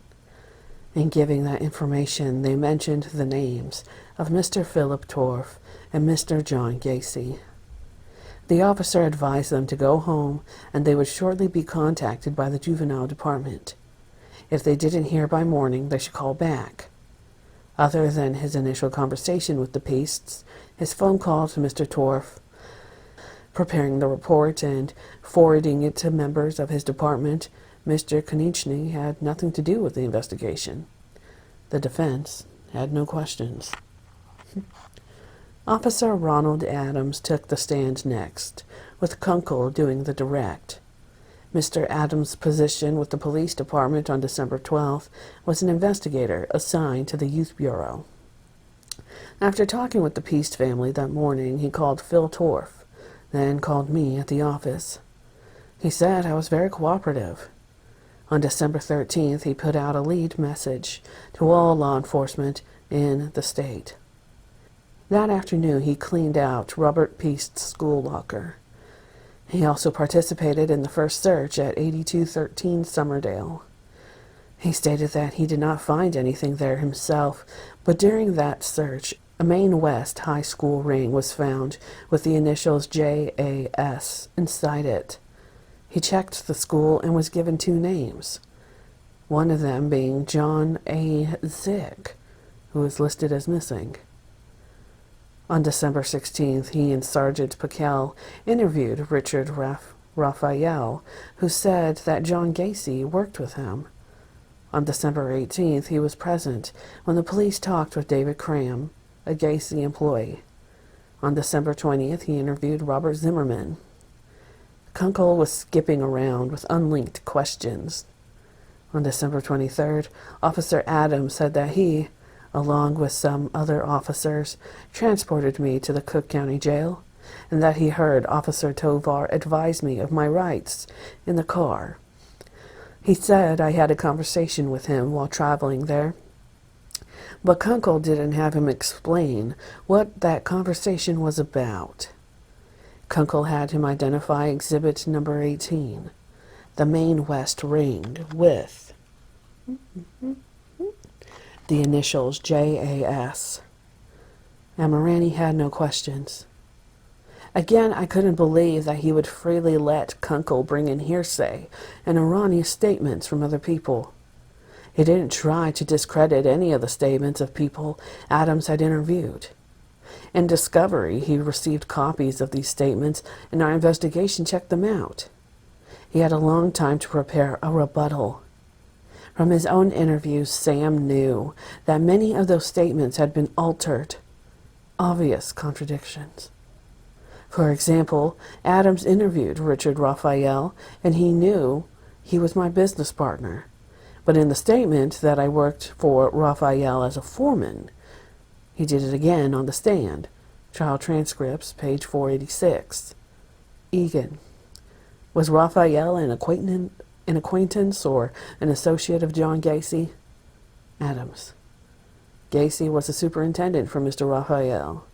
In giving that information, they mentioned the names of Mr. Philip Torf and Mr. John Gacy. The officer advised them to go home, and they would shortly be contacted by the juvenile department. If they didn't hear by morning, they should call back. Other than his initial conversation with the Peasts, his phone call to Mr. Torf, preparing the report and forwarding it to members of his department, Mr. Konieczny had nothing to do with the investigation. The defense had no questions. Officer Ronald Adams took the stand next, with Kunkel doing the direct. Mr. Adams' position with the police department on December 12th was an investigator assigned to the Youth Bureau. After talking with the Peast family that morning, he called Phil Torf, then called me at the office. He said I was very cooperative. On December 13th, he put out a lead message to all law enforcement in the state. That afternoon, he cleaned out Robert Peast's school locker. He also participated in the first search at 8213 Summerdale. He stated that he did not find anything there himself, but during that search, a Maine West High School ring was found with the initials JAS inside it. He checked the school and was given 2 names, one of them being John A. Zick, who was listed as missing. On December 16th, he and Sergeant Piquel interviewed Richard Raphael, who said that John Gacy worked with him. On December 18th, he was present when the police talked with David Cram, a Gacy employee. On December 20th, he interviewed Robert Zimmerman. Kunkel was skipping around with unlinked questions. On December 23rd, Officer Adams said that he, along with some other officers, transported me to the Cook County Jail, and that he heard Officer Tovar advise me of my rights in the car. He said I had a conversation with him while traveling there, but Kunkel didn't have him explain what that conversation was about. Kunkel had him identify exhibit number 18, the Maine West ring with the initials JAS. Amirani had no questions. Again, I couldn't believe that he would freely let Kunkel bring in hearsay and erroneous statements from other people. He didn't try to discredit any of the statements of people Adams had interviewed. In discovery, he received copies of these statements, and our investigation checked them out. He had a long time to prepare a rebuttal. From his own interviews, Sam knew that many of those statements had been altered. Obvious contradictions. For example, Adams interviewed Richard Raphael, and he knew he was my business partner. But in the statement that I worked for Raphael as a foreman, he did it again on the stand. Trial transcripts, page 486. Egan. Was Raphael an acquaintance or an associate of John Gacy? Adams. Gacy was a superintendent for Mr. Raphael.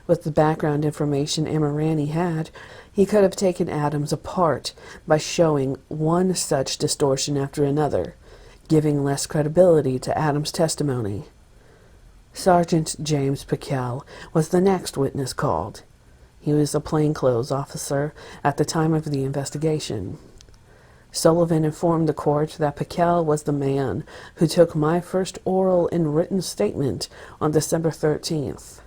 With the background information Amirani had, he could have taken Adams apart by showing one such distortion after another, giving less credibility to Adams' testimony. Sergeant James Pickell was the next witness called. He was a plainclothes officer at the time of the investigation. Sullivan informed the court that Pickell was the man who took my first oral and written statement on December 13th.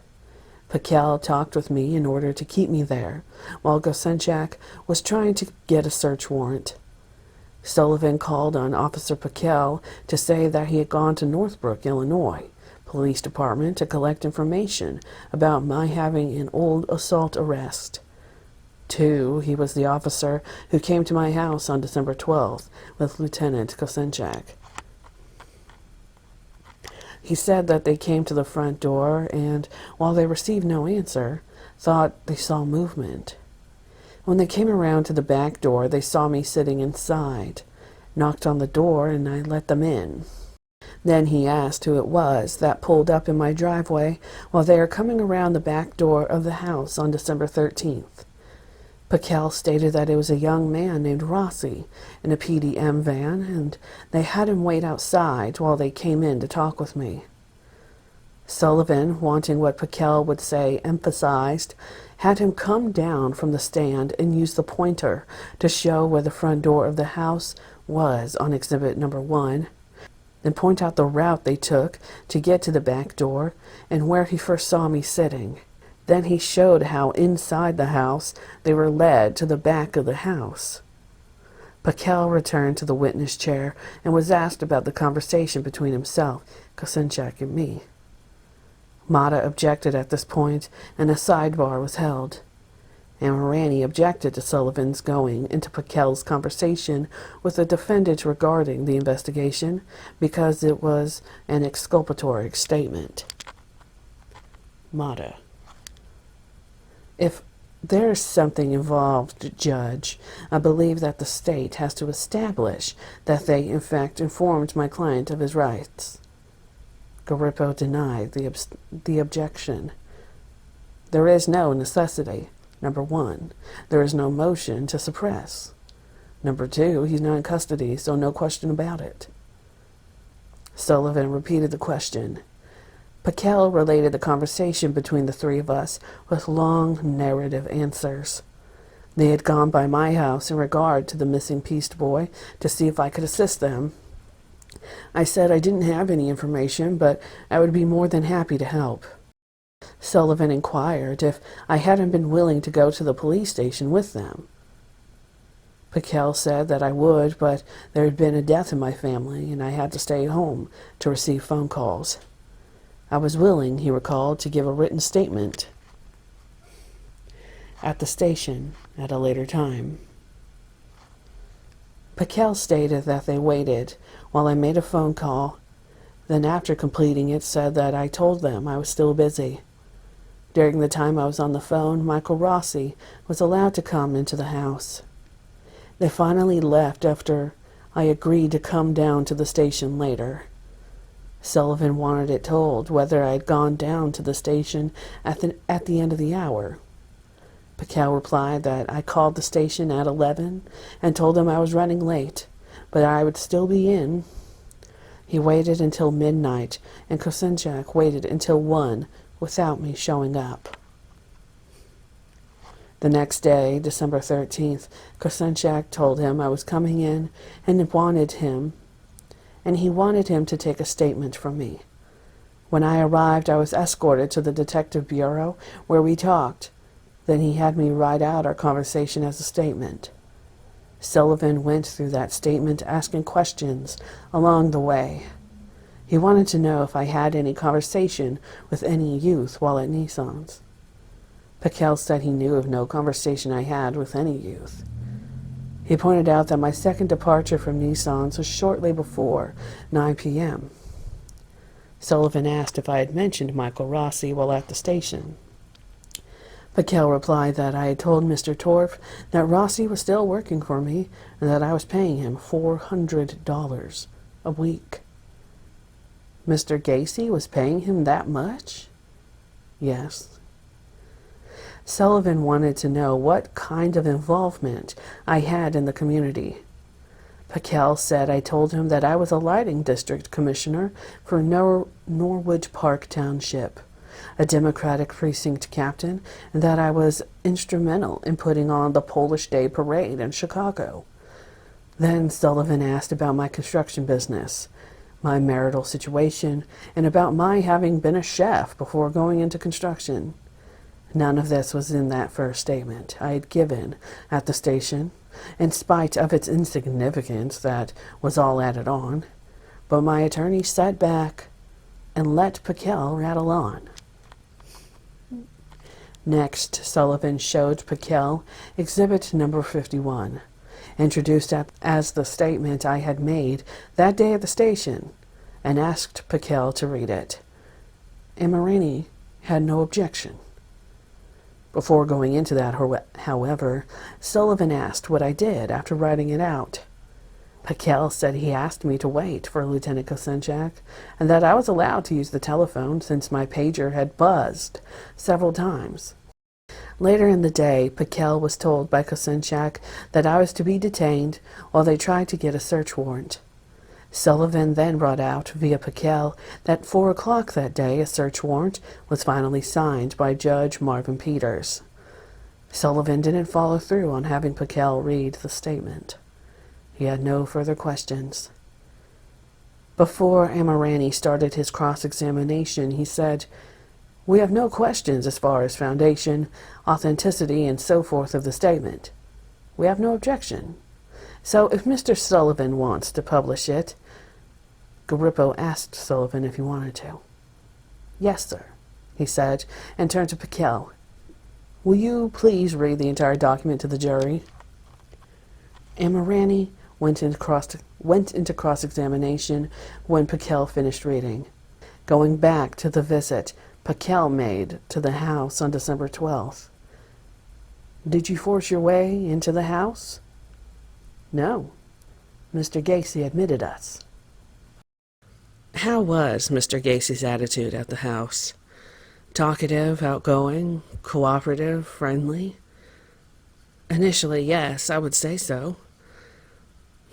Pickell talked with me in order to keep me there, while Gacy was trying to get a search warrant. Sullivan called on Officer Pickell to say that he had gone to Northbrook, Illinois, Police Department to collect information about my having an old assault arrest. 2. He was the officer who came to my house on December 12th with Lieutenant Gacy. He said that they came to the front door and, while they received no answer, thought they saw movement. When they came around to the back door, they saw me sitting inside, knocked on the door, and I let them in. Then he asked who it was that pulled up in my driveway while they were coming around the back door of the house on December 13th. Pickell stated that it was a young man named Rossi in a PDM van, and they had him wait outside while they came in to talk with me. Sullivan, wanting what Pickell would say emphasized, had him come down from the stand and use the pointer to show where the front door of the house was on exhibit number 1, then point out the route they took to get to the back door and where he first saw me sitting. Then he showed how inside the house they were led to the back of the house. Pickell returned to the witness chair and was asked about the conversation between himself, Gacy, and me. Mata objected at this point, and a sidebar was held. And Marani objected to Sullivan's going into Pickell's conversation with the defendant regarding the investigation because it was an exculpatory statement. Mata: If there's something involved, Judge, I believe that the state has to establish that they in fact informed my client of his rights. Garippo denied the objection. There is no necessity. Number 1, there is no motion to suppress. Number 2, he's not in custody, so no question about it. Sullivan repeated the question. Pickell related the conversation between the three of us with long narrative answers. They had gone by my house in regard to the missing pieced boy to see if I could assist them. I said I didn't have any information, but I would be more than happy to help. Sullivan inquired if I hadn't been willing to go to the police station with them. Pickell said that I would, but there had been a death in my family, and I had to stay at home to receive phone calls. I was willing, he recalled, to give a written statement at the station at a later time. Pickell stated that they waited while I made a phone call, then after completing it said that I told them I was still busy. During the time I was on the phone, Michael Rossi was allowed to come into the house. They finally left after I agreed to come down to the station later. Sullivan wanted it told whether I had gone down to the station at the end of the hour. Pickell replied that I called the station at 11 and told them I was running late, but I would still be in. He waited until midnight, and Gacy waited until 1 without me showing up. The next day, December 13th, Gacy told him I was coming in and he wanted him to take a statement from me. When I arrived, I was escorted to the Detective Bureau, where we talked. Then he had me write out our conversation as a statement. Sullivan went through that statement asking questions along the way. He wanted to know if I had any conversation with any youth while at Nissan's. Pickell said he knew of no conversation I had with any youth. He pointed out that my second departure from Nissan's was shortly before 9 p.m. Sullivan asked if I had mentioned Michael Rossi while at the station. Pickell replied that I had told Mr. Torf that Rossi was still working for me and that I was paying him $400 a week. Mr. Gacy was paying him that much? Yes. Sullivan wanted to know what kind of involvement I had in the community. Pakel said I told him that I was a lighting district commissioner for Norwood Park Township, a Democratic precinct captain, and that I was instrumental in putting on the Polish Day Parade in Chicago. Then Sullivan asked about my construction business, my marital situation, and about my having been a chef before going into construction. None of this was in that first statement I had given at the station, in spite of its insignificance that was all added on, but my attorney sat back and let Pakel rattle on. Next, Sullivan showed Pakel exhibit number 51, introduced as the statement I had made that day at the station, and asked Pakel to read it. Amirani had no objection. Before going into that, however, Sullivan asked what I did after writing it out. Pakel said he asked me to wait for Lieutenant Kosenchak, and that I was allowed to use the telephone since my pager had buzzed several times. Later in the day, Pakel was told by Kosenchak that I was to be detained while they tried to get a search warrant. Sullivan then brought out via Pakel that 4 o'clock that day a search warrant was finally signed by Judge Marvin Peters. Sullivan didn't follow through on having Pakel read the statement. He had no further questions. Before Amirani started his cross-examination, he said, "We have no questions as far as foundation, authenticity, and so forth of the statement. We have no objection. So if Mr. Sullivan wants to publish it," Garippo asked Sullivan if he wanted to. "Yes, sir," he said, and turned to Pakel. "Will you please read the entire document to the jury?" Amirani went into cross-examination when Pakel finished reading, going back to the visit Pakel made to the house on December 12th. "Did you force your way into the house?" "No. Mr. Gacy admitted us." How was Mr. Gacy's attitude at the house? Talkative, outgoing, cooperative, friendly? Initially, yes, I would say so.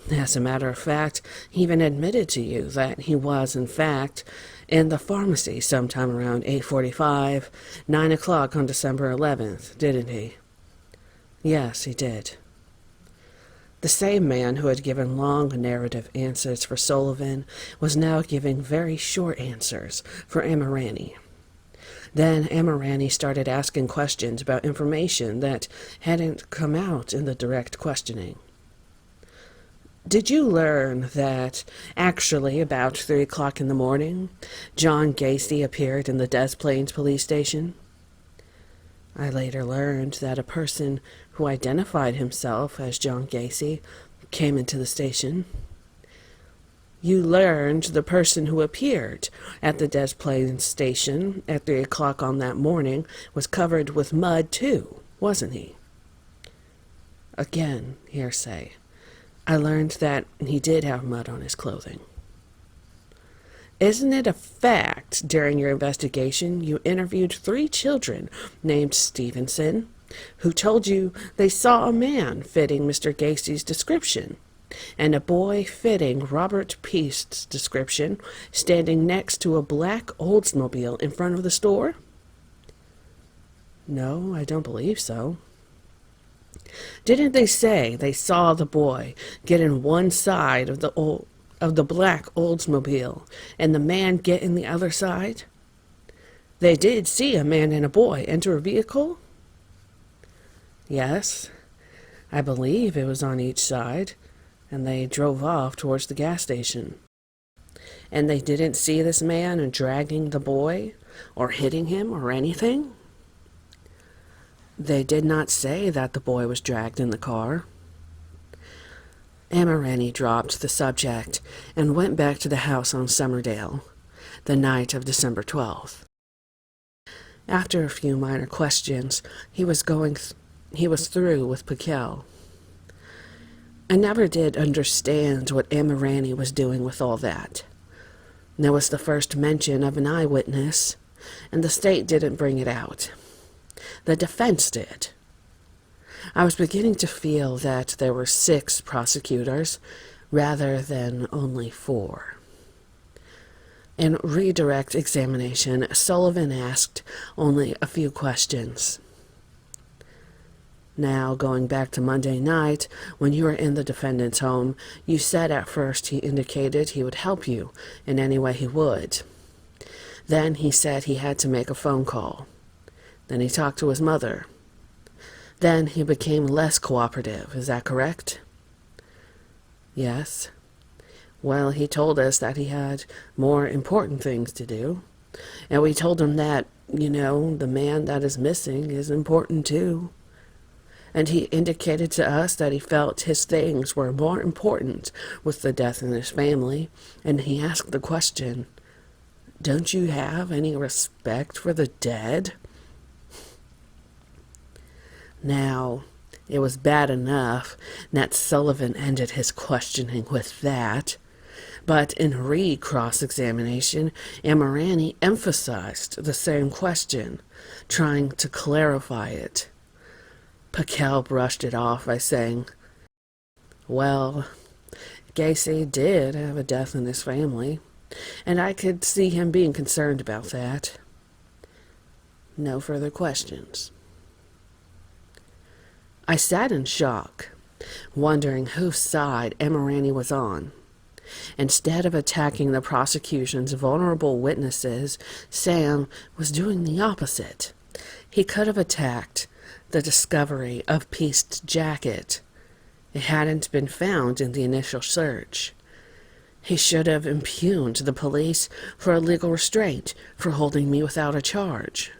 As a matter of fact, he even admitted to you that he was, in fact, in the pharmacy sometime around 8:45, 9 o'clock on December 11th, didn't he? Yes, he did. The same man who had given long narrative answers for Sullivan was now giving very short answers for Amirani. Then Amirani started asking questions about information that hadn't come out in the direct questioning. "Did you learn that, actually, about 3 o'clock in the morning, John Gacy appeared in the Des Plaines police station?" I later learned that a person who identified himself as John Gacy came into the station. "You learned the person who appeared at the Des Plaines station at 3 o'clock on that morning was covered with mud, too, wasn't he?" Again, hearsay. I learned that he did have mud on his clothing. "Isn't it a fact during your investigation you interviewed 3 children named Stevenson who told you they saw a man fitting Mr. Gacy's description and a boy fitting Robert Peast's description standing next to a black Oldsmobile in front of the store?" "No, I don't believe so." "Didn't they say they saw the boy get in one side of the black Oldsmobile and the man get in the other side? They did see a man and a boy enter a vehicle?" "Yes, I believe it was on each side, and they drove off towards the gas station." "And they didn't see this man dragging the boy or hitting him or anything?" "They did not say that the boy was dragged in the car." Amirani dropped the subject and went back to the house on Summerdale, the night of December 12th. After a few minor questions, he was through with Pakel. I never did understand what Amirani was doing with all that. There was the first mention of an eyewitness, and the state didn't bring it out. The defense did. I was beginning to feel that there were 6 prosecutors, rather than only 4. In redirect examination, Sullivan asked only a few questions. Now, going back to Monday night, when you were in the defendant's home, you said at first he indicated he would help you in any way he would. Then he said he had to make a phone call. Then he talked to his mother. Then he became less cooperative. Is that correct? Yes. Well, he told us that he had more important things to do. And we told him that, the man that is missing is important too. And he indicated to us that he felt his things were more important with the death in his family. And he asked the question, "Don't you have any respect for the dead?" Now, it was bad enough that Sullivan ended his questioning with that. But in re-cross-examination, Amirani emphasized the same question, trying to clarify it. Pakel brushed it off by saying, "Well, Gacy did have a death in his family, and I could see him being concerned about that." No further questions. I sat in shock, wondering whose side Amirani was on. Instead of attacking the prosecution's vulnerable witnesses, Sam was doing the opposite. He could have attacked the discovery of Peace's jacket. It hadn't been found in the initial search. He should have impugned the police for illegal restraint for holding me without a charge.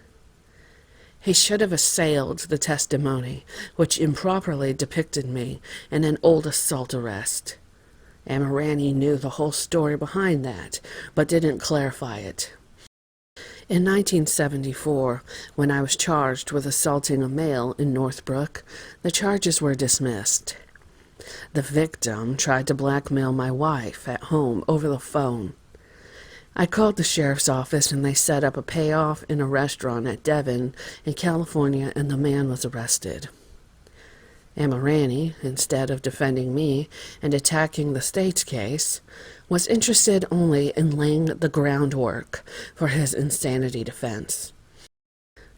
He should have assailed the testimony, which improperly depicted me in an old assault arrest. Amirani knew the whole story behind that, but didn't clarify it. In 1974, when I was charged with assaulting a male in Northbrook, the charges were dismissed. The victim tried to blackmail my wife at home over the phone. I called the sheriff's office and they set up a payoff in a restaurant at Devon in California, and the man was arrested. Amirani, instead of defending me and attacking the state's case, was interested only in laying the groundwork for his insanity defense.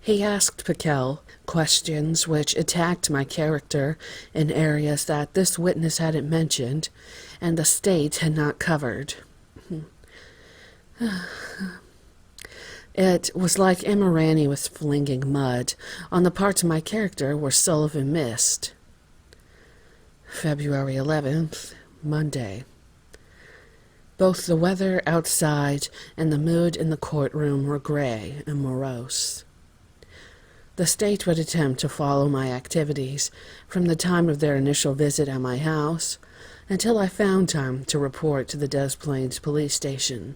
He asked Pakel questions which attacked my character in areas that this witness hadn't mentioned and the state had not covered. It was like Amirani was flinging mud on the parts of my character where Sullivan missed. February 11th, Monday. Both the weather outside and the mood in the courtroom were gray and morose. The state would attempt to follow my activities from the time of their initial visit at my house until I found time to report to the Des Plaines police station.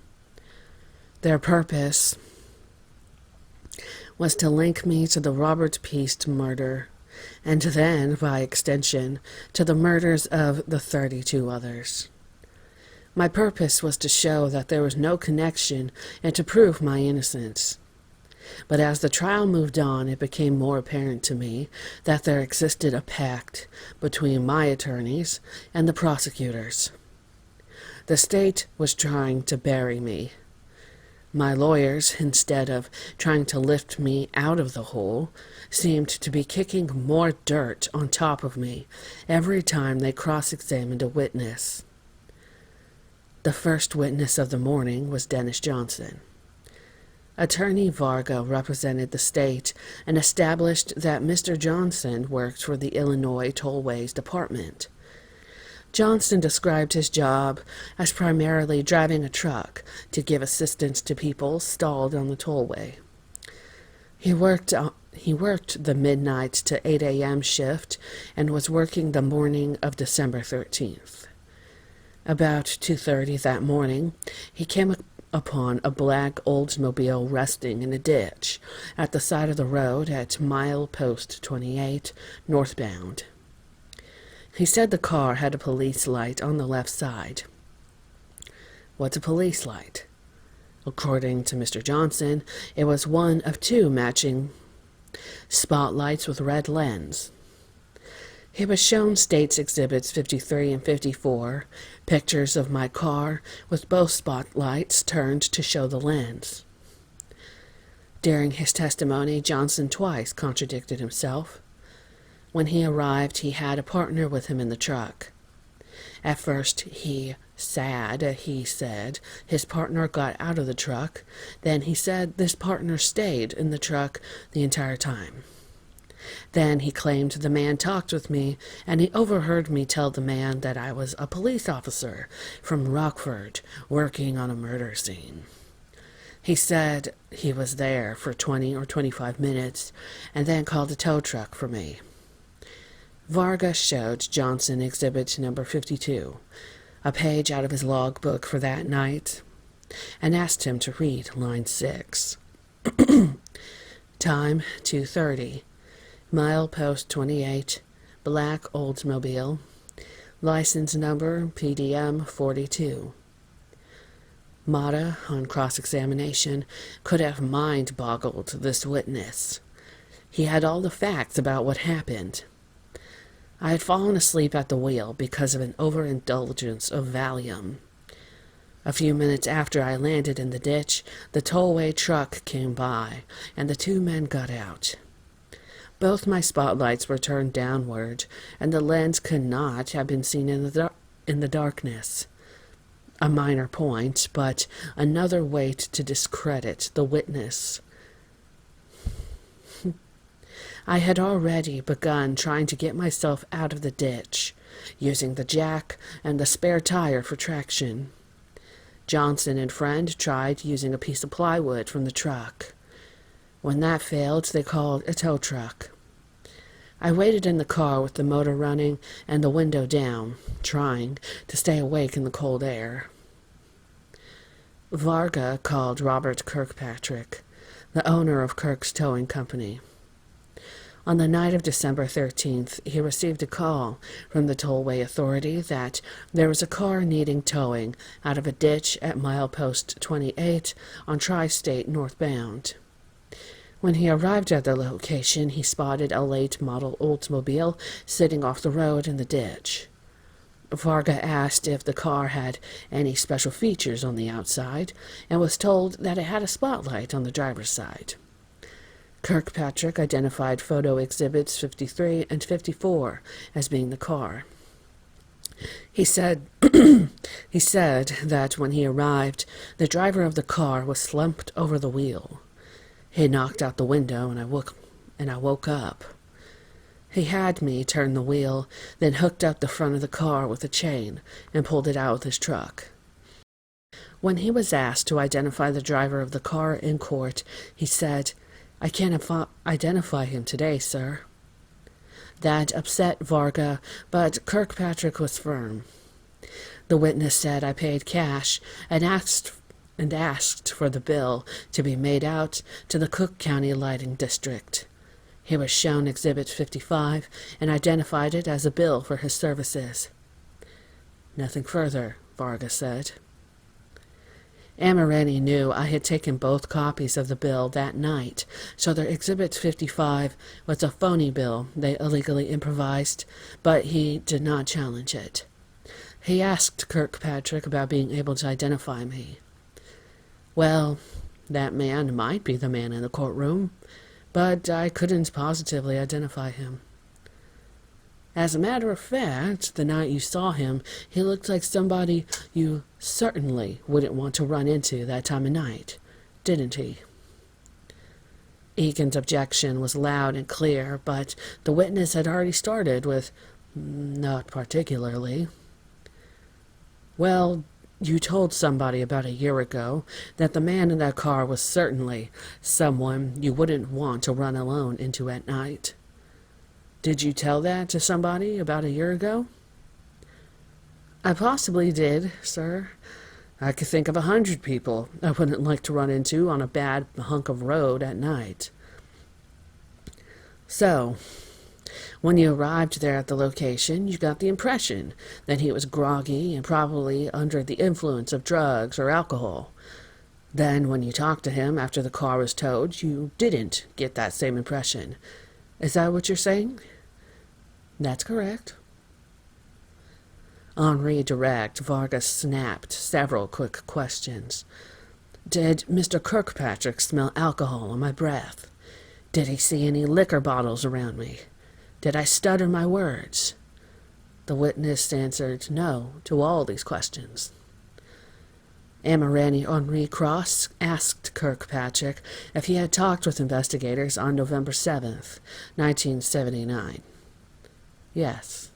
Their purpose was to link me to the Robert Peace murder, and then, by extension, to the murders of the 32 others. My purpose was to show that there was no connection and to prove my innocence. But as the trial moved on, it became more apparent to me that there existed a pact between my attorneys and the prosecutors. The state was trying to bury me. My lawyers, instead of trying to lift me out of the hole, seemed to be kicking more dirt on top of me every time they cross-examined a witness. The first witness of the morning was Dennis Johnson. Attorney Varga represented the state and established that Mr. Johnson worked for the Illinois Tollways Department. Johnson described his job as primarily driving a truck to give assistance to people stalled on the tollway. He worked the midnight to 8 a.m. shift and was working the morning of December 13th. About 2:30 that morning, he came upon a black Oldsmobile resting in a ditch at the side of the road at milepost 28 northbound. He said the car had a police light on the left side. What's a police light? According to Mr. Johnson, it was one of 2 matching spotlights with red lens. He was shown States Exhibits 53 and 54, pictures of my car with both spotlights turned to show the lens. During his testimony, Johnson twice contradicted himself. When he arrived, he had a partner with him in the truck. At first, he said his partner got out of the truck. Then he said this partner stayed in the truck the entire time. Then he claimed the man talked with me, and he overheard me tell the man that I was a police officer from Rockford working on a murder scene. He said he was there for 20 or 25 minutes and then called a tow truck for me. Varga showed Johnson exhibit number 52, a page out of his logbook for that night, and asked him to read line 6. Time 2:30. Milepost 28, black Oldsmobile, license number PDM 42. Mata, on cross-examination, could have mind-boggled this witness. He had all the facts about what happened. I had fallen asleep at the wheel because of an overindulgence of Valium. A few minutes after I landed in the ditch, the tollway truck came by, and the two men got out. Both my spotlights were turned downward, and the lens could not have been seen in the darkness. A minor point, but another weight to discredit the witness. I had already begun trying to get myself out of the ditch, using the jack and the spare tire for traction. Johnson and friend tried using a piece of plywood from the truck. When that failed, they called a tow truck. I waited in the car with the motor running and the window down, trying to stay awake in the cold air. Varga called Robert Kirkpatrick, the owner of Kirk's Towing Company. On the night of December 13th, he received a call from the tollway authority that there was a car needing towing out of a ditch at milepost 28 on Tri-State northbound. When he arrived at the location, he spotted a late-model Oldsmobile sitting off the road in the ditch. Varga asked if the car had any special features on the outside, and was told that it had a spotlight on the driver's side. Kirkpatrick identified photo exhibits 53 and 54 as being the car. He said that when he arrived, the driver of the car was slumped over the wheel. He knocked out the window, and I woke up. He had me turn the wheel, then hooked up the front of the car with a chain and pulled it out with his truck. When he was asked to identify the driver of the car in court, he said, "I can't identify him today, sir." That upset Varga, but Kirkpatrick was firm. The witness said I paid cash and asked for the bill to be made out to the Cook County Lighting District. He was shown Exhibit 55 and identified it as a bill for his services. Nothing further, Varga said. Amoretti knew I had taken both copies of the bill that night, so their Exhibit 55 was a phony bill they illegally improvised, but he did not challenge it. He asked Kirkpatrick about being able to identify me. Well, that man might be the man in the courtroom, but I couldn't positively identify him. As a matter of fact, the night you saw him, he looked like somebody you certainly wouldn't want to run into that time of night, didn't he? Egan's objection was loud and clear, but the witness had already started with, "Not particularly." "Well, you told somebody about a year ago that the man in that car was certainly someone you wouldn't want to run alone into at night. Did you tell that to somebody about a year ago?" "I possibly did, sir. I could think of 100 people I wouldn't like to run into on a bad hunk of road at night." "So, when you arrived there at the location, you got the impression that he was groggy and probably under the influence of drugs or alcohol. Then, when you talked to him after the car was towed, you didn't get that same impression. Is that what you're saying?" That's correct. On redirect, Vargas snapped several quick questions. Did Mr. Kirkpatrick smell alcohol on my breath? Did he see any liquor bottles around me? Did I stutter my words? The witness answered no to all these questions. Amirani Henri Cross asked Kirkpatrick if he had talked with investigators on November 7th, 1979. Yes.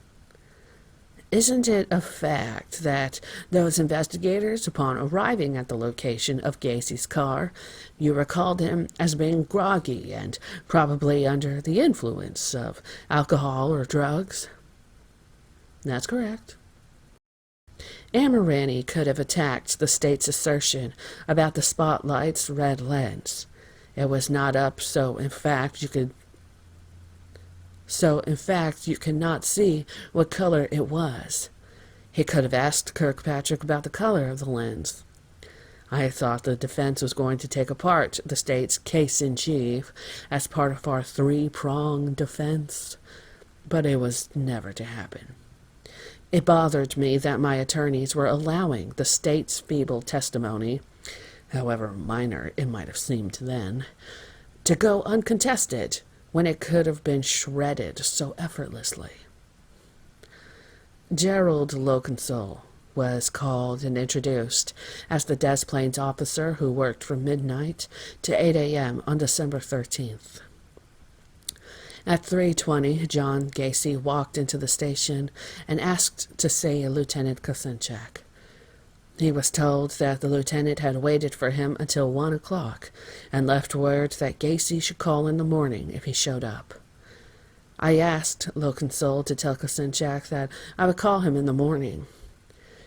Isn't it a fact that those investigators, upon arriving at the location of Gacy's car, you recalled him as being groggy and probably under the influence of alcohol or drugs? That's correct. Amirani could have attacked the state's assertion about the spotlight's red lens. It was not up, so in fact you cannot see what color it was. He could have asked Kirkpatrick about the color of the lens. I thought the defense was going to take apart the state's case-in-chief as part of our three-pronged defense, but it was never to happen. It bothered me that my attorneys were allowing the state's feeble testimony, however minor it might have seemed then, to go uncontested when it could have been shredded so effortlessly. Gerald Lokensoll was called and introduced as the Des Plaines officer who worked from midnight to 8 a.m. on December 13th. At 3:20, John Gacy walked into the station and asked to see Lieutenant Kosinchak. He was told that the lieutenant had waited for him until 1 o'clock and left word that Gacy should call in the morning if he showed up. I asked Lokensoll to tell Kosinchak that I would call him in the morning.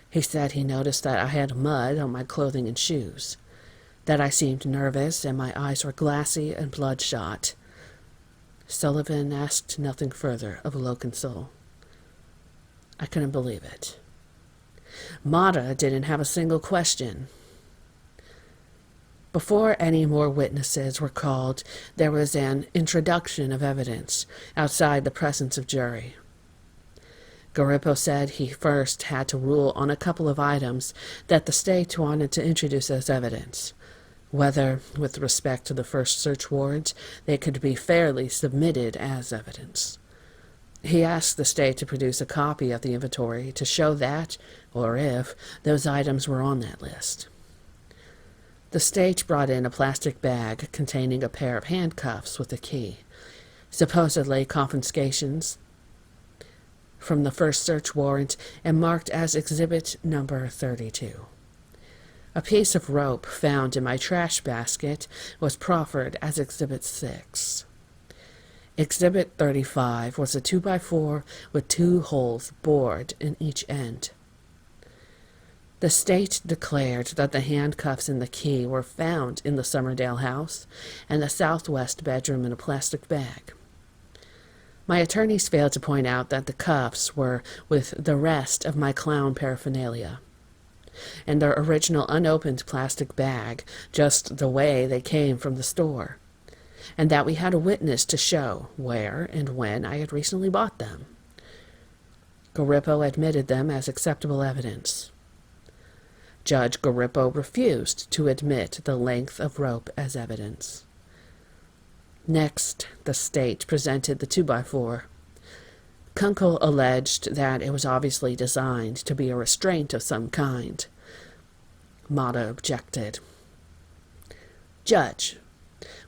He said he noticed that I had mud on my clothing and shoes, that I seemed nervous and my eyes were glassy and bloodshot. Sullivan asked nothing further of Lokensoll. I couldn't believe it. Mata didn't have a single question. Before any more witnesses were called, there was an introduction of evidence outside the presence of jury. Garippo said he first had to rule on a couple of items that the state wanted to introduce as evidence, whether, with respect to the first search warrant, they could be fairly submitted as evidence. He asked the state to produce a copy of the inventory to show that, or if, those items were on that list. The state brought in a plastic bag containing a pair of handcuffs with a key, supposedly confiscations from the first search warrant and marked as Exhibit Number 32. A piece of rope found in my trash basket was proffered as Exhibit 6. Exhibit 35 was a 2x4 with 2 holes bored in each end. The state declared that the handcuffs and the key were found in the Summerdale house and the southwest bedroom in a plastic bag. My attorneys failed to point out that the cuffs were with the rest of my clown paraphernalia, and their original unopened plastic bag just the way they came from the store, and that we had a witness to show where and when I had recently bought them. Garippo admitted them as acceptable evidence. Judge Garippo refused to admit the length of rope as evidence. Next, the state presented the 2x4. Kunkel alleged that it was obviously designed to be a restraint of some kind. Mata objected. Judge,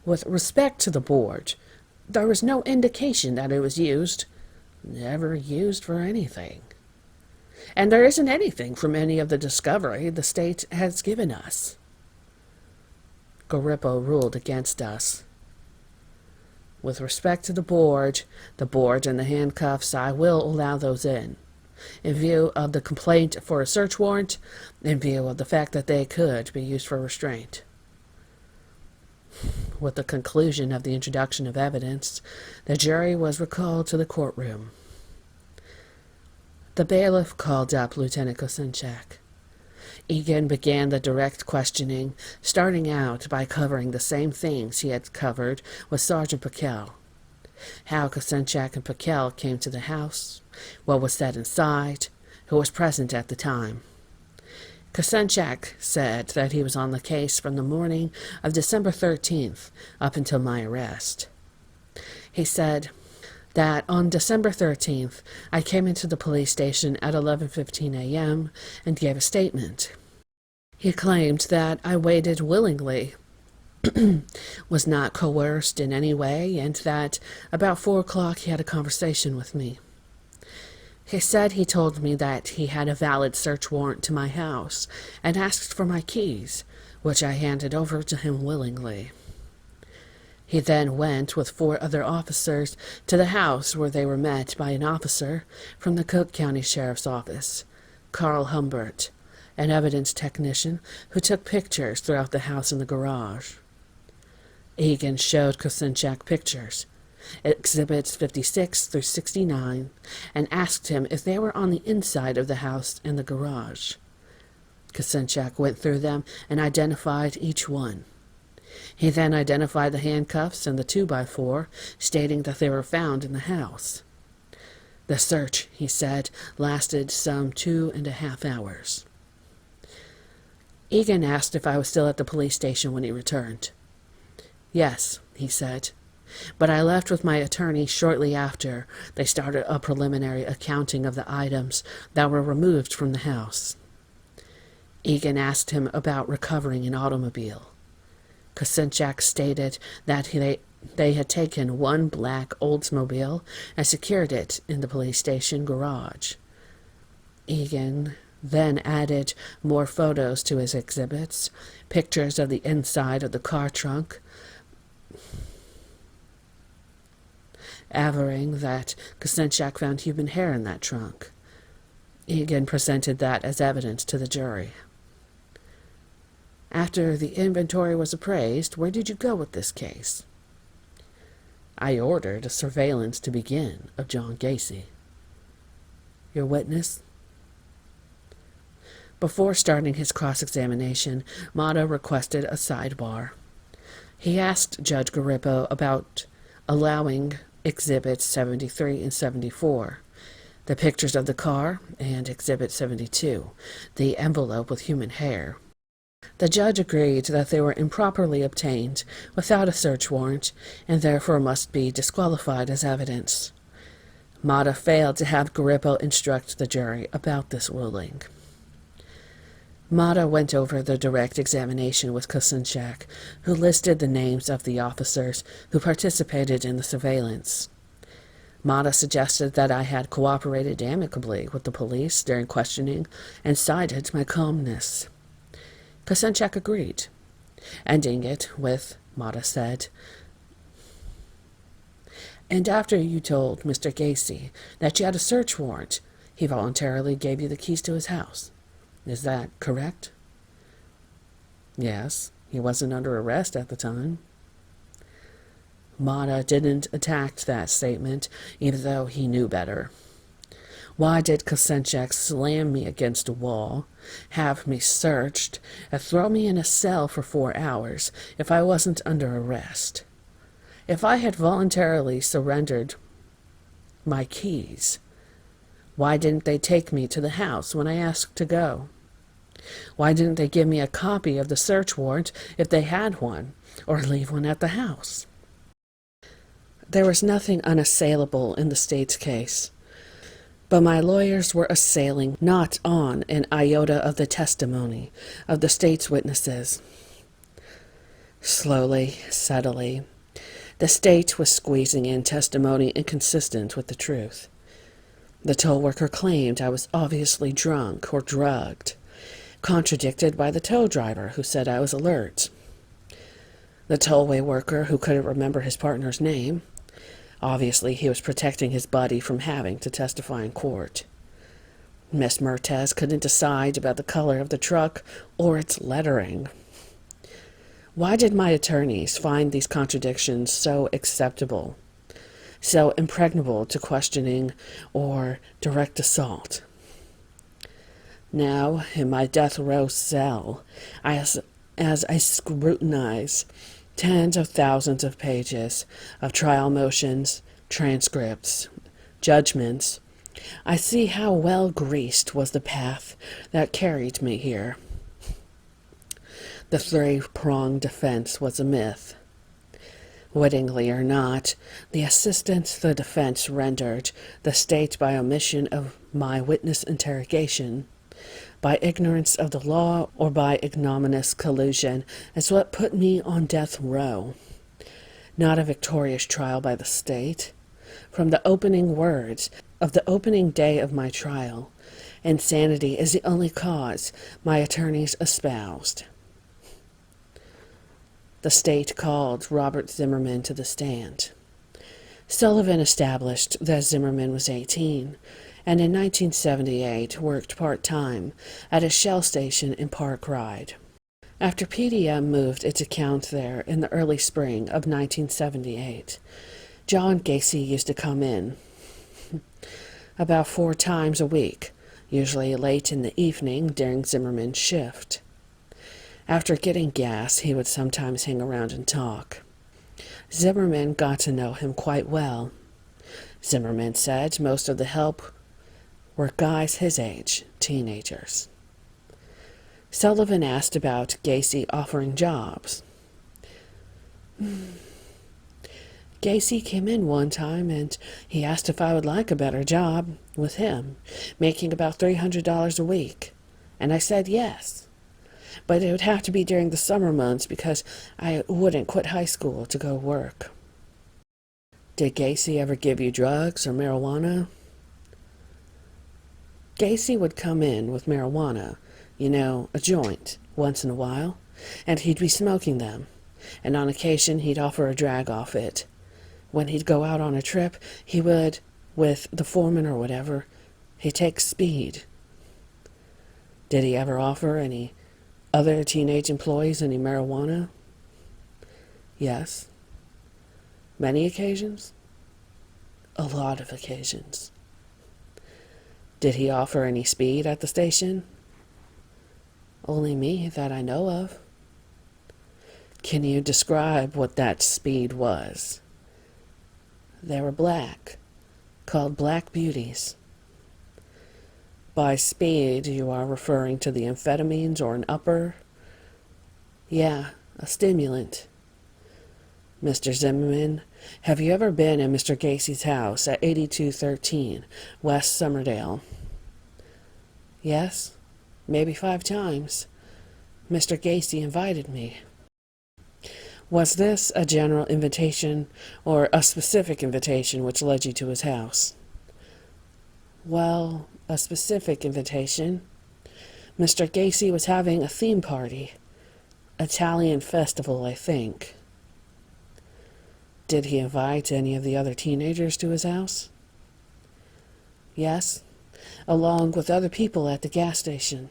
with respect to the board, there was no indication that it was used, never used for anything. And there isn't anything from any of the discovery the state has given us. Garippo ruled against us. With respect to the board and the handcuffs, I will allow those in view of the complaint for a search warrant, in view of the fact that they could be used for restraint. With the conclusion of the introduction of evidence, the jury was recalled to the courtroom. The bailiff called up Lieutenant Kosinchak. Egan began the direct questioning, starting out by covering the same things he had covered with Sergeant Piquel. how Kosenchak and Pakel came to the house, what was said inside, who was present at the time. Kosenchak said that he was on the case from the morning of December 13th up until my arrest. He said that on December 13th, I came into the police station at 11:15 a.m. and gave a statement. He claimed that I waited willingly, was not coerced in any way, and that about 4 o'clock he had a conversation with me. He said he told me that he had a valid search warrant to my house and asked for my keys, which I handed over to him willingly. He then went with 4 other officers to the house, where they were met by an officer from the Cook County Sheriff's Office, Carl Humbert, an evidence technician who took pictures throughout the house and the garage. Egan showed Kosenchak pictures, Exhibits 56 through 69, and asked him if they were on the inside of the house and the garage. Kosenchak went through them and identified each one. He then identified the handcuffs and the 2x4, stating that they were found in the house. The search, he said, lasted some 2.5 hours. Egan asked if I was still at the police station when he returned. Yes, he said, but I left with my attorney shortly after they started a preliminary accounting of the items that were removed from the house. Egan asked him about recovering an automobile. Kosenchak stated that they had taken one black Oldsmobile and secured it in the police station garage. Egan then added more photos to his exhibits, pictures of the inside of the car trunk, averring that Kosenchak found human hair in that trunk. Egan presented that as evidence to the jury. After the inventory was appraised, where did you go with this case? I ordered a surveillance to begin of John Gacy. Your witness? Before starting his cross-examination, Mata requested a sidebar. He asked Judge Garippo about allowing Exhibits 73 and 74, the pictures of the car, and Exhibit 72, the envelope with human hair. The judge agreed that they were improperly obtained without a search warrant and therefore must be disqualified as evidence. Mata failed to have Garippo instruct the jury about this ruling. Mata went over the direct examination with Kosenchak, who listed the names of the officers who participated in the surveillance. Mata suggested that I had cooperated amicably with the police during questioning and cited my calmness. Kosenchak agreed, ending it with, Mata said, "And after you told Mr. Gacy that you had a search warrant, he voluntarily gave you the keys to his house. Is that correct?" Yes, he wasn't under arrest at the time. Mata didn't attack that statement, even though he knew better. Why did Kosenchak slam me against a wall, have me searched, and throw me in a cell for 4 hours if I wasn't under arrest? If I had voluntarily surrendered my keys, why didn't they take me to the house when I asked to go? Why didn't they give me a copy of the search warrant if they had one, or leave one at the house? There was nothing unassailable in the state's case, but my lawyers were assailing not on an iota of the testimony of the state's witnesses. Slowly, subtly, the state was squeezing in testimony inconsistent with the truth. The toll worker claimed I was obviously drunk or drugged, contradicted by the tow driver who said I was alert. The tollway worker who couldn't remember his partner's name. Obviously, he was protecting his buddy from having to testify in court. Miss Mertes couldn't decide about the color of the truck or its lettering. Why did my attorneys find these contradictions so acceptable, so impregnable to questioning or direct assault? Now, in my death row cell, as I scrutinize tens of thousands of pages of trial motions, transcripts, judgments, I see how well greased was the path that carried me here. The three-pronged defense was a myth. Wittingly or not, the assistance the defense rendered the state by omission of my witness interrogation, by ignorance of the law, or by ignominious collusion, is what put me on death row. Not a victorious trial by the state. From the opening words of the opening day of my trial, insanity is the only cause my attorneys espoused. The state called Robert Zimmerman to the stand. Sullivan established that Zimmerman was 18, and in 1978 worked part-time at a Shell station in Park Ryde. After PDM moved its account there in the early spring of 1978, John Gacy used to come in about 4 times a week, usually late in the evening during Zimmerman's shift. After getting gas, he would sometimes hang around and talk. Zimmerman got to know him quite well. Zimmerman said most of the help were guys his age, teenagers. Sullivan asked about Gacy offering jobs. Gacy came in one time and he asked if I would like a better job with him, making about $300 a week. And I said yes. But it would have to be during the summer months because I wouldn't quit high school to go work. Did Gacy ever give you drugs or marijuana? Gacy would come in with marijuana, a joint, once in a while, and he'd be smoking them, and on occasion he'd offer a drag off it. When he'd go out on a trip, he would, with the foreman or whatever, he'd take speed. Did he ever offer any other teenage employees any marijuana? Yes. Many occasions? A lot of occasions. Did he offer any speed at the station? Only me that I know of. Can you describe what that speed was? They were black, called black beauties. By speed, you are referring to the amphetamines or an upper? Yeah, a stimulant. Mr. Zimmerman, have you ever been in Mr. Gacy's house at 8213 West Summerdale? Yes, maybe 5 times. Mr. Gacy invited me. Was this a general invitation or a specific invitation which led you to his house? Well, a specific invitation. Mr. Gacy was having a theme party. Italian festival, I think. Did he invite any of the other teenagers to his house? Yes, along with other people at the gas station.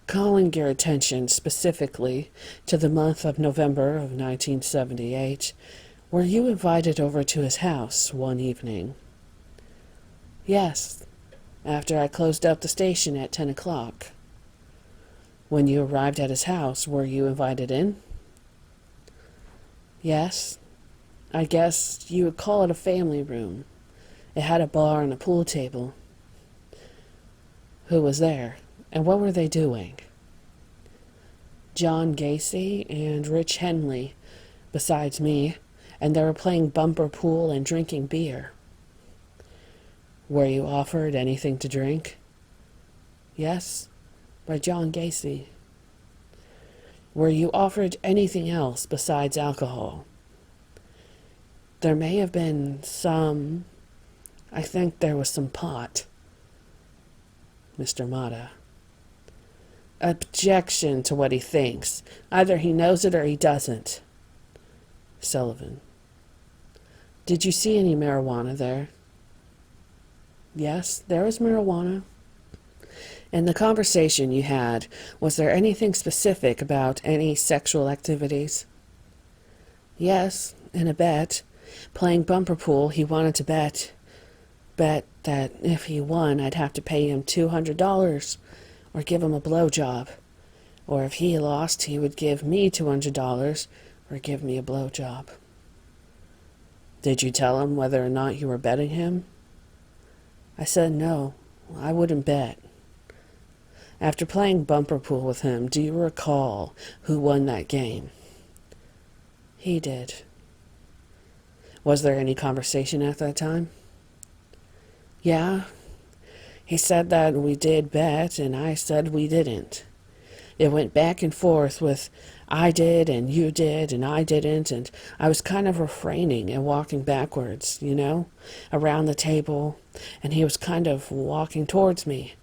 Calling your attention specifically to the month of November of 1978, were you invited over to his house one evening? Yes, after I closed up the station at 10 o'clock. When you arrived at his house, were you invited in? Yes, I guess you would call it a family room. It had a bar and a pool table. Who was there, and what were they doing? John Gacy and Rich Henley, besides me, and they were playing bumper pool and drinking beer. Were you offered anything to drink? Yes, by John Gacy. Were you offered anything else besides alcohol? There may have been some. I think there was some pot. Mr. Mata. Objection to what he thinks. Either he knows it or he doesn't. Sullivan. Did you see any marijuana there? Yes, there was marijuana. In the conversation you had, was there anything specific about any sexual activities? Yes, in a bet. Playing bumper pool, he wanted to bet that if he won, I'd have to pay him $200 or give him a blowjob. Or if he lost, he would give me $200 or give me a blowjob. Did you tell him whether or not you were betting him? I said no, I wouldn't bet. After playing bumper pool with him, do you recall who won that game? He did. Was there any conversation at that time? Yeah. He said that we did bet, and I said we didn't. It went back and forth with I did and you did and I didn't, and I was kind of refraining and walking backwards, around the table, and he was kind of walking towards me.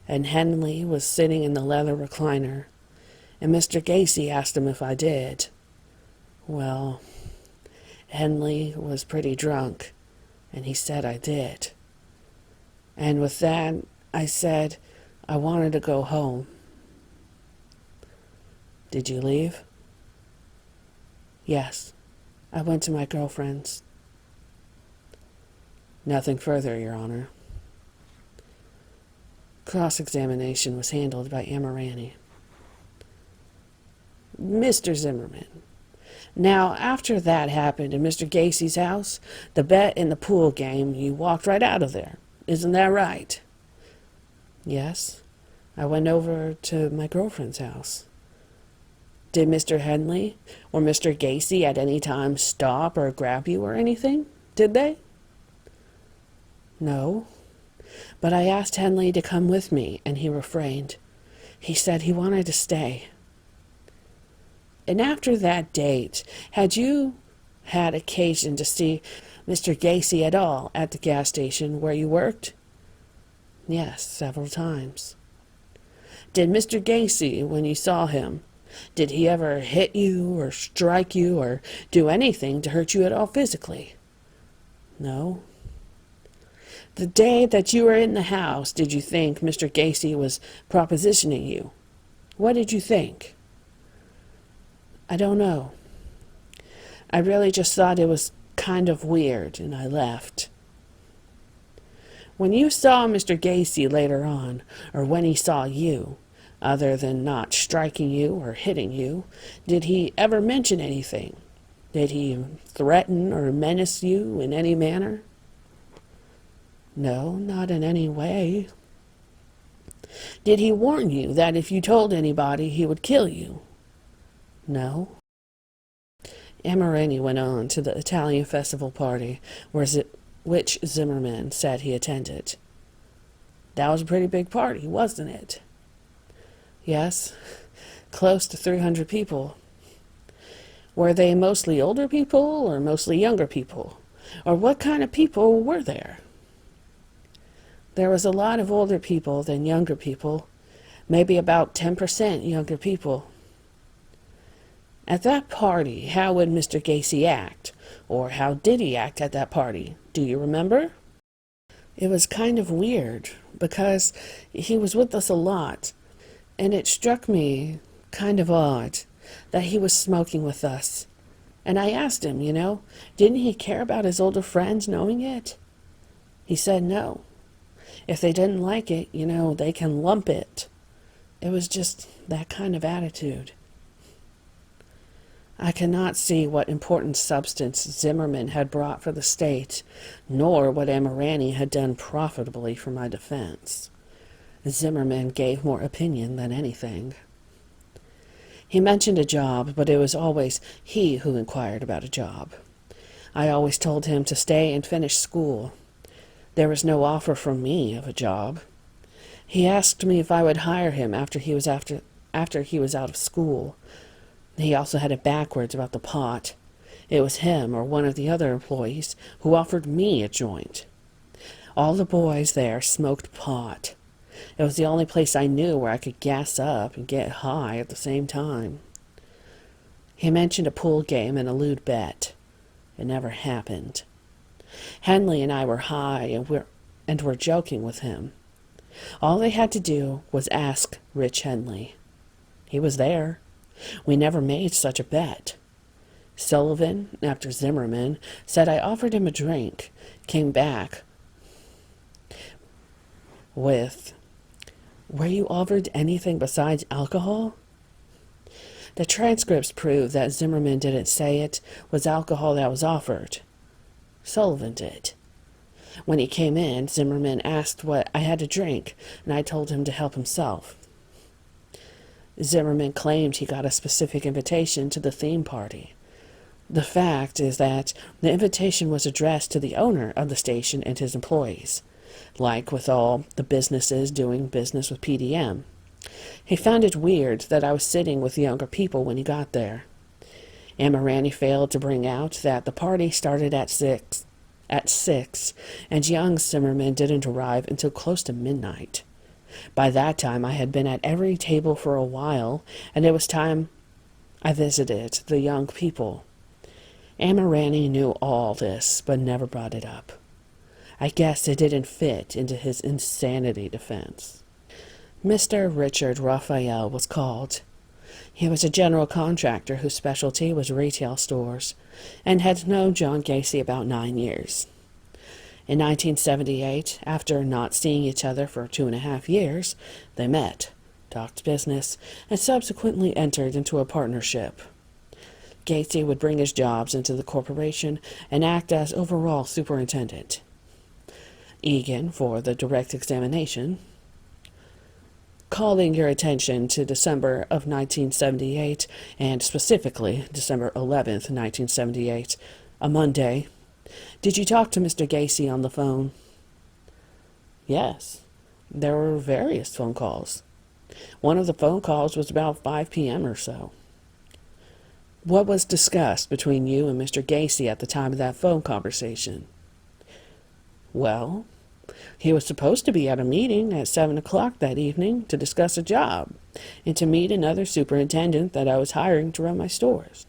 And Henley was sitting in the leather recliner, and Mr. Gacy asked him if I did. Well, Henley was pretty drunk, and he said I did. And with that, I said I wanted to go home. Did you leave? Yes, I went to my girlfriend's. Nothing further, Your Honor. Cross-examination was handled by Amirani. Mr. Zimmerman, now after that happened in Mr. Gacy's house, the bet in the pool game, you walked right out of there. Isn't that right? Yes, I went over to my girlfriend's house. Did Mr. Henley or Mr. Gacy at any time stop or grab you or anything? Did they? No. But I asked Henley to come with me, and he refrained. He said he wanted to stay. And after that date, had you had occasion to see Mr. Gacy at all at the gas station where you worked? Yes, several times. Did Mr. Gacy, when you saw him, did he ever hit you or strike you or do anything to hurt you at all physically? No. The day that you were in the house, did you think Mr. Gacy was propositioning you? What did you think? I don't know. I really just thought it was kind of weird, and I left. When you saw Mr. Gacy later on, or when he saw you, other than not striking you or hitting you, did he ever mention anything? Did he threaten or menace you in any manner? No, not in any way. Did he warn you that if you told anybody, he would kill you? No. Amirani went on to the Italian festival party, which Zimmerman said he attended. That was a pretty big party, wasn't it? Yes, close to 300 people. Were they mostly older people or mostly younger people? Or what kind of people were there? There was a lot of older people than younger people, maybe about 10% younger people. At that party, how would Mr. Gacy act? Or how did he act at that party? Do you remember? It was kind of weird, because he was with us a lot, and it struck me kind of odd that he was smoking with us. And I asked him, didn't he care about his older friends knowing it? He said no. If they didn't like it, they can lump it. It was just that kind of attitude. I cannot see what important substance Zimmerman had brought for the state, nor what Amirani had done profitably for my defense. Zimmerman gave more opinion than anything. He mentioned a job, but it was always he who inquired about a job. I always told him to stay and finish school. There was no offer from me of a job. He asked me if I would hire him after he was out of school. He also had it backwards about the pot. It was him or one of the other employees who offered me a joint. All the boys there smoked pot. It was the only place I knew where I could gas up and get high at the same time. He mentioned a pool game and a lewd bet. It never happened. Henley and I were high and were joking with him. All they had to do was ask Rich Henley. He was there. We never made such a bet. Sullivan, after Zimmerman, said I offered him a drink, came back with, "Were you offered anything besides alcohol?" The transcripts prove that Zimmerman didn't say it was alcohol that was offered. Sullivan did. When he came in, Zimmerman asked what I had to drink, and I told him to help himself. Zimmerman claimed he got a specific invitation to the theme party. The fact is that the invitation was addressed to the owner of the station and his employees, like with all the businesses doing business with PDM. He found it weird that I was sitting with younger people when he got there. Amirani failed to bring out that the party started at 6, and young Zimmerman didn't arrive until close to midnight. By that time, I had been at every table for a while, and it was time I visited the young people. Amirani knew all this, but never brought it up. I guess it didn't fit into his insanity defense. Mr. Richard Raphael was called. He was a general contractor whose specialty was retail stores, and had known John Gacy about 9 years. In 1978, after not seeing each other for 2.5 years, they met, talked business, and subsequently entered into a partnership. Gacy would bring his jobs into the corporation and act as overall superintendent. Egan, for the direct examination. Calling your attention to December of 1978, and specifically December 11th, 1978, a Monday. Did you talk to Mr. Gacy on the phone? Yes. There were various phone calls. One of the phone calls was about 5 p.m. or so. What was discussed between you and Mr. Gacy at the time of that phone conversation? Well, he was supposed to be at a meeting at 7 o'clock that evening to discuss a job and to meet another superintendent that I was hiring to run my stores.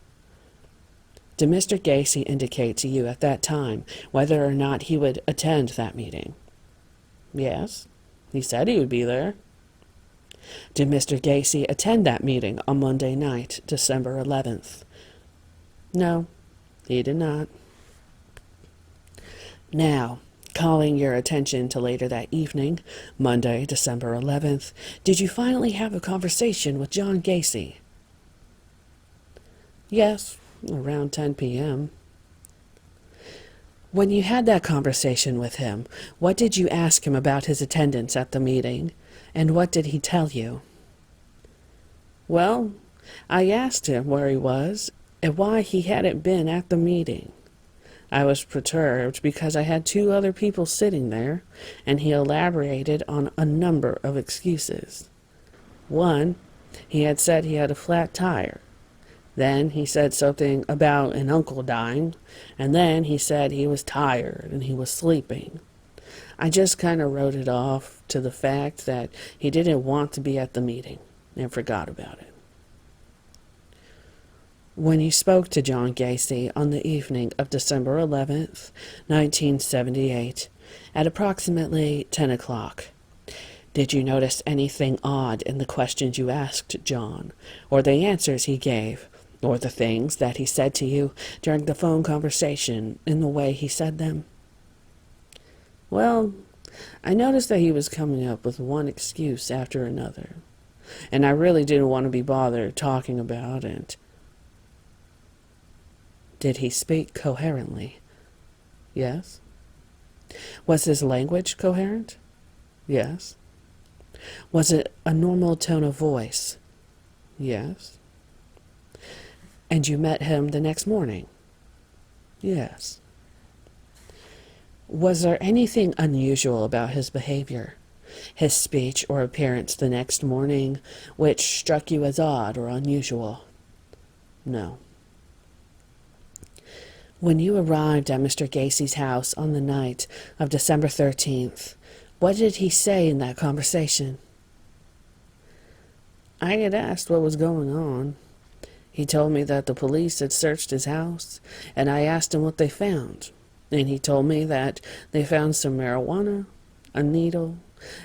Did Mr. Gacy indicate to you at that time whether or not he would attend that meeting? Yes, he said he would be there. Did Mr. Gacy attend that meeting on Monday night, December 11th? No, he did not. Now, calling your attention to later that evening, Monday, December 11th, did you finally have a conversation with John Gacy? Yes, around 10 p.m. When you had that conversation with him, what did you ask him about his attendance at the meeting, and what did he tell you? Well, I asked him where he was and why he hadn't been at the meeting. I was perturbed because I had 2 other people sitting there, and he elaborated on a number of excuses. One, he had said he had a flat tire. Then he said something about an uncle dying, and then he said he was tired and he was sleeping. I just kind of wrote it off to the fact that he didn't want to be at the meeting and forgot about it. When you spoke to John Gacy on the evening of December 11th, 1978, at approximately 10 o'clock, did you notice anything odd in the questions you asked John, or the answers he gave, or the things that he said to you during the phone conversation in the way he said them? Well, I noticed that he was coming up with one excuse after another, and I really didn't want to be bothered talking about it. Did he speak coherently? Yes. Was his language coherent? Yes. Was it a normal tone of voice? Yes. And you met him the next morning? Yes. Was there anything unusual about his behavior, his speech or appearance the next morning, which struck you as odd or unusual? No. When you arrived at Mr. Gacy's house on the night of December 13th, what did he say in that conversation? I had asked what was going on. He told me that the police had searched his house, and I asked him what they found. And he told me that they found some marijuana, a needle,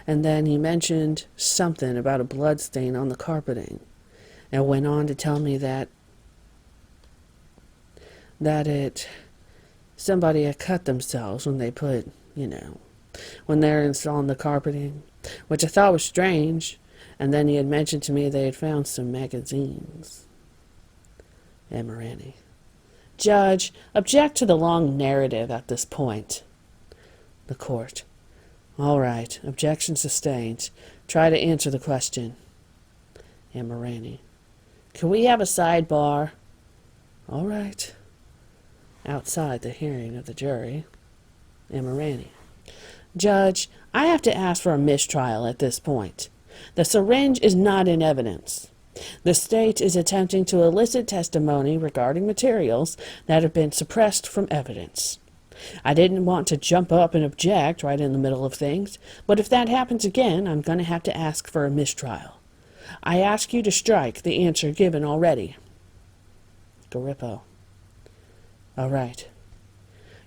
and then he mentioned something about a blood stain on the carpeting, and went on to tell me that somebody had cut themselves when they put, when they're installing the carpeting, which I thought was strange, and then he had mentioned to me they had found some magazines. Amirani. Judge, object to the long narrative at this point. The court. All right. Objection sustained. Try to answer the question. Amirani. Can we have a sidebar? All right. Outside the hearing of the jury. Amirani. Judge, I have to ask for a mistrial at this point. The syringe is not in evidence. The state is attempting to elicit testimony regarding materials that have been suppressed from evidence. I didn't want to jump up and object right in the middle of things, but if that happens again, I'm going to have to ask for a mistrial. I ask you to strike the answer given already. Garippo. All right.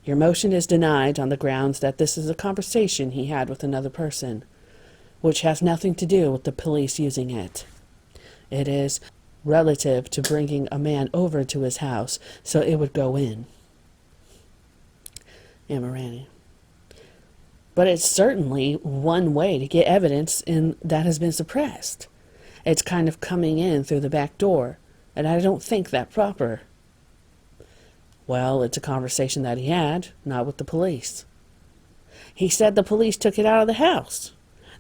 Your motion is denied on the grounds that this is a conversation he had with another person, which has nothing to do with the police using it. It is relative to bringing a man over to his house so it would go in. Amirani. But it's certainly one way to get evidence that has been suppressed. It's kind of coming in through the back door, and I don't think that proper. Well, it's a conversation that he had, not with the police. He said the police took it out of the house.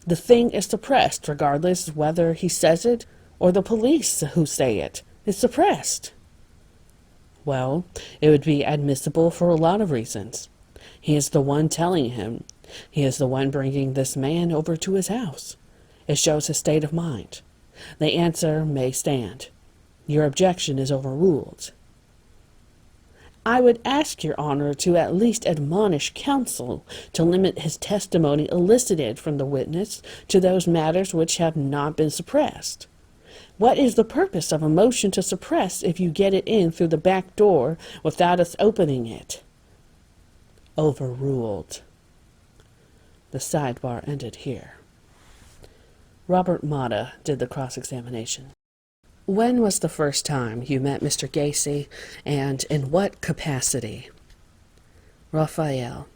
The thing is suppressed, regardless whether he says it or the police who say it. It's suppressed. Well, it would be admissible for a lot of reasons. He is the one telling him. He is the one bringing this man over to his house. It shows his state of mind. The answer may stand. Your objection is overruled. I would ask Your Honor to at least admonish counsel to limit his testimony elicited from the witness to those matters which have not been suppressed. What is the purpose of a motion to suppress if you get it in through the back door without us opening it? Overruled. The sidebar ended here. Robert Mata did the cross-examination. When was the first time you met Mr. Gacy, and in what capacity? Raphael.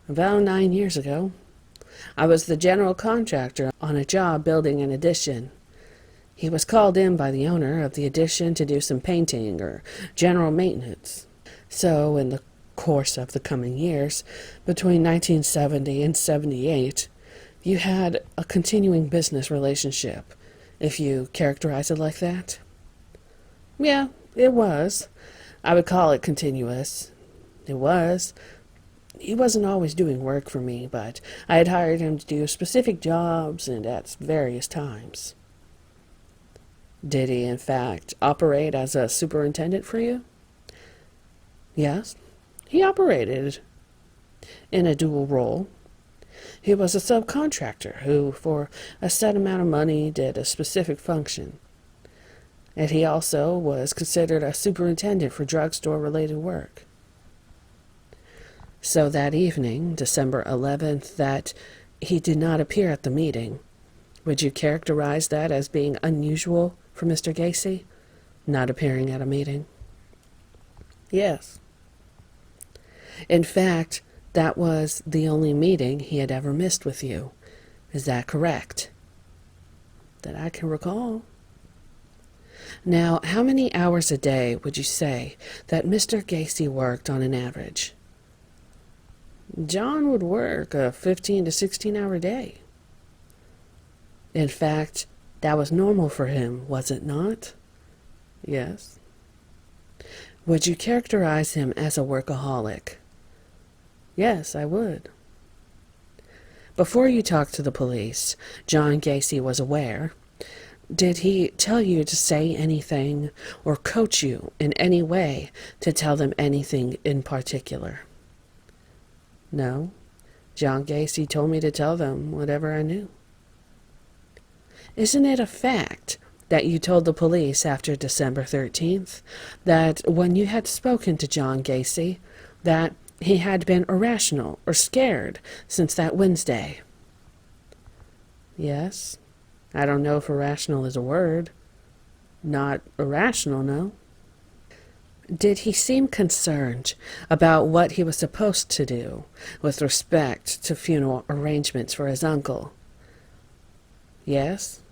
About 9 years ago. I was the general contractor on a job building an addition. He was called in by the owner of the addition to do some painting or general maintenance. So, in the course of the coming years, between 1970 and 78, you had a continuing business relationship, if you characterize it like that. Yeah, it was. I would call it continuous. It was. He wasn't always doing work for me, but I had hired him to do specific jobs and at various times. Did he, in fact, operate as a superintendent for you? Yes, he operated in a dual role. He was a subcontractor who, for a set amount of money, did a specific function. And he also was considered a superintendent for drugstore-related work. So that evening, December 11th, that he did not appear at the meeting, would you characterize that as being unusual for Mr. Gacy, not appearing at a meeting? Yes. In fact, that was the only meeting he had ever missed with you. Is that correct? That I can recall. Now, how many hours a day would you say that Mr. Gacy worked on an average? John would work a 15 to 16-hour day. In fact, that was normal for him, was it not? Yes. Would you characterize him as a workaholic? Yes, I would. Before you talked to the police, John Gacy was aware. Did he tell you to say anything or coach you in any way to tell them anything in particular? No. John Gacy told me to tell them whatever I knew. Isn't it a fact that you told the police after December 13th that when you had spoken to John Gacy that he had been irrational or scared since that Wednesday? Yes. I don't know if irrational is a word. Not irrational, no. Did he seem concerned about what he was supposed to do with respect to funeral arrangements for his uncle? Yes.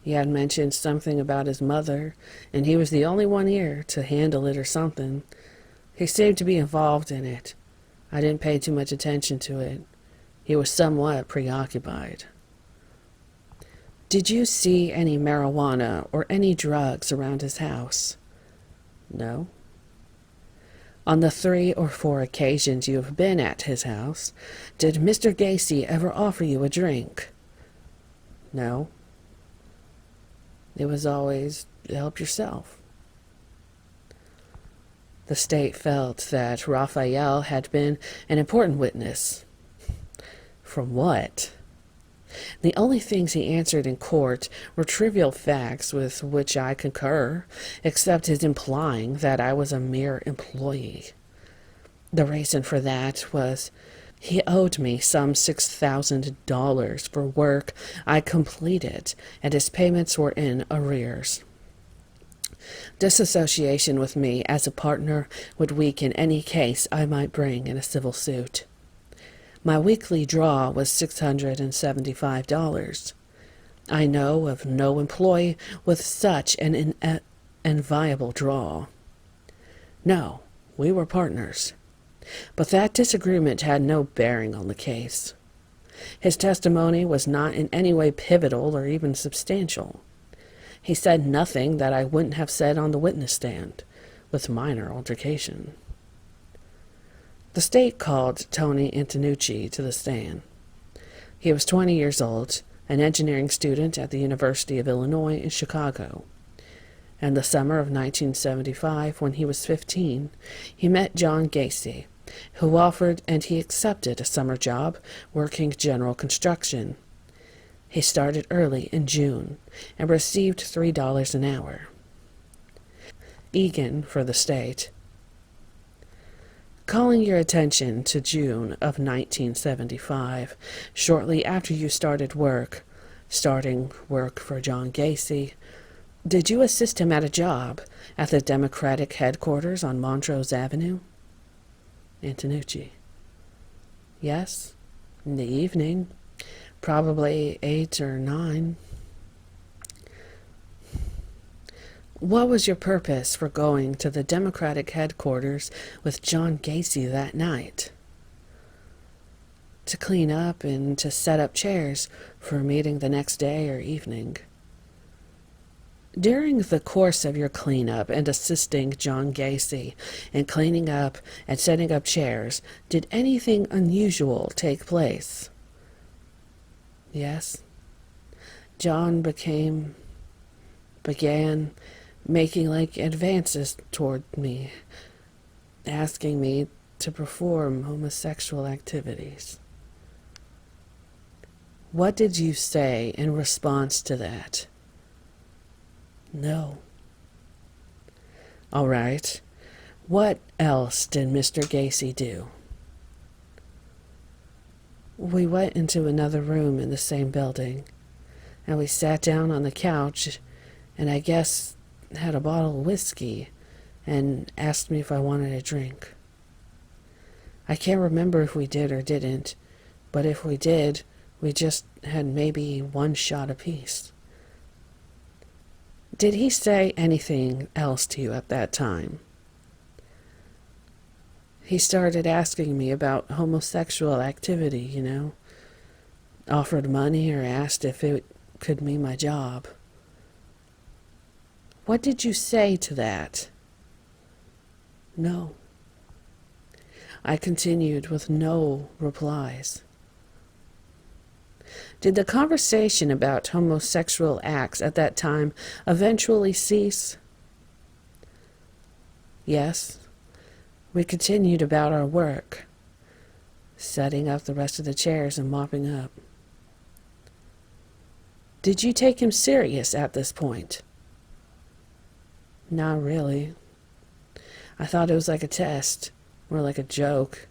He had mentioned something about his mother, and he was the only one here to handle it or something. He seemed to be involved in it. I didn't pay too much attention to it. He was somewhat preoccupied. Did you see any marijuana or any drugs around his house? No. On the 3 or 4 occasions you have been at his house, did Mr. Gacy ever offer you a drink? No. It was always help yourself. The state felt that Raphael had been an important witness. From what? The only things he answered in court were trivial facts with which I concur, except his implying that I was a mere employee. The reason for that was he owed me some $6,000 for work I completed, and his payments were in arrears. Disassociation with me as a partner would weaken any case I might bring in a civil suit. My weekly draw was $675. I know of no employee with such an inviolable draw. No, we were partners. But that disagreement had no bearing on the case. His testimony was not in any way pivotal or even substantial. He said nothing that I wouldn't have said on the witness stand, with minor altercation. The state called Tony Antonucci to the stand. He was 20 years old, an engineering student at the University of Illinois in Chicago. In the summer of 1975, when he was 15, he met John Gacy, who offered and he accepted a summer job working general construction. He started early in June and received $3 an hour. Egan for the state. Calling your attention to June of 1975, shortly after you starting work for John Gacy, did you assist him at a job at the Democratic headquarters on Montrose Avenue? Antonucci. Yes, in the evening. Probably 8 or 9. What was your purpose for going to the Democratic headquarters with John Gacy that night? To clean up and to set up chairs for a meeting the next day or evening. During the course of your cleanup and assisting John Gacy in cleaning up and setting up chairs, did anything unusual take place? Yes. John began making advances toward me, asking me to perform homosexual activities. What did you say in response to that? No. All right. What else did Mr. Gacy do? We went into another room in the same building, and we sat down on the couch, and I guess had a bottle of whiskey, and asked me if I wanted a drink. I can't remember if we did or didn't, but if we did, we just had maybe 1 shot apiece. Did he say anything else to you at that time? He started asking me about homosexual activity, Offered money or asked if it could be my job. What did you say to that? No. I continued with no replies. Did the conversation about homosexual acts at that time eventually cease? Yes. We continued about our work, setting up the rest of the chairs and mopping up. Did you take him serious at this point? Not really. I thought it was like a test, or like a joke,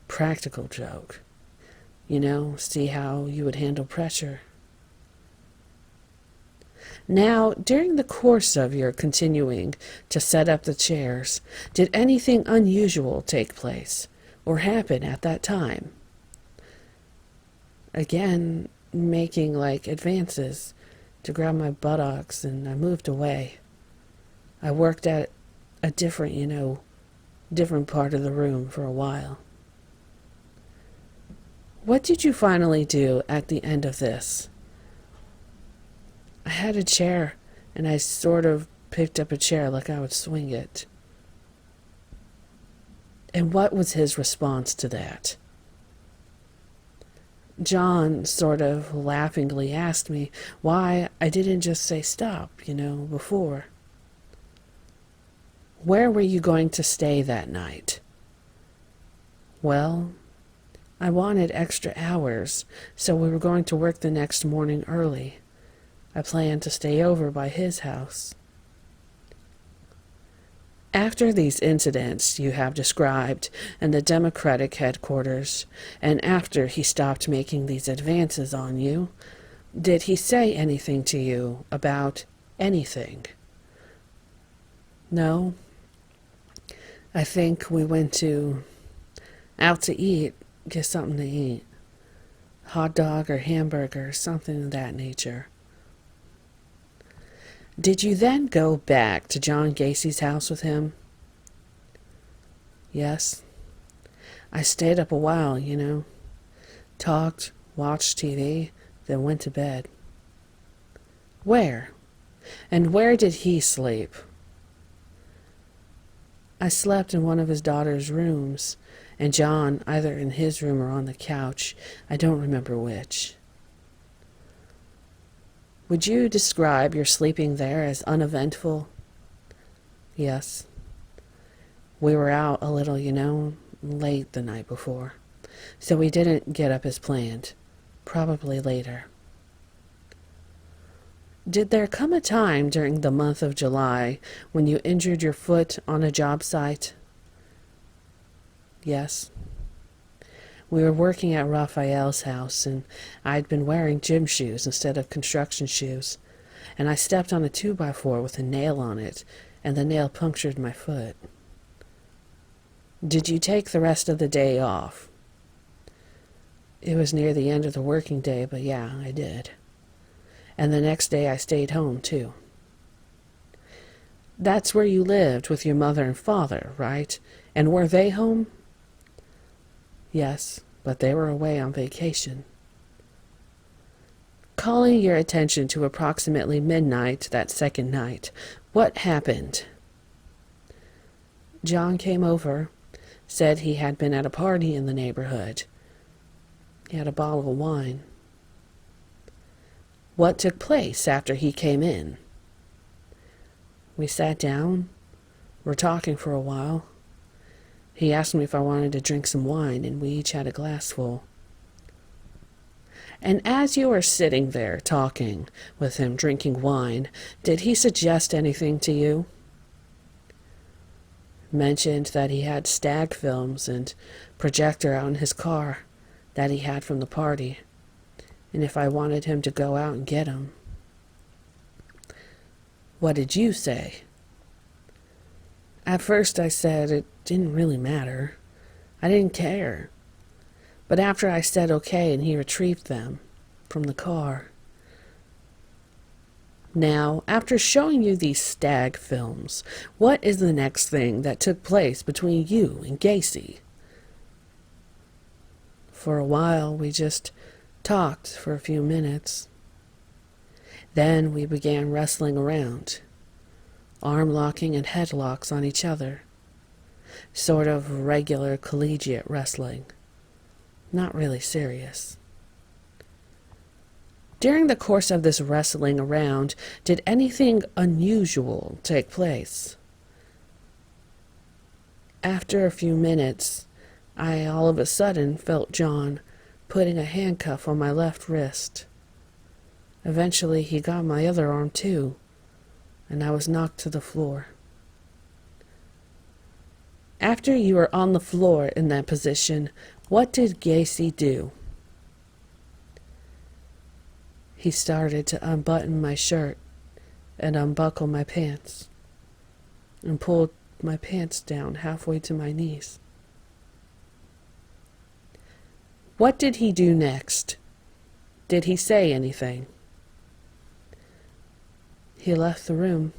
practical joke. See how you would handle pressure. Now, during the course of your continuing to set up the chairs, did anything unusual take place or happen at that time? Again, making advances to grab my buttocks, and I moved away. I worked at a different part of the room for a while. What did you finally do at the end of this? I had a chair, and I sort of picked up a chair like I would swing it. And what was his response to that? John sort of laughingly asked me why I didn't just say stop, before. Where were you going to stay that night? Well, I wanted extra hours, so we were going to work the next morning early. I planned to stay over by his house. After these incidents you have described in the Democratic headquarters, and after he stopped making these advances on you, did he say anything to you about anything? No. I think we went out to eat, get something to eat. Hot dog or hamburger, something of that nature. Did you then go back to John Gacy's house with him? Yes. I stayed up a while, talked, watched TV, then went to bed. Where? And where did he sleep? I slept in one of his daughter's rooms, and John either in his room or on the couch. I don't remember which. Would you describe your sleeping there as uneventful? Yes. We were out a little, late the night before, so we didn't get up as planned. Probably later. Did there come a time during the month of July when you injured your foot on a job site? Yes. We were working at Raphael's house, and I'd been wearing gym shoes instead of construction shoes, and I stepped on a 2x4 with a nail on it, and the nail punctured my foot. Did you take the rest of the day off? It was near the end of the working day, but yeah, I did. And the next day I stayed home, too. That's where you lived with your mother and father, right? And were they home? Yes, but they were away on vacation. Calling your attention to approximately midnight that second night, what happened? John came over, said he had been at a party in the neighborhood. He had a bottle of wine. What took place after he came in? We sat down, were talking for a while. He asked me if I wanted to drink some wine, and we each had a glassful. And as you were sitting there talking with him, drinking wine, did he suggest anything to you? Mentioned that he had stag films and projector out in his car that he had from the party, and if I wanted him to go out and get them. What did you say? At first I said it didn't really matter. I didn't care. But after I said okay and he retrieved them from the car. Now, after showing you these stag films, what is the next thing that took place between you and Gacy? For a while, we just talked for a few minutes. Then we began wrestling around, arm locking and headlocks on each other. Sort of regular collegiate wrestling. Not really serious. During the course of this wrestling around, did anything unusual take place? After a few minutes, I all of a sudden felt John putting a handcuff on my left wrist. Eventually, he got my other arm too, and I was knocked to the floor. After you were on the floor in that position, what did Gacy do? He started to unbutton my shirt and unbuckle my pants and pulled my pants down halfway to my knees. What did he do next? Did he say anything? He left the room,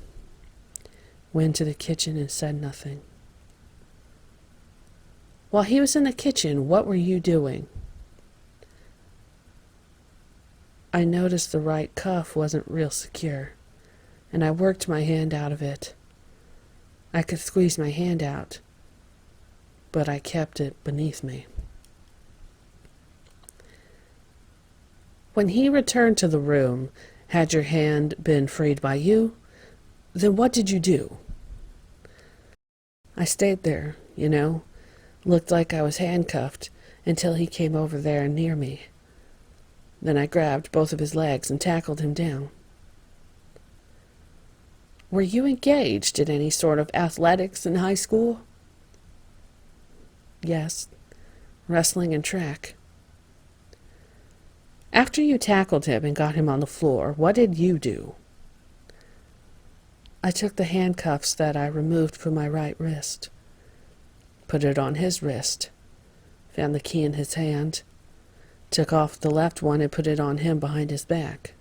went to the kitchen, and said nothing. While he was in the kitchen, what were you doing? I noticed the right cuff wasn't real secure, and I worked my hand out of it. I could squeeze my hand out, but I kept it beneath me. When he returned to the room, had your hand been freed by you? Then what did you do? I stayed there, looked like I was handcuffed until he came over there near me. Then I grabbed both of his legs and tackled him down. Were you engaged in any sort of athletics in high school? Yes, wrestling and track. After you tackled him and got him on the floor, what did you do? I took the handcuffs that I removed from my right wrist, put it on his wrist, found the key in his hand, took off the left one and put it on him behind his back.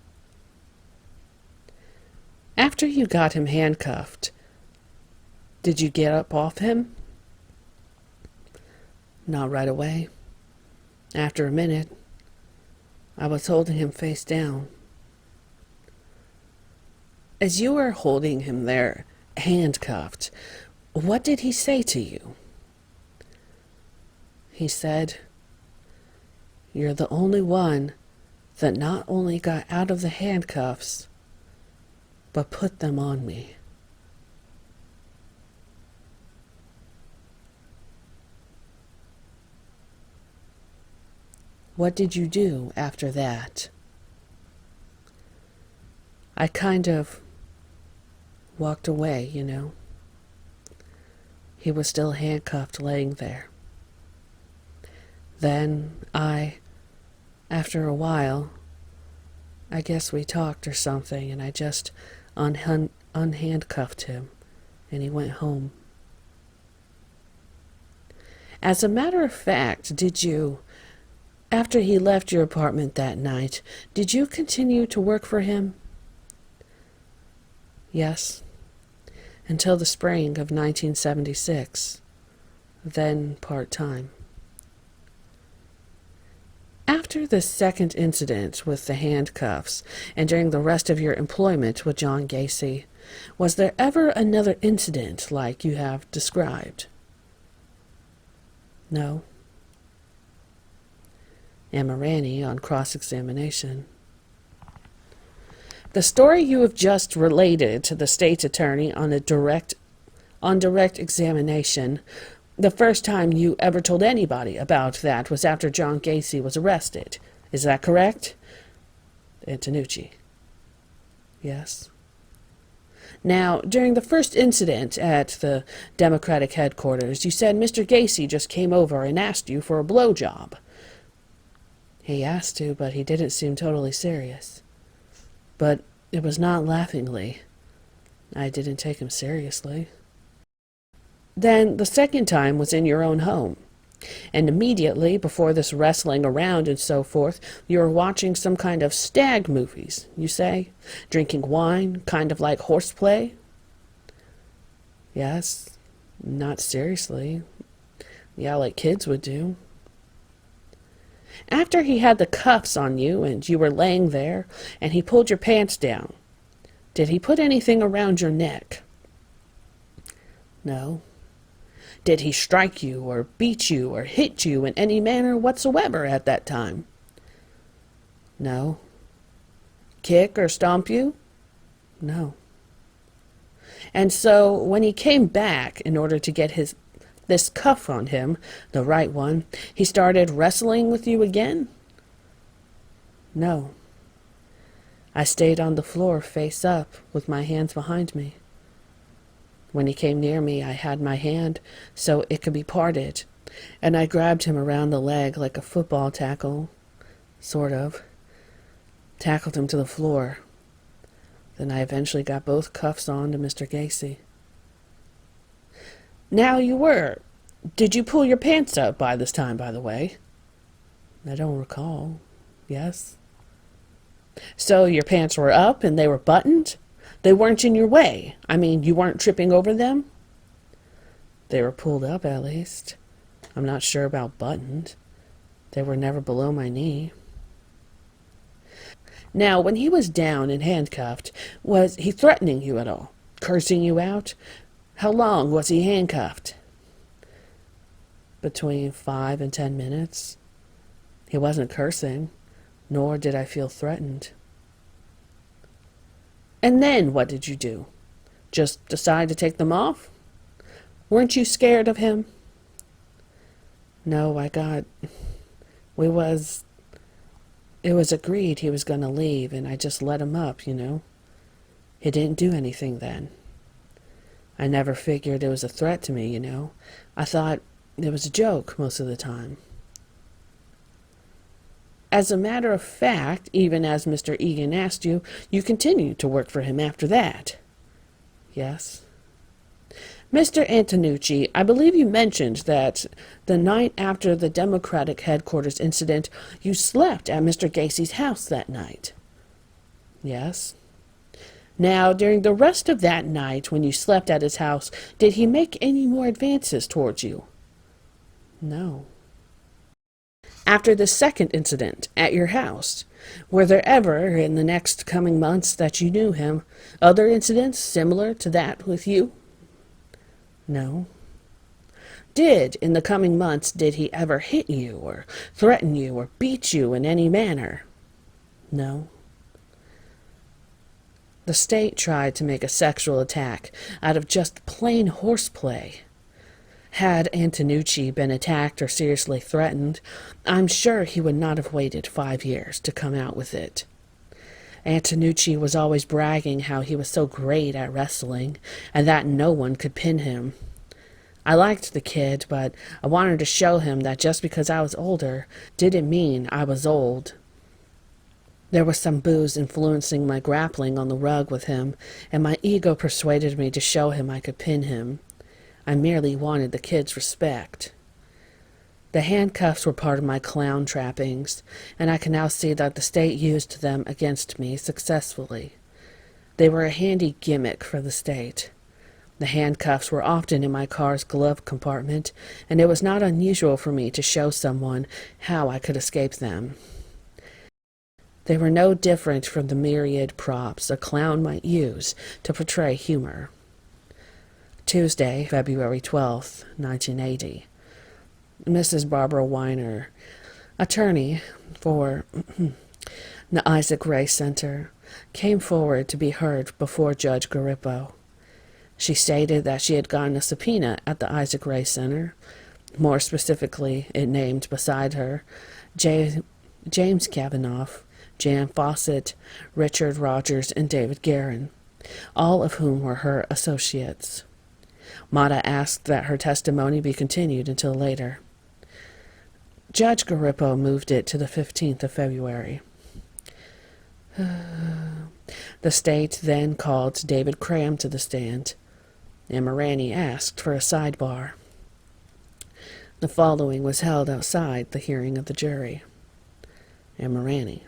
After you got him handcuffed, did you get up off him? Not right away. After a minute, I was holding him face down. As you were holding him there, handcuffed, what did he say to you? He said, "You're the only one that not only got out of the handcuffs, but put them on me." What did you do after that? I kind of walked away, He was still handcuffed, laying there. Then after a while, I guess we talked or something, and I just unhandcuffed him, and he went home. As a matter of fact, after he left your apartment that night, did you continue to work for him? Yes, until the spring of 1976, then part-time. After the second incident with the handcuffs, and during the rest of your employment with John Gacy, was there ever another incident like you have described? No. Amirani on cross-examination. The story you have just related to the state's attorney on direct examination, the first time you ever told anybody about that was after John Gacy was arrested. Is that correct? Antonucci. Yes. Now, during the first incident at the Democratic headquarters, you said Mr. Gacy just came over and asked you for a blowjob. He asked to, but he didn't seem totally serious. But it was not laughingly. I didn't take him seriously. Then the second time was in your own home. And immediately before this wrestling around and so forth, you were watching some kind of stag movies, you say? Drinking wine, kind of like horseplay? Yes, not seriously. Yeah, like kids would do. After he had the cuffs on you and you were laying there and he pulled your pants down, did he put anything around your neck? No. Did he strike you or beat you or hit you in any manner whatsoever at that time? No. Kick or stomp you? No. And so when he came back in order to get this cuff on him, the right one, he started wrestling with you again? No. I stayed on the floor face up with my hands behind me. When he came near me, I had my hand so it could be parted, and I grabbed him around the leg like a football tackle, sort of. Tackled him to the floor. Then I eventually got both cuffs on to Mr. Gacy. Now did you pull your pants up by this time, by the way? I don't recall. Yes. So your pants were up and they were buttoned? They weren't in your way. I mean, you weren't tripping over them? They were pulled up, at least. I'm not sure about buttoned. They were never below my knee. Now, when he was down and handcuffed, was he threatening you at all? Cursing you out? How long was he handcuffed? Between 5 and 10 minutes. He wasn't cursing, nor did I feel threatened. And then what did you do? Just decide to take them off? Weren't you scared of him? No, it was agreed he was going to leave, and I just let him up, you know. He didn't do anything then. I never figured it was a threat to me, you know. I thought it was a joke most of the time. As a matter of fact, even as Mr. Egan asked you, you continued to work for him after that. Yes. Mr. Antonucci, I believe you mentioned that the night after the Democratic headquarters incident, you slept at Mr. Gacy's house that night. Yes. Now, during the rest of that night, when you slept at his house, did he make any more advances towards you? No. After the second incident at your house, were there ever, in the next coming months that you knew him, other incidents similar to that with you? No. In the coming months, did he ever hit you or threaten you or beat you in any manner? No. The state tried to make a sexual attack out of just plain horseplay. Had Antonucci been attacked or seriously threatened, I'm sure he would not have waited 5 years to come out with it. Antonucci was always bragging how he was so great at wrestling and that no one could pin him. I liked the kid, but I wanted to show him that just because I was older didn't mean I was old. There was some booze influencing my grappling on the rug with him, and my ego persuaded me to show him I could pin him. I merely wanted the kid's respect. The handcuffs were part of my clown trappings, and I can now see that the state used them against me successfully. They were a handy gimmick for the state. The handcuffs were often in my car's glove compartment, and it was not unusual for me to show someone how I could escape them. They were no different from the myriad props a clown might use to portray humor. Tuesday, February 12th, 1980. Mrs. Barbara Weiner, attorney for the Isaac Ray Center, came forward to be heard before Judge Garippo. She stated that she had gotten a subpoena at the Isaac Ray Center. More specifically, it named beside her James Kavanaugh, Jan Fawcett, Richard Rogers, and David Guerin, all of whom were her associates. Mata asked that her testimony be continued until later. Judge Garippo moved it to the 15th of February. The state then called David Cram to the stand, and Marani asked for a sidebar. The following was held outside the hearing of the jury. And Marani: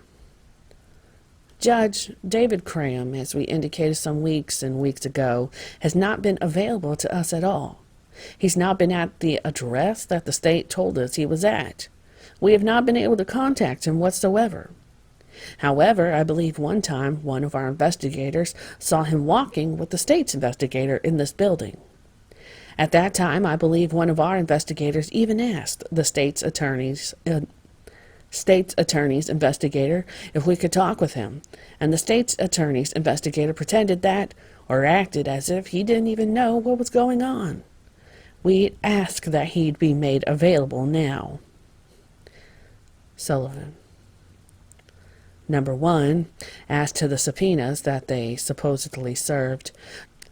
Judge, David Cram, as we indicated some weeks and weeks ago, has not been available to us at all. He's not been at the address that the state told us he was at. We have not been able to contact him whatsoever. However, I believe one time one of our investigators saw him walking with the state's investigator in this building. At that time, I believe one of our investigators even asked the state's attorney's investigator if we could talk with him, and the state's attorney's investigator pretended that, or acted as if he didn't even know what was going on. We ask that he'd be made available now. Sullivan: Number 1, as to the subpoenas that they supposedly served,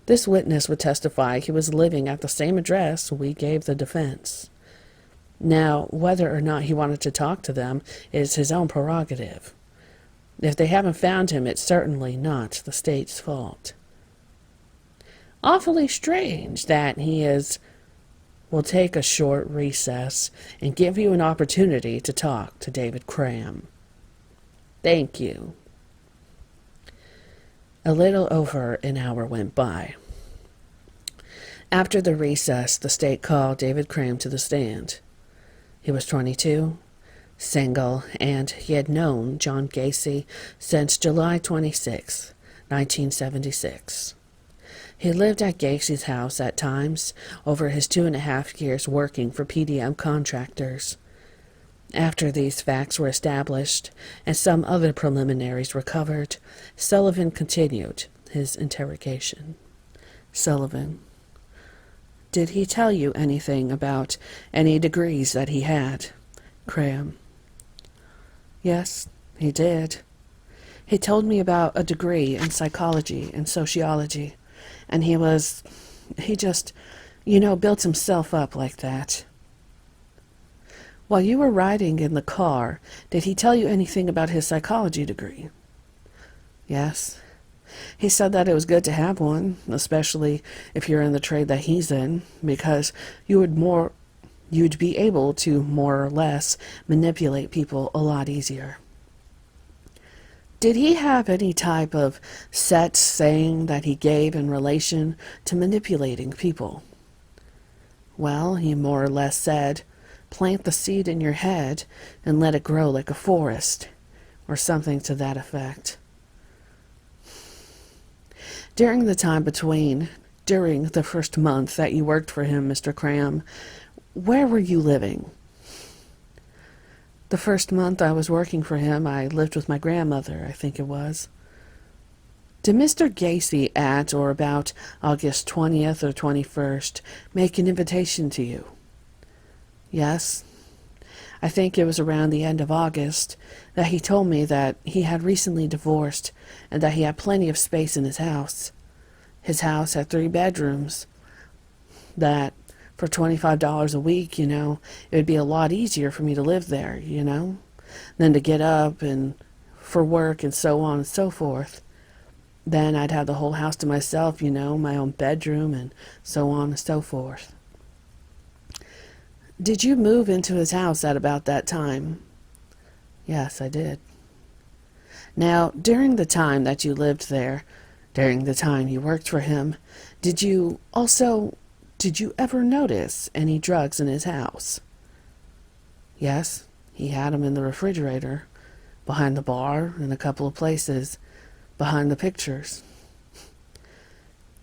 this witness would testify he was living at the same address we gave the defense. Now, whether or not he wanted to talk to them is his own prerogative. If they haven't found him, it's certainly not the state's fault. Awfully strange that We'll take a short recess and give you an opportunity to talk to David Cram. Thank you. A little over an hour went by. After the recess, the state called David Cram to the stand. He was 22, single, and he had known John Gacy since July 26, 1976. He lived at Gacy's house at times over his 2.5 years working for PDM contractors. After these facts were established and some other preliminaries were covered, Sullivan continued his interrogation. Sullivan: did he tell you anything about any degrees that he had? Cram: yes, he did. He told me about a degree in psychology and sociology, and he just, built himself up like that. While you were riding in the car, did he tell you anything about his psychology degree? Yes. He said that it was good to have one, especially if you're in the trade that he's in, because you'd be able to more or less manipulate people a lot easier. Did he have any type of set saying that he gave in relation to manipulating people? Well, he more or less said, plant the seed in your head and let it grow like a forest, or something to that effect. During the first month that you worked for him, Mr. Cram, where were you living? The first month I was working for him, I lived with my grandmother, I think it was. Did Mr. Gacy at or about August 20th or 21st make an invitation to you? Yes. I think it was around the end of August that he told me that he had recently divorced and that he had plenty of space in his house. His house had 3 bedrooms. That for $25 a week, it would be a lot easier for me to live there, than to get up and for work and so on and so forth. Then I'd have the whole house to myself, my own bedroom and so on and so forth. Did you move into his house at about that time? Yes, I did. Now, during the time that you lived there, during the time you worked for him, did you ever notice any drugs in his house? Yes, he had them in the refrigerator, behind the bar, and a couple of places behind the pictures.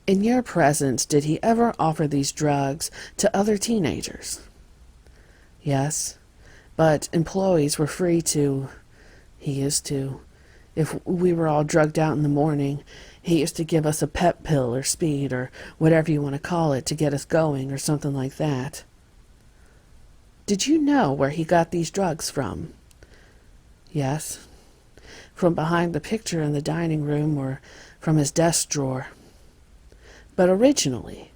In your presence, did he ever offer these drugs to other teenagers? Yes, but employees were free to. He used to. If we were all drugged out in the morning, he used to give us a pep pill or speed or whatever you want to call it to get us going or something like that. Did you know where he got these drugs from? Yes, from behind the picture in the dining room or from his desk drawer. But originally,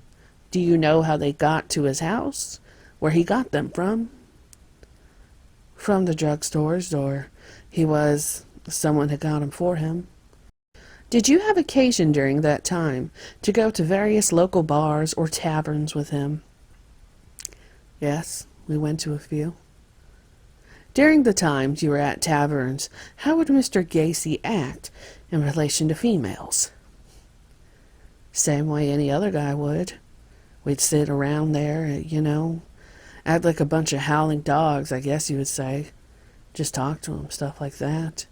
do you know how they got to his house? Where he got them from? From the drugstores, or someone had got them for him. Did you have occasion during that time to go to various local bars or taverns with him? Yes, we went to a few. During the times you were at taverns, how would Mr. Gacy act in relation to females? Same way any other guy would. We'd sit around there, act like a bunch of howling dogs, I guess you would say. Just talk to him, stuff like that.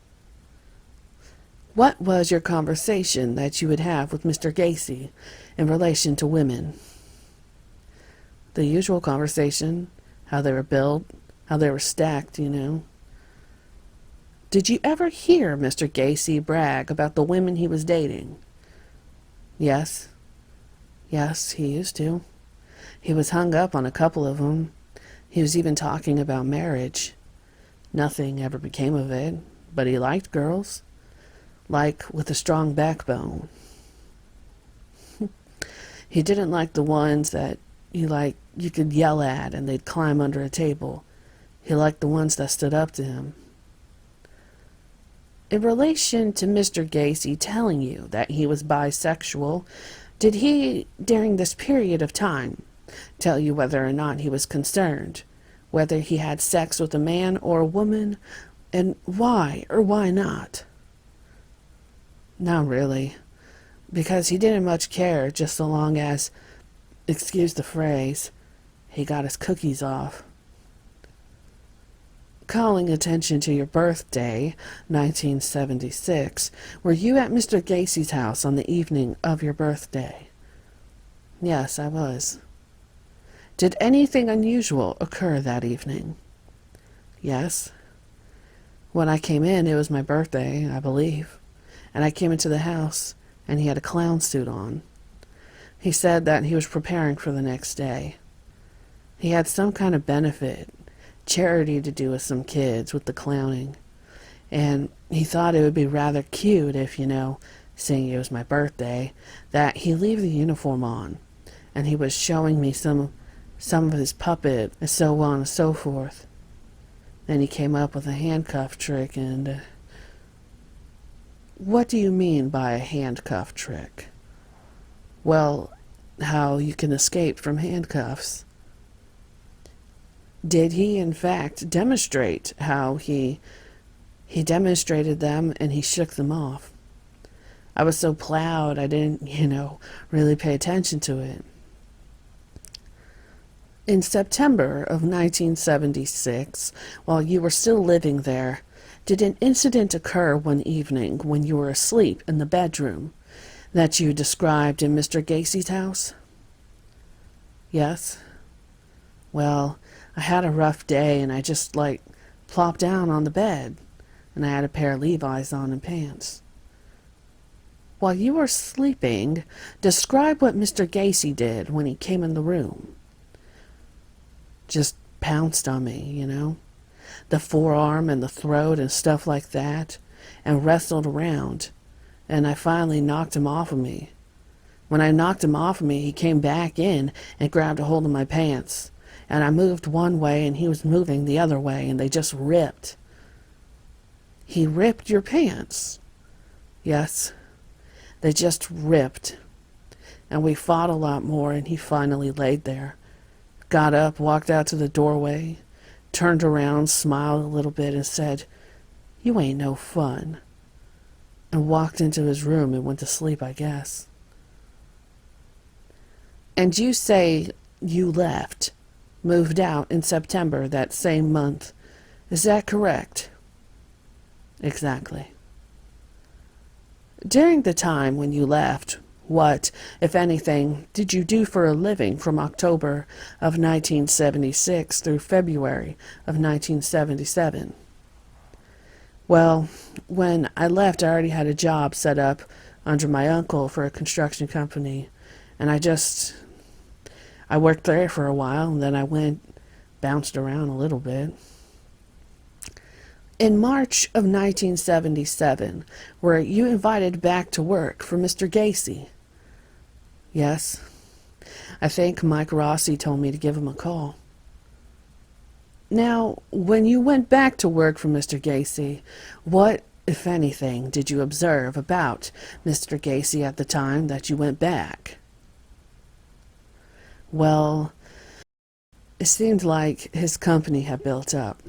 What was your conversation that you would have with Mr. Gacy in relation to women? The usual conversation, how they were built, how they were stacked, Did you ever hear Mr. Gacy brag about the women he was dating? Yes. Yes, he used to. He was hung up on a couple of them. He was even talking about marriage. Nothing ever became of it, but he liked girls. Like with a strong backbone. He didn't like the ones that you could yell at and they'd climb under a table. He liked the ones that stood up to him. In relation to Mr. Gacy telling you that he was bisexual, did he, during this period of time, tell you whether or not he was concerned, whether he had sex with a man or a woman, and why or why not? Not really. because he didn't much care just so long as, excuse the phrase, he got his cookies off. Calling attention to your birthday, 1976, were you at Mr. Gacy's house on the evening of your birthday? Yes, I was. Did anything unusual occur that evening? Yes. When I came in, it was my birthday, I believe, and I came into the house, and he had a clown suit on. He said that he was preparing for the next day. He had some kind of benefit, charity to do with some kids with the clowning, and he thought it would be rather cute if, seeing it was my birthday, that he leave the uniform on, and he was showing me some of his puppet, and so on and so forth. Then he came up with a handcuff trick, and... What do you mean by a handcuff trick? Well, how you can escape from handcuffs. Did he, in fact, demonstrate how he demonstrated them and he shook them off? I was so plowed I didn't, really pay attention to it. In September of 1976, while you were still living there, did an incident occur one evening when you were asleep in the bedroom that you described in Mr. Gacy's house? Yes. Well, I had a rough day and I just, plopped down on the bed, and I had a pair of Levi's on and pants. While you were sleeping, describe what Mr. Gacy did when he came in the room. Just pounced on me, the forearm and the throat and stuff like that, and wrestled around, and I finally knocked him off of me. When I knocked him off of me, he came back in and grabbed a hold of my pants, and I moved one way and he was moving the other way, and they just ripped. He ripped your pants? Yes, they just ripped, and we fought a lot more, and he finally laid there. Got up, walked out to the doorway, turned around, smiled a little bit, and said, "You ain't no fun," and walked into his room and went to sleep, I guess. And you say you left, moved out in September that same month. Is that correct? Exactly. During the time when you left, what, if anything, did you do for a living from October of 1976 through February of 1977? Well, when I left, I already had a job set up under my uncle for a construction company, and I worked there for a while, and then bounced around a little bit. In March of 1977, were you invited back to work for Mr. Gacy? Yes. I think Mike Rossi told me to give him a call. Now, when you went back to work for Mr. Gacy, what, if anything, did you observe about Mr. Gacy at the time that you went back? Well, it seemed like his company had built up.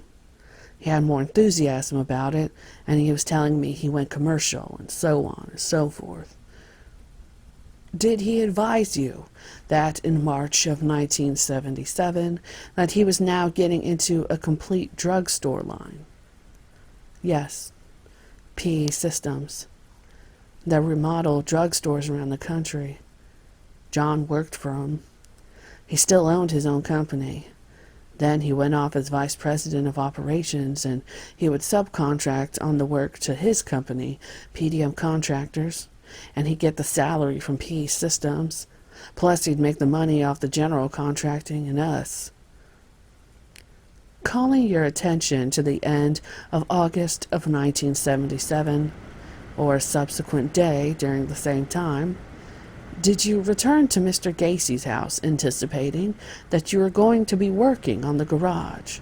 He had more enthusiasm about it, and he was telling me he went commercial, and so on and so forth. Did he advise you that in March of 1977 that he was now getting into a complete drugstore line? Yes. PE Systems. They remodeled drugstores around the country. John worked for him. He still owned his own company. Then he went off as vice president of operations, and he would subcontract on the work to his company, PDM Contractors, and he'd get the salary from PE Systems. Plus, he'd make the money off the general contracting and us. Calling your attention to the end of August of 1977, or a subsequent day during the same time, did you return to Mr. Gacy's house anticipating that you were going to be working on the garage,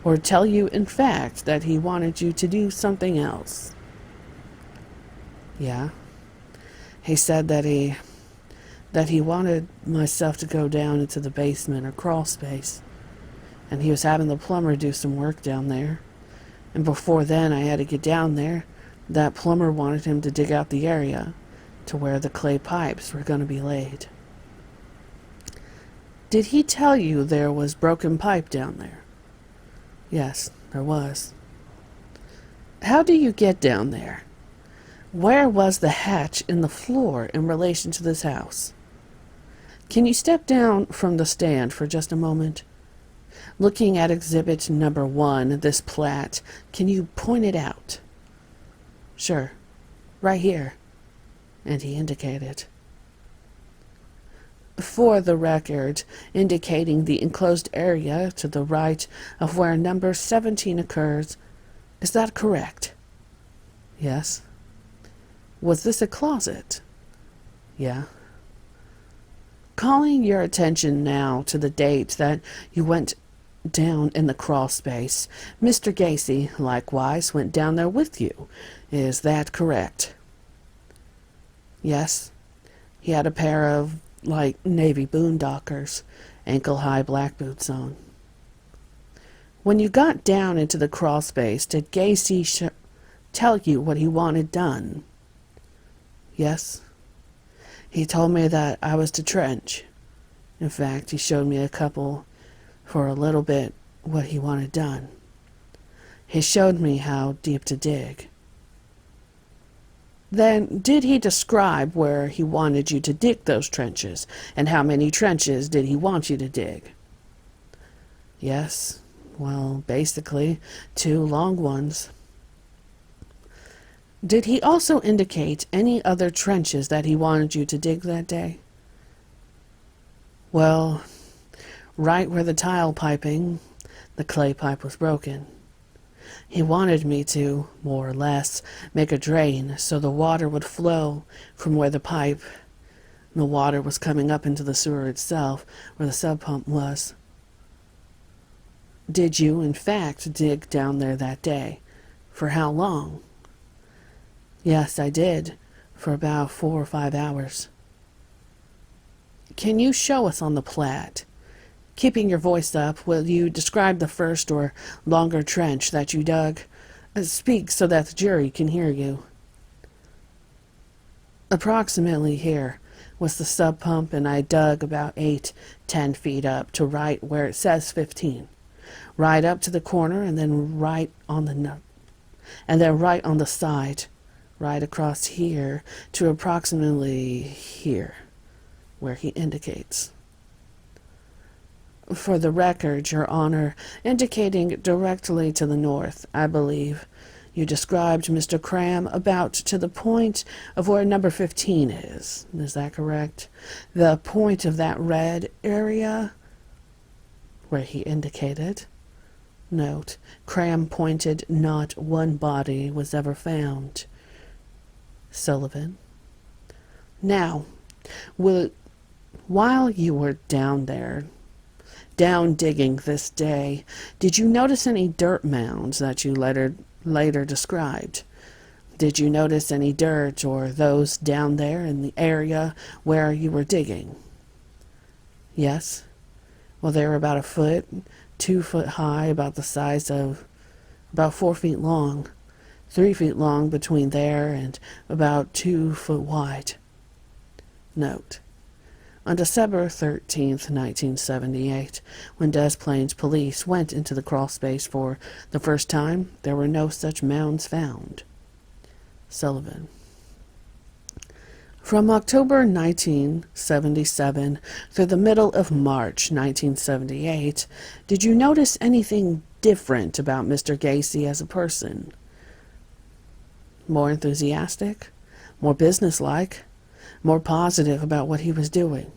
or tell you in fact that he wanted you to do something else? Yeah. He said that he wanted myself to go down into the basement or crawl space, and he was having the plumber do some work down there. And before then I had to get down there. That plumber wanted him to dig out the area, to where the clay pipes were going to be laid. Did he tell you there was broken pipe down there? Yes, there was. How do you get down there? Where was the hatch in the floor in relation to this house? Can you step down from the stand for just a moment? Looking at exhibit number 1, this plat, can you point it out? Sure, right here. And he indicated. For the record, indicating the enclosed area to the right of where number 17 occurs. Is that correct? Yes. Was this a closet? Yeah. Calling your attention now to the date that you went down in the crawl space, Mr. Gacy likewise went down there with you. Is that correct? Yes. He had a pair of, navy boondockers, ankle-high black boots on. When you got down into the crawl space, did Gacy tell you what he wanted done? Yes. He told me that I was to trench. In fact, he showed me for a little bit what he wanted done. He showed me how deep to dig. Then, did he describe where he wanted you to dig those trenches, and how many trenches did he want you to dig? Yes, well, basically, 2 long ones. Did he also indicate any other trenches that he wanted you to dig that day? Well, right where the tile piping, the clay pipe was broken. He wanted me to, more or less, make a drain so the water would flow from where the water was coming up into the sewer itself, where the sub pump was. Did you, in fact, dig down there that day? For how long? Yes, I did, for about 4 or 5 hours. Can you show us on the plat? Keeping your voice up, will you describe the first or longer trench that you dug? Speak so that the jury can hear you. Approximately here was the sub pump, and I dug about 8-10 feet up to right where it says 15. Right up to the corner, and then right on the side, right across here to approximately here, where he indicates. For the record, Your Honor, indicating directly to the north, I believe, you described Mr. Cram about to the point of where number 15 is. Is that correct? The point of that red area where he indicated. Note, Cram pointed, not one body was ever found. Sullivan. Now, while you were down digging this day, did you notice any dirt mounds that you later described? Did you notice any dirt or those down there in the area where you were digging? Yes. Well, they were about 1 foot, 2 foot high, about the size of about 4 feet long, 3 feet long between there, and about 2 foot wide. Note, on December 13th, 1978, when Des Plaines police went into the crawl space for the first time, there were no such mounds found. Sullivan. From October 1977 through the middle of March 1978, did you notice anything different about Mr. Gacy as a person? More enthusiastic? More businesslike? More positive about what he was doing?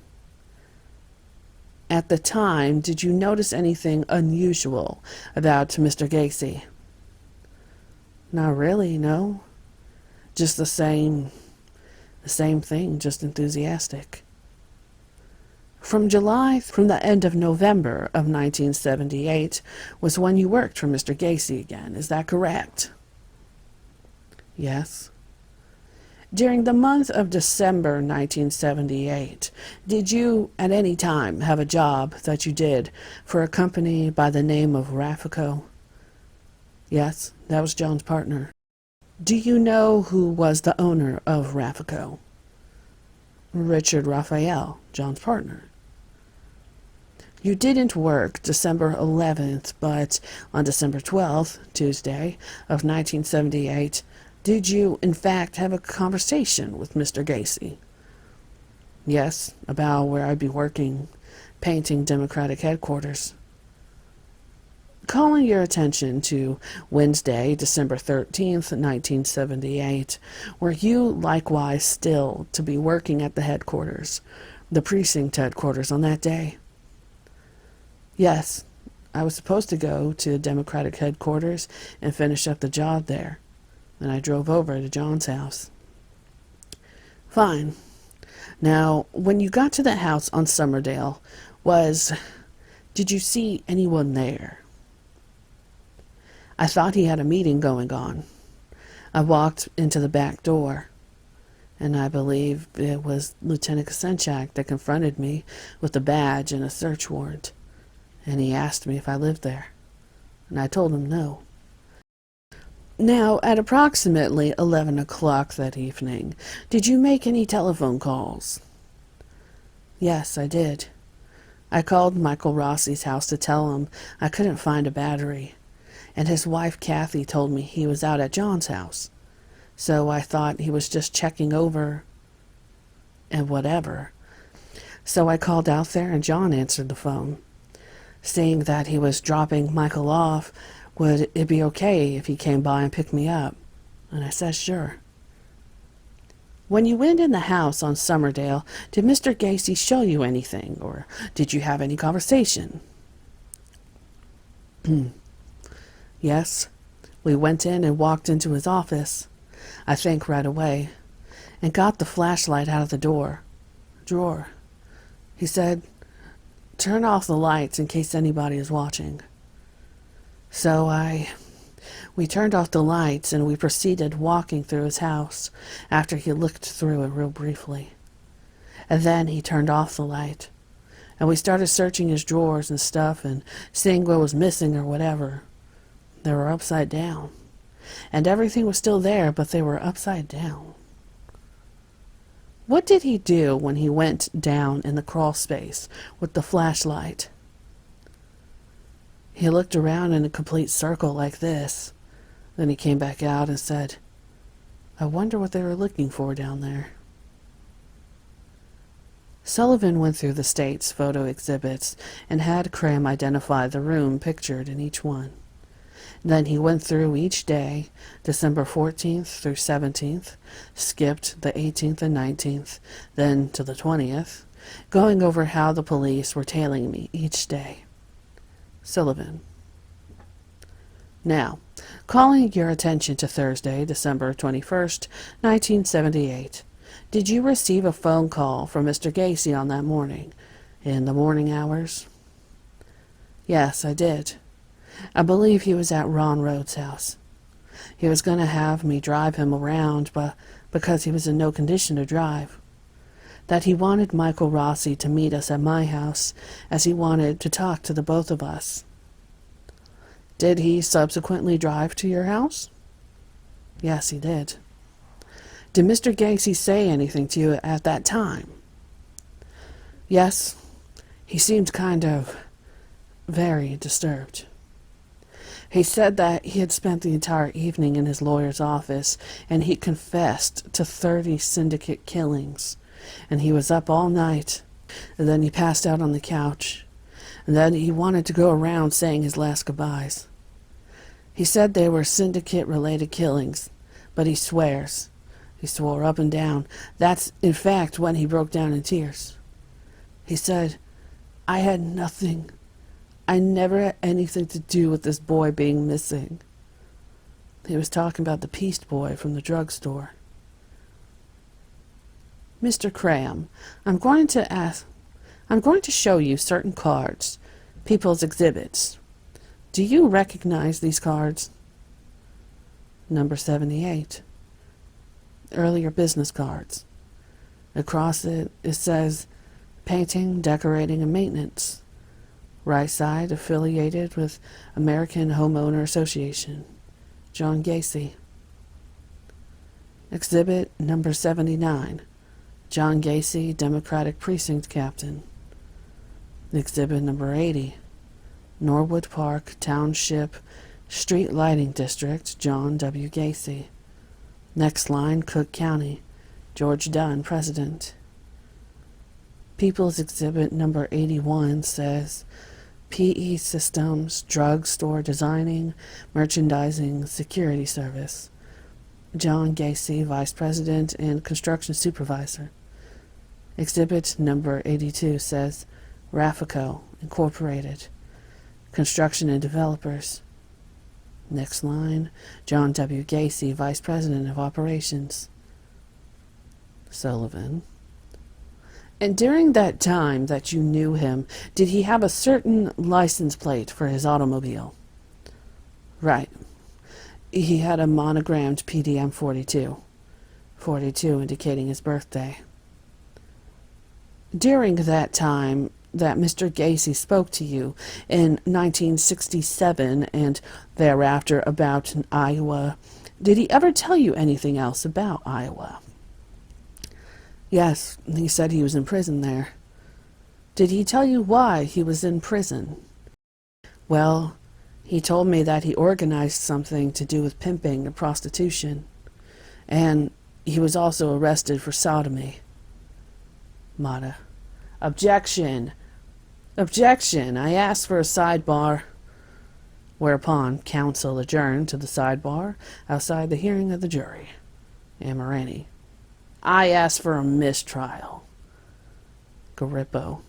At the time, did you notice anything unusual about Mr. Gacy? Not really, no. Just the same thing, just enthusiastic. From the end of November of 1978 was when you worked for Mr. Gacy again, is that correct? Yes. During the month of December 1978, did you at any time have a job that you did for a company by the name of Raffico? Yes, that was John's partner. Do you know who was the owner of Raffico? Richard Raphael, John's partner. You didn't work December 11th, but on December 12th, Tuesday, of 1978, did you, in fact, have a conversation with Mr. Gacy? Yes, about where I'd be working, painting Democratic headquarters. Calling your attention to Wednesday, December 13th, 1978, were you likewise still to be working at the headquarters, the precinct headquarters on that day? Yes, I was supposed to go to Democratic headquarters and finish up the job there, and I drove over to John's house. Fine. Now, when you got to the house on Summerdale, did you see anyone there? I thought he had a meeting going on. I walked into the back door, and I believe it was Lieutenant Kosenchak that confronted me with a badge and a search warrant, and he asked me if I lived there, and I told him no. Now, at approximately 11 o'clock that evening, did you make any telephone calls? Yes, I did. I called Michael Rossi's house to tell him I couldn't find a battery, and his wife Kathy told me he was out at John's house, so I thought he was just checking over and whatever. So I called out there and John answered the phone, saying that he was dropping Michael off. Would it be okay if he came by and picked me up? And I said sure. When you went in the house on Summerdale, did Mr. Gacy show you anything, or did you have any conversation? Yes, we went in and walked into his office, I think right away, and got the flashlight out of the drawer. He said, "Turn off the lights in case anybody is watching." So we turned off the lights and we proceeded walking through his house after he looked through it real briefly. And then he turned off the light, and we started searching his drawers and stuff and seeing what was missing or whatever. They were upside down, and everything was still there, but they were upside down. What did he do when he went down in the crawl space with the flashlight? He looked around in a complete circle like this. Then he came back out and said, "I wonder what they were looking for down there." Sullivan went through the state's photo exhibits and had Cram identify the room pictured in each one. Then he went through each day, December 14th through 17th, skipped the 18th and 19th, then to the 20th, going over how the police were tailing me each day. Sullivan. Now, calling your attention to Thursday, December 21st, 1978, did you receive a phone call from Mr. Gacy on that morning, in the morning hours? Yes, I did. I believe he was at Ron Rhodes' house. He was going to have me drive him around, but because he was in no condition to drive. That he wanted Michael Rossi to meet us at my house, as he wanted to talk to the both of us. Did he subsequently drive to your house? Yes, he did. Did Mr. Gacy say anything to you at that time? Yes, he seemed kind of very disturbed. He said that he had spent the entire evening in his lawyer's office, and he confessed to 30 syndicate killings, and he was up all night, and then he passed out on the couch, and then he wanted to go around saying his last goodbyes. He said they were syndicate-related killings, but he swears. He swore up and down. That's, in fact, when he broke down in tears. He said, "I had nothing. I never had anything to do with this boy being missing." He was talking about the Peace Boy from the drugstore. Mr. Cram, I'm going to show you certain cards, people's exhibits. Do you recognize these cards? Number 78. Earlier business cards. Across it says painting, decorating, and maintenance. Right side affiliated with American Homeowner Association. John Gacy. Exhibit number 79. John Gacy, Democratic Precinct Captain. Exhibit number 80. Norwood Park Township Street Lighting District, John W. Gacy. Next line, Cook County, George Dunn, President. People's Exhibit number 81 says, PE Systems, Drug Store Designing, Merchandising, Security Service. John Gacy, Vice President and Construction Supervisor. Exhibit number 82 says, Raffico, Incorporated, Construction and Developers. Next line, John W. Gacy, Vice President of Operations. Sullivan. And during that time that you knew him, did he have a certain license plate for his automobile? Right. He had a monogrammed PDM 42. 42 indicating his birthday. During that time that Mr. Gacy spoke to you in 1967 and thereafter about Iowa, did he ever tell you anything else about Iowa? Yes, he said he was in prison there. Did he tell you why he was in prison? Well, he told me that he organized something to do with pimping and prostitution, and he was also arrested for sodomy. Mata. Objection! Objection! I asked for a sidebar. Whereupon counsel adjourned to the sidebar outside the hearing of the jury. Amirani. I asked for a mistrial. Garippo.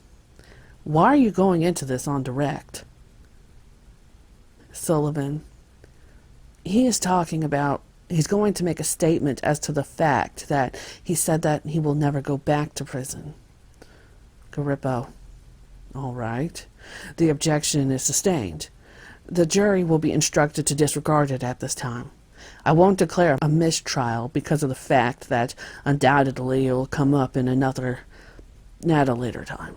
Why are you going into this on direct? Sullivan. He is talking about, he's going to make a statement as to the fact that he said that he will never go back to prison. Garippo. All right. The objection is sustained. The jury will be instructed to disregard it at this time. I won't declare a mistrial because of the fact that undoubtedly it will come up in at a later time.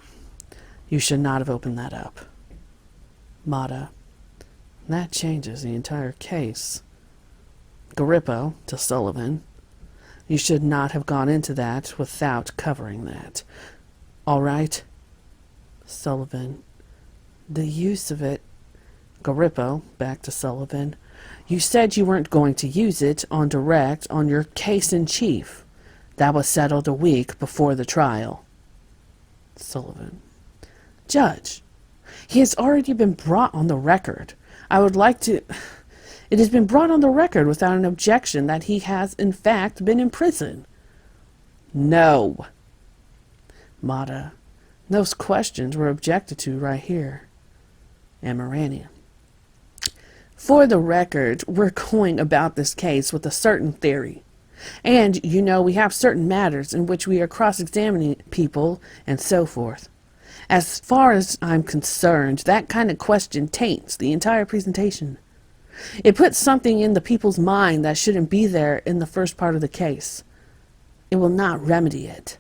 You should not have opened that up. Mata. That changes the entire case. Garippo to Sullivan. You should not have gone into that without covering that. All right? Sullivan. The use of it. Garippo, back to Sullivan. You said you weren't going to use it on direct on your case in chief. That was settled a week before the trial. Sullivan. Judge, he has already been brought on the record. It has been brought on the record without an objection that he has in fact been in prison. No. Mata. Those questions were objected to right here. Amirani. For the record, we're going about this case with a certain theory. And, we have certain matters in which we are cross-examining people and so forth. As far as I'm concerned, that kind of question taints the entire presentation. It puts something in the people's mind that shouldn't be there in the first part of the case. It will not remedy it.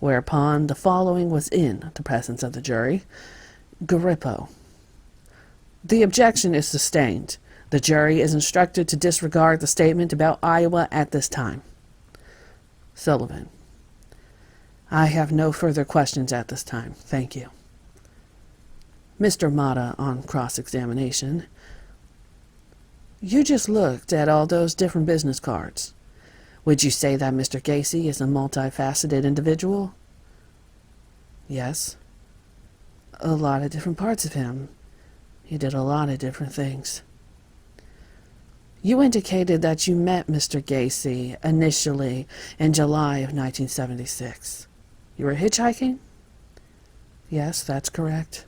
Whereupon the following was in the presence of the jury. Garippo. The objection is sustained. The jury is instructed to disregard the statement about Iowa at this time. Sullivan. I have no further questions at this time. Thank you. Mr. Mata on cross-examination. You just looked at all those different business cards. Would you say that Mr. Gacy is a multifaceted individual? Yes. A lot of different parts of him. He did a lot of different things. You indicated that you met Mr. Gacy initially in July of 1976. You were hitchhiking? Yes, that's correct.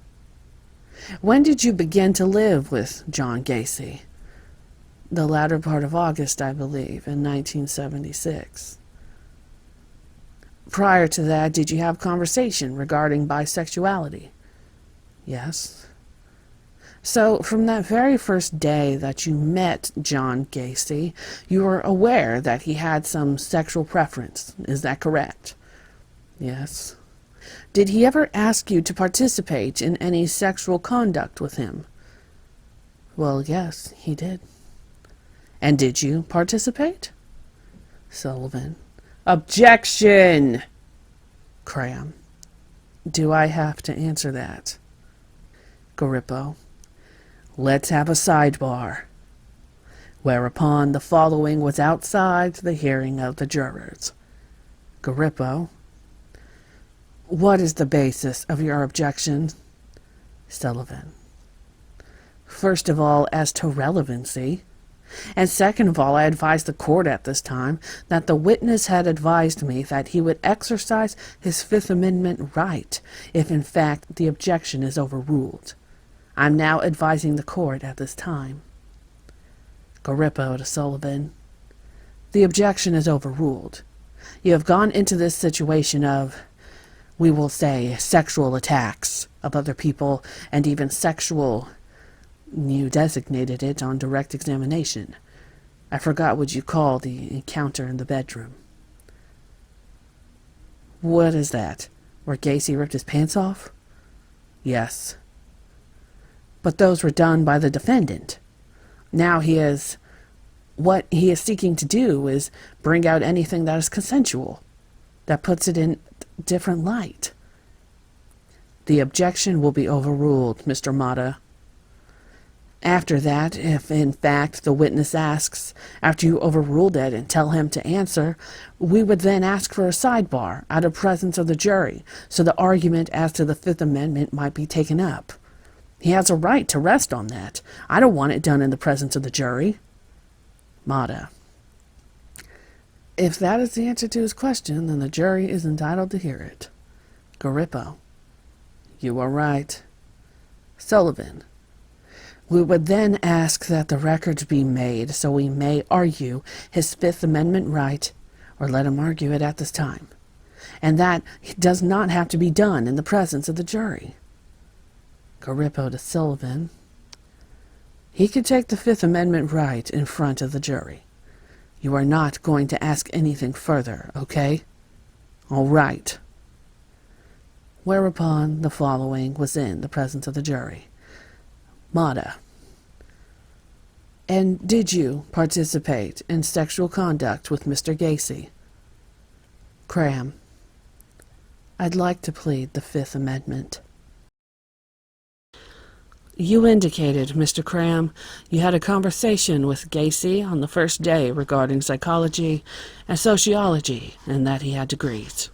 When did you begin to live with John Gacy? The latter part of August, I believe, in 1976. Prior to that, did you have conversation regarding bisexuality? Yes. So, from that very first day that you met John Gacy, you were aware that he had some sexual preference. Is that correct? Yes. Did he ever ask you to participate in any sexual conduct with him? Well, yes, he did. And did you participate? Sullivan. Objection! Cram. Do I have to answer that? Garippo. Let's have a sidebar. Whereupon the following was outside the hearing of the jurors. Garippo. What is the basis of your objection? Sullivan. First of all, as to relevancy. And second of all, I advised the court at this time that the witness had advised me that he would exercise his Fifth Amendment right if in fact the objection is overruled. I'm now advising the court at this time. Garippo to Sullivan. The objection is overruled. You have gone into this situation of, we will say, sexual attacks of other people, and even sexual, you designated it on direct examination. I forgot what you call the encounter in the bedroom. What is that? Where Gacy ripped his pants off? Yes. But those were done by the defendant. Now what he is seeking to do is bring out anything that is consensual, that puts it in different light. The objection will be overruled, Mr. Mata. After that, if in fact the witness asks, after you overruled it and tell him to answer, we would then ask for a sidebar out of presence of the jury, so the argument as to the Fifth Amendment might be taken up. He has a right to rest on that. I don't want it done in the presence of the jury. Mata. If that is the answer to his question, then the jury is entitled to hear it. Garippo. You are right. Sullivan. We would then ask that the records be made so we may argue his Fifth Amendment right, or let him argue it at this time. And that does not have to be done in the presence of the jury. Garippo to Sullivan. He could take the Fifth Amendment right in front of the jury. You are not going to ask anything further, okay? All right. Whereupon the following was in the presence of the jury. Mata. And did you participate in sexual conduct with Mr. Gacy? Cram. I'd like to plead the Fifth Amendment. You indicated, Mr. Cram, you had a conversation with Gacy on the first day regarding psychology and sociology, and that he had degrees.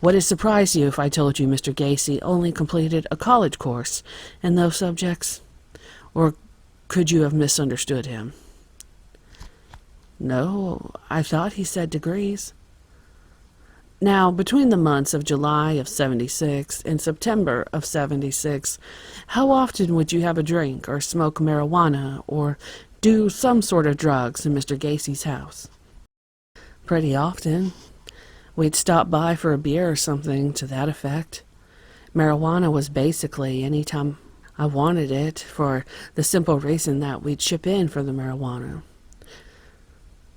Would it surprise you if I told you Mr. Gacy only completed a college course in those subjects? Or could you have misunderstood him? No, I thought he said degrees. Now, between the months of July of 76 and September of 76, how often would you have a drink or smoke marijuana or do some sort of drugs in Mr. Gacy's house? Pretty often. We'd stop by for a beer or something to that effect. Marijuana was basically any time I wanted it, for the simple reason that we'd chip in for the marijuana.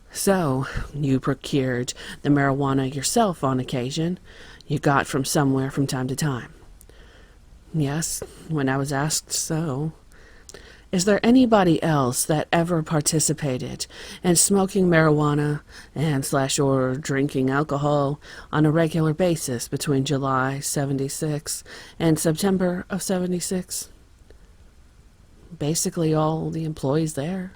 So, you procured the marijuana yourself on occasion. You got from somewhere from time to time. Yes, when I was asked so. Is there anybody else that ever participated in smoking marijuana and / or drinking alcohol on a regular basis between July 76 and September of 76? Basically all the employees there.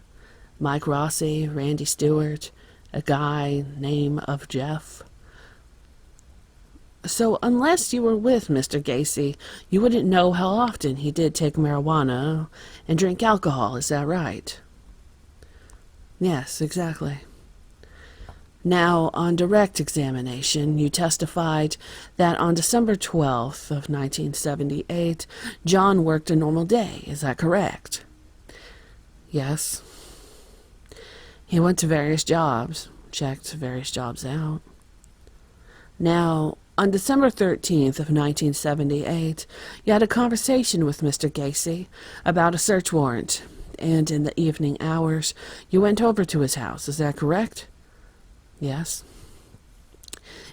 Mike Rossi, Randy Stewart, a guy named of Jeff. So unless you were with Mr. Gacy, you wouldn't know how often he did take marijuana and drink alcohol, is that right? Yes, exactly. Now, on direct examination, you testified that on December 12th of 1978, John worked a normal day, is that correct? Yes. He went to various jobs, checked various jobs out. Now, on December 13th of 1978, you had a conversation with Mr. Gacy about a search warrant, and in the evening hours, you went over to his house, is that correct? Yes.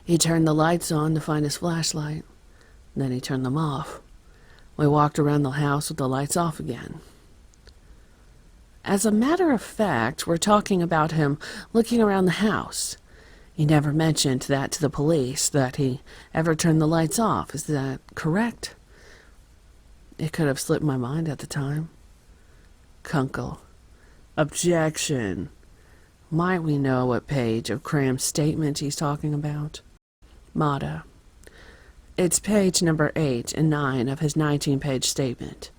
He turned the lights on to find his flashlight, then he turned them off. We walked around the house with the lights off again. As a matter of fact, we're talking about him looking around the house. He never mentioned that to the police, that he ever turned the lights off. Is that correct? It could have slipped my mind at the time. Kunkel. Objection. Might we know what page of Cram's statement he's talking about? Mata. It's page number 8 and 9 of his 19-page statement.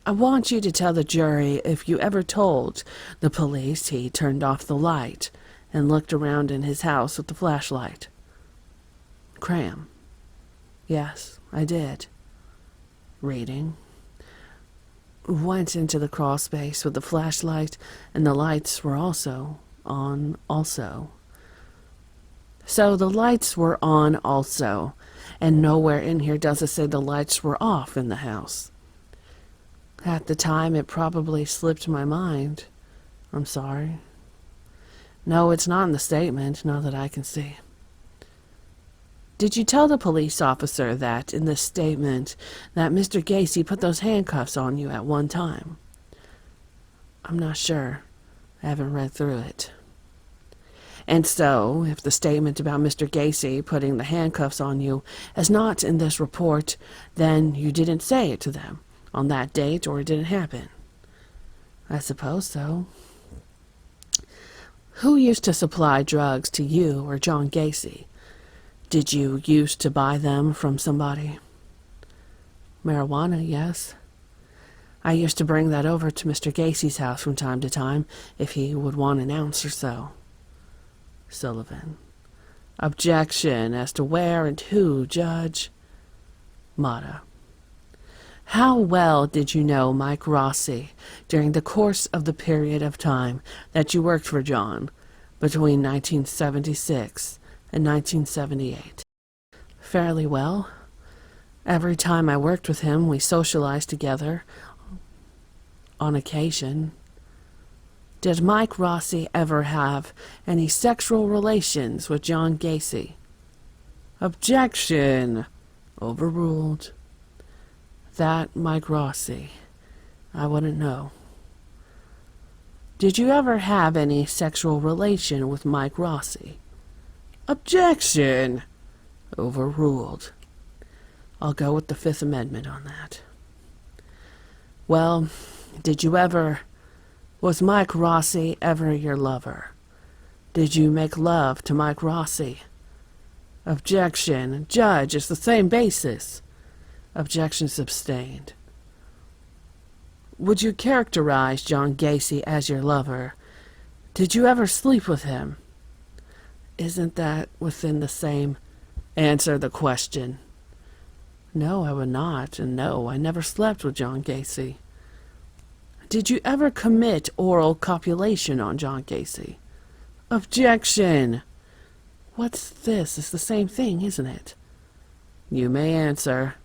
I want you to tell the jury if you ever told the police he turned off the light and looked around in his house with the flashlight. Cram. Yes, I did. Reading. Went into the crawl space with the flashlight, and the lights were also on also. So the lights were on also, and nowhere in here does it say the lights were off in the house. At the time, it probably slipped my mind. I'm sorry. No, it's not in the statement, not that I can see. Did you tell the police officer that, in this statement, that Mr. Gacy put those handcuffs on you at one time? I'm not sure. I haven't read through it. And so, if the statement about Mr. Gacy putting the handcuffs on you is not in this report, then you didn't say it to them on that date, or it didn't happen. I suppose so. Who used to supply drugs to you or John Gacy? Did you used to buy them from somebody? Marijuana, yes. I used to bring that over to Mr. Gacy's house from time to time if he would want an ounce or so. Sullivan. Objection as to where and who, Judge. Mata. How well did you know Mike Rossi during the course of the period of time that you worked for John between 1976 and 1978? Fairly well. Every time I worked with him, we socialized together on occasion. Did Mike Rossi ever have any sexual relations with John Gacy? Objection. Overruled. That Mike Rossi, I wouldn't know. Did you ever have any sexual relation with Mike Rossi? Objection. Overruled. I'll go with the Fifth Amendment on that. Well, was Mike Rossi ever your lover? Did you make love to Mike Rossi? Objection. Judge, it's the same basis. Objection sustained. Would you characterize John Gacy as your lover? Did you ever sleep with him? Isn't that within the same? Answer the question. No, I would not, and no, I never slept with John Gacy. Did you ever commit oral copulation on John Gacy? Objection. What's this? It's the same thing, isn't it? You may answer.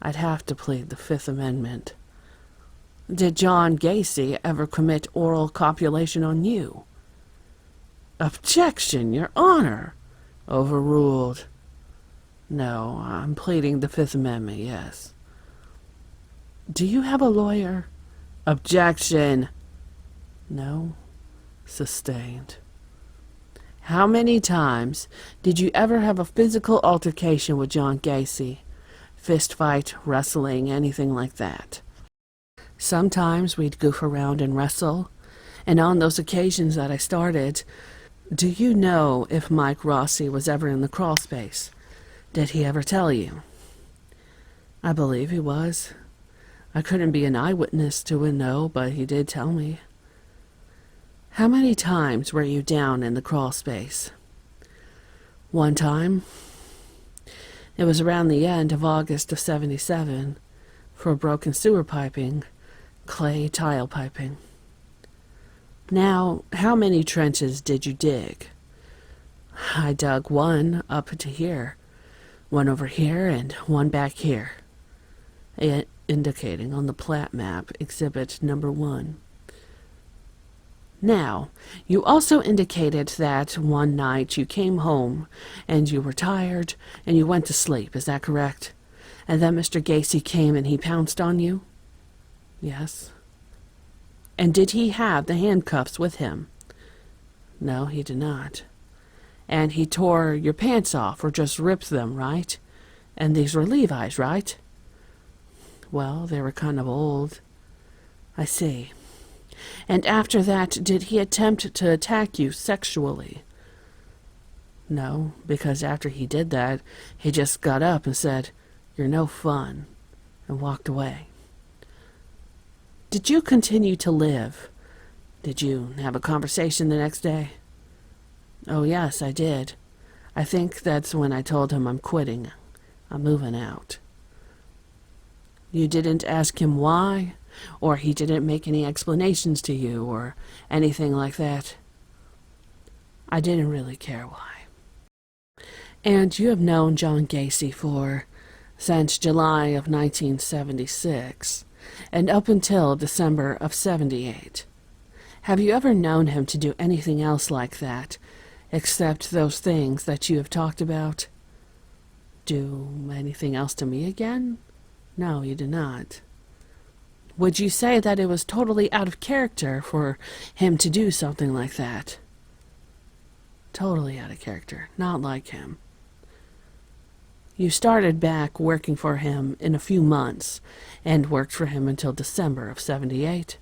I'd have to plead the Fifth Amendment. Did John Gacy ever commit oral copulation on you? Objection, Your Honor. Overruled. No, I'm pleading the Fifth Amendment, yes. Do you have a lawyer? Objection. No. Sustained. How many times did you ever have a physical altercation with John Gacy? Fist fight, wrestling, anything like that? Sometimes we'd goof around and wrestle, and on those occasions that I started, do you know if Mike Rossi was ever in the crawl space? Did he ever tell you? I believe he was. I couldn't be an eyewitness to it, no, but he did tell me. How many times were you down in the crawl space? One time. It was around the end of August of '77 for broken sewer piping, clay tile piping. Now, how many trenches did you dig? I dug one up to here, one over here, and one back here, indicating on the plat map, exhibit number 1. Now, you also indicated that one night you came home and you were tired and you went to sleep, is that correct? And then Mr. Gacy came and he pounced on you? Yes. And did he have the handcuffs with him? No, he did not. And he tore your pants off or just ripped them, right? And these were Levi's, right? Well, they were kind of old. I see. And after that, did he attempt to attack you sexually? No, because after he did that, he just got up and said, "You're no fun," and walked away. Did you continue to live? Did you have a conversation the next day? Oh, yes, I did. I think that's when I told him I'm quitting. I'm moving out. You didn't ask him why? Or he didn't make any explanations to you or anything like that? I didn't really care why. And you have known John Gacy since July of 1976 and up until December of 78. Have you ever known him to do anything else like that, except those things that you have talked about? Do anything else to me again? No, you did not. Would you say that it was totally out of character for him to do something like that? Totally out of character, not like him. You started back working for him in a few months and worked for him until December of 78.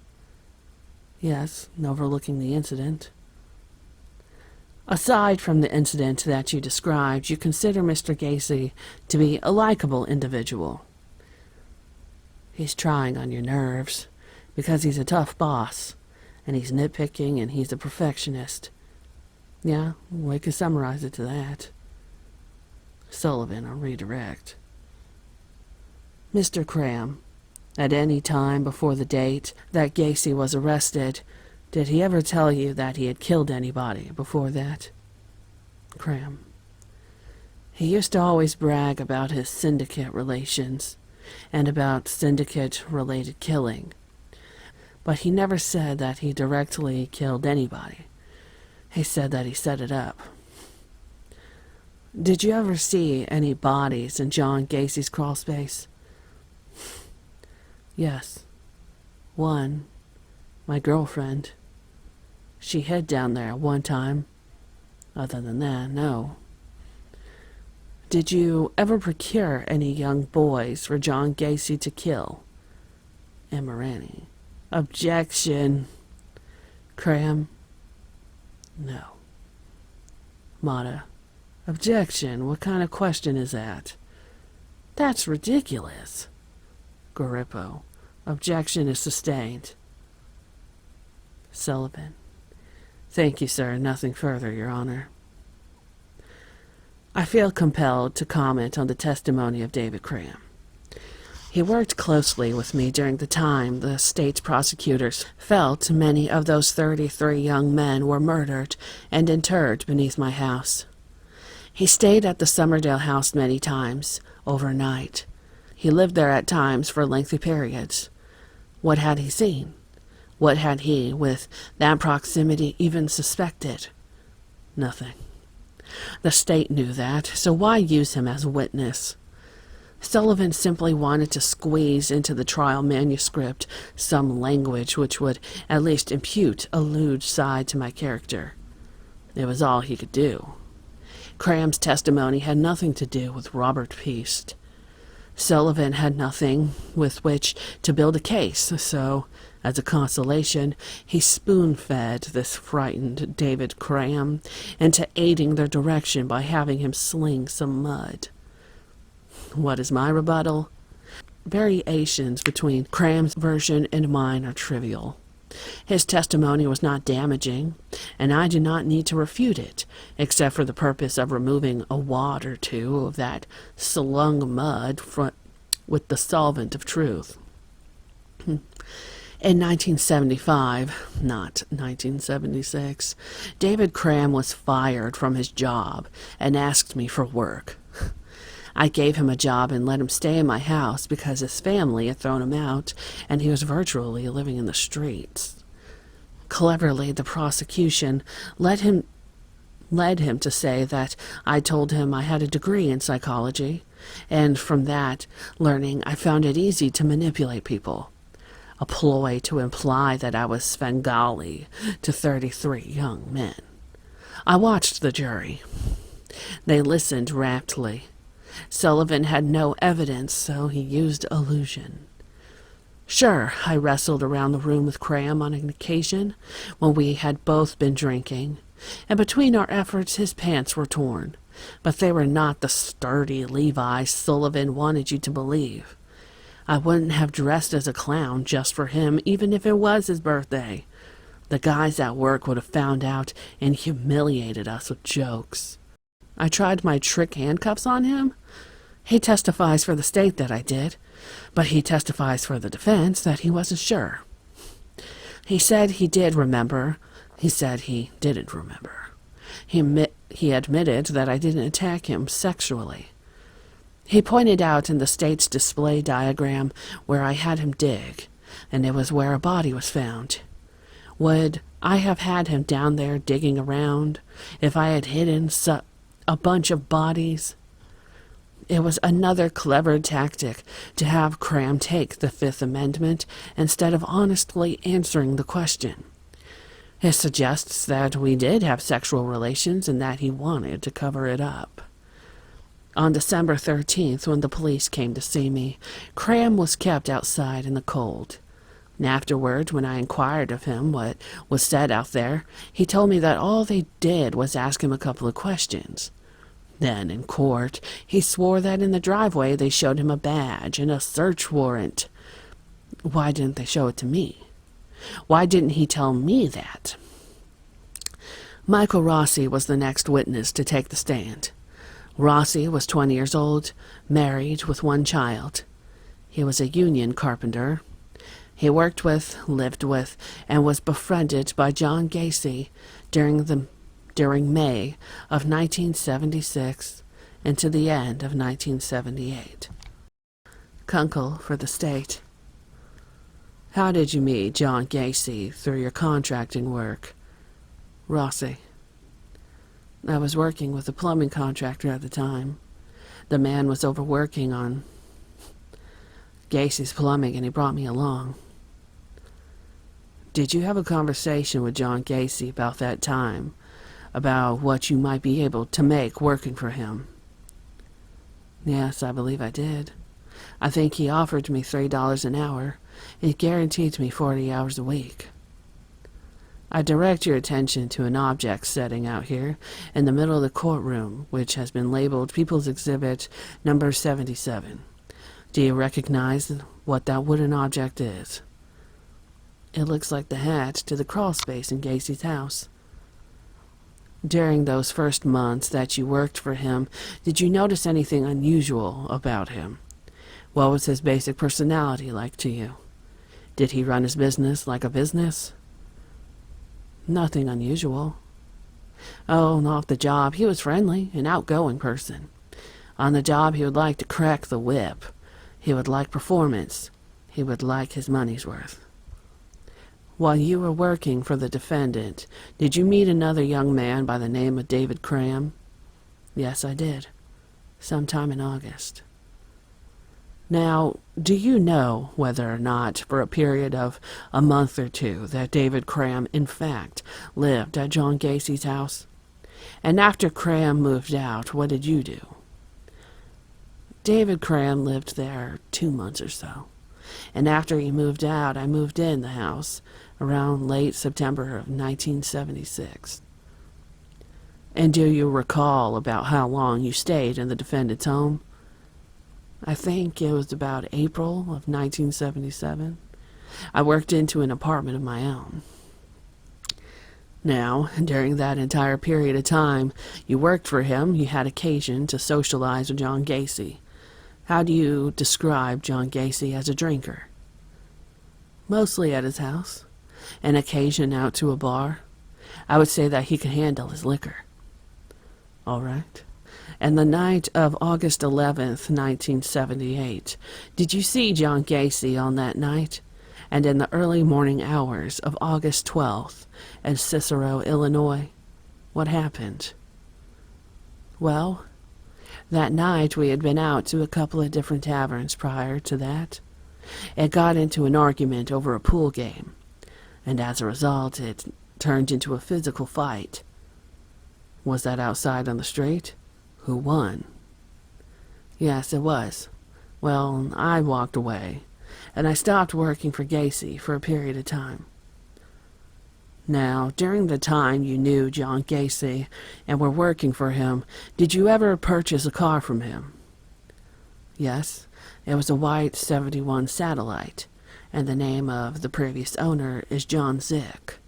Yes, overlooking the incident. Aside from the incident that you described, you consider Mr. Gacy to be a likable individual. He's trying on your nerves because he's a tough boss and he's nitpicking and he's a perfectionist. Yeah, we can summarize it to that. Sullivan, I'll redirect. Mr. Cram, at any time before the date that Gacy was arrested, did he ever tell you that he had killed anybody before that? Cram. He used to always brag about his syndicate relations and about syndicate-related killing, but he never said that he directly killed anybody. He said that he set it up. Did you ever see any bodies in John Gacy's crawl space? Yes. One. My girlfriend. She hid down there one time. Other than that, no. Did you ever procure any young boys for John Gacy to kill? Emirani. Objection. Cram. No. Mata. Objection. What kind of question is that? That's ridiculous. Garippo. Objection is sustained. Sullivan. Thank you, sir. Nothing further, Your Honor. I feel compelled to comment on the testimony of David Cram. He worked closely with me during the time the state's prosecutors felt many of those 33 young men were murdered and interred beneath my house. He stayed at the Summerdale house many times, overnight. He lived there at times for lengthy periods. What had he seen? What had he, with that proximity, even suspected? Nothing. The state knew that, so why use him as a witness? Sullivan simply wanted to squeeze into the trial manuscript some language which would at least impute a lewd side to my character. It was all he could do. Cram's testimony had nothing to do with Robert Peast. Sullivan had nothing with which to build a case, so, as a consolation, he spoon-fed this frightened David Cram into aiding their direction by having him sling some mud. What is my rebuttal? Variations between Cram's version and mine are trivial. His testimony was not damaging, and I do not need to refute it, except for the purpose of removing a wad or two of that slung mud with the solvent of truth. In 1975, not 1976, David Cram was fired from his job and asked me for work. I gave him a job and let him stay in my house because his family had thrown him out and he was virtually living in the streets. Cleverly, the prosecution led him to say that I told him I had a degree in psychology, and from that learning I found it easy to manipulate people. A ploy to imply that I was Svengali to 33 young men. I watched the jury. They listened raptly. Sullivan had no evidence, so he used illusion. Sure, I wrestled around the room with Cram on an occasion when we had both been drinking, and between our efforts his pants were torn, but they were not the sturdy Levi's Sullivan wanted you to believe. I wouldn't have dressed as a clown just for him, even if it was his birthday. The guys at work would have found out and humiliated us with jokes. I tried my trick handcuffs on him. He testifies for the state that I did, but he testifies for the defense that he wasn't sure. He said he did remember. He said he didn't remember. He admitted that I didn't attack him sexually. He pointed out in the state's display diagram where I had him dig, and it was where a body was found. Would I have had him down there digging around if I had hidden a bunch of bodies? It was another clever tactic to have Cram take the Fifth Amendment instead of honestly answering the question. It suggests that we did have sexual relations and that he wanted to cover it up. On December 13th, when the police came to see me, Cram was kept outside in the cold. And afterward, when I inquired of him what was said out there, he told me that all they did was ask him a couple of questions. Then, in court, he swore that in the driveway they showed him a badge and a search warrant. Why didn't they show it to me? Why didn't he tell me that? Michael Rossi was the next witness to take the stand. Rossi was 20 years old, married with one child. He was a union carpenter. He worked with, lived with, and was befriended by John Gacy during May of 1976 and to the end of 1978. Kunkel for the state. How did you meet John Gacy through your contracting work? Rossi. I was working with a plumbing contractor at the time. The man was overworking on Gacy's plumbing and he brought me along. Did you have a conversation with John Gacy about that time? About what you might be able to make working for him? Yes, I believe I did. I think he offered me $3 an hour. He guaranteed me 40 hours a week. I direct your attention to an object setting out here in the middle of the courtroom, which has been labeled People's Exhibit number 77. Do you recognize what that wooden object is? It looks like the hat to the crawl space in Gacy's house. During those first months that you worked for him, did you notice anything unusual about him? What was his basic personality like to you? Did he run his business like a business? Nothing unusual. Oh, and off the job, he was friendly, an outgoing person. On the job, he would like to crack the whip. He would like performance. He would like his money's worth. While you were working for the defendant, did you meet another young man by the name of David Cram? Yes, I did. Sometime in August. Now, do you know whether or not, for a period of a month or two, that David Cram, in fact, lived at John Gacy's house? And after Cram moved out, what did you do? David Cram lived there 2 months or so. And after he moved out, I moved in the house around late September of 1976. And do you recall about how long you stayed in the defendant's home? I think it was about April of 1977. I worked into an apartment of my own. Now, during that entire period of time you worked for him, you had occasion to socialize with John Gacy. How do you describe John Gacy as a drinker? Mostly at his house. An occasion out to a bar. I would say that he could handle his liquor. All right. And the night of August 11th, 1978, did you see John Gacy on that night? And in the early morning hours of August 12th in Cicero, Illinois? What happened? Well, that night we had been out to a couple of different taverns prior to that. It got into an argument over a pool game, and as a result it turned into a physical fight. Was that outside on the street? Who won? Yes, it was. Well, I walked away, and I stopped working for Gacy for a period of time. Now, during the time you knew John Gacy and were working for him, did you ever purchase a car from him? Yes, it was a white 71 Satellite, and the name of the previous owner is John Zick.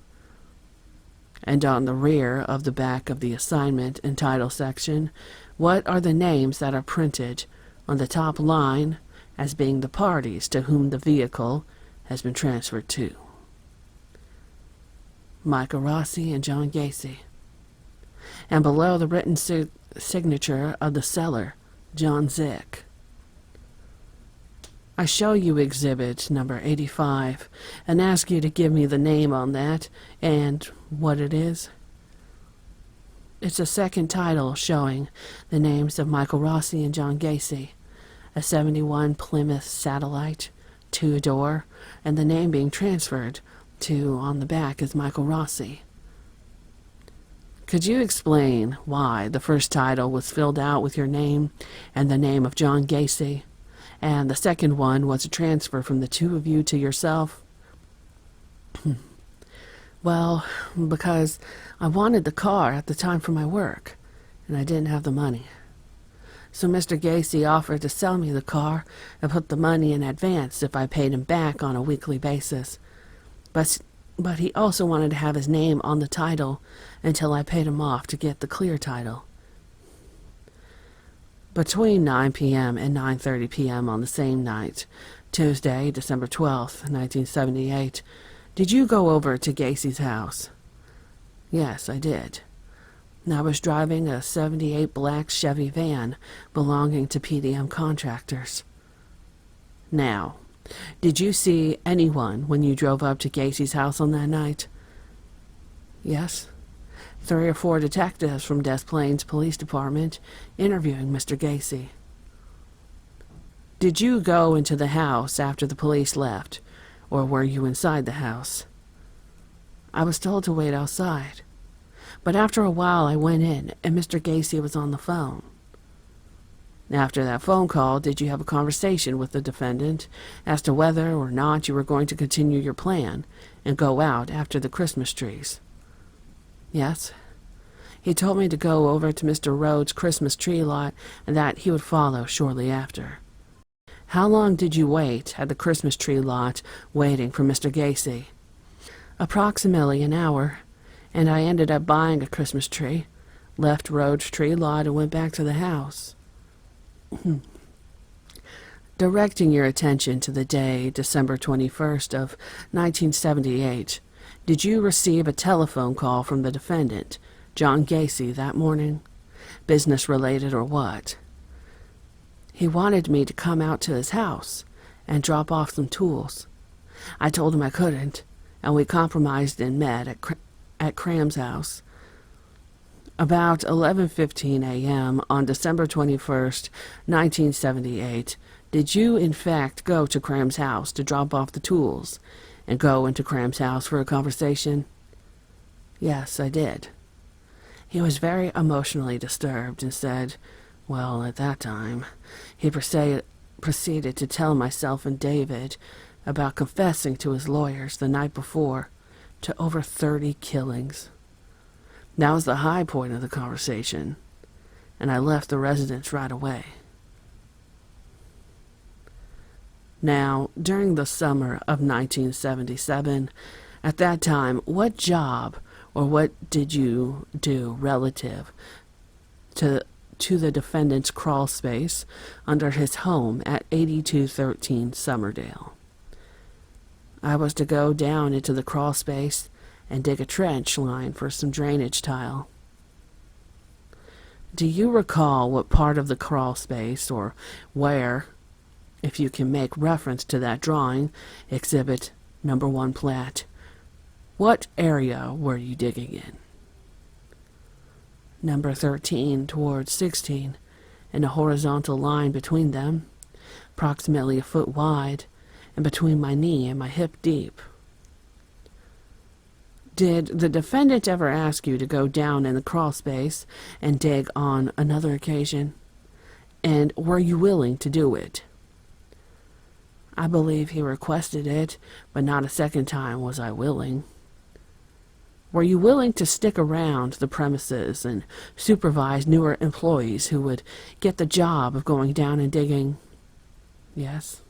And on the rear of the back of the assignment and title section, what are the names that are printed on the top line as being the parties to whom the vehicle has been transferred to? Michael Rossi and John Gacy. And below the written signature of the seller, John Zick. I show you exhibit number 85 and ask you to give me the name on that and what it is. It's a second title showing the names of Michael Rossi and John Gacy, a 71 Plymouth Satellite, 2-door, and the name being transferred to on the back is Michael Rossi. Could you explain why the first title was filled out with your name and the name of John Gacy, and the second one was a transfer from the two of you to yourself? Well, because I wanted the car at the time for my work, and I didn't have the money. So Mr. Gacy offered to sell me the car and put the money in advance if I paid him back on a weekly basis. But he also wanted to have his name on the title until I paid him off to get the clear title. Between 9 p.m. and 9:30 p.m. on the same night, Tuesday, December 12th, 1978, did you go over to Gacy's house? Yes, I did. I was driving a 78 black Chevy van belonging to PDM Contractors. Now, did you see anyone when you drove up to Gacy's house on that night? Yes. 3 or 4 detectives from Des Plaines Police Department interviewing Mr. Gacy. Did you go into the house after the police left, or were you inside the house? I was told to wait outside, but after a while I went in and Mr. Gacy was on the phone. After that phone call, did you have a conversation with the defendant as to whether or not you were going to continue your plan and go out after the Christmas trees? Yes. He told me to go over to Mr. Rhodes' Christmas tree lot and that he would follow shortly after. How long did you wait at the Christmas tree lot waiting for Mr. Gacy? Approximately an hour, and I ended up buying a Christmas tree, left Rhodes' tree lot and went back to the house. Directing your attention to the day, December 21st of 1978, did you receive a telephone call from the defendant, John Gacy, that morning? Business-related or what? He wanted me to come out to his house and drop off some tools. I told him I couldn't, and we compromised and met at Cram's house. About 11:15 a.m. on December 21st, 1978, did you in fact go to Cram's house to drop off the tools and go into Cram's house for a conversation? Yes, I did. He was very emotionally disturbed and said, well, at that time, he proceeded to tell myself and David about confessing to his lawyers the night before to over 30 killings. That was the high point of the conversation, and I left the residence right away. Now, during the summer of 1977, at that time, what job or what did you do relative to the defendant's crawl space under his home at 8213 Summerdale? I was to go down into the crawl space and dig a trench line for some drainage tile. Do you recall what part of the crawl space or where, if you can make reference to that drawing, exhibit number 1 plat, what area were you digging in? Number 13 towards 16, and a horizontal line between them, approximately a foot wide, and between my knee and my hip deep. Did the defendant ever ask you to go down in the crawl space and dig on another occasion? And were you willing to do it? I believe he requested it, but not a second time was I willing. Were you willing to stick around the premises and supervise newer employees who would get the job of going down and digging? Yes.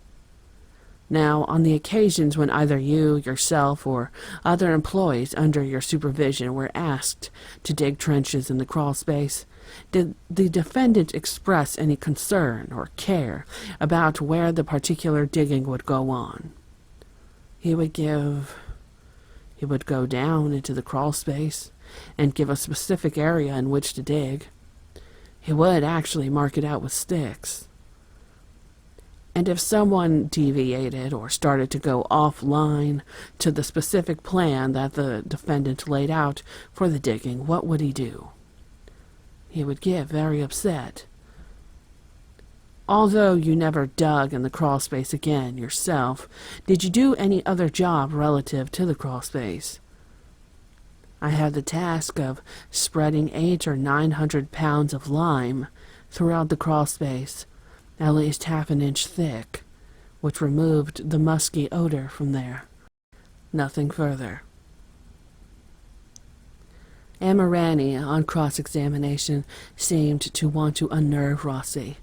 Now, on the occasions when either you, yourself, or other employees under your supervision were asked to dig trenches in the crawl space, did the defendant express any concern or care about where the particular digging would go on? He would go down into the crawl space and give a specific area in which to dig. He would actually mark it out with sticks. And if someone deviated or started to go offline to the specific plan that the defendant laid out for the digging, what would he do? He would get very upset. Although you never dug in the crawl space again yourself, did you do any other job relative to the crawl space? I had the task of spreading 800 or 900 pounds of lime throughout the crawl space, at least half an inch thick, which removed the musky odor from there. Nothing further. Amirani, on cross-examination, seemed to want to unnerve Rossi.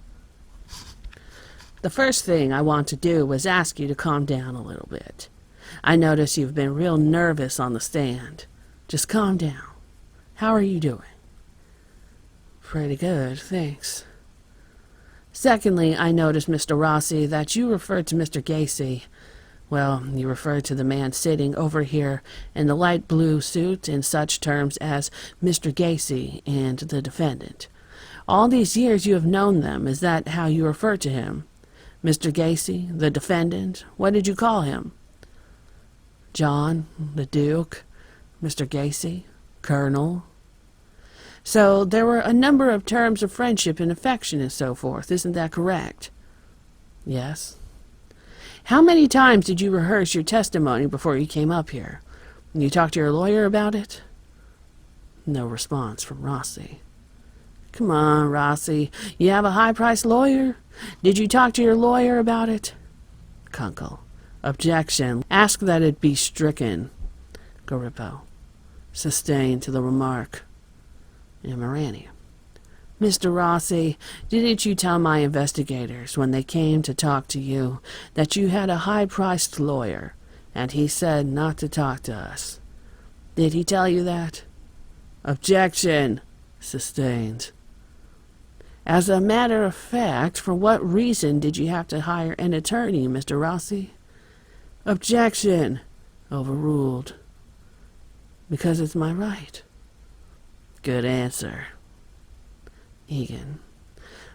The first thing I want to do was ask you to calm down a little bit. I notice you've been real nervous on the stand. Just calm down. How are you doing? Pretty good, thanks. Secondly, I noticed, Mr. Rossi, that you referred to Mr. Gacy. Well, you referred to the man sitting over here in the light blue suit in such terms as Mr. Gacy and the defendant. All these years you have known them. Is that how you refer to him? Mr. Gacy, the defendant? What did you call him? John, the Duke, Mr. Gacy, Colonel. So there were a number of terms of friendship and affection and so forth. Isn't that correct? Yes. How many times did you rehearse your testimony before you came up here? You talked to your lawyer about it? No response from Rossi. Come on, Rossi. You have a high-priced lawyer? Did you talk to your lawyer about it? Kunkel. Objection. Ask that it be stricken. Garippo. Sustained to the remark. Amirani. Mr. Rossi, didn't you tell my investigators when they came to talk to you that you had a high-priced lawyer, and he said not to talk to us? Did he tell you that? Objection. Sustained. As a matter of fact, for what reason did you have to hire an attorney, Mr. Rossi? Objection. Overruled. Because it's my right. Good answer. Egan.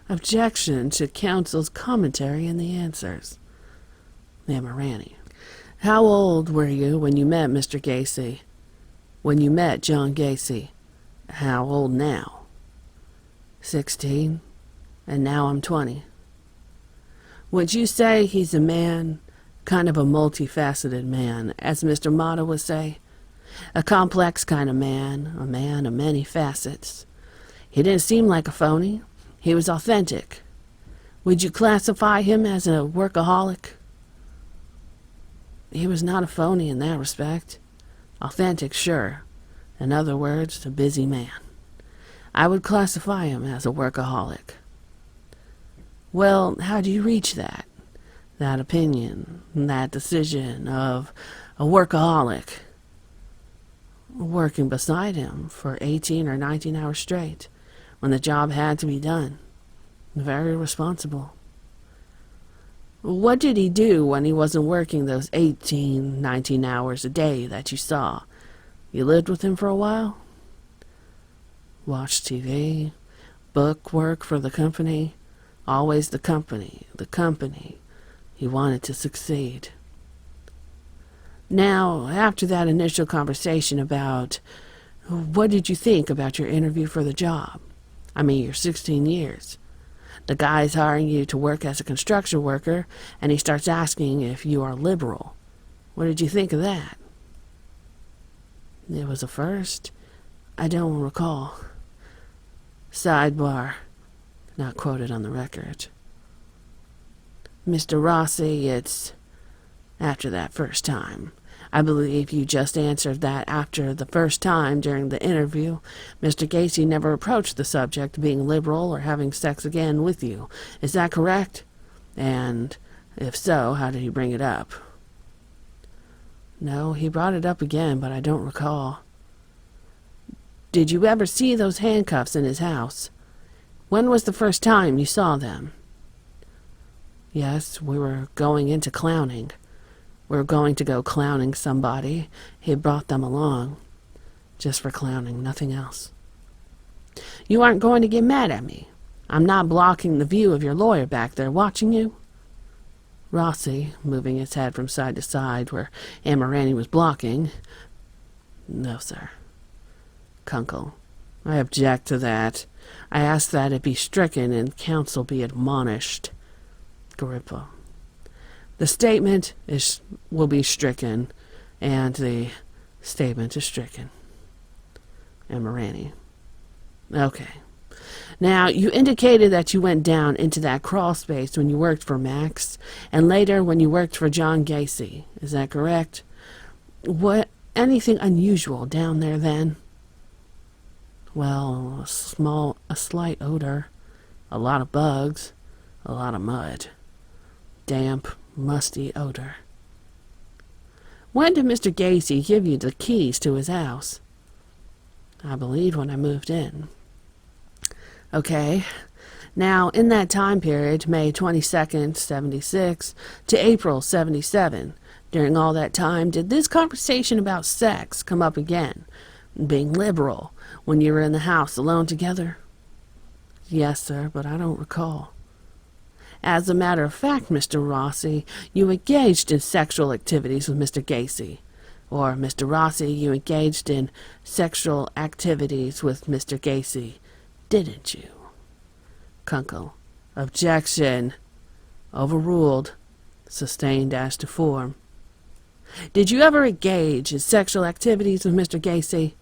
Objection to counsel's commentary in the answers. Amirani. How old were you when you met Mr. Gacy? When you met John Gacy? How old now? 16. And now I'm 20. Would you say he's a man, kind of a multifaceted man, as Mr. Mata would say? A complex kind of man, a man of many facets. He didn't seem like a phony. He was authentic. Would you classify him as a workaholic? He was not a phony in that respect. Authentic, sure. In other words, a busy man. I would classify him as a workaholic. Well, how do you reach that? That opinion, that decision of a workaholic? Working beside him for 18 or 19 hours straight when the job had to be done. Very responsible. What did he do when he wasn't working those 18, 19 hours a day that you saw? You lived with him for a while? Watched TV, book work for the company. Always the company, the company. He wanted to succeed. Now, after that initial conversation about what did you think about your interview for the job? I mean, you're 16 years. The guy's hiring you to work as a construction worker, and he starts asking if you are liberal. What did you think of that? It was a first. I don't recall. Sidebar. Not quoted on the record. Mr. Rossi, it's after that first time. I believe you just answered that after the first time during the interview, Mr. Gacy never approached the subject of being liberal or having sex again with you. Is that correct? And if so, how did he bring it up? No, he brought it up again, but I don't recall. Did you ever see those handcuffs in his house? When was the first time you saw them? Yes, we were going into clowning. We were going to go clowning somebody. He brought them along. Just for clowning, nothing else. You aren't going to get mad at me. I'm not blocking the view of your lawyer back there watching you. Rossi, moving his head from side to side where Amirani was blocking. No, sir. Kunkel, I object to that. I ask that it be stricken and counsel be admonished. Garippo. The statement will be stricken, and the statement is stricken. Amirani. Okay. Now, you indicated that you went down into that crawl space when you worked for Max, and later when you worked for John Gacy. Is that correct? What, anything unusual down there then? Well, a slight odor, a lot of bugs, a lot of mud. Damp, musty odor. When did Mr. Gacy give you the keys to his house? I believe when I moved in. Okay. Now, in that time period, May 22nd, 76, to April 77, during all that time, did this conversation about sex come up again, being liberal, when you were in the house alone together? Yes, sir, but I don't recall. As a matter of fact, Mr. Rossi, you engaged in sexual activities with Mr. Gacy. Or, Mr. Rossi, you engaged in sexual activities with Mr. Gacy, didn't you? Kunkel. Objection. Overruled. Sustained as to form. Did you ever engage in sexual activities with Mr. Gacy?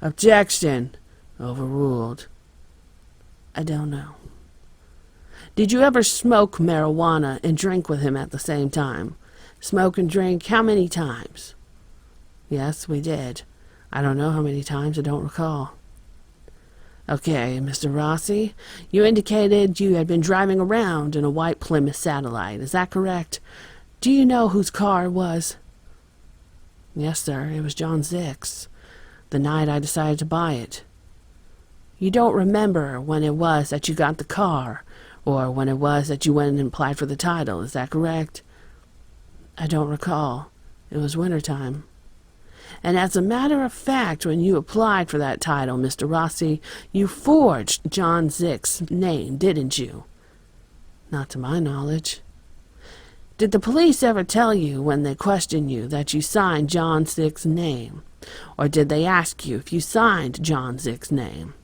Objection. Overruled. I don't know. Did you ever smoke marijuana and drink with him at the same time? Smoke and drink how many times? Yes, we did. I don't know how many times, I don't recall. Okay, Mr. Rossi, you indicated you had been driving around in a white Plymouth Satellite. Is that correct? Do you know whose car it was? Yes, sir, it was John Zick's, the night I decided to buy it. You don't remember when it was that you got the car, or when it was that you went and applied for the title, is that correct? I don't recall. It was wintertime. And as a matter of fact, when you applied for that title, Mr. Rossi, you forged John Zick's name, didn't you? Not to my knowledge. Did the police ever tell you when they questioned you that you signed John Zick's name? Or did they ask you if you signed John Zick's name?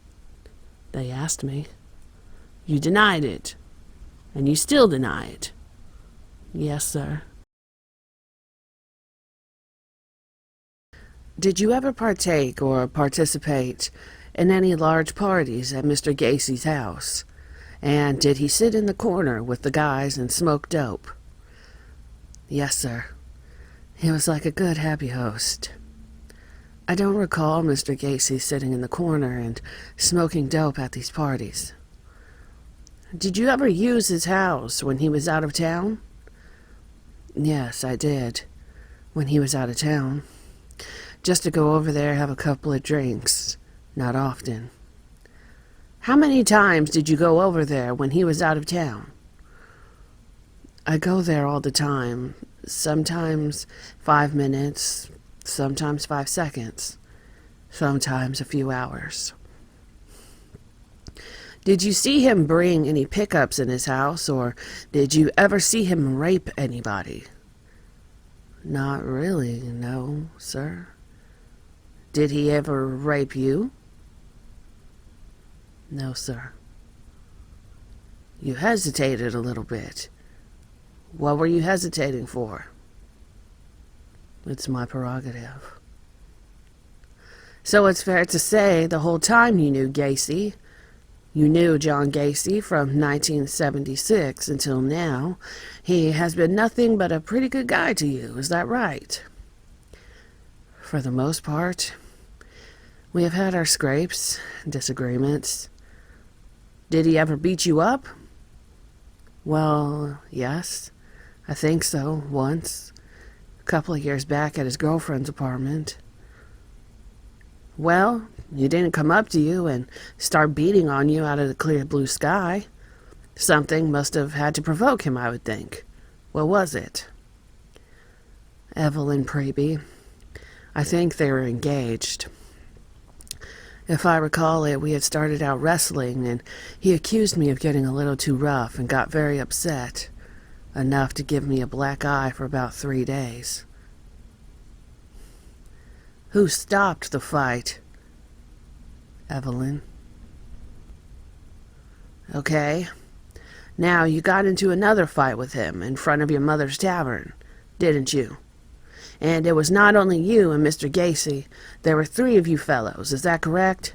They asked me. You denied it. And you still deny it. Yes, sir. Did you ever partake or participate in any large parties at Mr. Gacy's house? And did he sit in the corner with the guys and smoke dope? Yes, sir. He was like a good, happy host. I don't recall Mr. Gacy sitting in the corner and smoking dope at these parties. Did you ever use his house when he was out of town? Yes, I did, when he was out of town. Just to go over there, have a couple of drinks. Not often. How many times did you go over there when he was out of town? I go there all the time. Sometimes 5 minutes, sometimes 5 seconds, sometimes a few hours. Did you see him bring any pickups in his house, or did you ever see him rape anybody? Not really, no, sir. Did he ever rape you? No, sir. You hesitated a little bit. What were you hesitating for? It's my prerogative. So it's fair to say the whole time you knew Gacy, you knew John Gacy from 1976 until now, he has been nothing but a pretty good guy to you, is that right? For the most part. We have had our scrapes, disagreements. Did he ever beat you up? Well, yes, I think so, once. A couple of years back at his girlfriend's apartment. Well, he didn't come up to you and start beating on you out of the clear blue sky. Something must have had to provoke him, I would think. What was it? Evelyn Preby. I think they were engaged. If I recall it, we had started out wrestling, and he accused me of getting a little too rough and got very upset, enough to give me a black eye for about 3 days. Who stopped the fight? Evelyn. Okay. Now, you got into another fight with him in front of your mother's tavern, didn't you? And it was not only you and Mr. Gacy. There were 3 of you fellows, is that correct?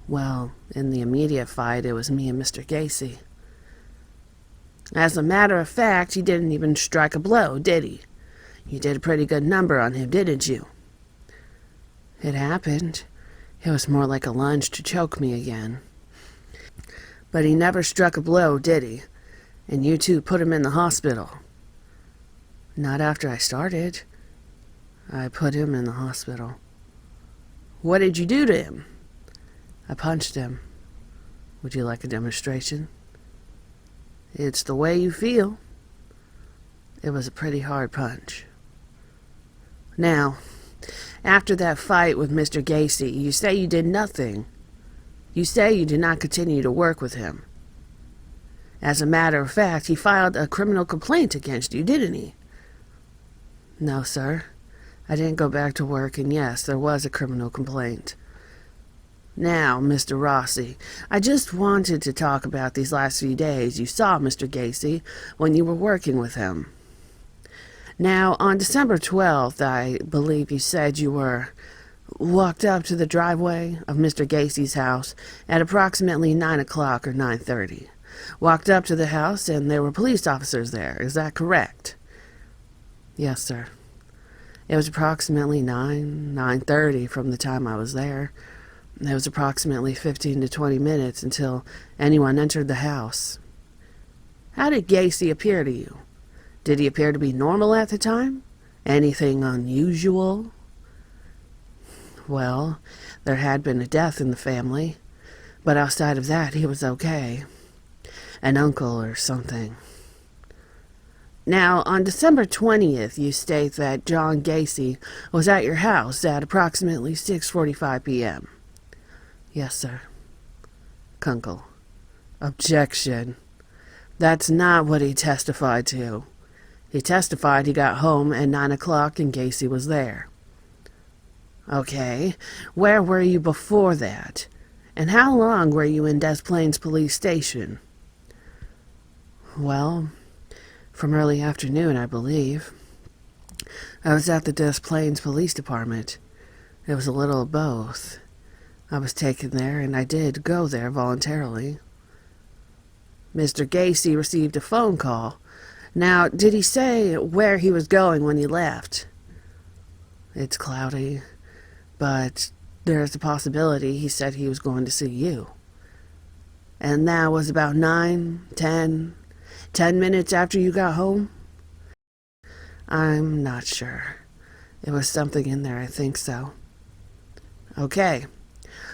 Well, in the immediate fight, it was me and Mr. Gacy. As a matter of fact, he didn't even strike a blow, did he? You did a pretty good number on him, didn't you? It happened. It was more like a lunge to choke me again. But he never struck a blow, did he? And you two put him in the hospital. Not after I started. I put him in the hospital. What did you do to him? I punched him. Would you like a demonstration? It's the way you feel. It was a pretty hard punch. Now, after that fight with Mr. Gacy, you say you did nothing. You say you did not continue to work with him. As a matter of fact, he filed a criminal complaint against you, didn't he? No, sir. I didn't go back to work, and yes, there was a criminal complaint. Now, Mr. Rossi, I just wanted to talk about these last few days you saw Mr. Gacy when you were working with him. Now, on December 12th, I believe you said you walked up to the driveway of Mr. Gacy's house at approximately 9 o'clock or 9:30. Walked up to the house, and there were police officers there. Is that correct? Yes, sir. It was approximately 9:30 from the time I was there. It was approximately 15 to 20 minutes until anyone entered the house. How did Gacy appear to you? Did he appear to be normal at the time? Anything unusual? Well, there had been a death in the family, but outside of that, he was okay. An uncle or something. Now, on December 20th, you state that John Gacy was at your house at approximately 6:45 p.m. Yes, sir. Kunkel. Objection. That's not what he testified to. He testified he got home at 9 o'clock and Gacy was there. Okay, where were you before that? And how long were you in Des Plaines Police Station? Well, from early afternoon, I believe. I was at the Des Plaines Police Department. It was a little of both. I was taken there, and I did go there voluntarily. Mr. Gacy received a phone call. Now, did he say where he was going when he left? It's cloudy, but there's a possibility he said he was going to see you. And that was about 10 minutes after you got home? I'm not sure. It was something in there, I think so. Okay.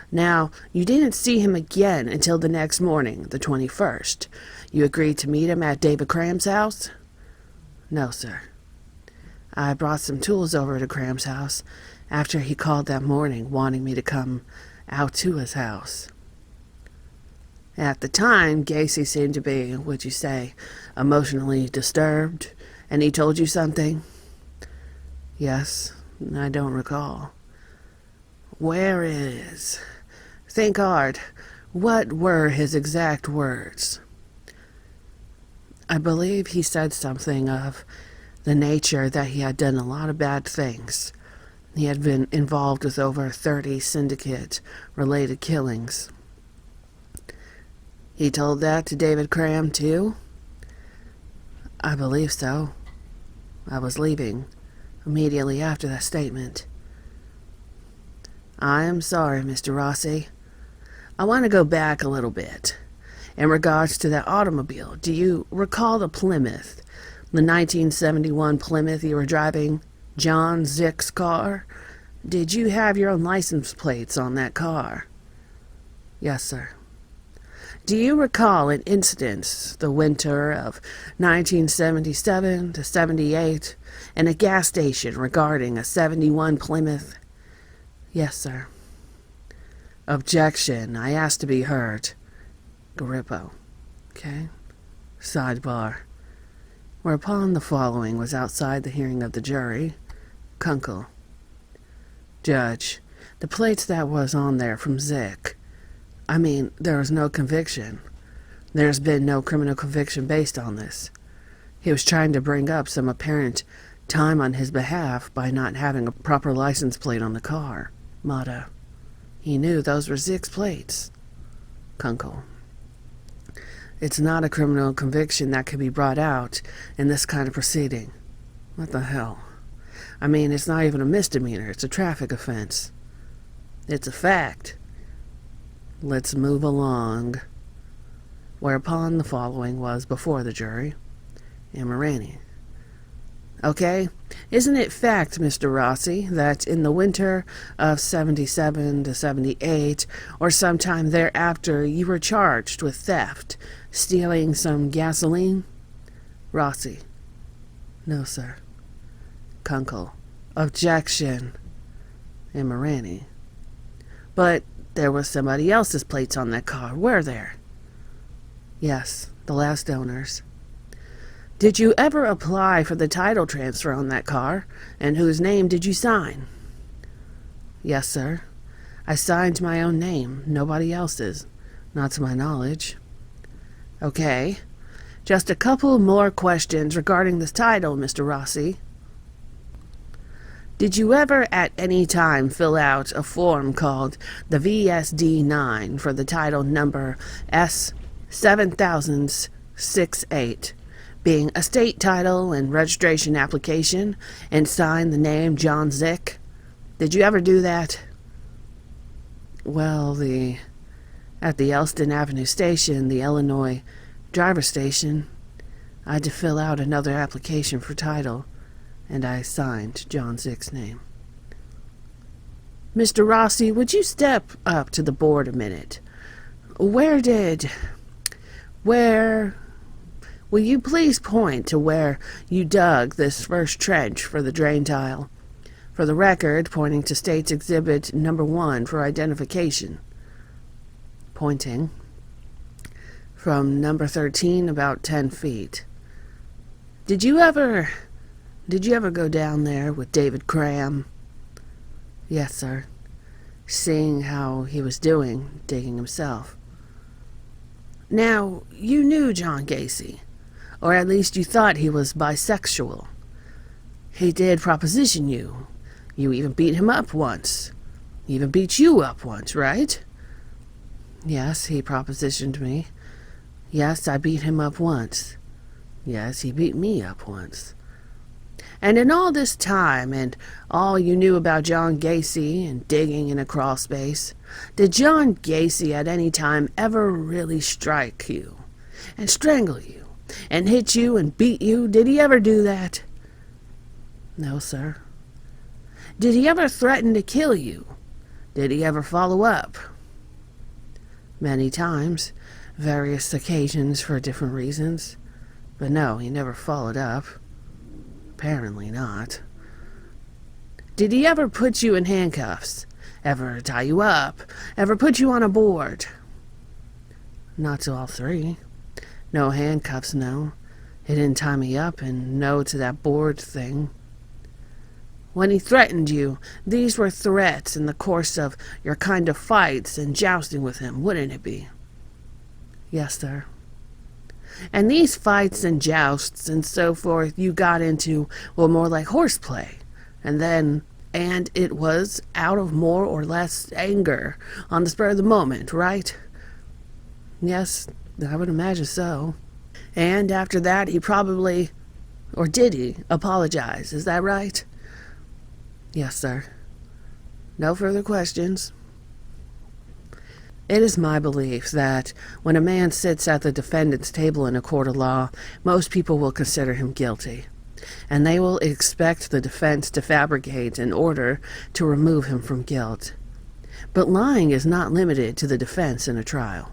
Now, you didn't see him again until the next morning, the 21st. You agreed to meet him at David Cram's house? No, sir. I brought some tools over to Cram's house after he called that morning wanting me to come out to his house. At the time, Gacy seemed to be, would you say, emotionally disturbed, and he told you something? Yes, I don't recall. Where is? Think hard. What were his exact words? I believe he said something of the nature that he had done a lot of bad things, He had been involved with over 30 syndicate-related killings. He told that to David Cram, too? I believe so. I was leaving immediately after that statement. I am sorry, Mr. Rossi. I want to go back a little bit. In regards to that automobile, do you recall the Plymouth? The 1971 Plymouth you were driving? John Zick's car? Did you have your own license plates on that car? Yes, sir. Do you recall an incident the winter of 1977 to 78 in a gas station regarding a 71 Plymouth? Yes, sir. Objection. I asked to be heard. Garippo. Okay. Sidebar. Whereupon the following was outside the hearing of the jury. Kunkel. Judge, the plates that was on there from Zick. I mean, there was no conviction. There's been no criminal conviction based on this. He was trying to bring up some apparent time on his behalf by not having a proper license plate on the car. Mata. He knew those were Zick's plates. Kunkel. It's not a criminal conviction that could be brought out in this kind of proceeding. What the hell? I mean, it's not even a misdemeanor. It's a traffic offense. It's a fact. Let's move along. Whereupon the following was before the jury. Amirani. Okay, isn't it fact, Mr. Rossi, that in the winter of 77 to 78, or sometime thereafter, you were charged with theft, stealing some gasoline? Rossi. No, sir. Kunkel. Objection. Amirani. But there was somebody else's plates on that car, were there? Yes, the last owner's. Did you ever apply for the title transfer on that car, and whose name did you sign? Yes, sir. I signed my own name, nobody else's, not to my knowledge. Okay. Just a couple more questions regarding this title, Mr. Rossi. Did you ever at any time fill out a form called the VSD-9 for the title number S7068, being a state title and registration application, and sign the name John Zick? Did you ever do that? Well, at the Elston Avenue station, the Illinois driver station, I had to fill out another application for title, and I signed John Zick's name. Mr. Rossi, would you step up to the board a minute? Will you please point to where you dug this first trench for the drain tile? For the record, pointing to State's Exhibit Number 1 for identification. Pointing. From number 13, about 10 feet. Did you ever go down there with David Cram? Yes, sir. Seeing how he was doing, digging himself. Now, you knew John Gacy. Or at least you thought he was bisexual. He did proposition you. You even beat him up once. He even beat you up once, right? Yes, he propositioned me. Yes, I beat him up once. Yes, he beat me up once. And in all this time, and all you knew about John Gacy and digging in a crawl space, did John Gacy at any time ever really strike you and strangle you and hit you and beat you? Did he ever do that? No, sir. Did he ever threaten to kill you? Did he ever follow up? Many times, various occasions for different reasons. But no, he never followed up. Apparently not. Did he ever put you in handcuffs? Ever tie you up? Ever put you on a board? Not to all three. No handcuffs, no. He didn't tie me up, and no to that board thing. When he threatened you, these were threats in the course of your kind of fights and jousting with him, wouldn't it be? Yes, sir. And these fights and jousts and so forth you got into were more like horseplay, and then And it was out of more or less anger on the spur of the moment, right? Yes, I would imagine so. And after that, he probably, or did he, apologize? Is that right? Yes, sir. No further questions. It is my belief that when a man sits at the defendant's table in a court of law, most people will consider him guilty, and they will expect the defense to fabricate in order to remove him from guilt. But lying is not limited to the defense in a trial.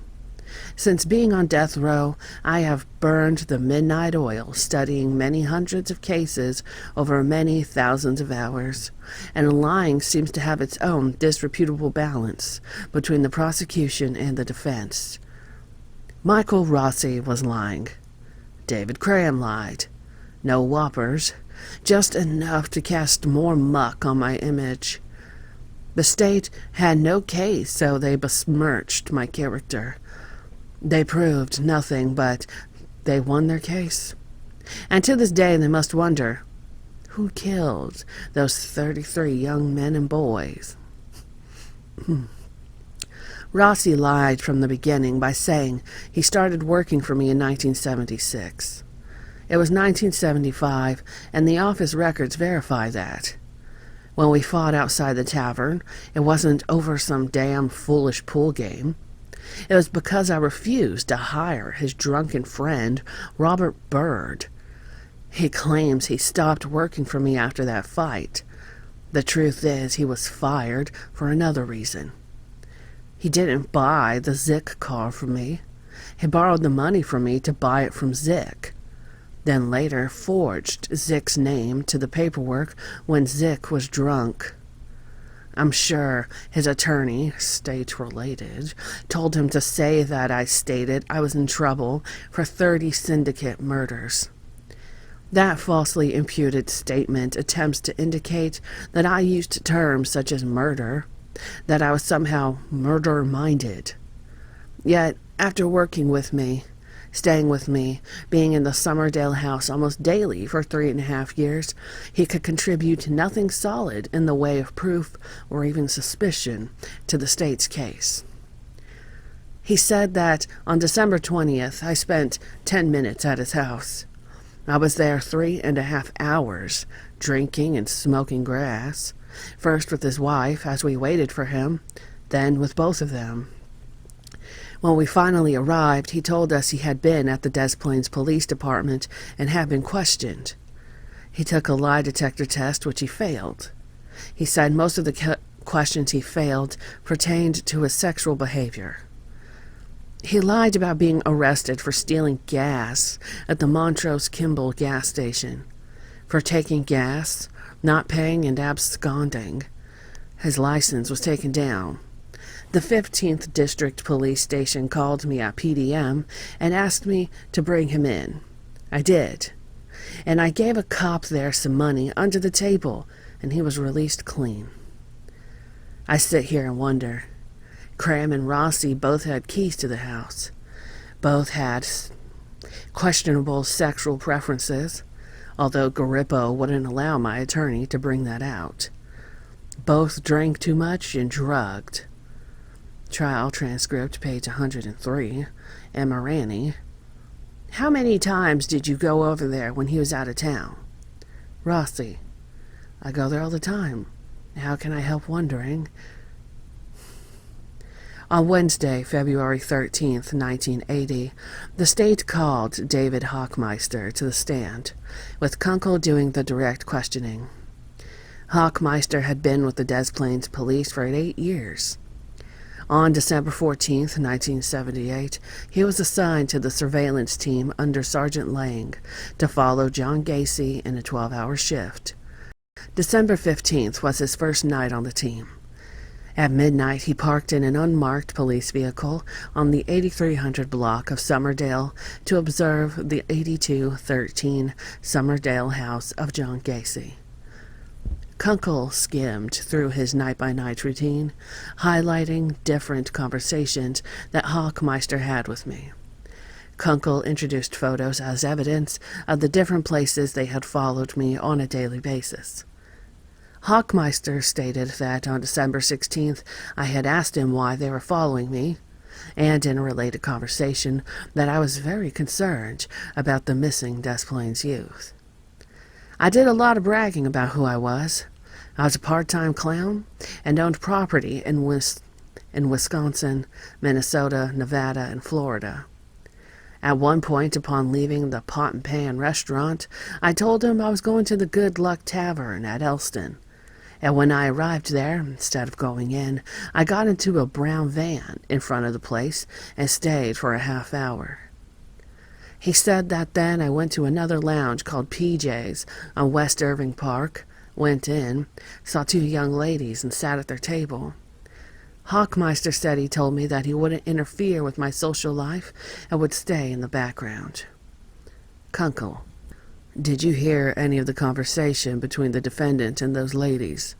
Since being on death row, I have burned the midnight oil studying many hundreds of cases over many thousands of hours, and lying seems to have its own disreputable balance between the prosecution and the defense. Michael Rossi was lying. David Graham lied. No whoppers, just enough to cast more muck on my image. The state had no case, so they besmirched my character. They proved nothing, but they won their case. And to this day they must wonder, who killed those 33 young men and boys? Rossi lied from the beginning by saying he started working for me in 1976. It was 1975, and the office records verify that. When we fought outside the tavern, it wasn't over some damn foolish pool game. It was because I refused to hire his drunken friend, Robert Bird. He claims he stopped working for me after that fight. The truth is he was fired for another reason. He didn't buy the Zick car from me. He borrowed the money from me to buy it from Zick, then later forged Zick's name to the paperwork when Zick was drunk. I'm sure his attorney, state-related, told him to say that I stated I was in trouble for 30 syndicate murders. That falsely imputed statement attempts to indicate that I used terms such as murder, that I was somehow murder-minded. Yet, after working with me, staying with me, being in the Summerdale house almost daily for 3.5 years, he could contribute nothing solid in the way of proof or even suspicion to the state's case. He said that on December 20th, I spent 10 minutes at his house. I was there 3.5 hours, drinking and smoking grass, first with his wife as we waited for him, then with both of them. When we finally arrived, he told us he had been at the Des Plaines Police Department and had been questioned. He took a lie detector test, which he failed. He said most of the questions he failed pertained to his sexual behavior. He lied about being arrested for stealing gas at the Montrose Kimball gas station, for taking gas, not paying, and absconding. His license was taken down. The 15th District Police Station called me at PDM and asked me to bring him in. I did. And I gave a cop there some money under the table, and he was released clean. I sit here and wonder. Graham and Rossi both had keys to the house. Both had questionable sexual preferences, although Garippo wouldn't allow my attorney to bring that out. Both drank too much and drugged. Trial transcript, page 103. Emma Ranney. How many times did you go over there when he was out of town? Rossi. I go there all the time. How can I help wondering? On Wednesday, February 13th, 1980, the state called David Hockmeister to the stand, with Kunkel doing the direct questioning. Hockmeister had been with the Des Plaines Police for 8 years. On December 14th, 1978, he was assigned to the surveillance team under Sergeant Lang to follow John Gacy in a 12-hour shift. December 15th was his first night on the team. At midnight, he parked in an unmarked police vehicle on the 8300 block of Summerdale to observe the 8213 Summerdale house of John Gacy. Kunkel skimmed through his night-by-night routine, highlighting different conversations that Hockmeister had with me. Kunkel introduced photos as evidence of the different places they had followed me on a daily basis. Hockmeister stated that on December 16th I had asked him why they were following me, and in a related conversation that I was very concerned about the missing Des Plaines youth. I did a lot of bragging about who I was. I was a part-time clown and owned property in Wisconsin, Minnesota, Nevada, and Florida. At one point, upon leaving the Pot and Pan restaurant, I told him I was going to the Good Luck Tavern at Elston. And when I arrived there, instead of going in, I got into a brown van in front of the place and stayed for a half hour. He said that then I went to another lounge called PJ's on West Irving Park, went in, saw two young ladies, and sat at their table. Hockmeister said he told me that he wouldn't interfere with my social life and would stay in the background. Kunkel, did you hear any of the conversation between the defendant and those ladies?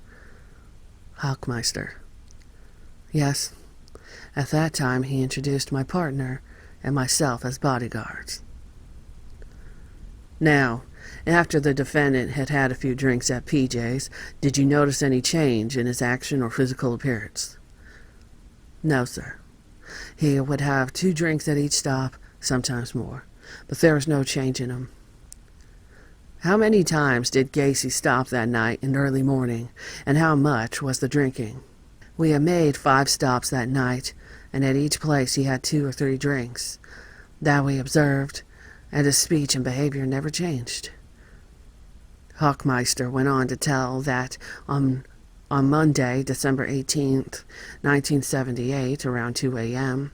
Hockmeister, yes. At that time he introduced my partner and myself as bodyguards. Now, after the defendant had had a few drinks at PJ's, did you notice any change in his action or physical appearance? No, sir. He would have 2 drinks at each stop, sometimes more, but there was no change in him. How many times did Gacy stop that night in early morning, and how much was the drinking? We had made 5 stops that night, and at each place he had 2 or 3 drinks. That we observed, and his speech and behavior never changed. Hockmeister went on to tell that on Monday, December 18th, 1978, around 2 a.m.,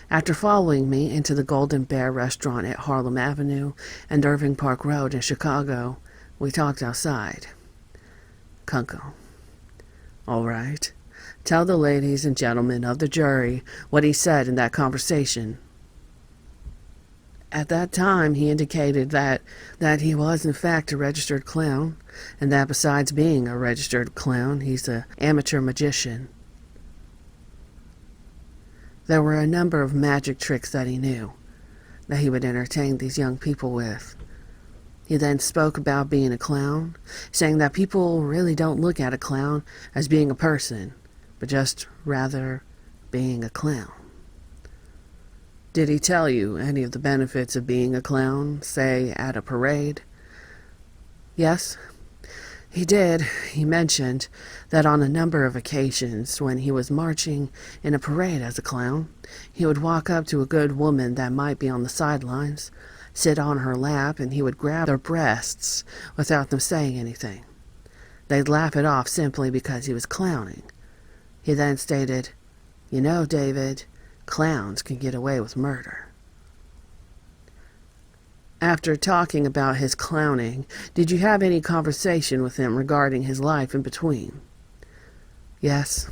after following me into the Golden Bear restaurant at Harlem Avenue and Irving Park Road in Chicago, we talked outside. Kunkel, all right. Tell the ladies and gentlemen of the jury what he said in that conversation. At that time, he indicated that he was, in fact, a registered clown, and that besides being a registered clown, he's an amateur magician. There were a number of magic tricks that he knew, that he would entertain these young people with. He then spoke about being a clown, saying that people really don't look at a clown as being a person, but just rather being a clown. Did he tell you any of the benefits of being a clown, say, at a parade? Yes, he did. He mentioned that on a number of occasions when he was marching in a parade as a clown, he would walk up to a good woman that might be on the sidelines, sit on her lap, and he would grab their breasts without them saying anything. They'd laugh it off simply because he was clowning. He then stated, "You know, David, clowns can get away with murder." After talking about his clowning, did you have any conversation with him regarding his life in between? Yes.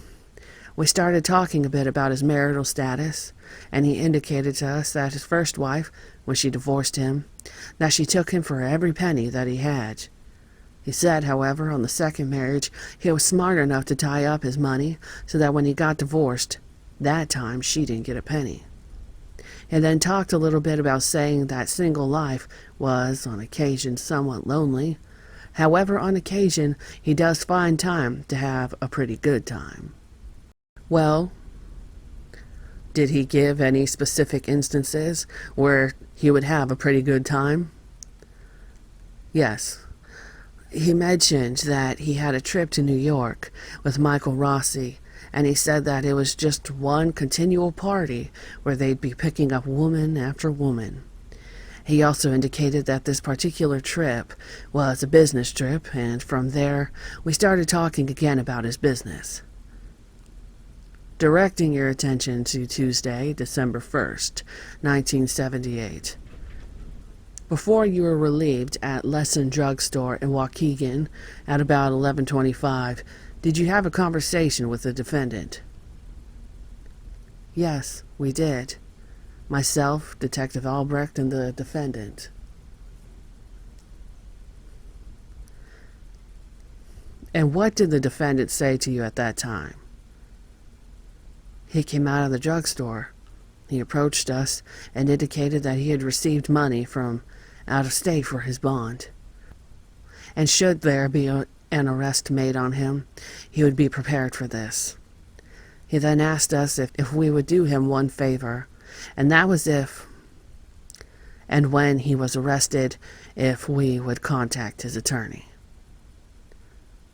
We started talking a bit about his marital status, and he indicated to us that his first wife, when she divorced him, that she took him for every penny that he had. He said, however, on the second marriage, he was smart enough to tie up his money so that when he got divorced, that time she didn't get a penny. And then talked a little bit about saying that single life was, on occasion, somewhat lonely. However, on occasion, he does find time to have a pretty good time. Well, did he give any specific instances where he would have a pretty good time? Yes. He mentioned that he had a trip to New York with Michael Rossi, and he said that it was just one continual party where they'd be picking up woman after woman. He also indicated that this particular trip was a business trip, and from there we started talking again about his business. Directing your attention to Tuesday, December 1st, 1978. Before you were relieved at Lesson Drug Store in Waukegan at about 11:25, did you have a conversation with the defendant? Yes, we did. Myself, Detective Albrecht, and the defendant. And what did the defendant say to you at that time? He came out of the drugstore. He approached us and indicated that he had received money from out of state for his bond. And should there be an arrest made on him, he would be prepared for this. He then asked us if we would do him one favor, and that was if, and when he was arrested, if we would contact his attorney.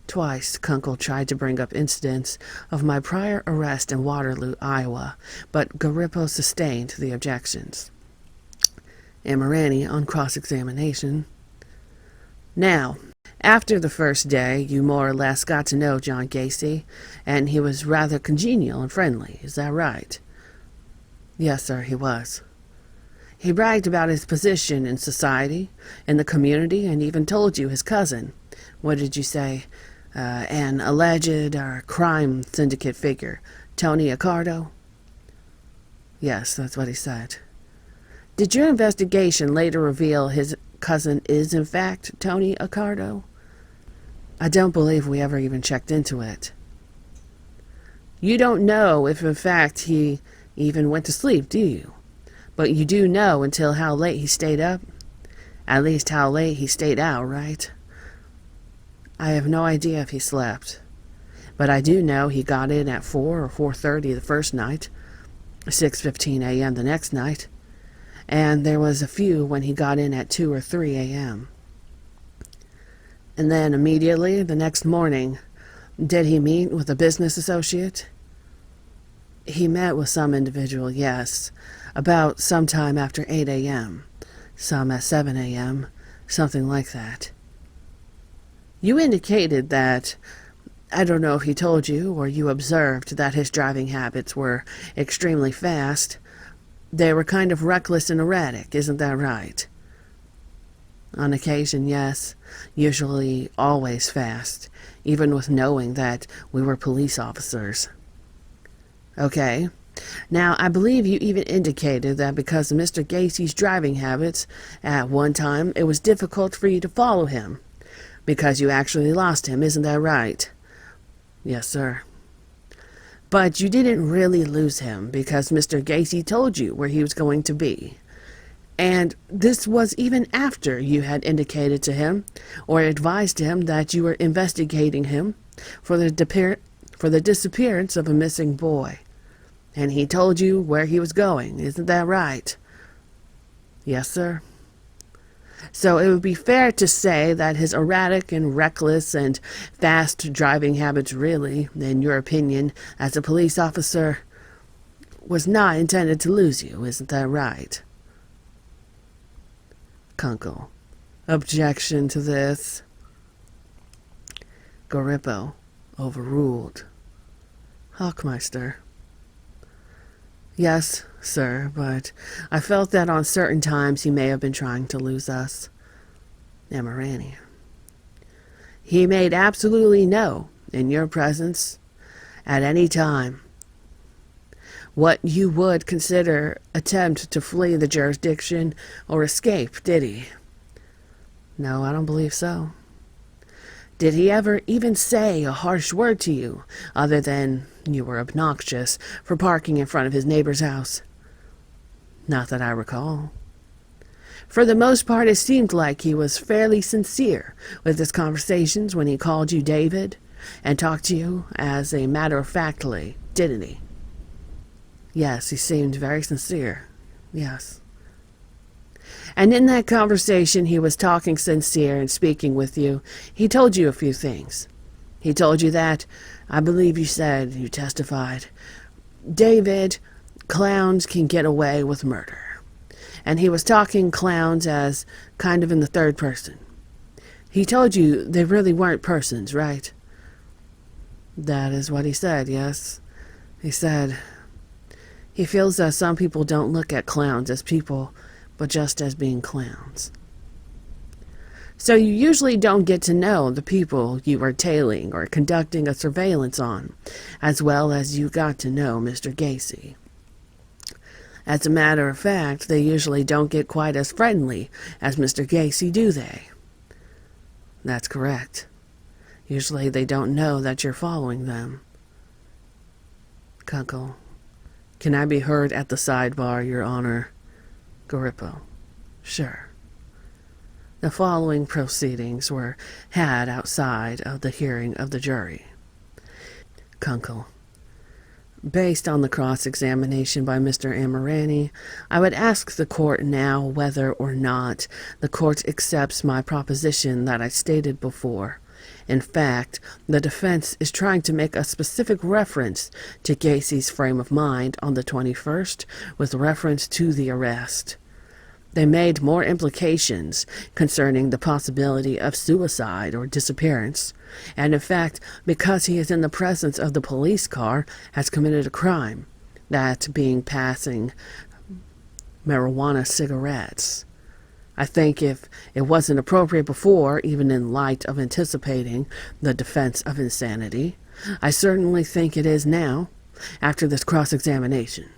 Twice, Kunkel tried to bring up incidents of my prior arrest in Waterloo, Iowa, but Garippo sustained the objections. Amirani, on cross-examination: "Now, after the first day, you more or less got to know John Gacy, and he was rather congenial and friendly. Is that right?" "Yes, sir, he was." "He bragged about his position in society, in the community, and even told you his cousin, what did you say, an alleged crime syndicate figure, Tony Accardo?" "Yes, that's what he said." "Did your investigation later reveal his cousin is in fact Tony Accardo?" "I don't believe we ever even checked into it." "You don't know if in fact he even went to sleep, do you? But you do know until how late he stayed up? At least how late he stayed out, right?" "I have no idea if he slept. But I do know he got in at 4 or 4:30 the first night, 6:15 a.m. the next night, and there was a few when he got in at 2 or 3 a.m. "And then immediately the next morning, did he meet with a business associate?" "He met with some individual, yes, about sometime after 8 a.m., some at 7 a.m., something like that." "You indicated that, I don't know if he told you or you observed that his driving habits were extremely fast. They were kind of reckless and erratic, isn't that right?" "On occasion, yes. Usually always fast, even with knowing that we were police officers." "Okay. Now, I believe you even indicated that because of Mr. Gacy's driving habits, at one time it was difficult for you to follow him, because you actually lost him, isn't that right?" "Yes, sir." "But you didn't really lose him because Mr. Gacy told you where he was going to be. And this was even after you had indicated to him or advised him that you were investigating him for the disappearance of a missing boy. And he told you where he was going, isn't that right?" "Yes, sir." "So it would be fair to say that his erratic and reckless and fast driving habits really, in your opinion as a police officer, was not intended to lose you, isn't that right?" Kunkel: "Objection to this." Garippo: "Overruled." Hochmeister: "Yes, sir, but I felt that on certain times he may have been trying to lose us." Amirani: "He made absolutely no, in your presence, at any time, what you would consider attempt to flee the jurisdiction or escape, did he?" "No, I don't believe so." "Did he ever even say a harsh word to you, other than you were obnoxious for parking in front of his neighbor's house?" "Not that I recall." "For the most part, it seemed like he was fairly sincere with his conversations when he called you David and talked to you as a matter-of-factly, didn't he?" "Yes, he seemed very sincere. Yes." "And in that conversation he was talking sincere and speaking with you. He told you a few things. He told you that, I believe you said, you testified, David, clowns can get away with murder. And he was talking clowns as kind of in the third person. He told you they really weren't persons, right?" "That is what he said, yes. He said he feels that some people don't look at clowns as people, but just as being clowns." "So you usually don't get to know the people you are tailing or conducting a surveillance on, as well as you got to know Mr. Gacy. As a matter of fact, they usually don't get quite as friendly as Mr. Gacy, do they?" "That's correct. Usually they don't know that you're following them." Kunkel: "Can I be heard at the sidebar, Your Honor?" Garippo: "Sure." The following proceedings were had outside of the hearing of the jury. Kunkel. Based on the cross-examination by Mr. Amirani, I would ask the court now whether or not the court accepts my proposition that I stated before. In fact, the defense is trying to make a specific reference to Gacy's frame of mind on the 21st with reference to the arrest. They made more implications concerning the possibility of suicide or disappearance, and in fact, because he is in the presence of the police car, has committed a crime, that being passing marijuana cigarettes. I think if it wasn't appropriate before, even in light of anticipating the defense of insanity, I certainly think it is now, after this cross-examination.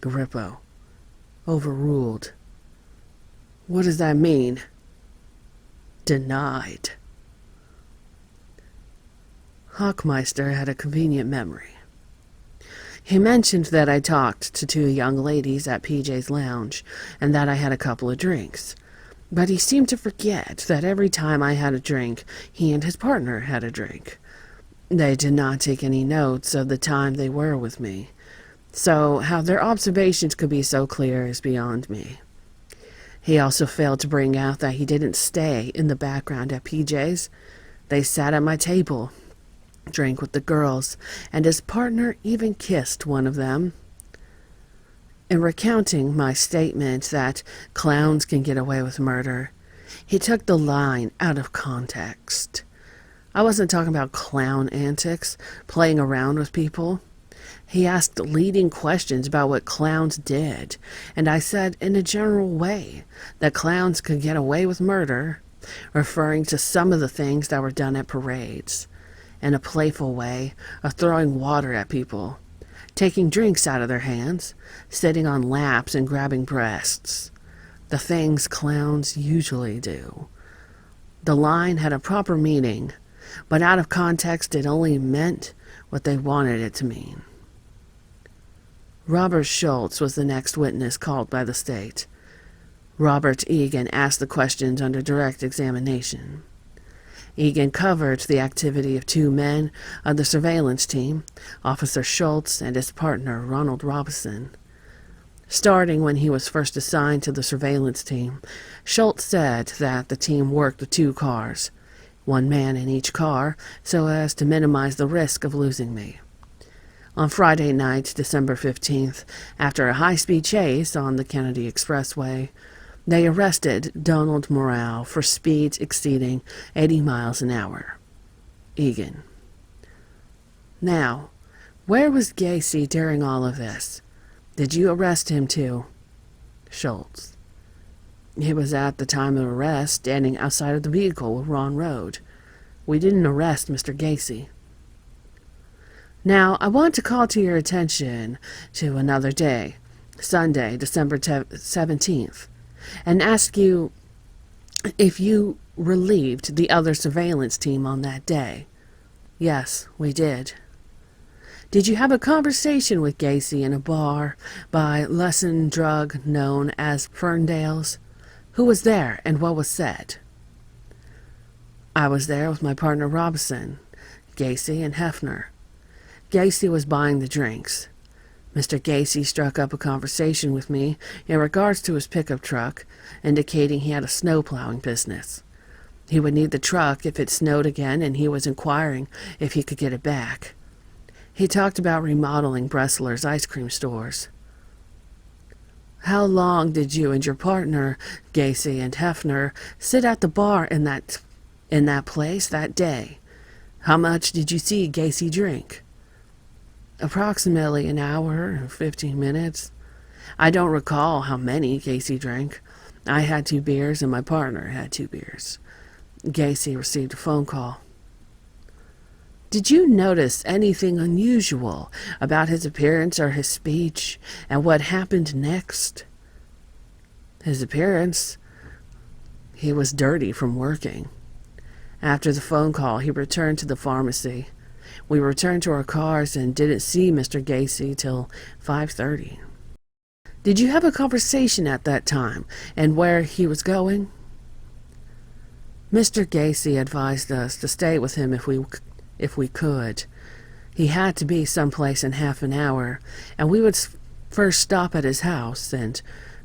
Garippo. Overruled. What does that mean? Denied. Hockmeister had a convenient memory. He mentioned that I talked to 2 young ladies at PJ's Lounge and that I had a couple of drinks. But he seemed to forget that every time I had a drink, he and his partner had a drink. They did not take any notes of the time they were with me. So how their observations could be so clear is beyond me. He also failed to bring out that he didn't stay in the background at PJ's. They sat at my table, drank with the girls, and his partner even kissed one of them. In recounting my statement that clowns can get away with murder, he took the line out of context. I wasn't talking about clown antics, playing around with people. He asked leading questions about what clowns did, and I said in a general way that clowns could get away with murder, referring to some of the things that were done at parades, in a playful way of throwing water at people, taking drinks out of their hands, sitting on laps and grabbing breasts, the things clowns usually do. The line had a proper meaning, but out of context it only meant what they wanted it to mean. Robert Schultz was the next witness called by the state. Robert Egan asked the questions under direct examination. Egan covered the activity of 2 men of the surveillance team, Officer Schultz and his partner, Ronald Robinson. Starting when he was first assigned to the surveillance team, Schultz said that the team worked with 2 cars, 1 man in each car, so as to minimize the risk of losing me. On Friday night, December 15th, after a high-speed chase on the Kennedy Expressway, they arrested Donald Morale for speeds exceeding 80 miles an hour. Egan. Now, where was Gacy during all of this? Did you arrest him too? Schultz. He was at the time of arrest standing outside of the vehicle with Ron Road. We didn't arrest Mr. Gacy. Now, I want to call to your attention to another day, Sunday, December 17th, and ask you if you relieved the other surveillance team on that day. Yes, we did. Did you have a conversation with Gacy in a bar by Lesson Drug known as Ferndale's? Who was there and what was said? I was there with my partner Robinson, Gacy, and Hefner. Gacy was buying the drinks. Mr. Gacy struck up a conversation with me in regards to his pickup truck, indicating he had a snow plowing business. He would need the truck if it snowed again, and he was inquiring if he could get it back. He talked about remodeling Bressler's ice cream stores. How long did you and your partner, Gacy and Hefner, sit at the bar in that place that day? How much did you see Gacy drink? Approximately an hour and 15 minutes. I don't recall how many Gacy drank. I had 2 beers and my partner had 2 beers. Gacy received a phone call. Did you notice anything unusual about his appearance or his speech and what happened next? His appearance? He was dirty from working. After the phone call, he returned to the pharmacy. We returned to our cars and didn't see Mr. Gacy till 5:30. Did you have a conversation at that time and where he was going? Mr. Gacy advised us to stay with him if we could. He had to be someplace in half an hour, and we would first stop at his house, and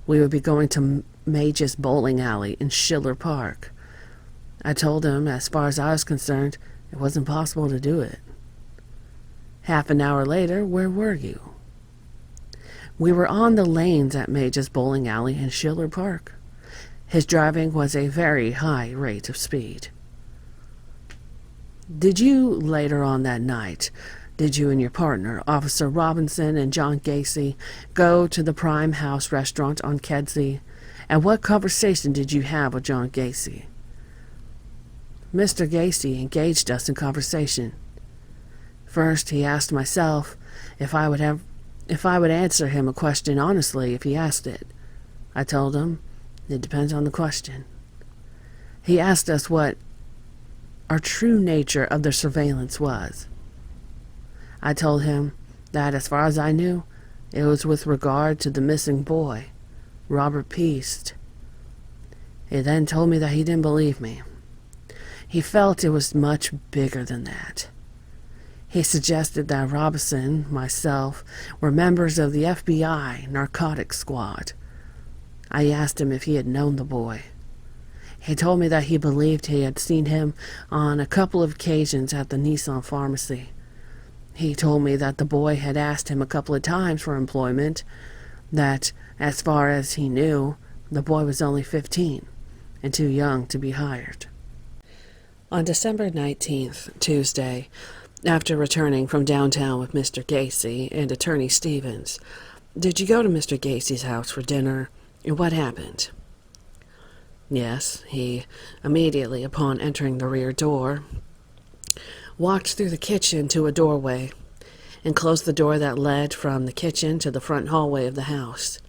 we would be going to Mage's bowling alley in Schiller Park. I told him, as far as I was concerned, it wasn't possible to do it. Half an hour later, where were you? We were on the lanes at Mage's bowling alley in Schiller Park. His driving was a very high rate of speed. Did you, later on that night, did you and your partner, Officer Robinson and John Gacy, go to the Prime House restaurant on Kedzie? And what conversation did you have with John Gacy? Mr. Gacy engaged us in conversation. First, he asked myself if I would answer him a question honestly if he asked it. I told him, it depends on the question. He asked us what our true nature of the surveillance was. I told him that, as far as I knew, it was with regard to the missing boy, Robert Peast. He then told me that he didn't believe me. He felt it was much bigger than that. He suggested that Robinson, myself, were members of the FBI narcotics squad. I asked him if he had known the boy. He told me that he believed he had seen him on a couple of occasions at the Nissan pharmacy. He told me that the boy had asked him a couple of times for employment, that, as far as he knew, the boy was only 15 and too young to be hired. On December 19th, Tuesday, after returning from downtown with Mr. Gacy and Attorney Stevens, did you go to Mr. Gacy's house for dinner, and what happened? Yes, he, immediately upon entering the rear door, walked through the kitchen to a doorway and closed the door that led from the kitchen to the front hallway of the house.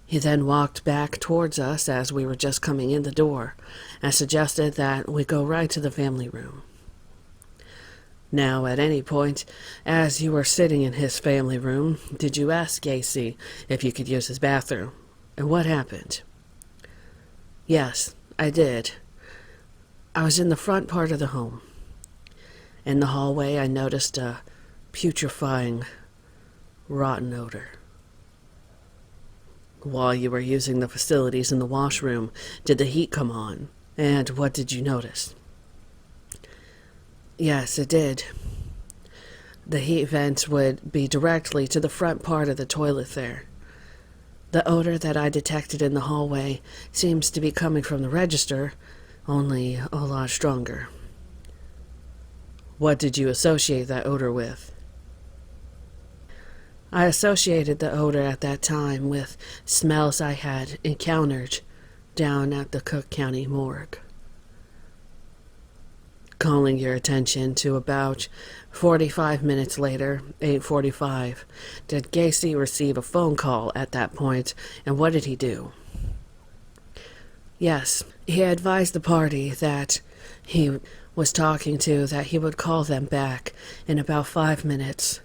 He then walked back towards us as we were just coming in the door and suggested that we go right to the family room. Now, at any point, as you were sitting in his family room, did you ask Gacy if you could use his bathroom? And what happened? Yes, I did. I was in the front part of the home. In the hallway, I noticed a putrefying, rotten odor. While you were using the facilities in the washroom, did the heat come on? And what did you notice? Yes, it did. The heat vents would be directly to the front part of the toilet there. The odor that I detected in the hallway seems to be coming from the register, only a lot stronger. What did you associate that odor with? I associated the odor at that time with smells I had encountered down at the Cook County morgue. Calling your attention to about 45 minutes later, 8:45, did Gacy receive a phone call at that point, and what did he do? Yes, he advised the party that he was talking to that he would call them back in about 5 minutes.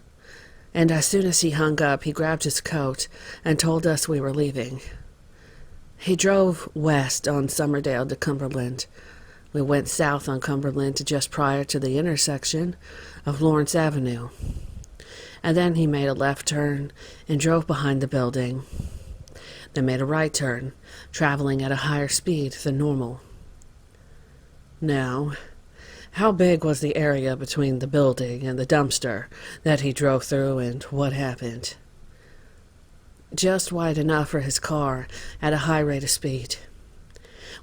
And as soon as he hung up, he grabbed his coat and told us we were leaving. He drove west on Summerdale to Cumberland. We went south on Cumberland to just prior to the intersection of Lawrence Avenue. And then he made a left turn and drove behind the building. Then made a right turn, traveling at a higher speed than normal. Now, how big was the area between the building and the dumpster that he drove through, and what happened? Just wide enough for his car at a high rate of speed.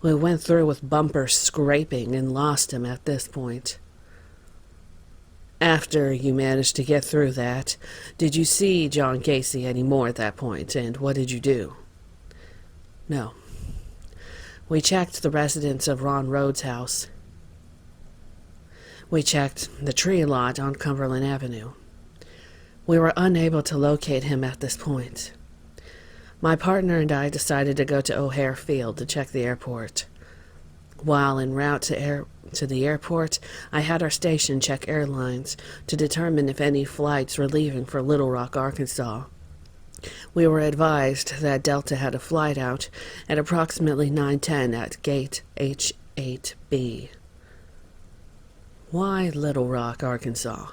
We went through with bumpers scraping and lost him at this point. After you managed to get through that, did you see John Gacy anymore at that point, and what did you do? No. We checked the residence of Ron Rhodes' house. We checked the tree lot on Cumberland Avenue. We were unable to locate him at this point. My partner and I decided to go to O'Hare Field to check the airport. While en route to the airport, I had our station check airlines to determine if any flights were leaving for Little Rock, Arkansas. We were advised that Delta had a flight out at approximately 9:10 at gate 8B. Why Little Rock, Arkansas?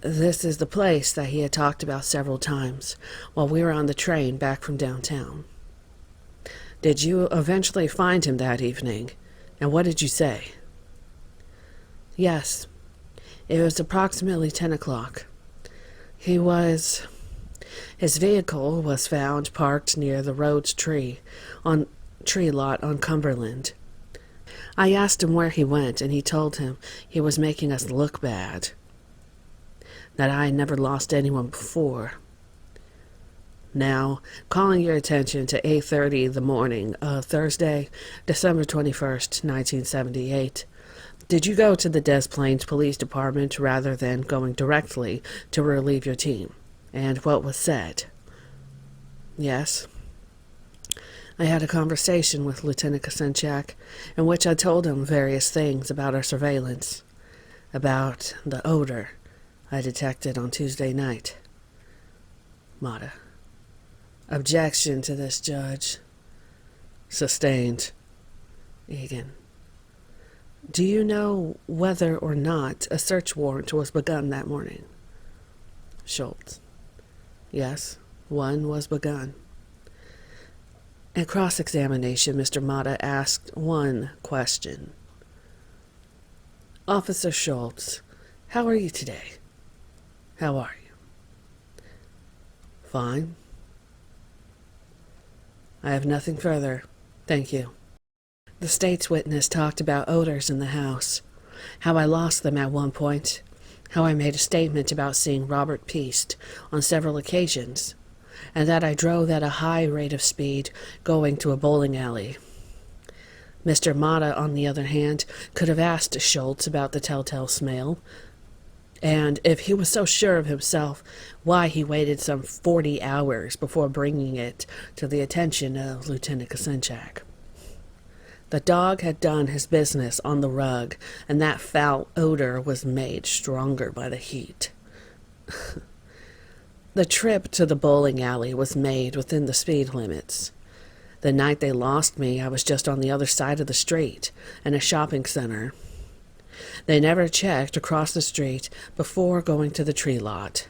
This is the place that he had talked about several times while we were on the train back from downtown. Did you eventually find him that evening? And what did you say? Yes. It was approximately 10 o'clock. His vehicle was found parked near the Rhodes tree lot on Cumberland. I asked him where he went, and he told him he was making us look bad, that I had never lost anyone before. Now, calling your attention to 8:30 in the morning of Thursday, December 21st, 1978, did you go to the Des Plaines Police Department rather than going directly to relieve your team? And what was said? Yes. I had a conversation with Lieutenant Kosenchak in which I told him various things about our surveillance, about the odor I detected on Tuesday night. Mata. Objection to this, Judge. Sustained. Egan. Do you know whether or not a search warrant was begun that morning? Schultz. Yes, one was begun. At cross-examination, Mr. Mata asked one question. Officer Schultz, how are you today? How are you? Fine. I have nothing further. Thank you. The state's witness talked about odors in the house, how I lost them at one point, how I made a statement about seeing Robert Peast on several occasions, and that I drove at a high rate of speed going to a bowling alley. Mr. Mata, on the other hand, could have asked Schultz about the telltale smell, and if he was so sure of himself, why he waited some 40 hours before bringing it to the attention of Lieutenant Kosenchak. The dog had done his business on the rug, and that foul odor was made stronger by the heat. The trip to the bowling alley was made within the speed limits. The night they lost me, I was just on the other side of the street, in a shopping center. They never checked across the street before going to the tree lot.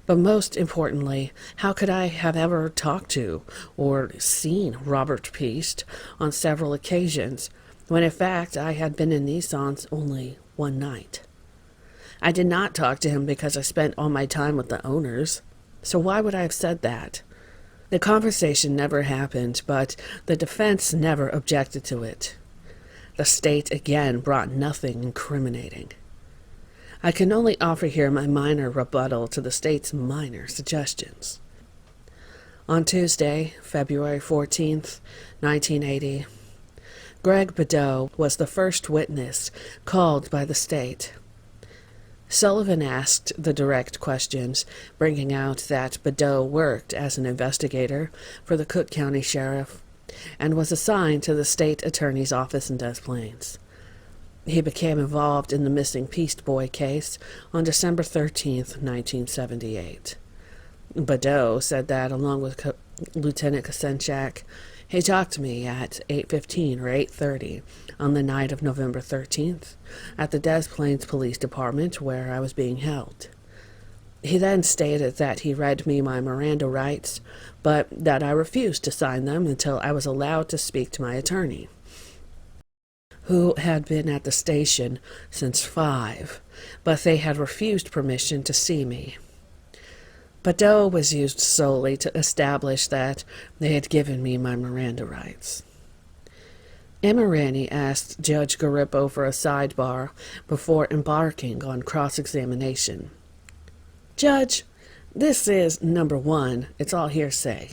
But most importantly, how could I have ever talked to or seen Robert Peast on several occasions, when in fact I had been in Nissan's only one night? I did not talk to him because I spent all my time with the owners, so why would I have said that? The conversation never happened, but the defense never objected to it. The state again brought nothing incriminating. I can only offer here my minor rebuttal to the state's minor suggestions. On Tuesday, February 14th, 1980, Greg Bedeau was the first witness called by the state. Sullivan asked the direct questions, bringing out that Bedeau worked as an investigator for the Cook County Sheriff and was assigned to the state attorney's office in Des Plaines. He became involved in the missing Peast Boy case on December 13th, 1978. Bedeau said that, along with Lieutenant Kosenchak, he talked to me at 8:15 or 8:30 on the night of November 13th at the Des Plaines Police Department where I was being held. He then stated that he read me my Miranda rights, but that I refused to sign them until I was allowed to speak to my attorney, who had been at the station since 5, but they had refused permission to see me. Bedeau was used solely to establish that they had given me my Miranda rights. Emirani asked Judge Garippo for a sidebar before embarking on cross-examination. Judge, this is, number one, it's all hearsay,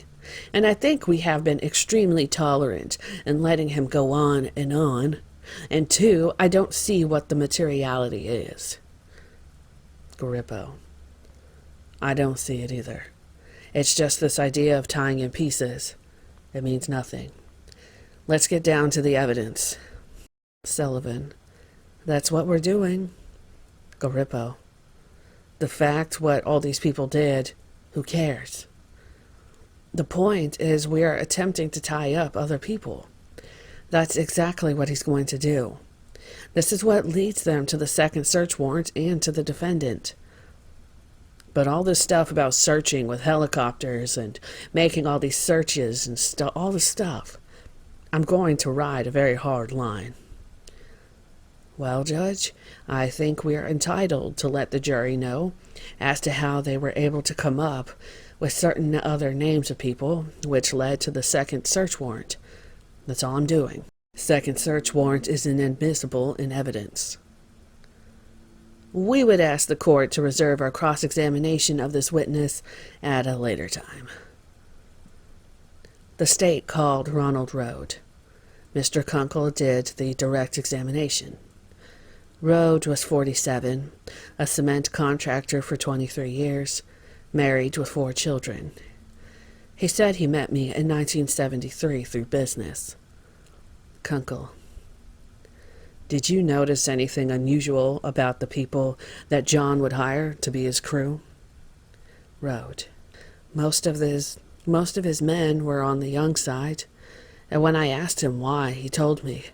and I think we have been extremely tolerant in letting him go on, and two, I don't see what the materiality is. Garippo. I don't see it either. It's just this idea of tying in pieces. It means nothing. Let's get down to the evidence. Sullivan. That's what we're doing. Garippo. The fact what all these people did, who cares? The point is we are attempting to tie up other people. That's exactly what he's going to do. This is what leads them to the second search warrant and to the defendant. But all this stuff about searching with helicopters and making all these searches and all this stuff, I'm going to ride a very hard line. Well, Judge, I think we are entitled to let the jury know as to how they were able to come up with certain other names of people, which led to the second search warrant. That's all I'm doing. Second search warrant is inadmissible in evidence. We would ask the court to reserve our cross-examination of this witness at a later time. The state called Ronald Rode. Mr. Kunkel did the direct examination. Rode was 47, a cement contractor for 23 years, married with 4 children. He said he met me in 1973 through business. Kunkel: Did you notice anything unusual about the people that John would hire to be his crew? Rode: Most of his men were on the young side, and when I asked him why, he told me,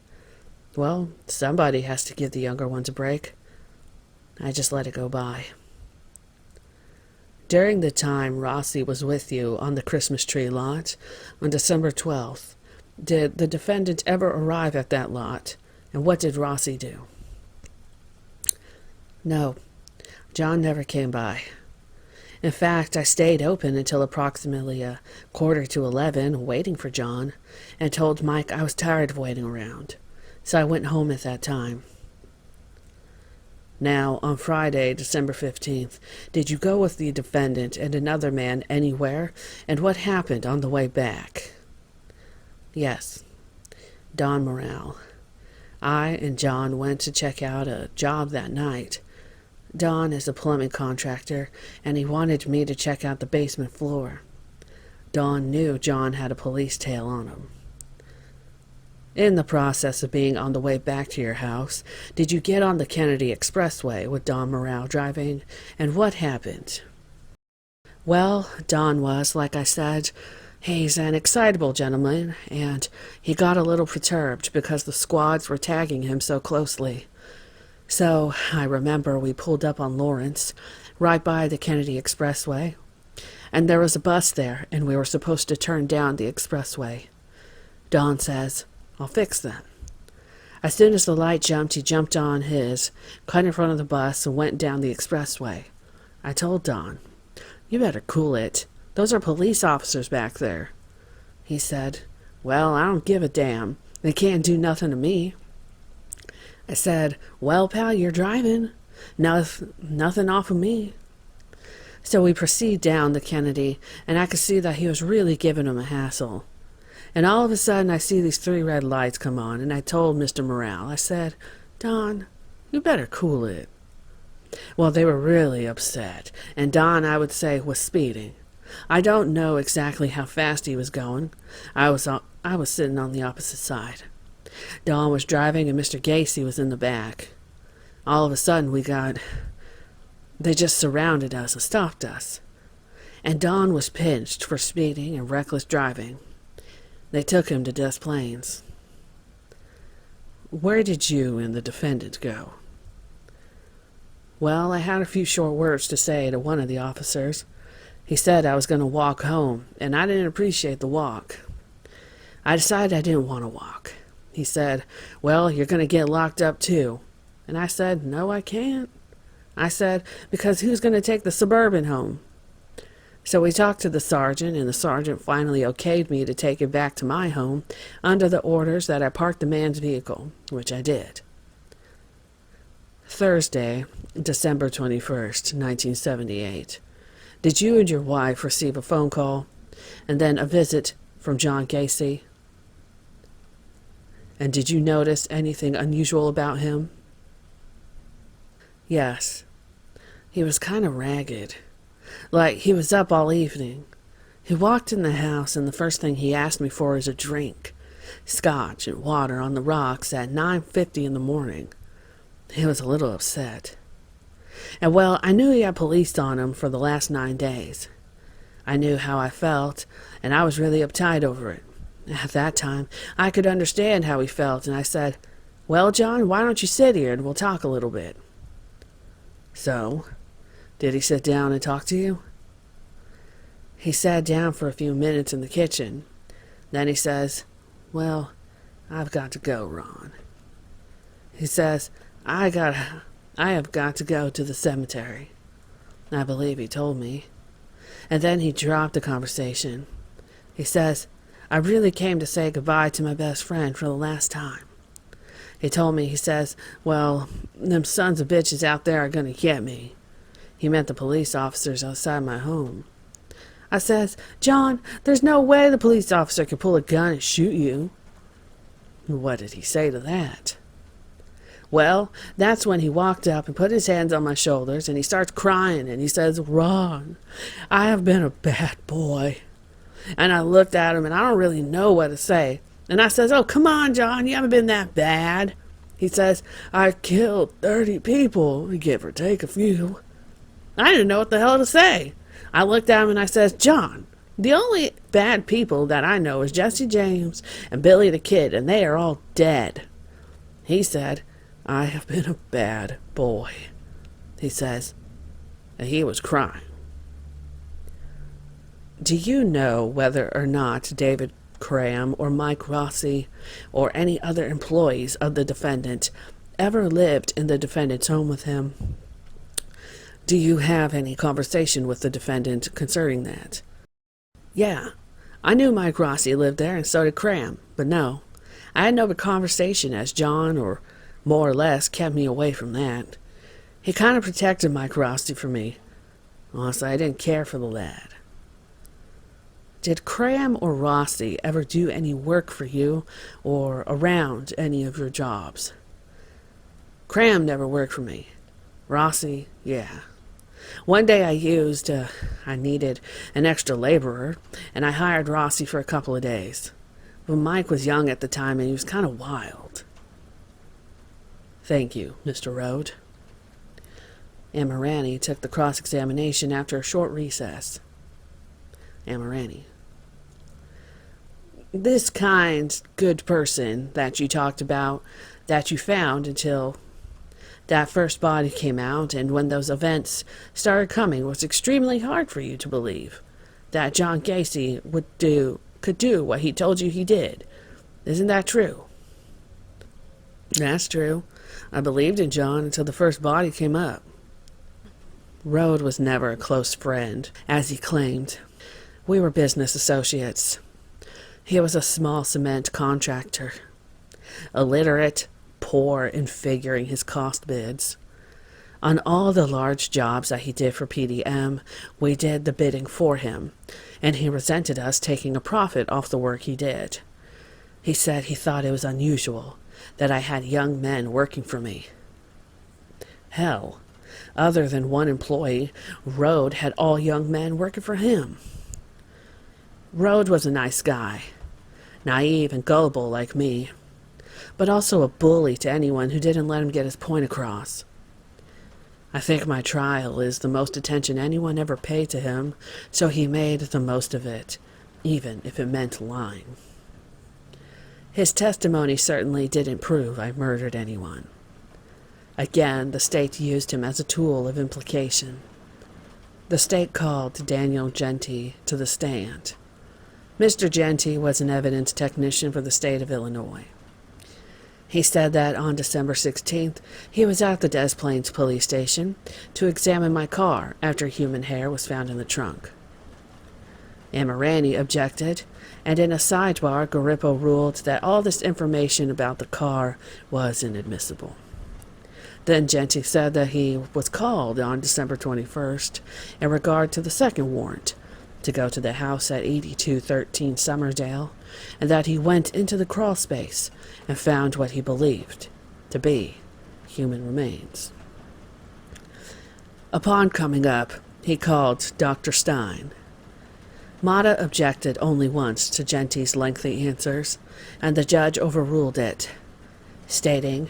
well, somebody has to give the younger ones a break. I just let it go by. During the time Rossi was with you on the Christmas tree lot on December 12th, did the defendant ever arrive at that lot? And what did Rossi do? No, John never came by. In fact, I stayed open until approximately 11:45 waiting for John, and told Mike I was tired of waiting around, so I went home at that time. Now, on Friday, December 15th, did you go with the defendant and another man anywhere, and what happened on the way back? Yes, Don Morale. I and John went to check out a job that night. Don is a plumbing contractor, and he wanted me to check out the basement floor. Don knew John had a police tail on him. In the process of being on the way back to your house, did you get on the Kennedy Expressway with Don Morale driving, and what happened? Well, Don was, like I said, he's an excitable gentleman, and he got a little perturbed because the squads were tagging him so closely. So, I remember we pulled up on Lawrence, right by the Kennedy Expressway, and there was a bus there, and we were supposed to turn down the expressway. Don says, I'll fix them. As soon as the light jumped, he jumped on his, cut in front of the bus, and went down the expressway. I told Don, you better cool it. Those are police officers back there. He said, well, I don't give a damn. They can't do nothing to me. I said, well, pal, you're driving. Nothing off of me. So we proceed down the Kennedy, and I could see that he was really giving him a hassle. And all of a sudden, I see these 3 red lights come on, and I told Mr. Morale, I said, Don, you better cool it. Well, they were really upset, and Don, I would say, was speeding. I don't know exactly how fast he was going. I was sitting on the opposite side. Don was driving, and Mr. Gacy was in the back. All of a sudden, they just surrounded us and stopped us. And Don was pinched for speeding and reckless driving. They took him to Des Plaines. Where did you and the defendant go? Well, I had a few short words to say to one of the officers. He said I was going to walk home, and I didn't appreciate the walk. I decided I didn't want to walk. He said, well, you're going to get locked up too. And I said, no, I can't. I said, because who's going to take the Suburban home? So we talked to the sergeant, and the sergeant finally okayed me to take it back to my home under the orders that I park the man's vehicle, which I did. Thursday, December 21st, 1978. Did you and your wife receive a phone call and then a visit from John Gacy? And did you notice anything unusual about him? Yes. He was kind of ragged. Like he was up all evening. He walked in the house, and the first thing he asked me for is a drink. Scotch and water on the rocks at 9:50 in the morning. He was a little upset. And well, I knew he had police on him for the last 9 days. I knew how I felt, and I was really uptight over it. At that time, I could understand how he felt, and I said, "Well, John, why don't you sit here and we'll talk a little bit?" So, did he sit down and talk to you? He sat down for a few minutes in the kitchen. Then he says, "Well, I've got to go, Ron." He says, I have got to go to the cemetery. I believe he told me. And then he dropped the conversation. He says, "I really came to say goodbye to my best friend for the last time." He told me, he says, "Well, them sons of bitches out there are gonna get me." He meant the police officers outside my home. I says, "John, there's no way the police officer could pull a gun and shoot you." What did he say to that? Well, that's when he walked up and put his hands on my shoulders, and he starts crying, and he says, "Ron, I have been a bad boy." And I looked at him, and I don't really know what to say. And I says, "Oh, come on, John, you haven't been that bad." He says, "I killed 30 people, give or take a few." I didn't know what the hell to say. I looked at him and I says, "John, the only bad people that I know is Jesse James and Billy the Kid, and they are all dead." He said, "I have been a bad boy," he says, and he was crying. Do you know whether or not David Cram or Mike Rossi or any other employees of the defendant ever lived in the defendant's home with him? Do you have any conversation with the defendant concerning that? Yeah, I knew Mike Rossi lived there, and so did Cram, but no, I had no conversation, as John, or more or less, kept me away from that. He kind of protected Mike Rossi for me. Honestly, I didn't care for the lad. Did Cram or Rossi ever do any work for you or around any of your jobs? Cram never worked for me. Rossi, yeah. One day I needed an extra laborer, and I hired Rossi for a couple of days. But Mike was young at the time, and he was kind of wild. Thank you, Mr. Rode. Amirani took the cross-examination after a short recess. Amirani: This kind, good person that you talked about, that you found until that first body came out, and when those events started coming, was extremely hard for you to believe that John Gacy could do what he told you he did. Isn't that true? That's true. I believed in John until the first body came up. Rode was never a close friend, as he claimed. We were business associates. He was a small cement contractor, illiterate, poor in figuring his cost bids. On all the large jobs that he did for PDM, we did the bidding for him, and he resented us taking a profit off the work he did. He said he thought it was unusual that I had young men working for me. Hell, other than one employee, Rode had all young men working for him. Rode was a nice guy, naive and gullible like me, but also a bully to anyone who didn't let him get his point across. I think my trial is the most attention anyone ever paid to him, so he made the most of it, even if it meant lying. His testimony certainly didn't prove I murdered anyone. Again, the state used him as a tool of implication. The state called Daniel Genty to the stand. Mr. Genty was an evidence technician for the state of Illinois. He said that on December 16th, he was at the Des Plaines police station to examine my car after human hair was found in the trunk. Amirani objected, and in a sidebar, Garippo ruled that all this information about the car was inadmissible. Then Genty said that he was called on December 21st in regard to the second warrant, to go to the house at 8213 Summerdale, and that he went into the crawl space and found what he believed to be human remains. Upon coming up, he called Dr. Stein. Mata objected only once to Genty's lengthy answers, and the judge overruled it, stating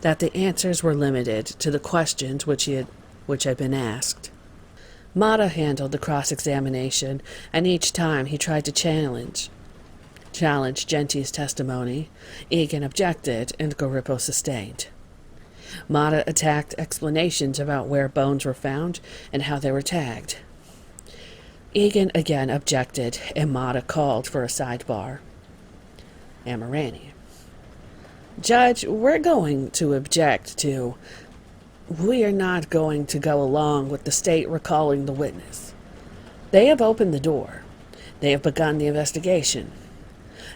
that the answers were limited to the questions which had been asked. Mata handled the cross-examination, and each time he tried to challenge challenged Genti's testimony. Egan objected, and Garippo sustained. Mata attacked explanations about where bones were found and how they were tagged. Egan again objected, and Mata called for a sidebar. Amirani. Judge, we're going to object to... We are not going to go along with the state recalling the witness. They have opened the door. They have begun the investigation.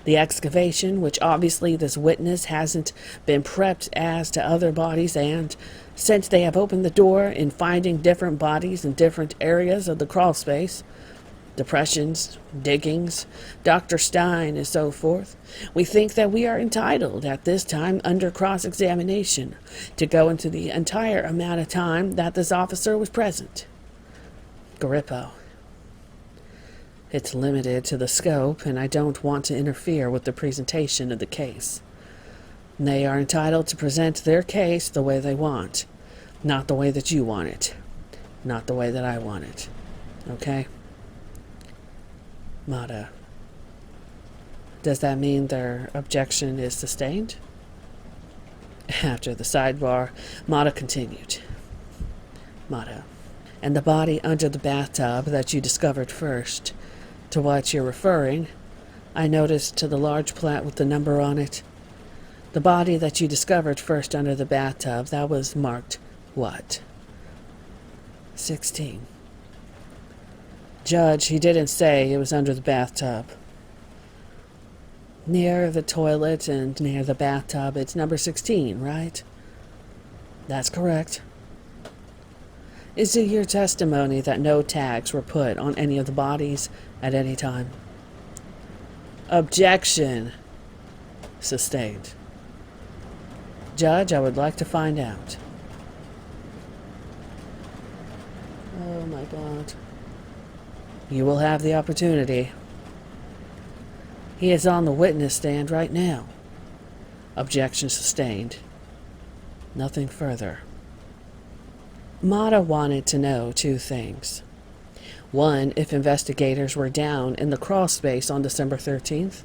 The excavation, which obviously this witness hasn't been prepped as to other bodies, and since they have opened the door in finding different bodies in different areas of the crawl space, depressions, diggings, Dr. Stein, and so forth, we think that we are entitled at this time under cross-examination to go into the entire amount of time that this officer was present. Garippo. It's limited to the scope, and I don't want to interfere with the presentation of the case. They are entitled to present their case the way they want, not the way that you want it, not the way that I want it. Okay? Mata. Does that mean their objection is sustained? After the sidebar, Mata continued. Mata. And the body under the bathtub that you discovered first, to what you're referring, I noticed to the large plat with the number on it. The body that you discovered first under the bathtub, that was marked what? 16. Judge, he didn't say it was under the bathtub. Near the toilet and near the bathtub, it's number 16, right? That's correct. Is it your testimony that no tags were put on any of the bodies at any time? Objection. Sustained. Judge, I would like to find out. Oh my God. You will have the opportunity. He is on the witness stand right now. Objection sustained. Nothing further. Mata wanted to know two things. One, if investigators were down in the crawl space on December 13th,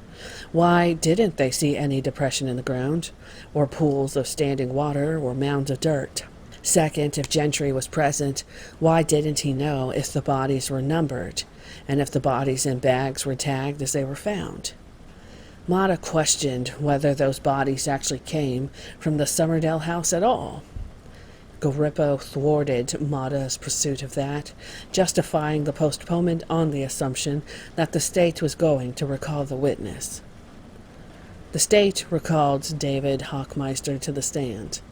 why didn't they see any depression in the ground, or pools of standing water, or mounds of dirt? Second, if Gentry was present, why didn't he know if the bodies were numbered, and if the bodies in bags were tagged as they were found? Mata questioned whether those bodies actually came from the Summerdale house at all. Garippo thwarted Mata's pursuit of that, justifying the postponement on the assumption that the state was going to recall the witness. The state recalled David Hockmeister to the stand.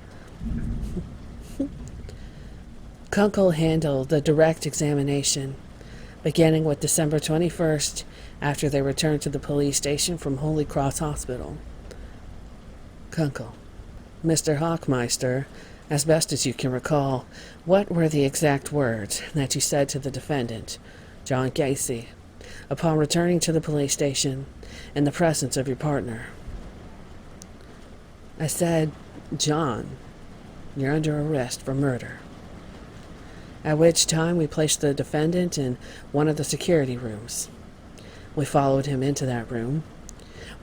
Kunkel handled the direct examination, beginning with December 21st, after they returned to the police station from Holy Cross Hospital. Kunkel. Mr. Hockmeister, as best as you can recall, what were the exact words that you said to the defendant, John Gacy, upon returning to the police station in the presence of your partner? I said, John, you're under arrest for murder. At which time we placed the defendant in one of the security rooms. We followed him into that room.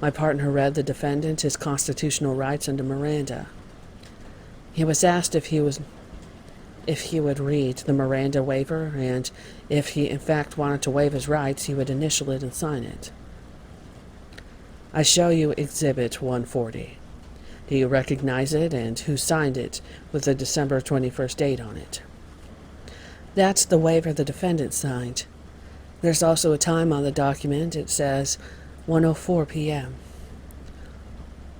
My partner read the defendant his constitutional rights under Miranda. He was asked if he would read the Miranda waiver, and if he in fact wanted to waive his rights, he would initial it and sign it. I show you Exhibit 140. Do you recognize it, and who signed it with the December 21st date on it? That's the waiver the defendant signed. There's also a time on the document. It says 1:04 p.m.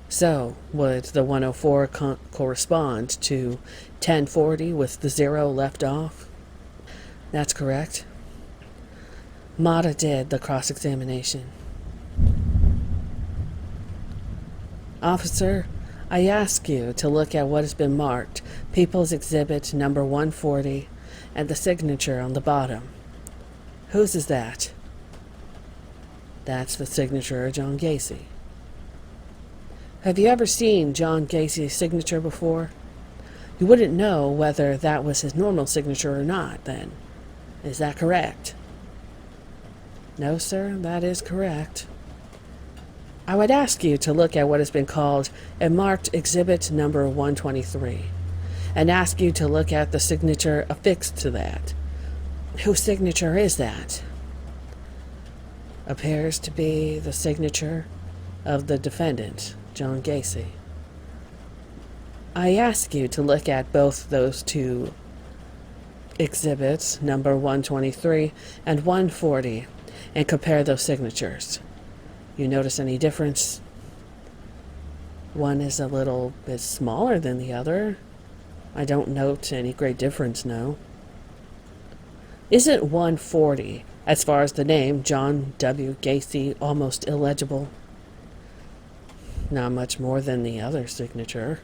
So, would the 1:04 correspond to 10:40 with the 0 left off? That's correct. Mata did the cross-examination. Officer, I ask you to look at what has been marked, People's Exhibit number 140, and the signature on the bottom. Whose is that? That's the signature of John Gacy. Have you ever seen John Gacy's signature before? You wouldn't know whether that was his normal signature or not, then. Is that correct? No, sir, that is correct. I would ask you to look at what has been called and marked Exhibit number 123, and ask you to look at the signature affixed to that. Whose signature is that? Appears to be the signature of the defendant, John Gacy. I ask you to look at both those two exhibits, number 123 and 140, and compare those signatures. You notice any difference? One is a little bit smaller than the other. I don't note any great difference, no. Isn't 140, as far as the name, John W. Gacy, almost illegible? Not much more than the other signature.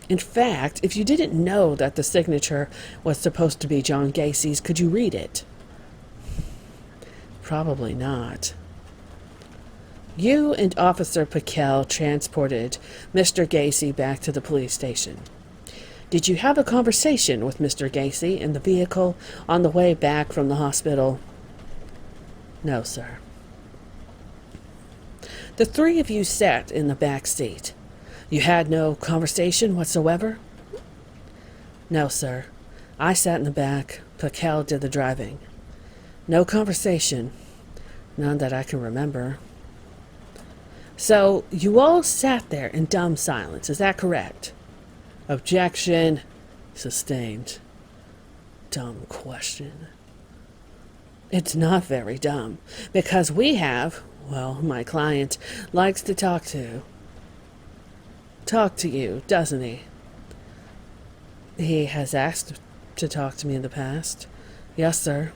In fact, if you didn't know that the signature was supposed to be John Gacy's, could you read it? Probably not. You and Officer Piquel transported Mr. Gacy back to the police station. Did you have a conversation with Mr. Gacy in the vehicle on the way back from the hospital? No, sir. The three of you sat in the back seat. You had no conversation whatsoever? No, sir. I sat in the back. Piquel did the driving. No conversation. None that I can remember. So, you all sat there in dumb silence, is that correct? Objection. Sustained. Dumb question. It's not very dumb, because we have, well, my client likes to talk to you, doesn't he? He has asked to talk to me in the past. Yes, sir.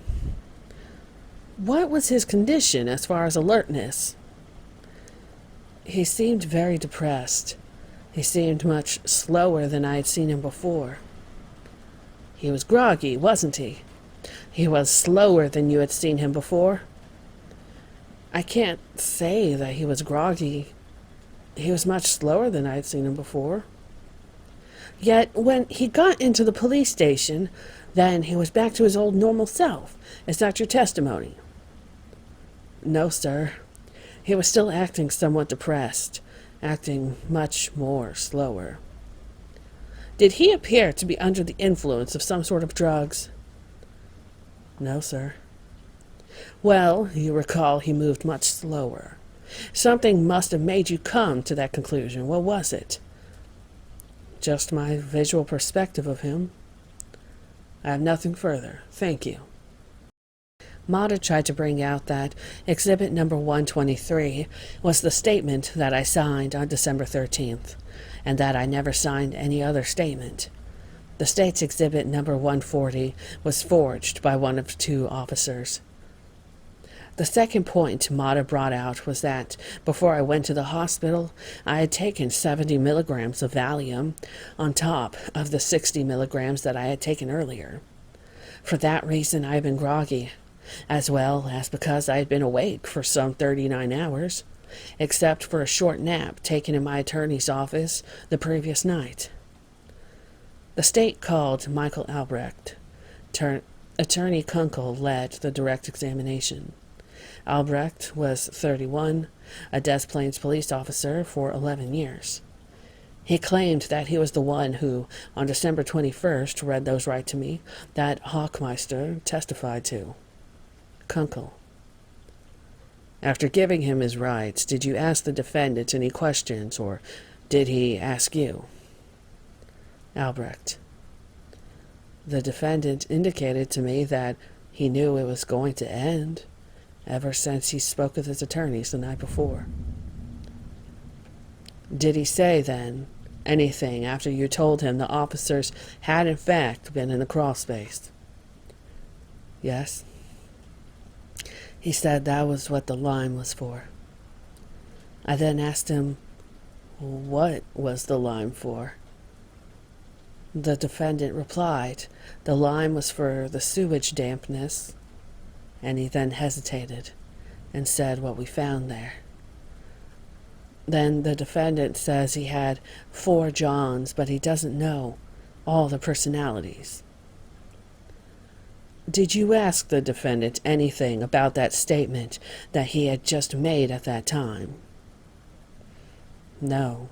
What was his condition as far as alertness? He seemed very depressed. He seemed much slower than I had seen him before. He was groggy, wasn't he? He was slower than you had seen him before? I can't say that he was groggy. He was much slower than I had seen him before. Yet, when he got into the police station, then he was back to his old normal self. Is that your testimony? No, sir. He was still acting somewhat depressed, acting much more slower. Did he appear to be under the influence of some sort of drugs? No, sir. Well, you recall he moved much slower. Something must have made you come to that conclusion. What was it? Just my visual perspective of him. I have nothing further. Thank you. Mata tried to bring out that exhibit number 123 was the statement that I signed on December 13th, and that I never signed any other statement. The state's exhibit number 140 was forged by one of two officers. The second point Mata brought out was that before I went to the hospital, I had taken 70 milligrams of Valium on top of the 60 milligrams that I had taken earlier. For that reason, I had been groggy, as well as because I had been awake for some 39 hours, except for a short nap taken in my attorney's office the previous night. The state called Michael Albrecht. Attorney Kunkel led the direct examination. Albrecht was 31, a Des Plaines police officer for 11 years. He claimed that he was the one who, on December 21st, read those right to me that Hochmeister testified to. Kunkel. After giving him his rights, did you ask the defendant any questions, or did he ask you? Albrecht. The defendant indicated to me that he knew it was going to end, ever since he spoke with his attorneys the night before. Did he say, then, anything after you told him the officers had in fact been in the crawl space? Yes. He said that was what the lime was for. I then asked him, what was the lime for? The defendant replied, the lime was for the sewage dampness, and he then hesitated and said what we found there. Then the defendant says he had 4 Johns, but he doesn't know all the personalities. Did you ask the defendant anything about that statement that he had just made at that time? No,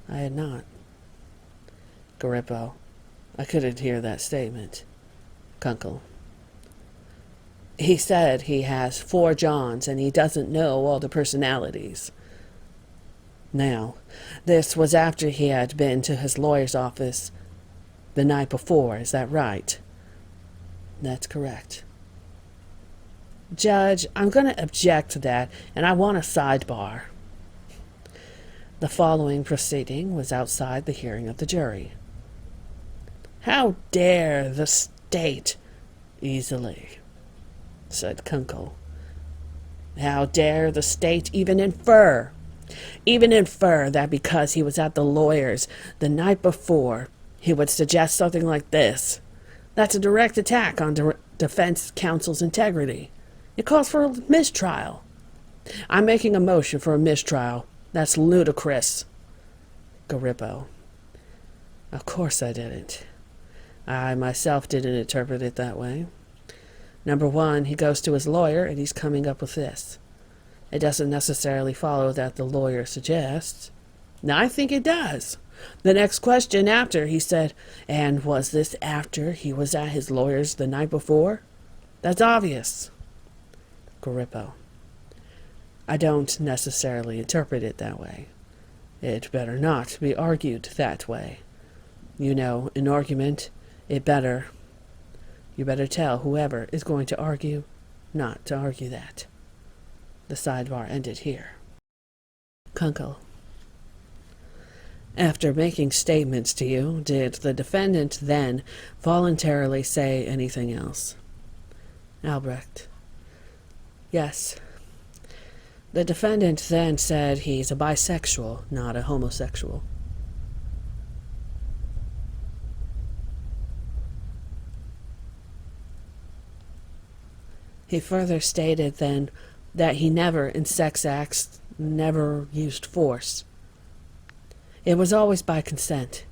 I had not. Garippo. I couldn't hear that statement. Kunkel. He said he has 4 Johns and he doesn't know all the personalities. Now, this was after he had been to his lawyer's office the night before, is that right? That's correct. Judge, I'm going to object to that, and I want a sidebar. The following proceeding was outside the hearing of the jury. How dare the state, easily, said Kunkel. How dare the state even infer that because he was at the lawyer's the night before, he would suggest something like this. That's a direct attack on defense counsel's integrity. It calls for a mistrial. I'm making a motion for a mistrial. That's ludicrous. Garippo. Of course I didn't. I myself didn't interpret it that way. Number 1, he goes to his lawyer and he's coming up with this. It doesn't necessarily follow that the lawyer suggests. Now, I think it does. The next question after, he said, and was this after he was at his lawyer's the night before? That's obvious. Garippo. I don't necessarily interpret it that way. It better not be argued that way. You know, in argument, you better tell whoever is going to argue not to argue that. The sidebar ended here. Kunkel. After making statements to you, did the defendant then voluntarily say anything else? Albrecht. Yes. The defendant then said he's a bisexual, not a homosexual. He further stated then that he never, in sex acts, never used force. It was always by consent.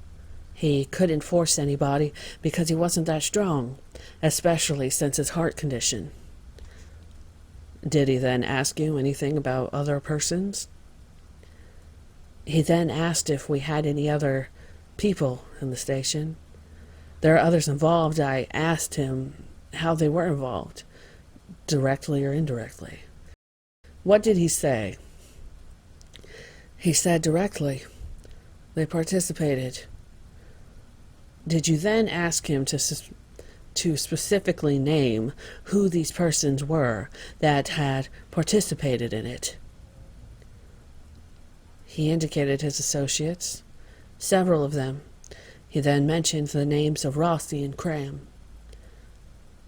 He couldn't force anybody because he wasn't that strong, especially since his heart condition. Did he then ask you anything about other persons? He then asked if we had any other people in the station. There are others involved. I asked him how they were involved, directly or indirectly. What did he say? He said directly. They participated. Did you then ask him to specifically name who these persons were that had participated in it? He indicated his associates, several of them. He then mentioned the names of Rossi and Cram.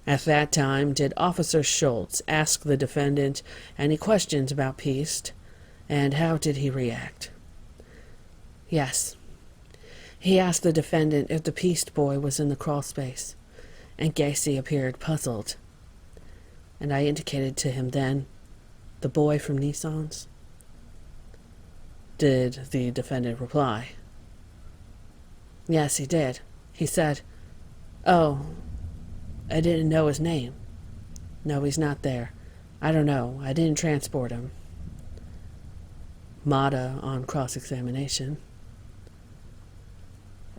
At that time, did Officer Schultz ask the defendant any questions about Piest, and how did he react? Yes. He asked the defendant if the Piest boy was in the crawl space, and Gacy appeared puzzled. And I indicated to him then, the boy from Nissan's. Did the defendant reply? Yes, he did. He said, "Oh, I didn't know his name. No, he's not there. I don't know. I didn't transport him." Mata on cross-examination.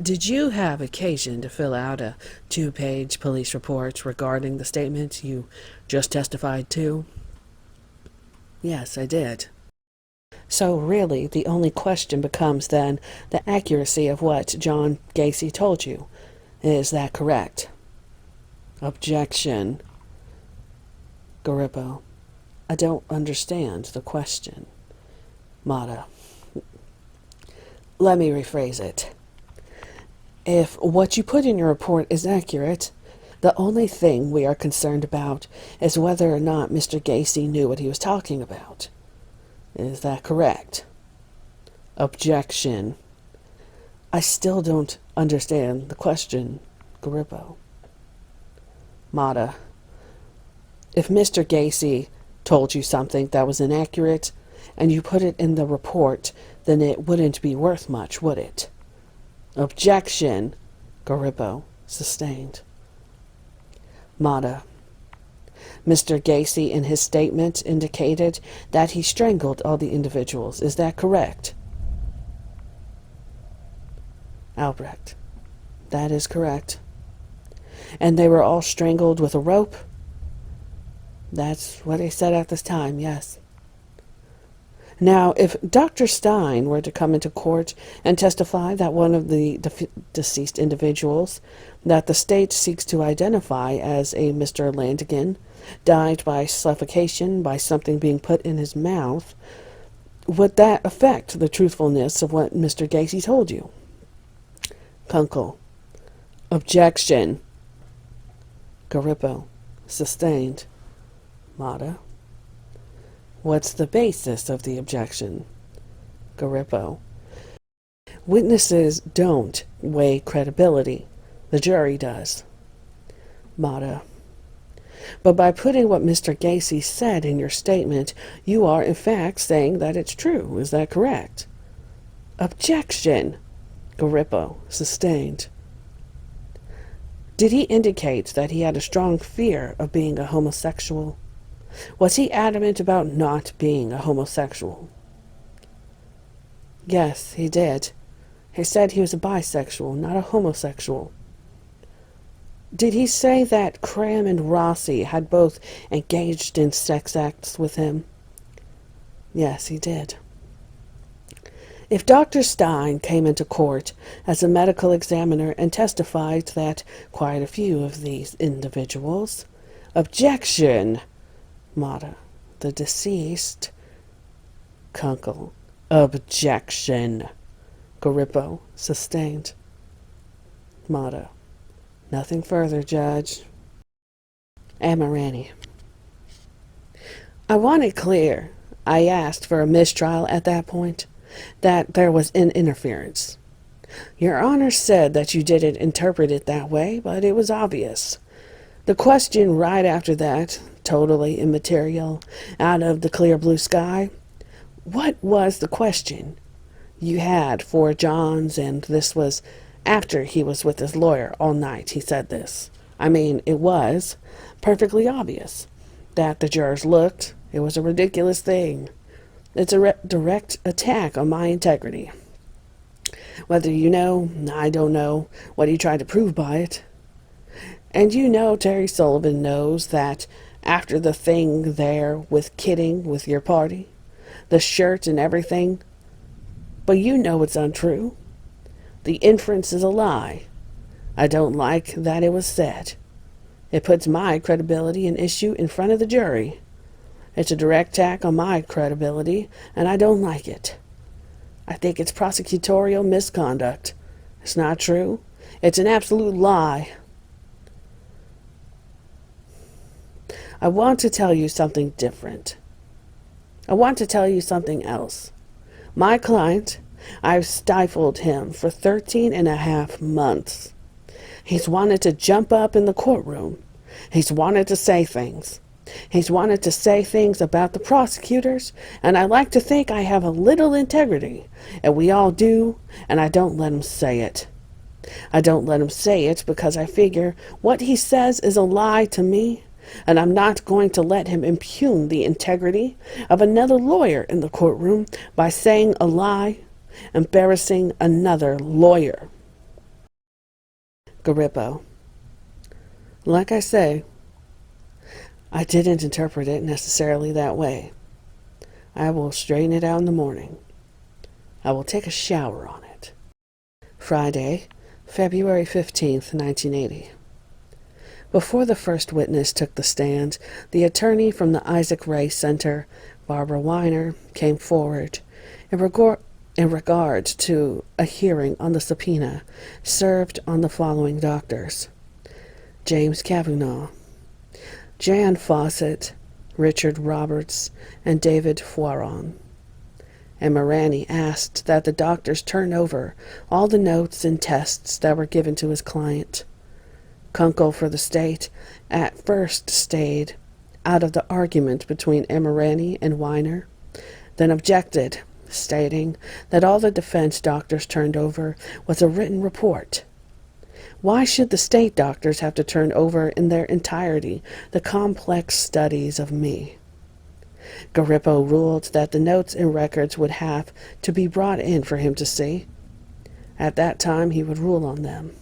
Did you have occasion to fill out a 2-page police report regarding the statement you just testified to? Yes, I did. So really, the only question becomes then the accuracy of what John Gacy told you. Is that correct? Objection. Garippo. I don't understand the question. Mata. Let me rephrase it. If what you put in your report is accurate, the only thing we are concerned about is whether or not Mr. Gacy knew what he was talking about. Is that correct? Objection. I still don't understand the question, Garippo. Mata. If Mr. Gacy told you something that was inaccurate, and you put it in the report, then it wouldn't be worth much, would it? Objection. Garippo. Sustained. Mata. Mr. Gacy in his statement indicated that he strangled all the individuals. Is that correct? Albrecht. That is correct. And they were all strangled with a rope? That's what they said at this time, yes. Now, if Dr. Stein were to come into court and testify that one of the deceased individuals that the state seeks to identify as a Mr. Landigan died by suffocation by something being put in his mouth, would that affect the truthfulness of what Mr. Gacy told you? Kunkel. Objection. Garippo. Sustained. Mata. What's the basis of the objection? Garippo. Witnesses don't weigh credibility. The jury does. Mata. But by putting what Mr. Gacy said in your statement, you are in fact saying that it's true. Is that correct? Objection. Garippo. Sustained. Did he indicate that he had a strong fear of being a homosexual? Was he adamant about not being a homosexual? Yes, he did. He said he was a bisexual, not a homosexual. Did he say that Cram and Rossi had both engaged in sex acts with him? Yes, he did. If Dr. Stein came into court as a medical examiner and testified that quite a few of these individuals... Objection! Mata. The deceased... Kunkel. Objection. Garippo. Sustained. Mata. Nothing further, Judge. Amirani. I want it clear. I asked for a mistrial at that point, that there was an interference. Your Honor said that you didn't interpret it that way, but it was obvious. The question right after that, totally immaterial, out of the clear blue sky. What was the question? You had 4 Johns, and this was after he was with his lawyer all night. He said this. I mean, it was perfectly obvious that the jurors looked. It was a ridiculous thing. It's a direct attack on my integrity. Whether you know, I don't know what he tried to prove by it. And you know Terry Sullivan knows that after the thing there with kidding with your party, the shirt and everything, but you know it's untrue. The inference is a lie. I don't like that it was said. It puts my credibility in issue in front of the jury. It's a direct attack on my credibility, and I don't like it. I think it's prosecutorial misconduct. It's not true. It's an absolute lie. I want to tell you something different. I want to tell you something else. My client, I've stifled him for 13.5 months. He's wanted to jump up in the courtroom. He's wanted to say things. He's wanted to say things about the prosecutors, and I like to think I have a little integrity, and we all do, and I don't let him say it. I don't let him say it because I figure what he says is a lie to me, and I'm not going to let him impugn the integrity of another lawyer in the courtroom by saying a lie, embarrassing another lawyer. Garippo. Like I say, I didn't interpret it necessarily that way. I will straighten it out in the morning. I will take a shower on it. Friday, February 15th, 1980. Before the first witness took the stand, the attorney from the Isaac Ray Center, Barbara Weiner, came forward in regard to a hearing on the subpoena served on the following doctors: James Cavanaugh, Jan Fawcett, Richard Roberts, and David Foiron. And Marani asked that the doctors turn over all the notes and tests that were given to his client. Kunkel for the state at first stayed out of the argument between Amirani and Weiner, then objected, stating that all the defense doctors turned over was a written report. Why should the state doctors have to turn over in their entirety the complex studies of me? Garippo ruled that the notes and records would have to be brought in for him to see. At that time, he would rule on them.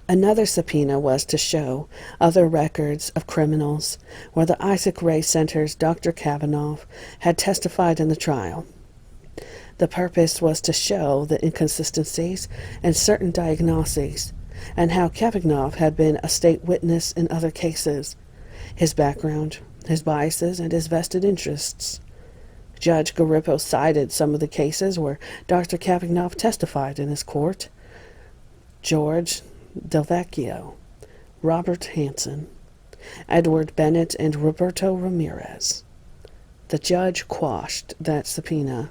Another subpoena was to show other records of criminals where the Isaac Ray Center's Dr. Kavanaugh had testified in the trial. The purpose was to show the inconsistencies in certain diagnoses and how Kavanaugh had been a state witness in other cases, his background, his biases, and his vested interests. Judge Garippo cited some of the cases where Dr. Kavanaugh testified in his court: George Delvecchio, Robert Hansen, Edward Bennett, and Roberto Ramirez. The judge quashed that subpoena.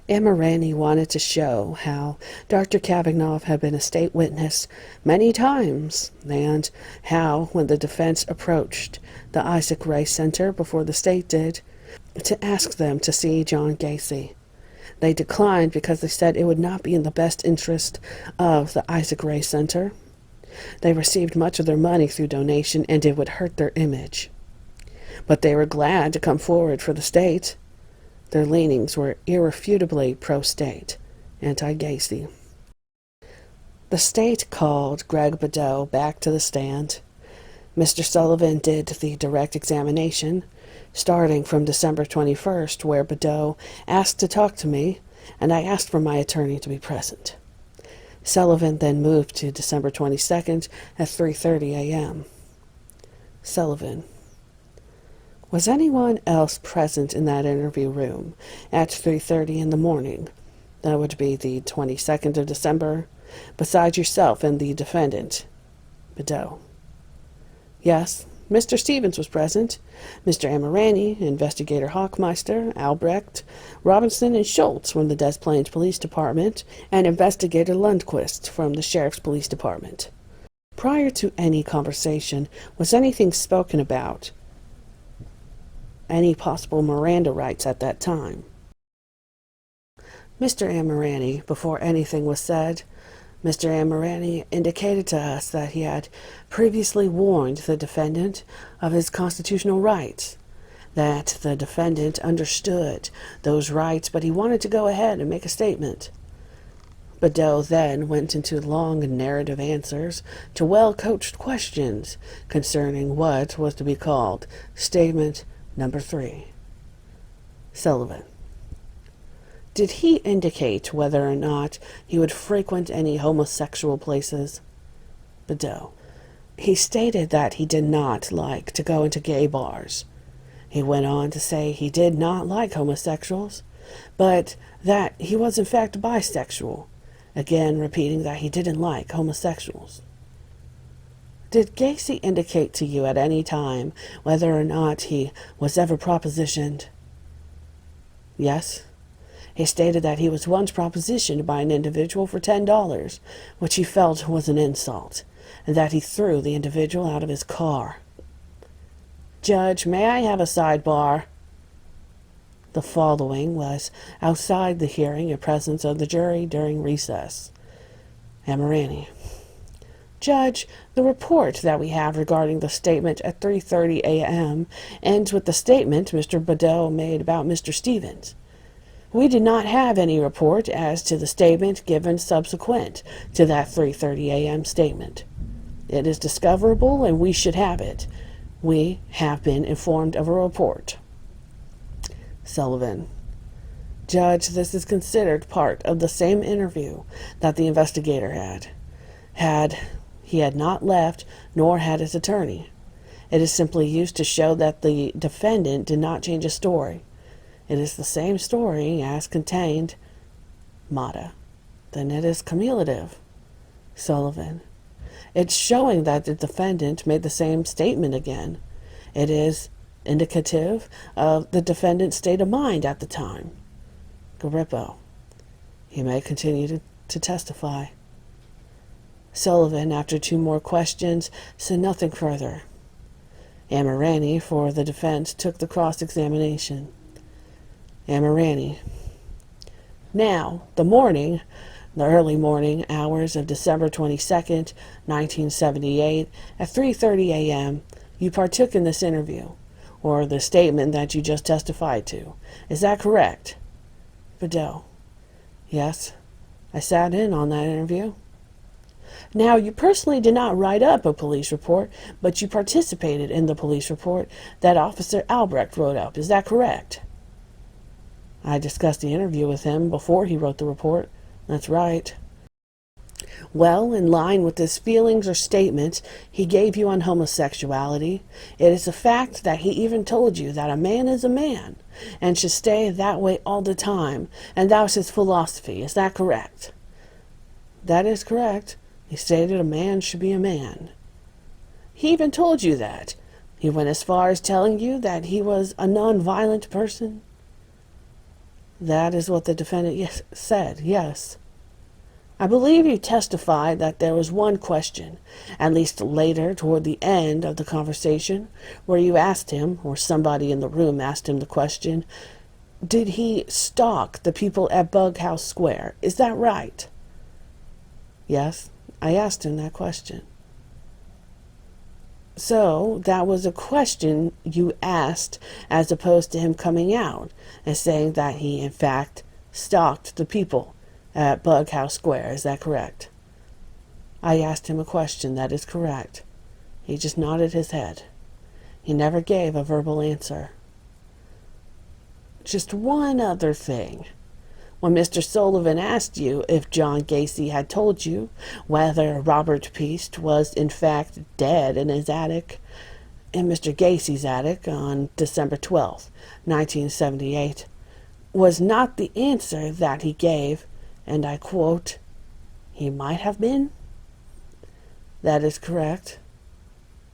Amirani wanted to show how Dr. Kavanaugh had been a state witness many times, and how, when the defense approached the Isaac Ray Center before the state did, to ask them to see John Gacy, they declined because they said it would not be in the best interest of the Isaac Ray Center. They received much of their money through donation, and it would hurt their image. But they were glad to come forward for the state. Their leanings were irrefutably pro-state, anti-Gacy. The state called Greg Badeau back to the stand. Mr. Sullivan did the direct examination, starting from December 21st, where Badeau asked to talk to me, and I asked for my attorney to be present. Sullivan then moved to December 22nd at 3:30 a.m. Sullivan: was anyone else present in that interview room at 3:30 in the morning? That would be the 22nd of December, besides yourself and the defendant. Badeau: yes. Mr. Stevens was present, Mr. Amirani, Investigator Hockmeister, Albrecht, Robinson, and Schultz from the Des Plaines Police Department, and Investigator Lundquist from the Sheriff's Police Department. Prior to any conversation, was anything spoken about any possible Miranda rights at that time? Mr. Amirani, before anything was said, Mr. Amirani indicated to us that he had previously warned the defendant of his constitutional rights, that the defendant understood those rights, but he wanted to go ahead and make a statement. Badeau then went into long narrative answers to well-coached questions concerning what was to be called Statement Number 3. Sullivan: did he indicate whether or not he would frequent any homosexual places? Badeau: he stated that he did not like to go into gay bars. He went on to say he did not like homosexuals, but that he was in fact bisexual, again repeating that he didn't like homosexuals. Did Gacy indicate to you at any time whether or not he was ever propositioned? Yes. He stated that he was once propositioned by an individual for $10, which he felt was an insult, and that he threw the individual out of his car. Judge, may I have a sidebar? The following was outside the hearing in presence of the jury during recess. Amirani: Judge, the report that we have regarding the statement at 3:30 a.m. ends with the statement Mr. Badeau made about Mr. Stevens. We did not have any report as to the statement given subsequent to that 3:30 a.m. statement. It is discoverable, and we should have it. We have been informed of a report. Sullivan: Judge, this is considered part of the same interview that the investigator had. He had not left, nor had his attorney. It is simply used to show that the defendant did not change his story. It is the same story as contained. Mata: then it is cumulative. Sullivan: it's showing that the defendant made the same statement again. It is indicative of the defendant's state of mind at the time. Garippo: he may continue to testify. Sullivan, after 2 more questions, said nothing further. Amirani, for the defense, took the cross-examination. Amirani: now, the early morning hours of December 22nd, 1978, at 3:30 a.m., you partook in this interview, or the statement that you just testified to. Is that correct? Badeau: Yes, I sat in on that interview. Now, you personally did not write up a police report, but you participated in the police report that Officer Albrecht wrote up. Is that correct? I discussed the interview with him before he wrote the report. That's right. Well, in line with his feelings or statements he gave you on homosexuality, it is a fact that he even told you that a man is a man and should stay that way all the time, and that was his philosophy. Is that correct? That is correct. He stated a man should be a man. He even told you that. He went as far as telling you that he was a non-violent person. That is what the defendant said, yes. I believe you testified that there was one question, at least later toward the end of the conversation, where you asked him, or somebody in the room asked him the question, did he stalk the people at Bughouse Square? Is that right? Yes, I asked him that question. So that was a question you asked, as opposed to him coming out and saying that he in fact stalked the people at Bughouse Square. Is that correct? I asked him a question. That is correct. He just nodded his head. He never gave a verbal answer. Just one other thing. When Mr. Sullivan asked you if John Gacy had told you whether Robert Peast was in fact dead in his attic, in Mr. Gacy's attic on December 12th, 1978, was not the answer that he gave, and I quote, "He might have been"? That is correct.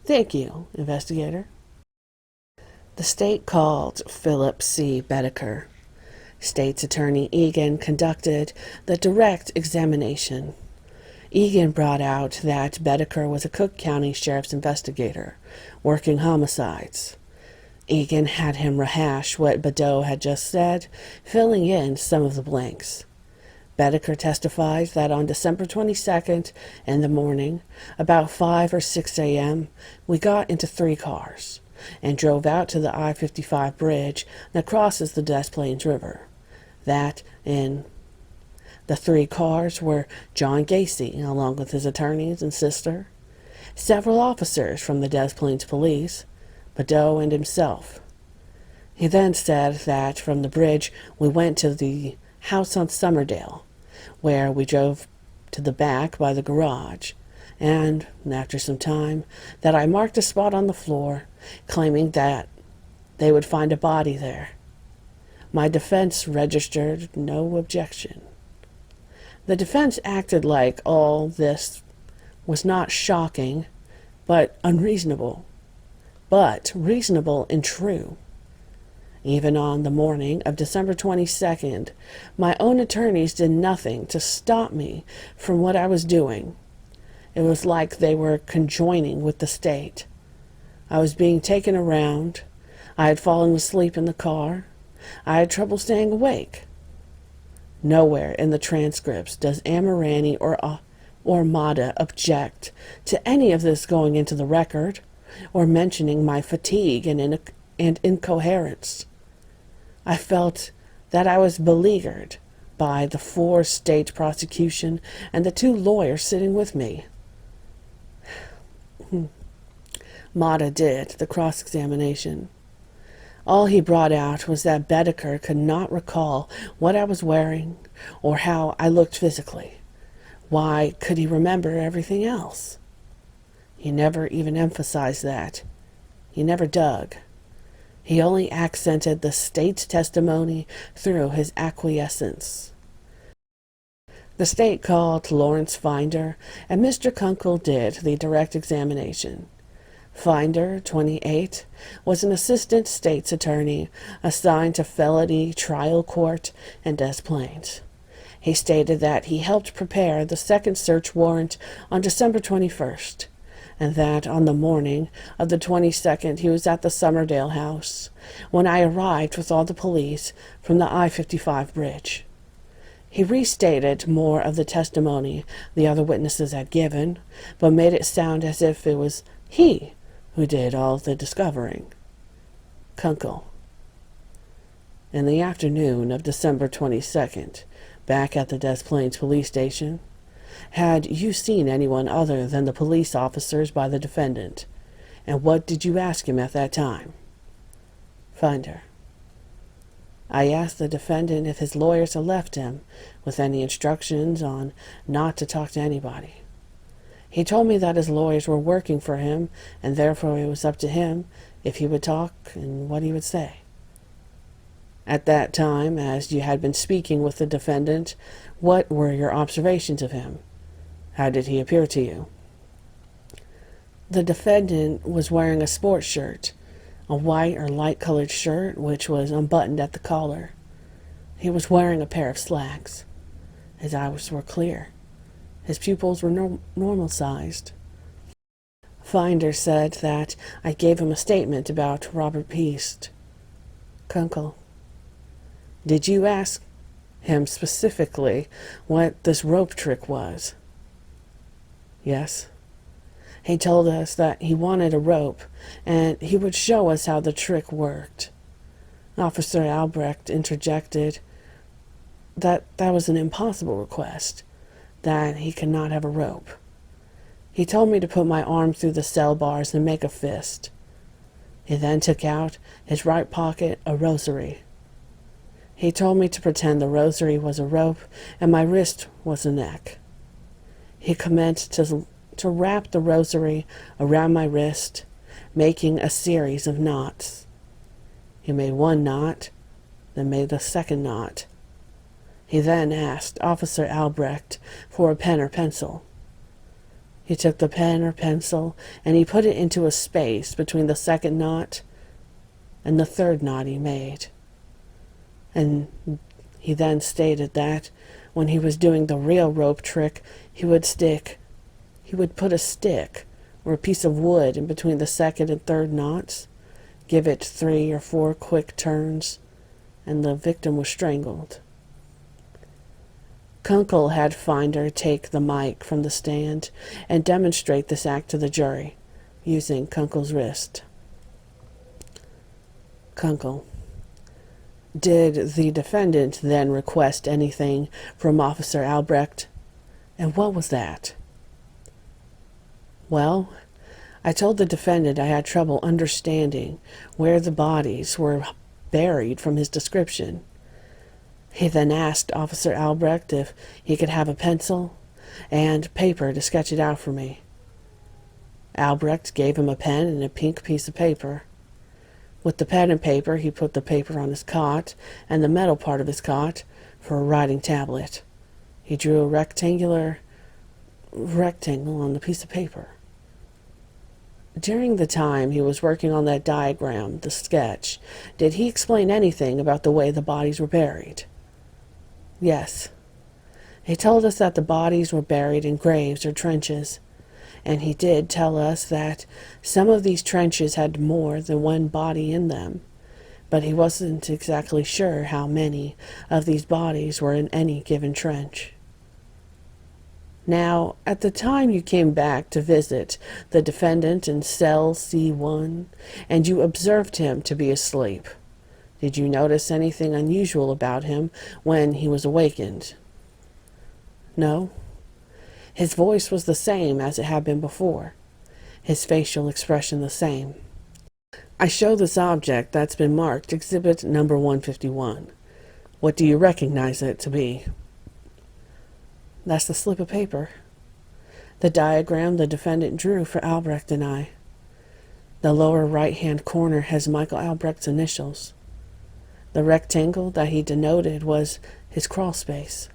Thank you, investigator. The state called Philip C. Bedecker. State's Attorney Egan conducted the direct examination. Egan brought out that Bedecker was a Cook County Sheriff's investigator, working homicides. Egan had him rehash what Badeau had just said, filling in some of the blanks. Bedecker testified that on December 22nd in the morning, about 5 or 6 a.m., we got into 3 cars and drove out to the I-55 bridge that crosses the Des Plaines River. That in the 3 cars were John Gacy, along with his attorneys and sister, several officers from the Des Plaines Police, Badeau, and himself. He then said that from the bridge we went to the house on Summerdale, where we drove to the back by the garage, and, after some time, that I marked a spot on the floor, claiming that they would find a body there. My defense registered no objection. The defense acted like all this was not shocking, but unreasonable, but reasonable and true. Even on the morning of December 22nd, my own attorneys did nothing to stop me from what I was doing. It was like they were conjoining with the state. I was being taken around. I had fallen asleep in the car. I had trouble staying awake. Nowhere in the transcripts does Amirani or Mata object to any of this going into the record, or mentioning my fatigue and incoherence. I felt that I was beleaguered by the 4 state prosecution and the 2 lawyers sitting with me. Mata did the cross-examination. All he brought out was that Bedecker could not recall what I was wearing or how I looked physically. Why could he remember everything else? He never even emphasized that. He never dug. He only accented the state's testimony through his acquiescence. The state called Lawrence Finder, and Mr. Kunkel did the direct examination. Finder, 28, was an assistant state's attorney assigned to felony trial court in Des Plaines. He stated that he helped prepare the second search warrant on December 21st, and that on the morning of the 22nd he was at the Summerdale house when I arrived with all the police from the I-55 bridge. He restated more of the testimony the other witnesses had given, but made it sound as if it was he who did all the discovering. Kunkel. In the afternoon of December 22nd, back at the Des Plaines police station, had you seen anyone other than the police officers by the defendant? And what did you ask him at that time? Finder: I asked the defendant if his lawyers had left him with any instructions on not to talk to anybody. He told me that his lawyers were working for him, and therefore it was up to him if he would talk and what he would say. At that time, as you had been speaking with the defendant, what were your observations of him? How did he appear to you? The defendant was wearing a sports shirt, a white or light-colored shirt which was unbuttoned at the collar. He was wearing a pair of slacks. His eyes were clear. His pupils were normal-sized. Finder said that I gave him a statement about Robert Peast. Kunkel: Did you ask him specifically what this rope trick was? Yes. He told us that he wanted a rope, and he would show us how the trick worked. Officer Albrecht interjected that that was an impossible request, that he could not have a rope. He told me to put my arm through the cell bars and make a fist. He then took out his right pocket a rosary. He told me to pretend the rosary was a rope and my wrist was a neck. He commenced to wrap the rosary around my wrist, making a series of knots. He made one knot, then made the second knot. He then asked Officer Albrecht for a pen or pencil. He took the pen or pencil and he put it into a space between the second knot and the third knot he made. And he then stated that when he was doing the real rope trick, he would put a stick or a piece of wood in between the second and third knots, give it 3 or 4 quick turns, and the victim was strangled. Kunkel had Finder take the mic from the stand and demonstrate this act to the jury, using Kunkel's wrist. Kunkel: Did the defendant then request anything from Officer Albrecht? And what was that? Well, I told the defendant I had trouble understanding where the bodies were buried from his description. He then asked Officer Albrecht if he could have a pencil and paper to sketch it out for me. Albrecht gave him a pen and a pink piece of paper. With the pen and paper, he put the paper on his cot and the metal part of his cot for a writing tablet. He drew a rectangle on the piece of paper. During the time he was working on that diagram, the sketch, did he explain anything about the way the bodies were buried? Yes. He told us that the bodies were buried in graves or trenches, and he did tell us that some of these trenches had more than one body in them, but he wasn't exactly sure how many of these bodies were in any given trench. Now, at the time you came back to visit the defendant in cell C1, and you observed him to be asleep, did you notice anything unusual about him when he was awakened? No. His voice was the same as it had been before, his facial expression the same. I show this object that's been marked Exhibit number 151. What do you recognize it to be? That's the slip of paper. The diagram the defendant drew for Albrecht and I. The lower right-hand corner has Michael Albrecht's initials. The rectangle that he denoted was his crawl space.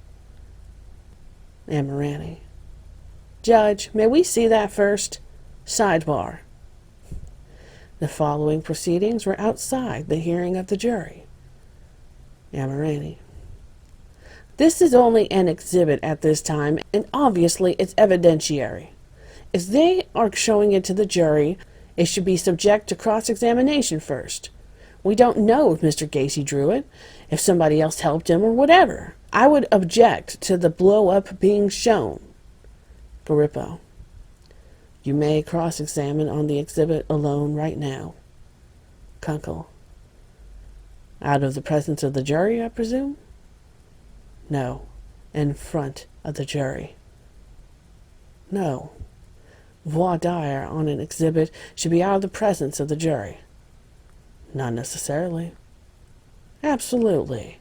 Amirani: Judge, may we see that first? Sidebar: The following proceedings were outside the hearing of the jury. Amirani: This is only an exhibit at this time, and obviously it's evidentiary. If they are showing it to the jury, it should be subject to cross-examination first. We don't know if Mr. Gacy drew it, if somebody else helped him, or whatever. I would object to the blow-up being shown. Garippo: You may cross-examine on the exhibit alone right now. Kunkel: Out of the presence of the jury, I presume? No. In front of the jury. No. Voir dire on an exhibit should be out of the presence of the jury. Not necessarily. Absolutely.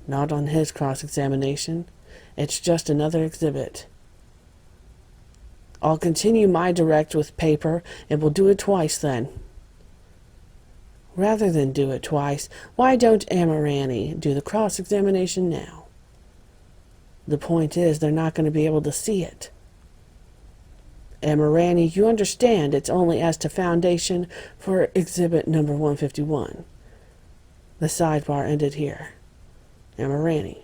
Not on his cross-examination. It's just another exhibit. I'll continue my direct with paper, and we'll do it twice then. Rather than do it twice, why don't Amirani do the cross-examination now? The point is, they're not going to be able to see it. Amirani, you understand it's only as to foundation for exhibit number 151. The sidebar ended here. Amirani.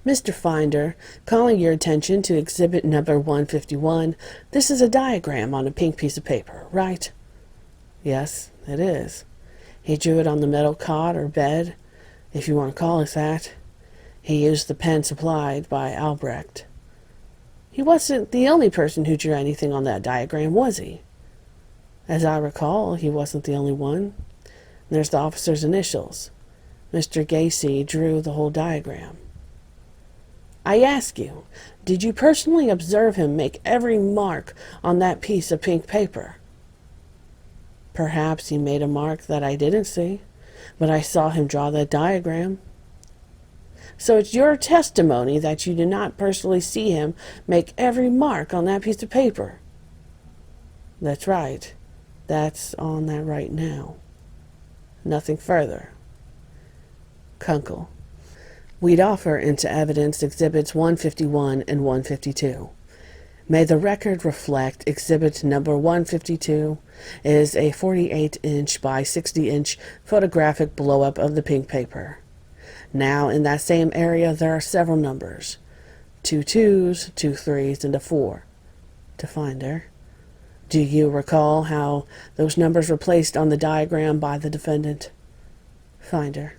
Mr. Finder, calling your attention to exhibit number 151, this is a diagram on a pink piece of paper, right? Yes, it is. He drew it on the metal cot or bed, if you want to call it that. He used the pen supplied by Albrecht. He wasn't the only person who drew anything on that diagram, was he? As I recall, he wasn't the only one. There's the officer's initials. Mr. Gacy drew the whole diagram. I ask you, did you personally observe him make every mark on that piece of pink paper? Perhaps he made a mark that I didn't see, but I saw him draw that diagram. So it's your testimony that you did not personally see him make every mark on that piece of paper? That's right. That's on that right now. Nothing further. Kunkel. We'd offer into evidence exhibits 151 and 152. May the record reflect exhibit number 152 is a 48-inch by 60-inch photographic blow-up of the pink paper. Now, in that same area, there are several numbers. 2 2s, 2 3s, and a 4. To Finder. Do you recall how those numbers were placed on the diagram by the defendant? Finder.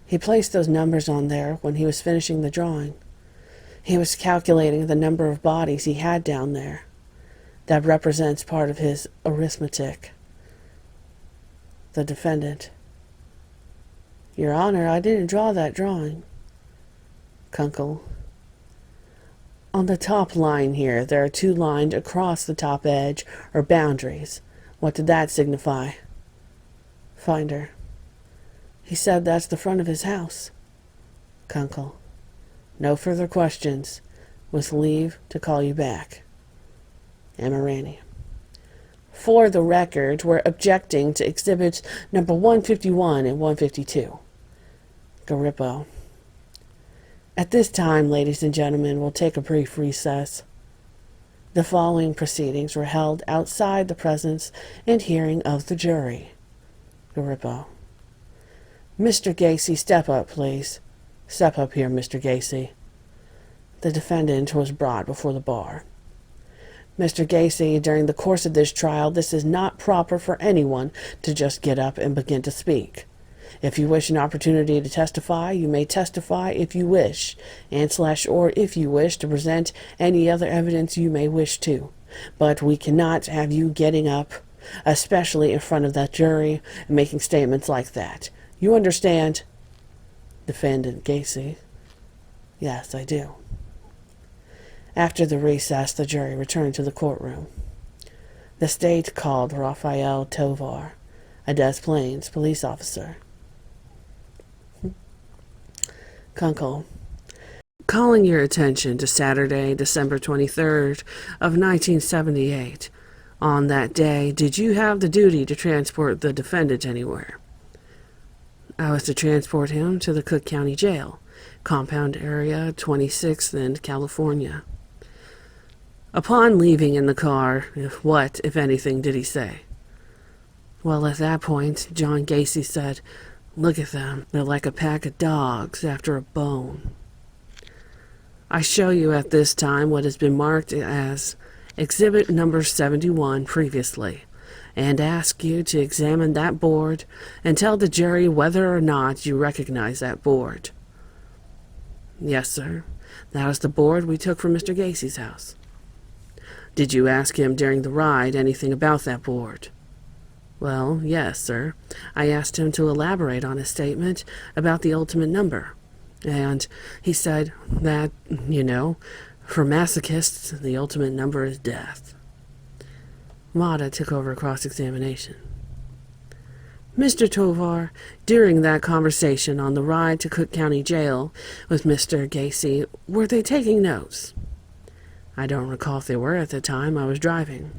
He placed those numbers on there when he was finishing the drawing. He was calculating the number of bodies he had down there. That represents part of his arithmetic. The defendant. Your Honor, I didn't draw that drawing. Kunkel. On the top line here, there are 2 lines across the top edge, or boundaries. What did that signify? Finder. He said that's the front of his house. Kunkel. No further questions. With leave to call you back. Amirani. For the record, we're objecting to exhibits number 151 and 152. Garippo. At this time, ladies and gentlemen, we'll take a brief recess. The following proceedings were held outside the presence and hearing of the jury. Garippo. Mr. Gacy, step up, please. Step up here, Mr. Gacy. The defendant was brought before the bar. Mr. Gacy, during the course of this trial, this is not proper for anyone to just get up and begin to speak. If you wish an opportunity to testify, you may testify if you wish, or if you wish to present any other evidence you may wish to. But we cannot have you getting up, especially in front of that jury, and making statements like that. You understand? Defendant Gacy. Yes, I do. After the recess, the jury returned to the courtroom. The state called Raphael Tovar, a Des Plaines police officer. Kunkel. Calling your attention to Saturday, December 23rd of 1978. On that day, did you have the duty to transport the defendant anywhere? I was to transport him to the Cook County Jail, compound area 26th and California. Upon leaving in the car, what, if anything, did he say? Well, at that point, John Gacy said, "Look at them. They're like a pack of dogs after a bone." I show you at this time what has been marked as Exhibit number 71 previously, and ask you to examine that board and tell the jury whether or not you recognize that board. Yes, sir. That was the board we took from Mr. Gacy's house. Did you ask him during the ride anything about that board? Well, yes, sir. I asked him to elaborate on his statement about the ultimate number. And he said that, for masochists, the ultimate number is death. Mata took over cross-examination. Mr. Tovar, during that conversation on the ride to Cook County Jail with Mr. Gacy, were they taking notes? I don't recall if they were at the time. I was driving.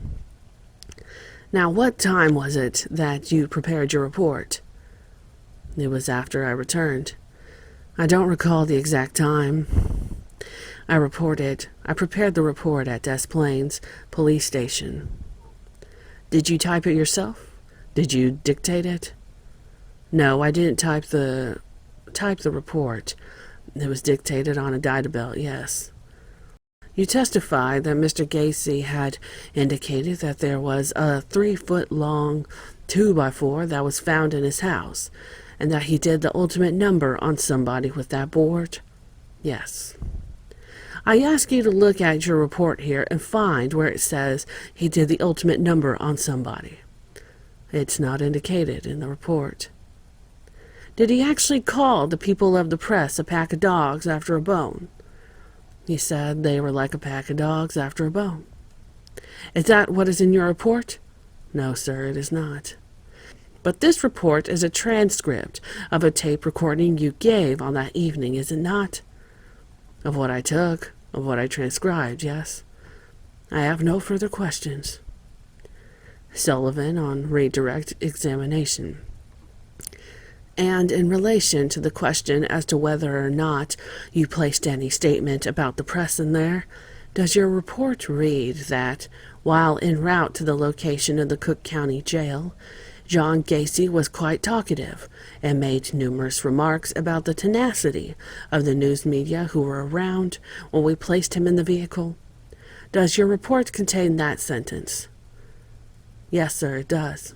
Now, what time was it that you prepared your report? It was after I returned. I don't recall the exact time. I prepared the report at Des Plaines Police Station. Did you type it yourself? Did you dictate it? No, I didn't type the report. It was dictated on a data belt, yes. You testified that Mr. Gacy had indicated that there was a 3-foot-long 2x4 that was found in his house, and that he did the ultimate number on somebody with that board? Yes. I ask you to look at your report here and find where it says he did the ultimate number on somebody. It's not indicated in the report. Did he actually call the people of the press a pack of dogs after a bone? He said they were like a pack of dogs after a bone. Is that what is in your report? No, sir, it is not. But this report is a transcript of a tape recording you gave on that evening, is it not? Of what I took, of what I transcribed, yes. I have no further questions. Sullivan on redirect examination. And in relation to the question as to whether or not you placed any statement about the press in there, does your report read that, while en route to the location of the Cook County Jail, John Gacy was quite talkative and made numerous remarks about the tenacity of the news media who were around when we placed him in the vehicle? Does your report contain that sentence? Yes, sir, it does.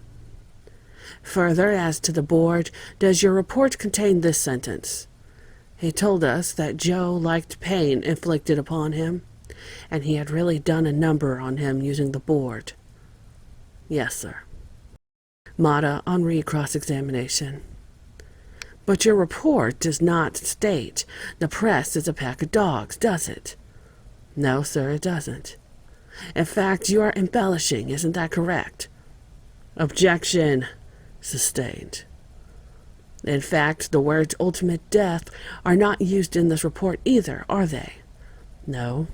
Further, as to the board, does your report contain this sentence? He told us that Joe liked pain inflicted upon him, and he had really done a number on him using the board. Yes, sir. Mata on re-cross-examination. But your report does not state the press is a pack of dogs, does it? No, sir, it doesn't. In fact, you are embellishing, isn't that correct? Objection. Sustained. In fact, the words ultimate death are not used in this report either, are they? No.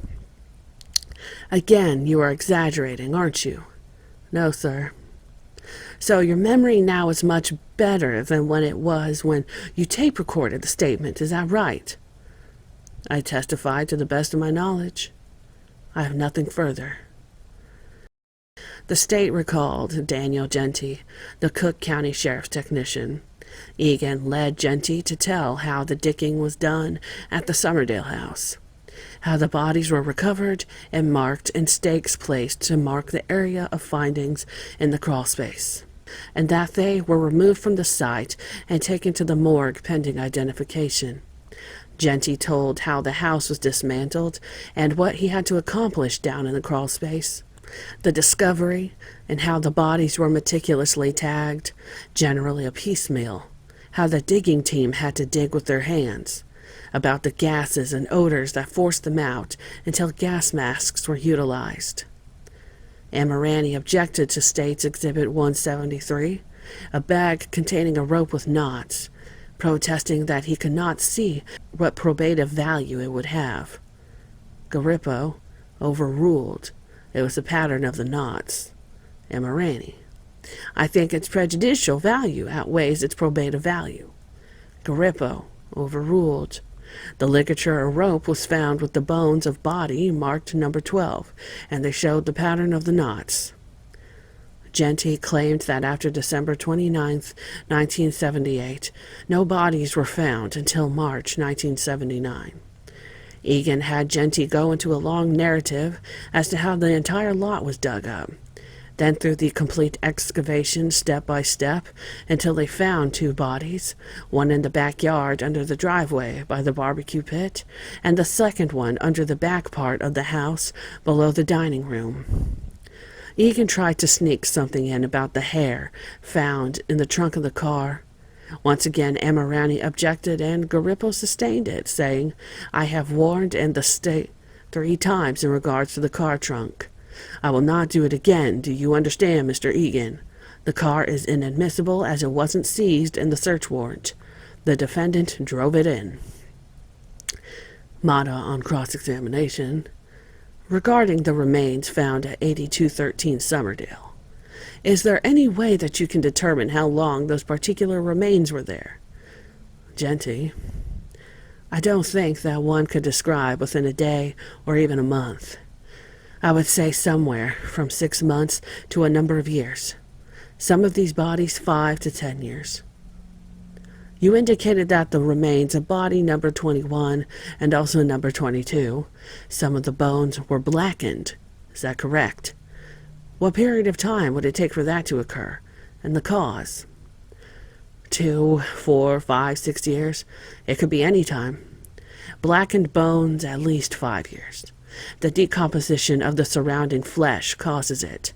Again, you are exaggerating, aren't you? No, sir. So your memory now is much better than when it was when you tape recorded the statement, is that right? I testify to the best of my knowledge. I have nothing further. The state recalled Daniel Genty, the Cook County Sheriff's technician. Egan led Genty to tell how the digging was done at the Summerdale house, how the bodies were recovered and marked and stakes placed to mark the area of findings in the crawlspace, and that they were removed from the site and taken to the morgue pending identification. Genty told how the house was dismantled and what he had to accomplish down in the crawlspace, the discovery, and how the bodies were meticulously tagged, generally a piecemeal, how the digging team had to dig with their hands, about the gases and odors that forced them out until gas masks were utilized. Amirani objected to State's Exhibit 173, a bag containing a rope with knots, protesting that he could not see what probative value it would have. Garippo overruled. It was the pattern of the knots. Amirani. I think its prejudicial value outweighs its probative value. Garippo overruled. The ligature or rope was found with the bones of body marked number 12, and they showed the pattern of the knots. Genty claimed that after December 29, 1978, no bodies were found until March 1979. Egan had Genty go into a long narrative as to how the entire lot was dug up, then through the complete excavation step by step until they found 2 bodies, one in the backyard under the driveway by the barbecue pit, and the second one under the back part of the house below the dining room. Egan tried to sneak something in about the hair found in the trunk of the car. Once again, Amirani objected, and Garippo sustained it, saying, "I have warned in the state 3 times in regards to the car trunk. I will not do it again. Do you understand, Mr. Egan? The car is inadmissible as it wasn't seized in the search warrant. The defendant drove it in." Mata on cross-examination. Regarding the remains found at 8213 Summerdale, is there any way that you can determine how long those particular remains were there? Genty. I don't think that one could describe within a day or even a month. I would say somewhere from 6 months to a number of years. Some of these bodies 5 to 10 years. You indicated that the remains of body number 21 and also number 22, some of the bones were blackened. Is that correct? What period of time would it take for that to occur? And the cause? 2, 4, 5, 6 years? It could be any time. Blackened bones, at least 5 years. The decomposition of the surrounding flesh causes it.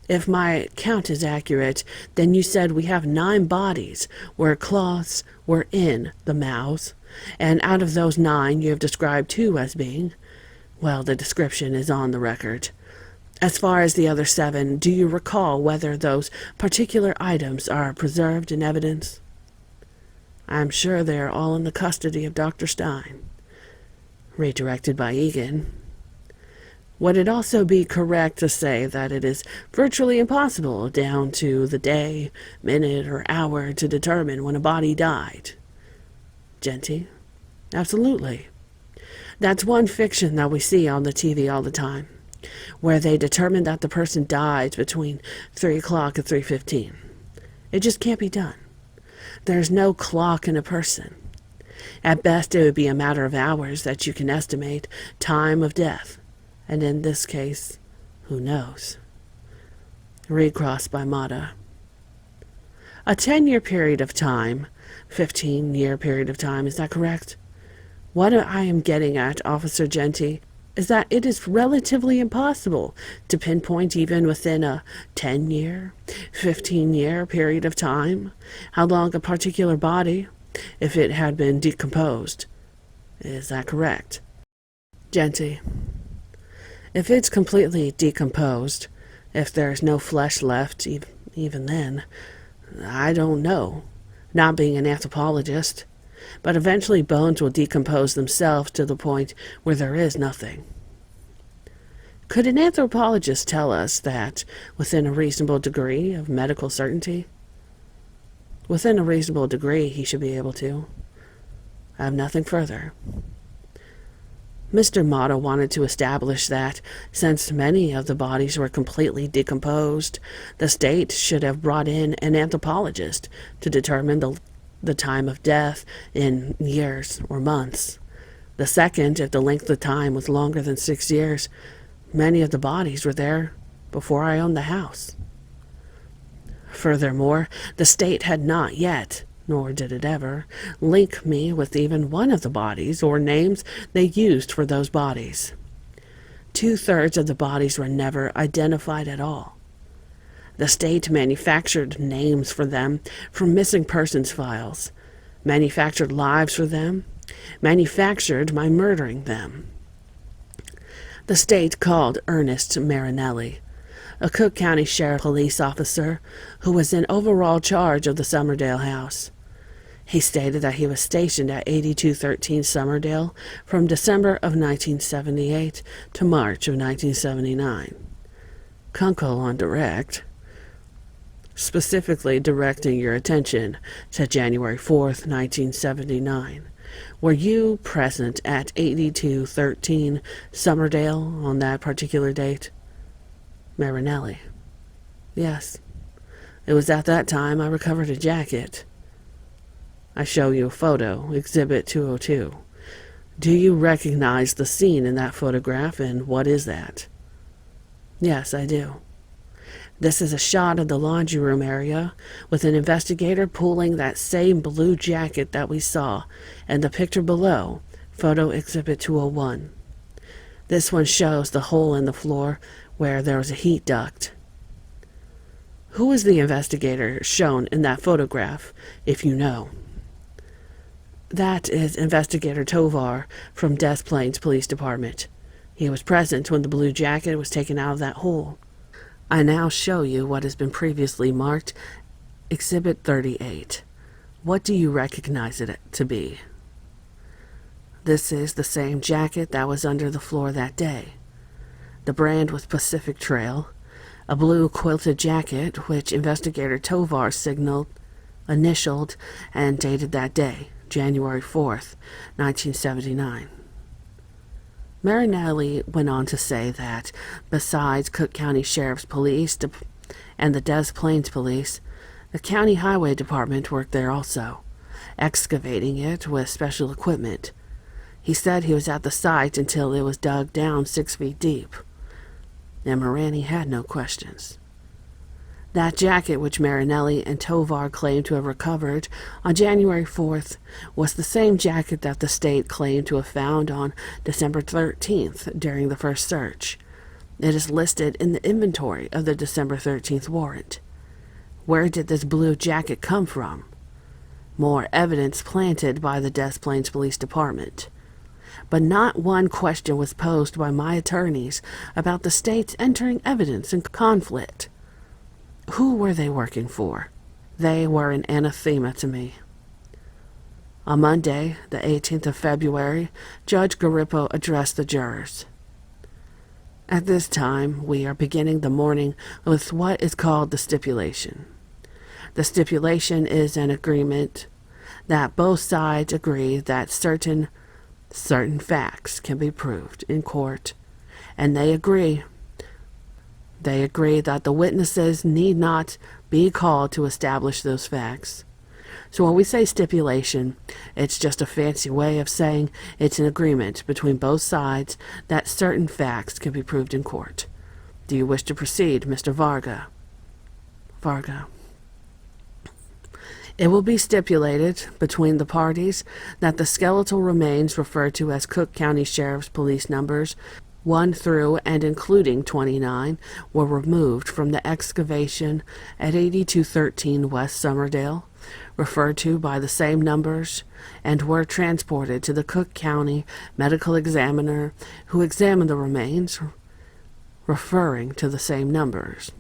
If my count is accurate, then you said we have 9 bodies where cloths were in the mouths, and out of those 9 you have described 2 as being, well, the description is on the record. As far as the other 7, do you recall whether those particular items are preserved in evidence? I'm sure they are all in the custody of Dr. Stein. Redirected by Egan. Would it also be correct to say that it is virtually impossible down to the day, minute, or hour to determine when a body died? Genty. Absolutely. That's one fiction that we see on the TV all the time, where they determine that the person died between 3 o'clock and 3:15. It just can't be done. There's no clock in a person. At best, it would be a matter of hours that you can estimate time of death. And in this case, who knows? Recrossed by Mata. A 10-year period of time, 15-year period of time, is that correct? What I am getting at, Officer Genty, is that it is relatively impossible to pinpoint even within a 10-year, 15-year period of time how long a particular body, if it had been decomposed. Is that correct? Genty. If it's completely decomposed, if there's no flesh left, even then, I don't know, not being an anthropologist, but eventually bones will decompose themselves to the point where there is nothing. Could an anthropologist tell us that within a reasonable degree of medical certainty? Within a reasonable degree, he should be able to. I have nothing further. Mr. Mata wanted to establish that, since many of the bodies were completely decomposed, the state should have brought in an anthropologist to determine the time of death in years or months. The second, if the length of time was longer than 6 years, many of the bodies were there before I owned the house. Furthermore, the state had not yet, nor did it ever, link me with even one of the bodies or names they used for those bodies. 2/3 of the bodies were never identified at all. The state manufactured names for them from missing persons files, manufactured lives for them, manufactured my murdering them. The state called Ernest Marinelli, a Cook County Sheriff police officer who was in overall charge of the Summerdale house. He stated that he was stationed at 8213 Summerdale from December of 1978 to March of 1979. Kunkel on direct, specifically directing your attention to January 4th, 1979. Were you present at 8213 Summerdale on that particular date? Marinelli. Yes. It was at that time I recovered a jacket. I show you a photo, Exhibit 202. Do you recognize the scene in that photograph, and what is that? Yes, I do. This is a shot of the laundry room area with an investigator pulling that same blue jacket that we saw, and the picture below, Photo Exhibit 201. This one shows the hole in the floor where there was a heat duct. Who is the investigator shown in that photograph, if you know? That is Investigator Tovar from Des Plaines Police Department. He was present when the blue jacket was taken out of that hole. I now show you what has been previously marked Exhibit 38. What do you recognize it to be? This is the same jacket that was under the floor that day. The brand was Pacific Trail, a blue quilted jacket which Investigator Tovar initialed, and dated that day, January 4th, 1979. Marinelli went on to say that, besides Cook County Sheriff's Police and the Des Plaines Police, the County Highway Department worked there also, excavating it with special equipment. He said he was at the site until it was dug down 6 feet deep, and Morani had no questions. That jacket which Marinelli and Tovar claimed to have recovered on January 4th was the same jacket that the state claimed to have found on December 13th during the first search. It is listed in the inventory of the December 13th warrant. Where did this blue jacket come from? More evidence planted by the Des Plaines Police Department. But not one question was posed by my attorneys about the state's entering evidence in conflict. Who were they working for? They were an anathema to me. On Monday, the 18th of February, Judge Garippo addressed the jurors. At this time, we are beginning the morning with what is called the stipulation. The stipulation is an agreement that both sides agree that certain facts can be proved in court, and they agree that the witnesses need not be called to establish those facts. So when we say stipulation, it's just a fancy way of saying it's an agreement between both sides that certain facts can be proved in court. Do you wish to proceed, Mr. Varga? Varga. It will be stipulated between the parties that the skeletal remains referred to as Cook County Sheriff's Police numbers 1 through and including 29 were removed from the excavation at 8213 West Summerdale, referred to by the same numbers, and were transported to the Cook County Medical Examiner, who examined the remains, referring to the same numbers.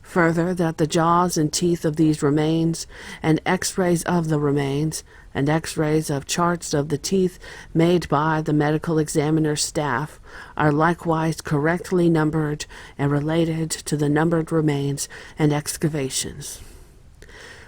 Further, that the jaws and teeth of these remains, and x-rays of the remains, and x-rays of charts of the teeth made by the medical examiner's staff are likewise correctly numbered and related to the numbered remains and excavations.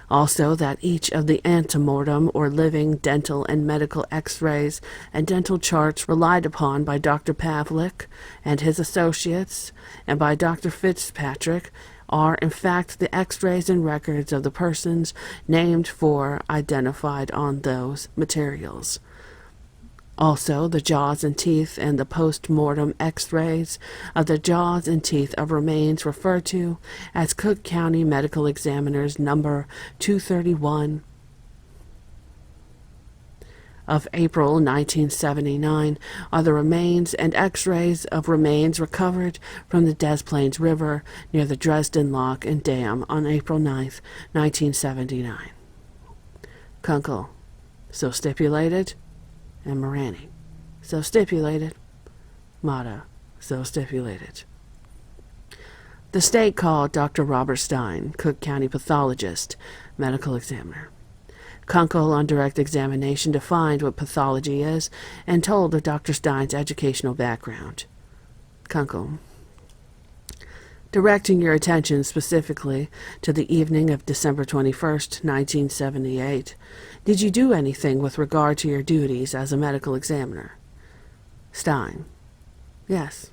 Also, that each of the antemortem or living dental and medical x-rays and dental charts relied upon by Dr. Pavlik and his associates and by Dr. Fitzpatrick are in fact the x-rays and records of the persons named for identified on those materials. Also, the jaws and teeth and the post-mortem x-rays of the jaws and teeth of remains referred to as Cook County Medical Examiner's number 231 of April 1979 are the remains and x-rays of remains recovered from the Des Plaines River near the Dresden Lock and Dam on April 9th, 1979. Kunkel, so stipulated, and Morani, so stipulated. Mata, so stipulated. The state called Dr. Robert Stein, Cook County pathologist, medical examiner. Kunkel, on direct examination, defined what pathology is and told of Dr. Stein's educational background. Kunkel, directing your attention specifically to the evening of December 21st, 1978, did you do anything with regard to your duties as a medical examiner? Stein, yes.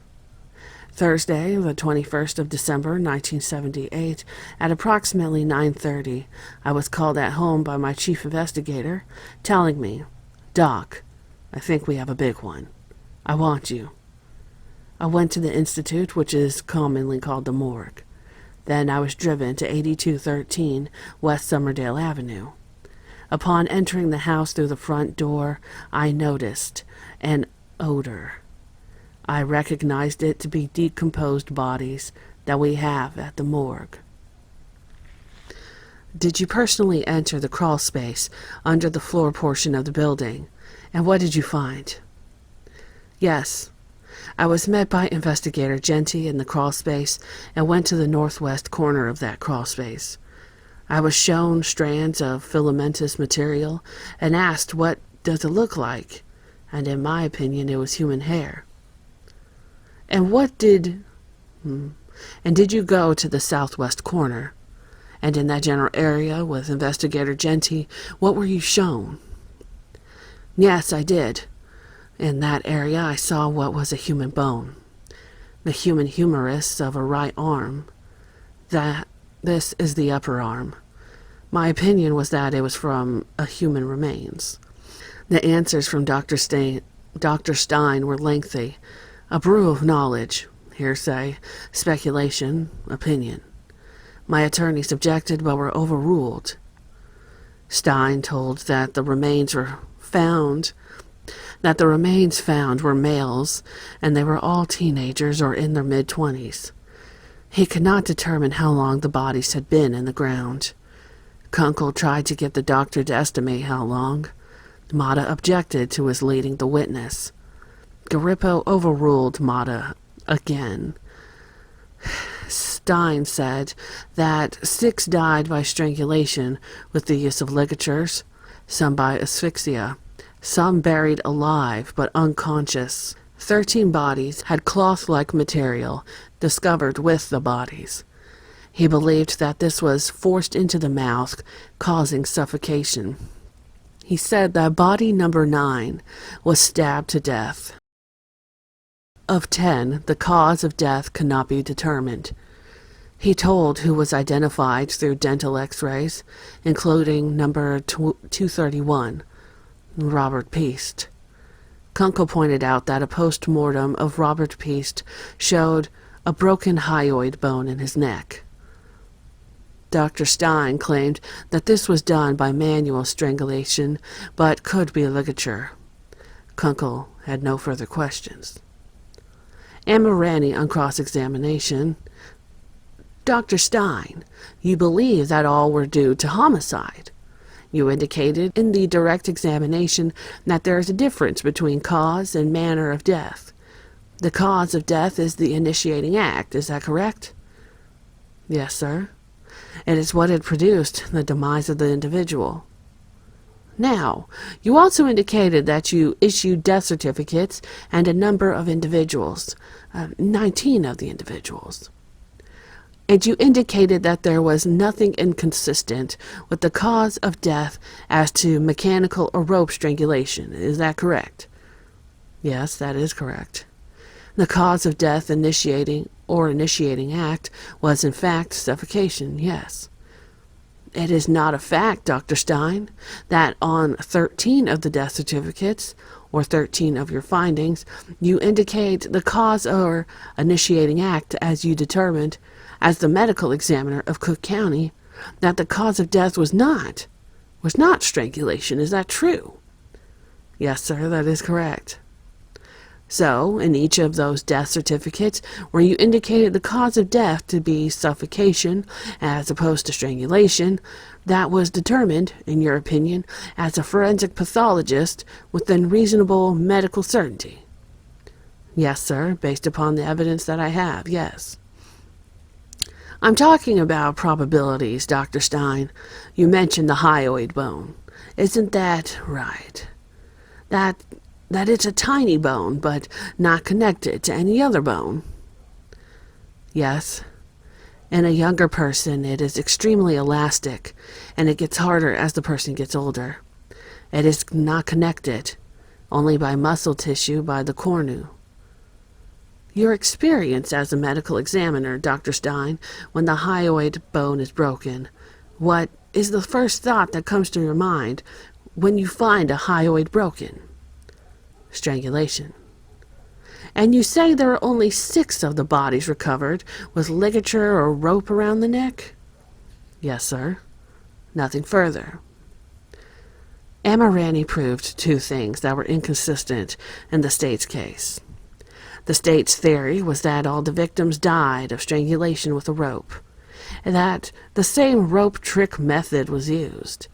Thursday, the 21st of December, 1978, at approximately 9:30, I was called at home by my chief investigator, telling me, "Doc, I think we have a big one. I want you." I went to the institute, which is commonly called the morgue. Then I was driven to 8213 West Summerdale Avenue. Upon entering the house through the front door, I noticed an odor. I recognized it to be decomposed bodies that we have at the morgue. Did you personally enter the crawl space under the floor portion of the building, and what did you find? Yes. I was met by Investigator Genty in the crawl space and went to the northwest corner of that crawl space. I was shown strands of filamentous material and asked what does it look like, and in my opinion it was human hair. And did you go to the southwest corner? And in that general area with Investigator Genty, what were you shown? Yes, I did. In that area I saw what was a human bone, the human humerus of a right arm. This is the upper arm. My opinion was that it was from a human remains. The answers from Dr. Stein were lengthy, a brew of knowledge, hearsay, speculation, opinion. My attorneys objected but were overruled. Stein told that the remains found were males, and they were all teenagers or in their mid-20s. He could not determine how long the bodies had been in the ground. Kunkel tried to get the doctor to estimate how long. Mata objected to his leading the witness. Garippo overruled Mata again. Stein said that 6 died by strangulation with the use of ligatures, some by asphyxia, some buried alive but unconscious. 13 bodies had cloth-like material discovered with the bodies. He believed that this was forced into the mouth, causing suffocation. He said that body number 9 was stabbed to death. Of 10, the cause of death could not be determined. He told who was identified through dental x-rays, including number 231, Robert Piest. Kunkel pointed out that a post-mortem of Robert Piest showed a broken hyoid bone in his neck. Dr. Stein claimed that this was done by manual strangulation, but could be ligature. Kunkel had no further questions. Amirani on cross-examination. Dr. Stein, you believe that all were due to homicide. You indicated in the direct examination that there is a difference between cause and manner of death. The cause of death is the initiating act, is that correct? Yes, sir. It is what had produced the demise of the individual. Now, you also indicated that you issued death certificates and a number of individuals, 19 of the individuals. And you indicated that there was nothing inconsistent with the cause of death as to mechanical or rope strangulation. Is that correct? Yes, that is correct. The cause of death initiating act was in fact suffocation, yes. It is not a fact, Dr. Stein, that on 13 of the death certificates, or 13 of your findings, you indicate the cause or initiating act as you determined, as the medical examiner of Cook County, that the cause of death was not strangulation. Is that true? Yes, sir, that is correct. So, in each of those death certificates where you indicated the cause of death to be suffocation as opposed to strangulation, that was determined, in your opinion, as a forensic pathologist within reasonable medical certainty. Yes, sir, based upon the evidence that I have, yes. I'm talking about probabilities, Dr. Stein. You mentioned the hyoid bone. Isn't that right? That it's a tiny bone, but not connected to any other bone. Yes. In a younger person, it is extremely elastic, and it gets harder as the person gets older. It is not connected, only by muscle tissue by the cornu. Your experience as a medical examiner, Dr. Stein, when the hyoid bone is broken, what is the first thought that comes to your mind when you find a hyoid broken? Strangulation. And you say there are only 6 of the bodies recovered with ligature or rope around the neck? Yes, sir. Nothing further. Amirani proved 2 things that were inconsistent in the state's case. The state's theory was that all the victims died of strangulation with a rope, and that the same rope trick method was used.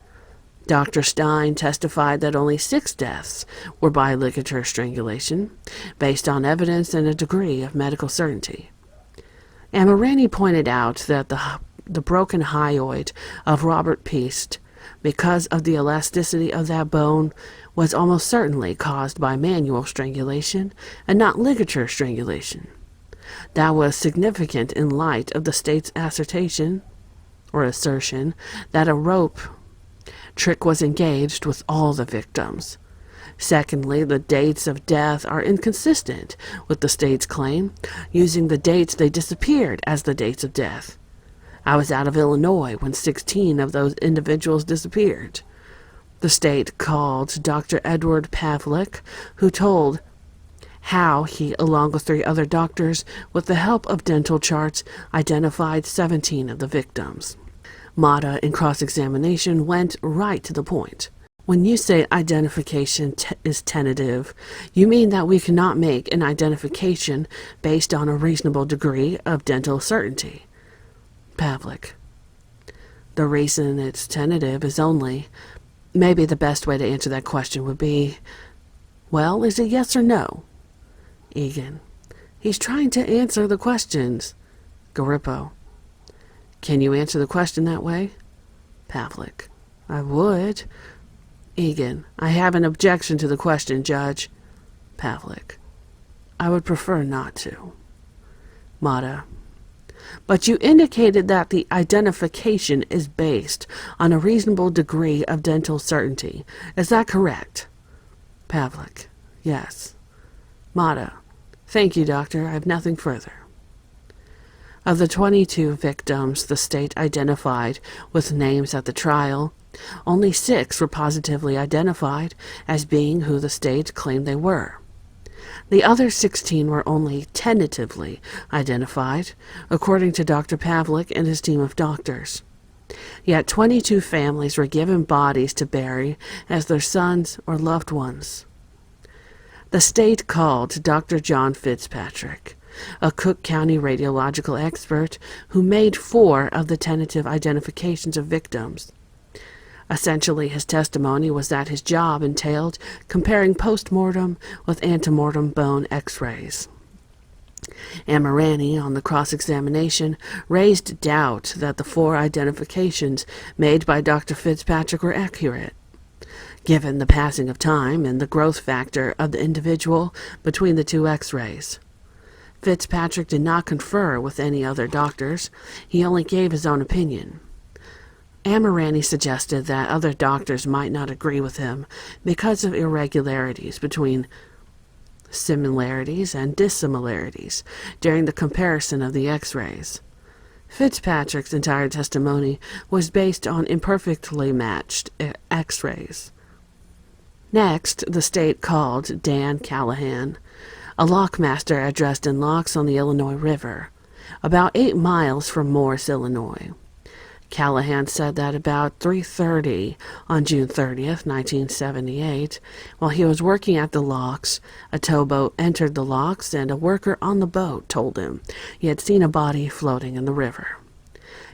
Dr. Stein testified that only 6 deaths were by ligature strangulation, based on evidence and a degree of medical certainty. Amirani pointed out that the broken hyoid of Robert Piest, because of the elasticity of that bone, was almost certainly caused by manual strangulation and not ligature strangulation. That was significant in light of the state's assertion that a rope trick was engaged with all the victims. Secondly, the dates of death are inconsistent with the state's claim, using the dates they disappeared as the dates of death. I was out of Illinois when 16 of those individuals disappeared. The state called Dr. Edward Pavlik, who told how he, along with 3 other doctors, with the help of dental charts, identified 17 of the victims. Mata, in cross-examination, went right to the point. When you say identification is tentative, you mean that we cannot make an identification based on a reasonable degree of dental certainty. Pavlik: the reason it's tentative is maybe the best way to answer that question would be, well, is it yes or no? Egan: he's trying to answer the questions. Garippo: can you answer the question that way? Pavlik: I would. Egan: I have an objection to the question, Judge. Pavlik: I would prefer not to. Mata: but you indicated that the identification is based on a reasonable degree of dental certainty. Is that correct? Pavlik: yes. Mata: thank you, Doctor. I have nothing further. Of the 22 victims the state identified with names at the trial, only 6 were positively identified as being who the state claimed they were. The other 16 were only tentatively identified, according to Dr. Pavlik and his team of doctors. Yet 22 families were given bodies to bury as their sons or loved ones. The state called Dr. John Fitzpatrick, a Cook County radiological expert who made 4 of the tentative identifications of victims. Essentially, his testimony was that his job entailed comparing post-mortem with antemortem bone x-rays. Amirani, on the cross-examination, raised doubt that the 4 identifications made by Dr. Fitzpatrick were accurate. Given the passing of time and the growth factor of the individual between the 2 x-rays. Fitzpatrick did not confer with any other doctors. He only gave his own opinion. Amirani suggested that other doctors might not agree with him because of irregularities between similarities and dissimilarities during the comparison of the x-rays. Fitzpatrick's entire testimony was based on imperfectly matched x-rays. Next, the state called Dan Callahan, a lockmaster at Dresden Locks on the Illinois River, about 8 miles from Morris, Illinois. Callahan said that about 3:30 on June 30th, 1978, while he was working at the locks, a towboat entered the locks and a worker on the boat told him he had seen a body floating in the river.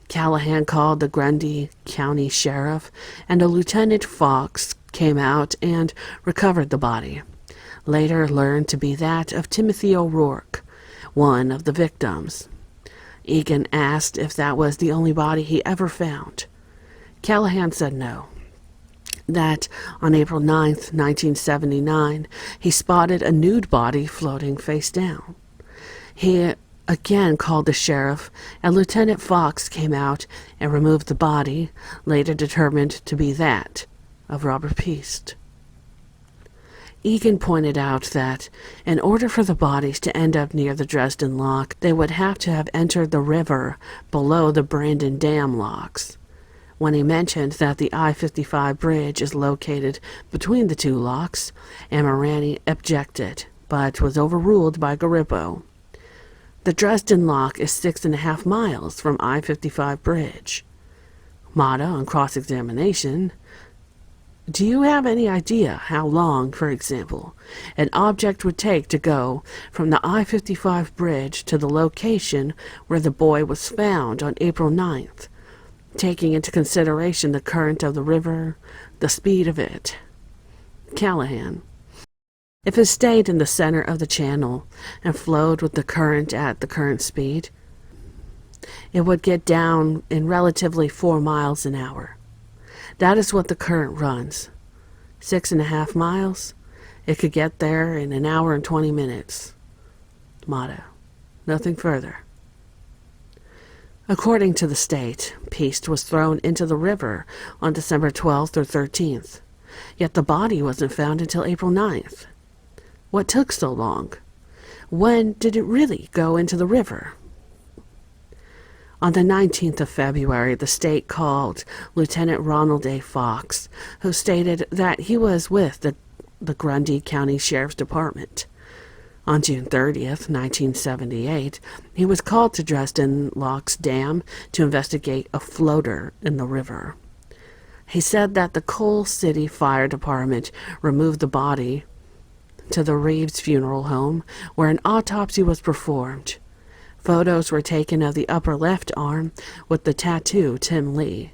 Callahan called the Grundy County Sheriff, and a Lieutenant Fox came out and recovered the body, later learned to be that of Timothy O'Rourke, one of the victims. Egan asked if that was the only body he ever found. Callahan said no. That on April 9th, 1979, he spotted a nude body floating face down. He again called the sheriff, and Lieutenant Fox came out and removed the body, later determined to be that of Robert Piest. Egan pointed out that, in order for the bodies to end up near the Dresden Lock, they would have to have entered the river below the Brandon Dam locks. When he mentioned that the I-55 bridge is located between the 2 locks, Amirani objected, but was overruled by Garippo. The Dresden Lock is 6.5 miles from I-55 bridge. Mata, on cross-examination, Do you have any idea how long, for example, an object would take to go from the I-55 bridge to the location where the boy was found on April 9th, taking into consideration the current of the river, the speed of it? Callahan: If it stayed in the center of the channel and flowed with the current at the current speed, it would get down in relatively 4 miles an hour. That is what the current runs. 6.5 miles, it could get there in an hour and 20 minutes. Motto: nothing further. According to the state, Peast was thrown into the river on December 12th or 13th, yet the body wasn't found until April 9th. What took so long? When did it really go into the river? On the 19th of February, the state called Lieutenant Ronald A. Fox, who stated that he was with the Grundy County Sheriff's Department. On June 30th, 1978, he was called to Dresden Locks Dam to investigate a floater in the river. He said that the Coal City Fire Department removed the body to the Reeves Funeral Home, where an autopsy was performed. Photos were taken of the upper left arm with the tattoo Tim Lee.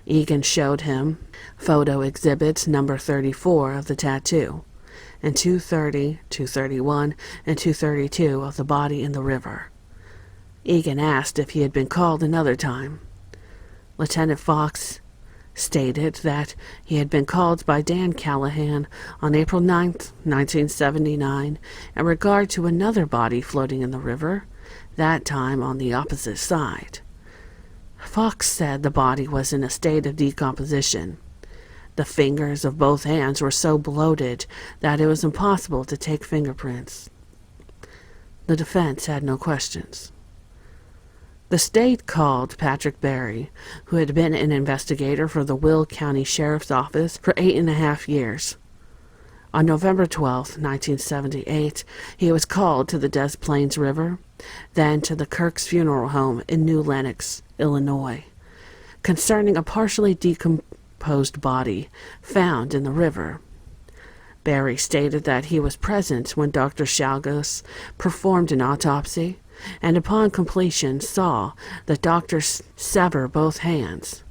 Egan showed him photo exhibits number 34 of the tattoo, and 230, 231, and 232 of the body in the river. Egan asked if he had been called another time. Lieutenant Fox stated that he had been called by Dan Callahan on April 9th, 1979, in regard to another body floating in the river, that time on the opposite side. Fox said the body was in a state of decomposition. The fingers of both hands were so bloated that it was impossible to take fingerprints. The defense had no questions. The state called Patrick Berry, who had been an investigator for the Will County Sheriff's Office for 8.5 years. On November 12, 1978, he was called to the Des Plaines River, then to the Kirk's Funeral Home in New Lenox, Illinois, concerning a partially decomposed body found in the river. Berry stated that he was present when Dr. Shalgos performed an autopsy, and upon completion saw the doctor sever both hands.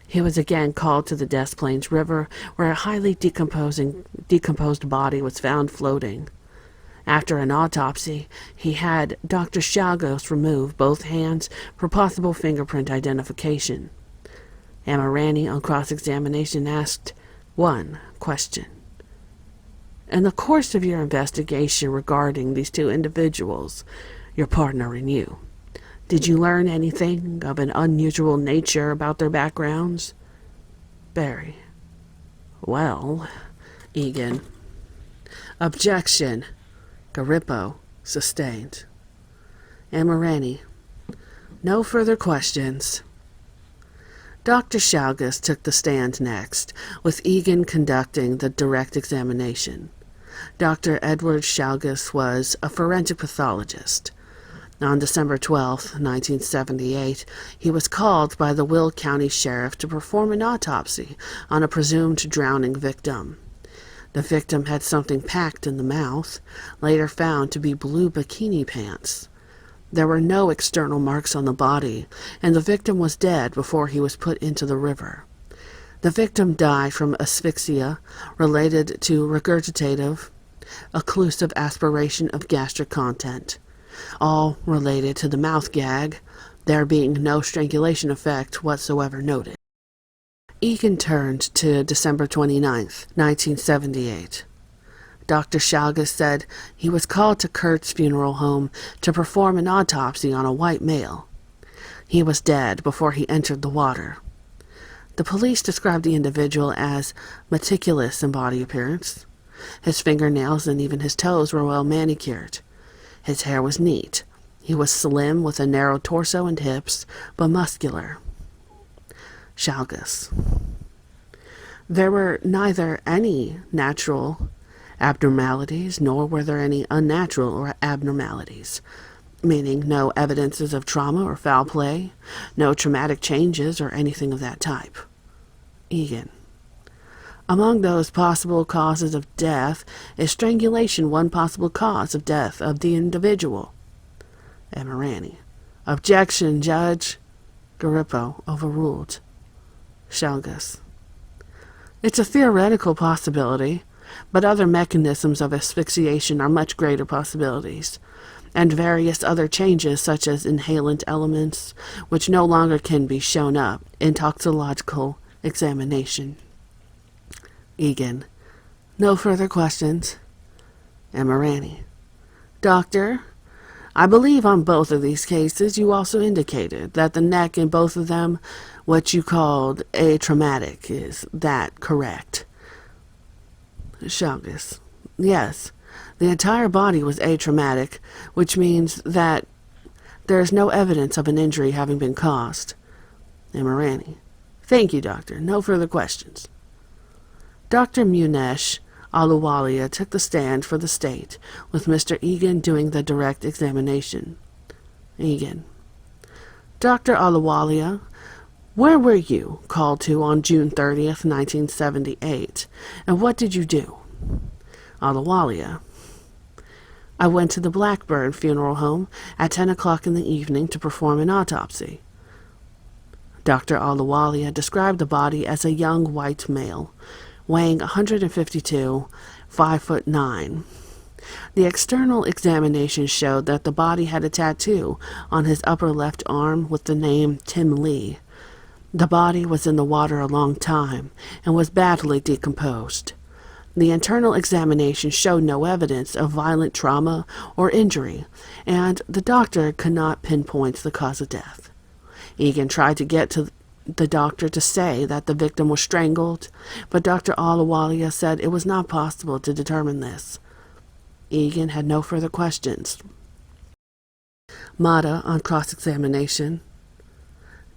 He was again called to the Des Plaines River, where a highly decomposed body was found floating. After an autopsy, he had Dr. Shalgos remove both hands for possible fingerprint identification. Amirani, on cross-examination, asked one question. In the course of your investigation regarding these two individuals, your partner and you, did you learn anything of an unusual nature about their backgrounds? Berry: Well, Egan. Objection. Garippo, sustained. Amirani: No further questions. Dr. Shalgos took the stand next, with Egan conducting the direct examination. Dr. Edward Shalgos was a forensic pathologist. On December 12, 1978, he was called by the Will County Sheriff to perform an autopsy on a presumed drowning victim. The victim had something packed in the mouth, later found to be blue bikini pants. There were no external marks on the body, and the victim was dead before he was put into the river. The victim died from asphyxia related to regurgitative, occlusive aspiration of gastric content, all related to the mouth gag, there being no strangulation effect whatsoever noted. Egan turned to December 29, 1978. Dr. Shalgos said he was called to Kurt's funeral home to perform an autopsy on a white male. He was dead before he entered the water. The police described the individual as meticulous in body appearance. His fingernails and even his toes were well manicured. His hair was neat. He was slim with a narrow torso and hips, but muscular. Shalgos: There were neither any natural abnormalities nor were there any unnatural or abnormalities, meaning no evidences of trauma or foul play, no traumatic changes or anything of that type. Egan: Among those possible causes of death, is strangulation one possible cause of death of the individual? Emirani. Objection, Judge. Garippo, overruled. Shelgus. It's a theoretical possibility, but other mechanisms of asphyxiation are much greater possibilities, and various other changes such as inhalant elements, which no longer can be shown up in toxicological examination. Egan. No further questions. Emirani. Doctor, I believe on both of these cases you also indicated that the neck in both of them, what you called atraumatic. Is that correct? Shelgus. Yes. The entire body was atraumatic, which means that there is no evidence of an injury having been caused. Emirani. Thank you, Doctor. No further questions. Dr. Munesh Ahluwalia took the stand for the state, with Mr. Egan doing the direct examination. Egan. Dr. Ahluwalia, where were you called to on June 30th, 1978, and what did you do? Ahluwalia. I went to the Blackburn Funeral Home at 10 o'clock in the evening to perform an autopsy. Dr. Ahluwalia described the body as a young white male, weighing 152, 5'9". The external examination showed that the body had a tattoo on his upper left arm with the name Tim Lee. The body was in the water a long time and was badly decomposed. The internal examination showed no evidence of violent trauma or injury, and the doctor could not pinpoint the cause of death. Egan tried to get to the doctor to say that the victim was strangled, but Dr. Ahluwalia said it was not possible to determine this. Egan had no further questions. Mata on cross-examination.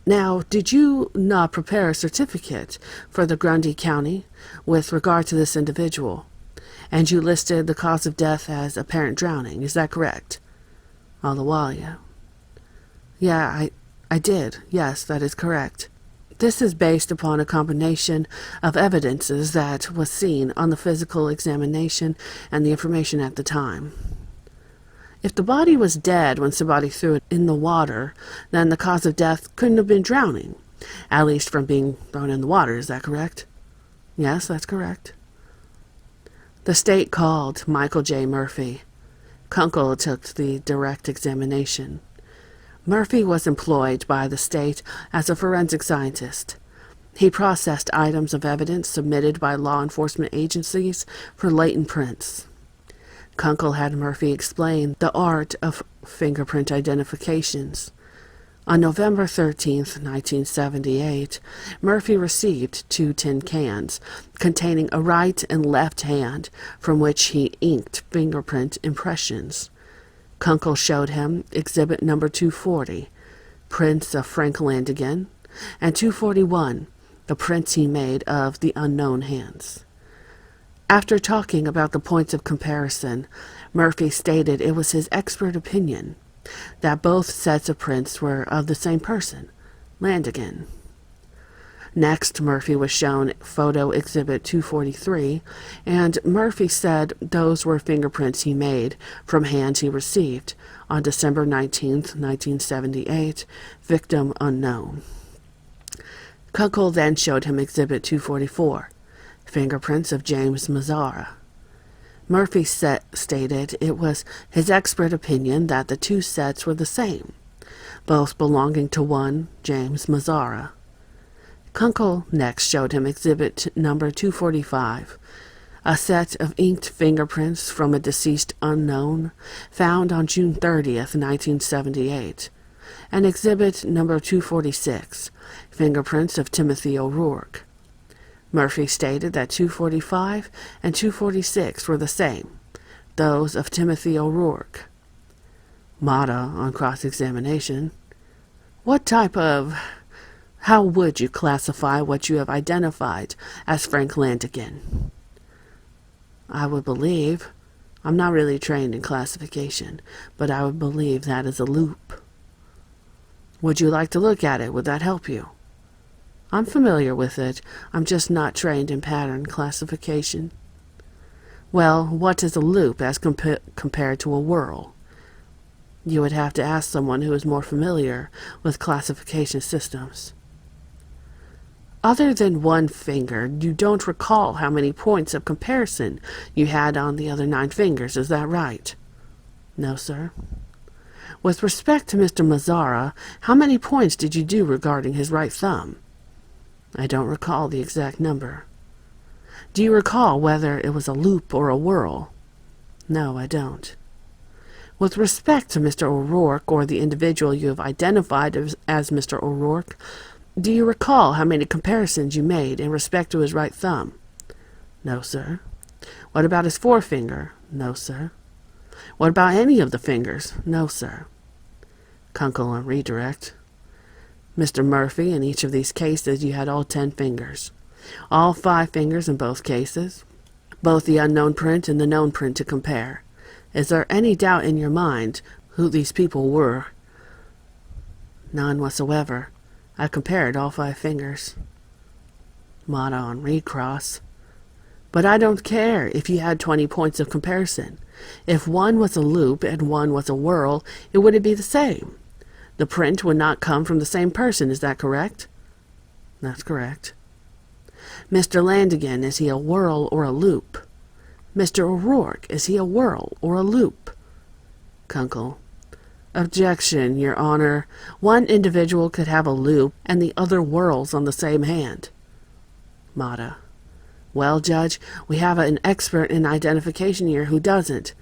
Now, did you not prepare a certificate for the Grundy County with regard to this individual? And you listed the cause of death as apparent drowning, is that correct? Ahluwalia. Yeah, I did. Yes, that is correct. This is based upon a combination of evidences that was seen on the physical examination and the information at the time. If the body was dead when somebody threw it in the water, then the cause of death couldn't have been drowning, at least from being thrown in the water, is that correct? Yes, that's correct. The state called Michael J. Murphy. Kunkel took the direct examination. Murphy was employed by the state as a forensic scientist. He processed items of evidence submitted by law enforcement agencies for latent prints. Kunkel had Murphy explain the art of fingerprint identifications. On November 13th, 1978, Murphy received 2 tin cans containing a right and left hand from which he inked fingerprint impressions. Kunkel showed him exhibit number 240, prints of Frank Landigan, and 241, the prints he made of the unknown hands. After talking about the points of comparison, Murphy stated it was his expert opinion that both sets of prints were of the same person, Landigan. Next, Murphy was shown photo exhibit 243, and Murphy said those were fingerprints he made from hands he received on December 19th, 1978, victim unknown. Kunkel then showed him exhibit 244, fingerprints of James Mazzara. Murphy stated it was his expert opinion that the 2 sets were the same, both belonging to one James Mazzara. Kunkel next showed him exhibit number 245, a set of inked fingerprints from a deceased unknown found on June 30th, 1978, and exhibit number 246, fingerprints of Timothy O'Rourke. Murphy stated that 245 and 246 were the same, those of Timothy O'Rourke. Mata on cross-examination. How would you classify what you have identified as Frank Landigan? I would believe, I'm not really trained in classification, but I would believe that is a loop. Would you like to look at it? Would that help you? I'm familiar with it. I'm just not trained in pattern classification. Well, what is a loop as compared to a whirl? You would have to ask someone who is more familiar with classification systems. Other than one finger, you don't recall how many points of comparison you had on the other 9 fingers, is that right? No, sir. With respect to Mr. Mazzara, how many points did you do regarding his right thumb? I don't recall the exact number. Do you recall whether it was a loop or a whirl? No, I don't. With respect to Mr. O'Rourke, or the individual you have identified as Mr. O'Rourke, do you recall how many comparisons you made in respect to his right thumb? No, sir. What about his forefinger? No, sir. What about any of the fingers? No, sir. Kunkel on redirect. Mr. Murphy, in each of these cases you had all 10 fingers. All 5 fingers in both cases. Both the unknown print and the known print to compare. Is there any doubt in your mind who these people were? None whatsoever. I compared all 5 fingers. Mata on recross. But I don't care if you had 20 points of comparison. If one was a loop and one was a whirl, it would be the same. The print would not come from the same person, is that correct? That's correct. Mr. Landigan, is he a whirl or a loop? Mr. O'Rourke, is he a whirl or a loop? Kunkel. Objection, Your Honor. One individual could have a loop and the other whirls on the same hand. Mata. Well, Judge, we have an expert in identification here who doesn't,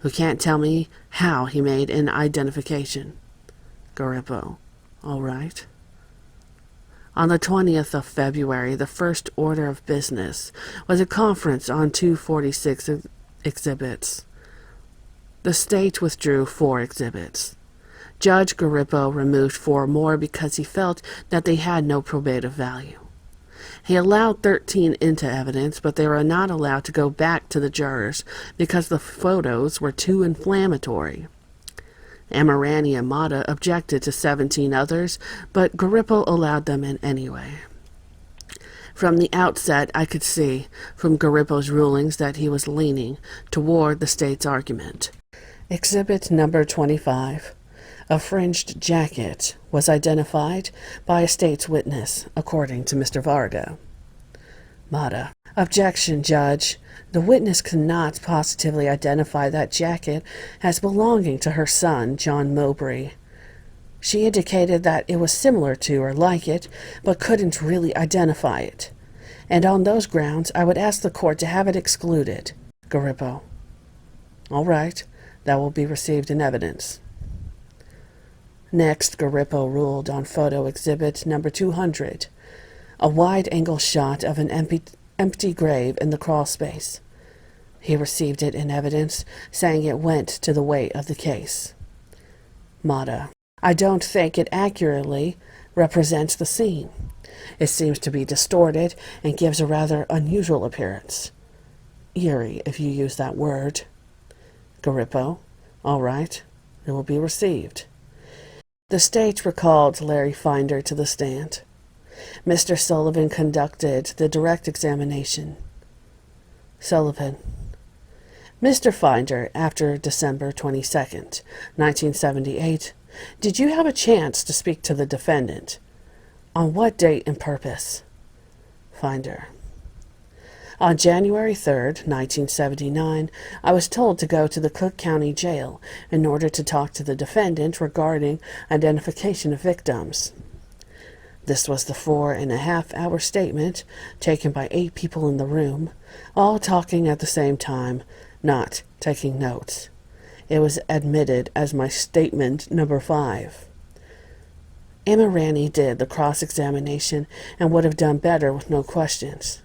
who can't tell me how he made an identification. Garippo. All right. On the 20th of February, the first order of business was a conference on 246 exhibits. The state withdrew 4 exhibits. Judge Garippo removed 4 more because he felt that they had no probative value. He allowed 13 into evidence, but they were not allowed to go back to the jurors because the photos were too inflammatory. Amirani and Mata objected to 17 others, but Garippo allowed them in anyway. From the outset, I could see from Garippo's rulings that he was leaning toward the state's argument. Exhibit number 25, a fringed jacket, was identified by a state's witness, according to Mr. Varga. Mata. Objection, Judge. The witness cannot positively identify that jacket as belonging to her son, John Mowbray. She indicated that it was similar to or like it, but couldn't really identify it. And on those grounds, I would ask the court to have it excluded. Garippo. All right. That will be received in evidence. Next, Garippo ruled on photo exhibit number 200, a wide-angle shot of an empty grave in the crawl space. He received it in evidence, saying it went to the weight of the case. Mata. I don't think it accurately represents the scene. It seems to be distorted and gives a rather unusual appearance. Eerie, if you use that word. Garippo. All right. It will be received. The state recalled Larry Finder to the stand. Mr. Sullivan conducted the direct examination. Sullivan. Mr. Finder, after December 22nd, 1978, did you have a chance to speak to the defendant? On what date and purpose? Finder. On January 3rd, 1979, I was told to go to the Cook County Jail in order to talk to the defendant regarding identification of victims. This was the 4.5-hour statement taken by 8 people in the room, all talking at the same time, not taking notes. It was admitted as my statement number 5. Amirani did the cross-examination and would have done better with no questions.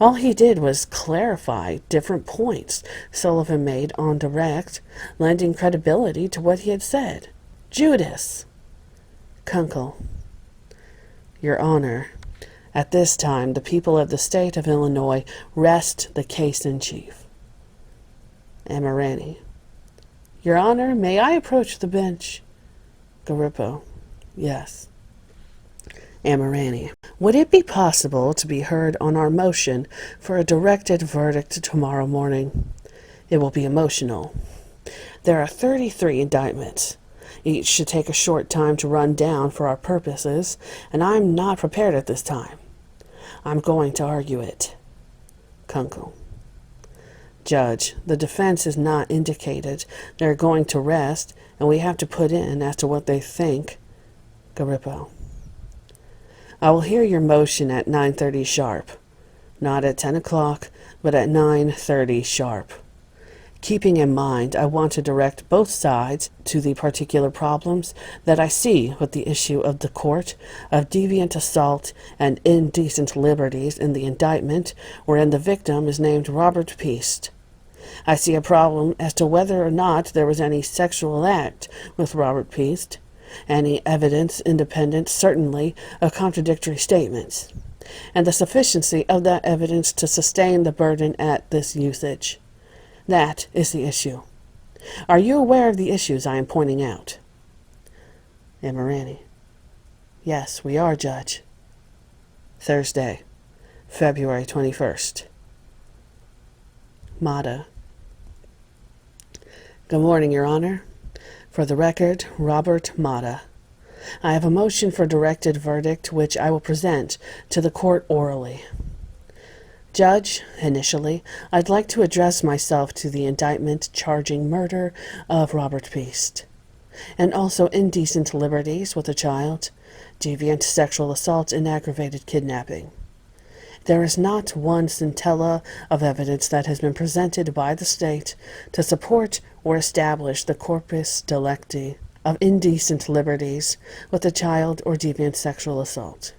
All he did was clarify different points Sullivan made on direct, lending credibility to what he had said. Judas. Kunkel. Your Honor, at this time the people of the state of Illinois rest the case in chief. Amirani. Your Honor, may I approach the bench? Garippo. Yes. Amirani. Would it be possible to be heard on our motion for a directed verdict tomorrow morning? It will be emotional. There are 33 indictments. Each should take a short time to run down for our purposes, and I'm not prepared at this time. I'm going to argue it. Kunkel. Judge, the defense has not indicated they're going to rest, and we have to put in as to what they think. Garippo. I will hear your motion at 9:30 sharp. Not at 10 o'clock, but at 9:30 sharp. Keeping in mind, I want to direct both sides to the particular problems that I see with the issue of the court of deviant assault and indecent liberties in the indictment, wherein the victim is named Robert Peast. I see a problem as to whether or not there was any sexual act with Robert Peast, any evidence independent, certainly, of contradictory statements, and the sufficiency of that evidence to sustain the burden at this usage. That is the issue. Are you aware of the issues I am pointing out? Emirani. Yes, we are, Judge. Thursday, February 21st. Mata. Good morning, Your Honor. For the record, Robert Mata. I have a motion for directed verdict which I will present to the court orally. Judge, initially, I'd like to address myself to the indictment charging murder of Robert Peast, and also indecent liberties with a child, deviant sexual assault, and aggravated kidnapping. There is not one scintilla of evidence that has been presented by the state to support or establish the corpus delicti of indecent liberties with a child or deviant sexual assault.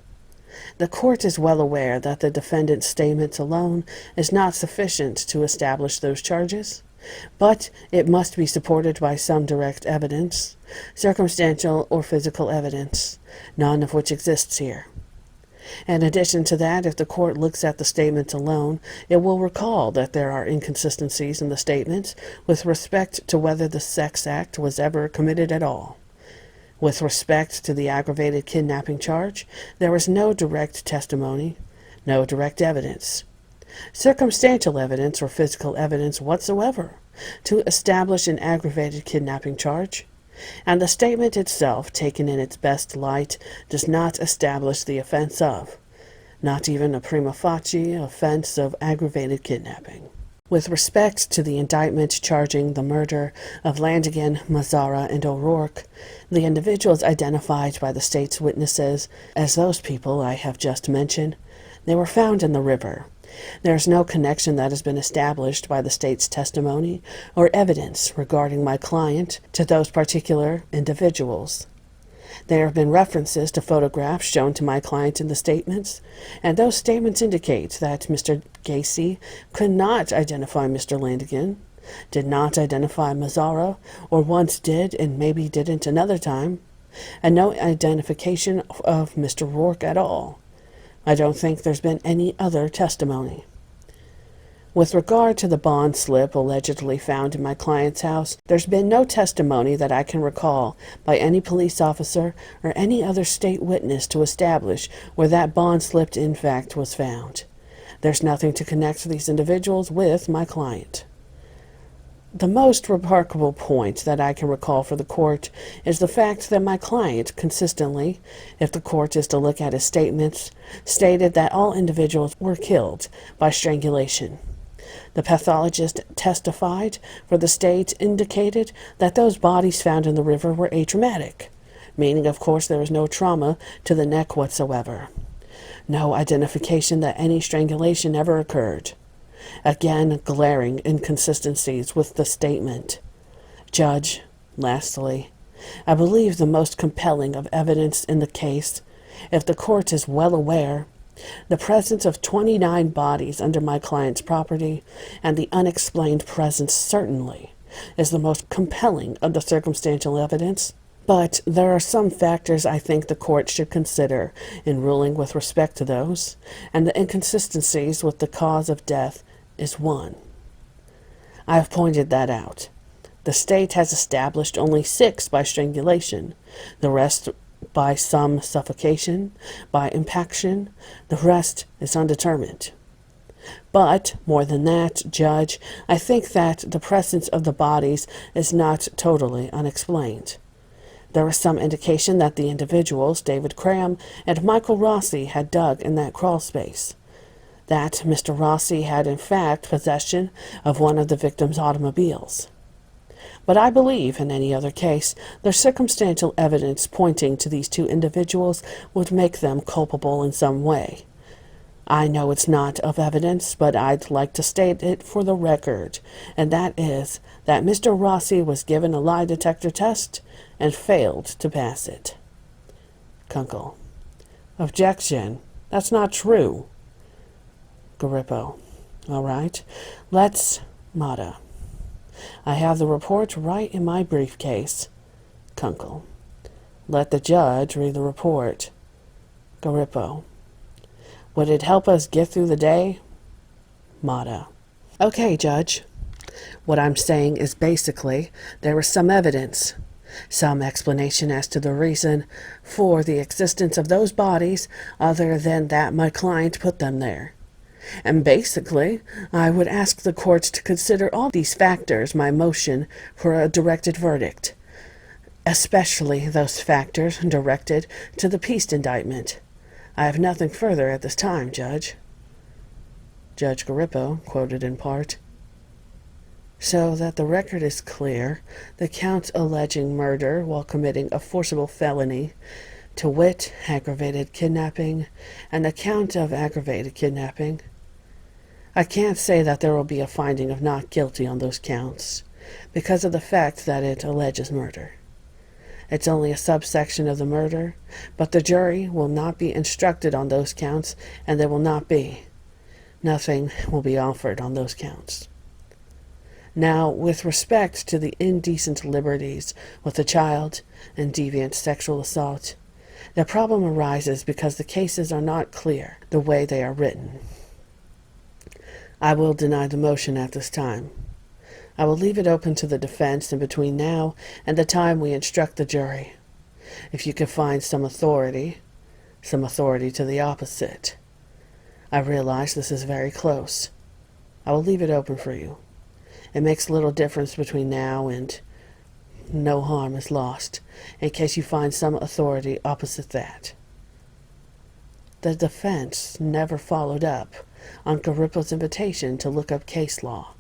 The court is well aware that the defendant's statements alone is not sufficient to establish those charges, but it must be supported by some direct evidence, circumstantial or physical evidence, none of which exists here. In addition to that, if the court looks at the statements alone, it will recall that there are inconsistencies in the statements with respect to whether the sex act was ever committed at all. With respect to the aggravated kidnapping charge, there was no direct testimony, no direct evidence, circumstantial evidence or physical evidence whatsoever to establish an aggravated kidnapping charge, and the statement itself, taken in its best light, does not establish the offense of, not even a prima facie offense of aggravated kidnapping. With respect to the indictment charging the murder of Landigan, Mazzara, and O'Rourke, the individuals identified by the state's witnesses as those people I have just mentioned, they were found in the river. There is no connection that has been established by the state's testimony or evidence regarding my client to those particular individuals. There have been references to photographs shown to my client in the statements, and those statements indicate that Mr. Gacy could not identify Mr. Landigan, did not identify Mazzara, or once did and maybe didn't another time, and no identification of Mr. Rourke at all. I don't think there's been any other testimony. With regard to the bond slip allegedly found in my client's house, there's been no testimony that I can recall by any police officer or any other state witness to establish where that bond slip in fact was found. There's nothing to connect these individuals with my client. The most remarkable point that I can recall for the court is the fact that my client consistently, if the court is to look at his statements, stated that all individuals were killed by strangulation. The pathologist testified for the state indicated that those bodies found in the river were atraumatic, meaning, of course, there was no trauma to the neck whatsoever. No identification that any strangulation ever occurred. Again, glaring inconsistencies with the statement. Judge, lastly, I believe the most compelling of evidence in the case, if the court is well aware, the presence of 29 bodies under my client's property, and the unexplained presence certainly, is the most compelling of the circumstantial evidence. But there are some factors I think the court should consider in ruling with respect to those, and the inconsistencies with the cause of death is one. I have pointed that out. The state has established only 6 by strangulation. The rest by some suffocation, by impaction. The rest is undetermined. But, more than that, Judge, I think that the presence of the bodies is not totally unexplained. There was some indication that the individuals, David Cram and Michael Rossi, had dug in that crawl space. That Mr. Rossi had in fact possession of one of the victim's automobiles. But I believe, in any other case, the circumstantial evidence pointing to these two individuals would make them culpable in some way. I know it's not of evidence, but I'd like to state it for the record, and that is that Mr. Rossi was given a lie detector test and failed to pass it. Kunkel. Objection. That's not true. Garippo. All right. Let's... Mata. I have the report right in my briefcase. Kunkel. Let the judge read the report. Garippo. Would it help us get through the day? Mata. Okay, Judge. What I'm saying is basically there was some evidence, some explanation as to the reason for the existence of those bodies other than that my client put them there. And basically, I would ask the court to consider all these factors my motion for a directed verdict, especially those factors directed to the Peast indictment. I have nothing further at this time, Judge. Judge Garippo quoted in part. So that the record is clear, the count alleging murder while committing a forcible felony, to wit, aggravated kidnapping, and the count of aggravated kidnapping. I can't say that there will be a finding of not guilty on those counts, because of the fact that it alleges murder. It's only a subsection of the murder, but the jury will not be instructed on those counts, and there will not be. Nothing will be offered on those counts. Now, with respect to the indecent liberties with a child and deviant sexual assault, the problem arises because the cases are not clear the way they are written. I will deny the motion at this time. I will leave it open to the defense in between now and the time we instruct the jury. If you can find some authority to the opposite. I realize this is very close. I will leave it open for you. It makes little difference between now and no harm is lost, in case you find some authority opposite that. The defense never followed up on Garippo's invitation to look up case law.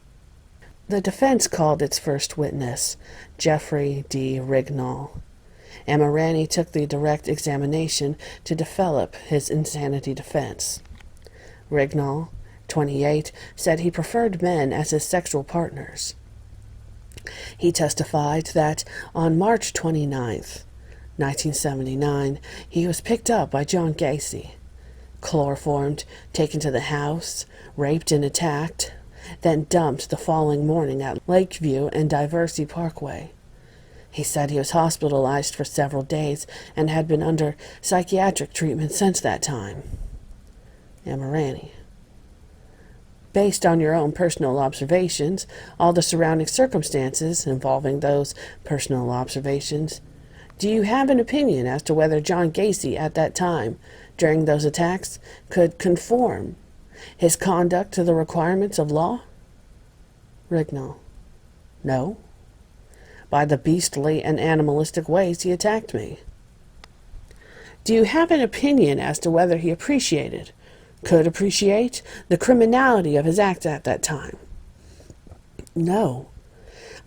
The defense called its first witness, Jeffrey D. Rignall. Amirani took the direct examination to develop his insanity defense. Rignall, 28, said he preferred men as his sexual partners. He testified that on March 29th, 1979, he was picked up by John Gacy, chloroformed, taken to the house, raped and attacked, then dumped the following morning at Lakeview and Diversey Parkway. He said he was hospitalized for several days and had been under psychiatric treatment since that time. Amirani. Based on your own personal observations, all the surrounding circumstances involving those personal observations, do you have an opinion as to whether John Gacy at that time, during those attacks, could conform his conduct to the requirements of law? Rignall. No. By the beastly and animalistic ways he attacked me. Do you have an opinion as to whether he could appreciate the criminality of his act at that time? No.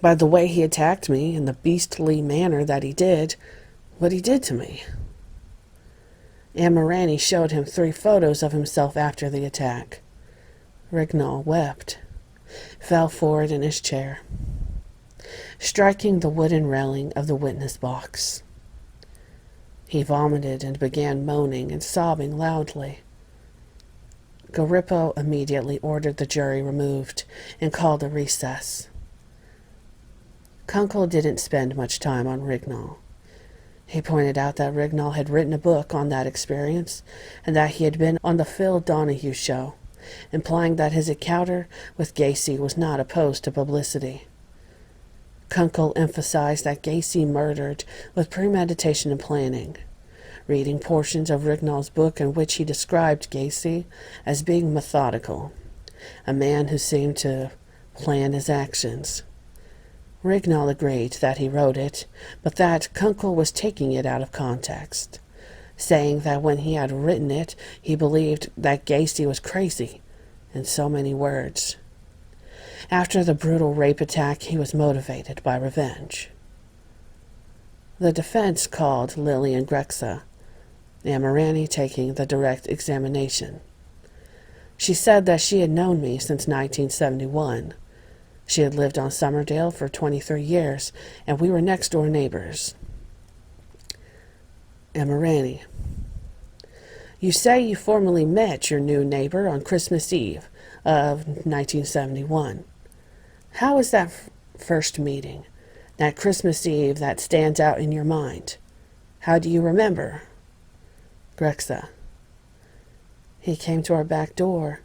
By the way he attacked me in the beastly manner that he did, what he did to me. Amirani showed him 3 photos of himself after the attack. Rignall wept, fell forward in his chair, striking the wooden railing of the witness box. He vomited and began moaning and sobbing loudly. Garippo immediately ordered the jury removed and called a recess. Kunkel didn't spend much time on Rignall. He pointed out that Rignall had written a book on that experience and that he had been on the Phil Donahue show, implying that his encounter with Gacy was not opposed to publicity. Kunkel emphasized that Gacy murdered with premeditation and planning. reading portions of Ricknall's book in which he described Gacy as being methodical, a man who seemed to plan his actions. Ricknall agreed that he wrote it, but that Kunkel was taking it out of context, saying that when he had written it, he believed that Gacy was crazy, in so many words. After the brutal rape attack, he was motivated by revenge. The defense called Lillian Grexa, Amirani taking the direct examination. She said that she had known me since 1971. She had lived on Summerdale for 23 years, and we were next-door neighbors. Amirani: You say you formally met your new neighbor on Christmas Eve of 1971. How was that first meeting, that Christmas Eve that stands out in your mind? How do you remember? Grexa: He came to our back door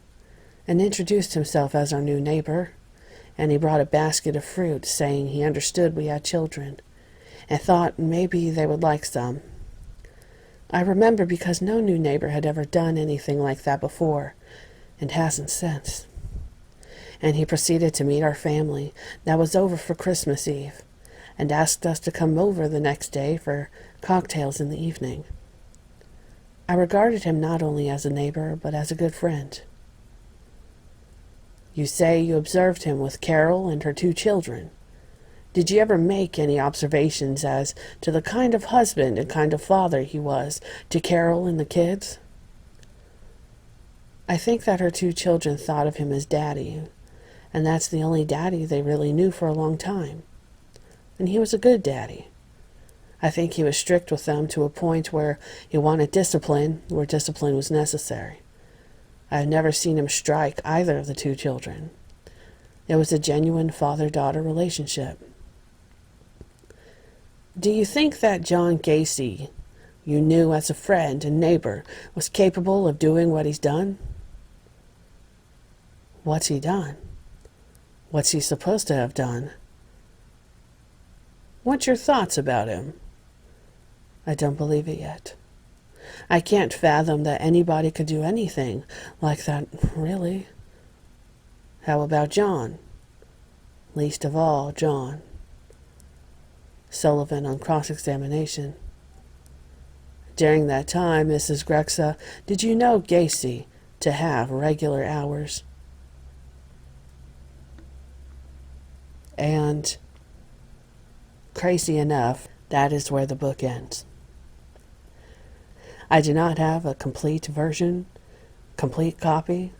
and introduced himself as our new neighbor, and he brought a basket of fruit, saying he understood we had children and thought maybe they would like some. I remember because no new neighbor had ever done anything like that before, and hasn't since. And he proceeded to meet our family that was over for Christmas Eve, and asked us to come over the next day for cocktails in the evening. I regarded him not only as a neighbor, but as a good friend. You say you observed him with Carol and her 2 children. Did you ever make any observations as to the kind of husband and kind of father he was to Carol and the kids? I think that her 2 children thought of him as daddy, and that's the only daddy they really knew for a long time. And he was a good daddy. I think he was strict with them to a point where he wanted discipline where discipline was necessary. I have never seen him strike either of the 2 children. It was a genuine father-daughter relationship. Do you think that John Gacy, you knew as a friend and neighbor, was capable of doing what he's done? What's he done? What's he supposed to have done? What's your thoughts about him? I don't believe it yet. I can't fathom that anybody could do anything like that, really. How about John? Least of all, John. Sullivan on cross-examination. During that time, Mrs. Grexa, did you know Gacy to have regular hours? And, crazy enough, that is where the book ends. I do not have a complete copy.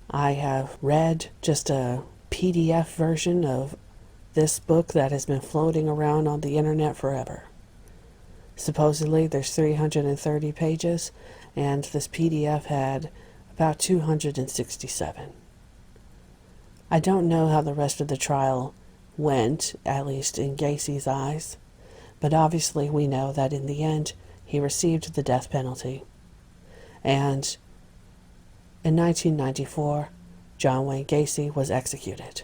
I have read just a PDF version of this book that has been floating around on the internet forever. Supposedly there's 330 pages, and this PDF had about 267. I don't know how the rest of the trial went, at least in Gacy's eyes, but obviously we know that in the end he received the death penalty. And in 1994, John Wayne Gacy was executed.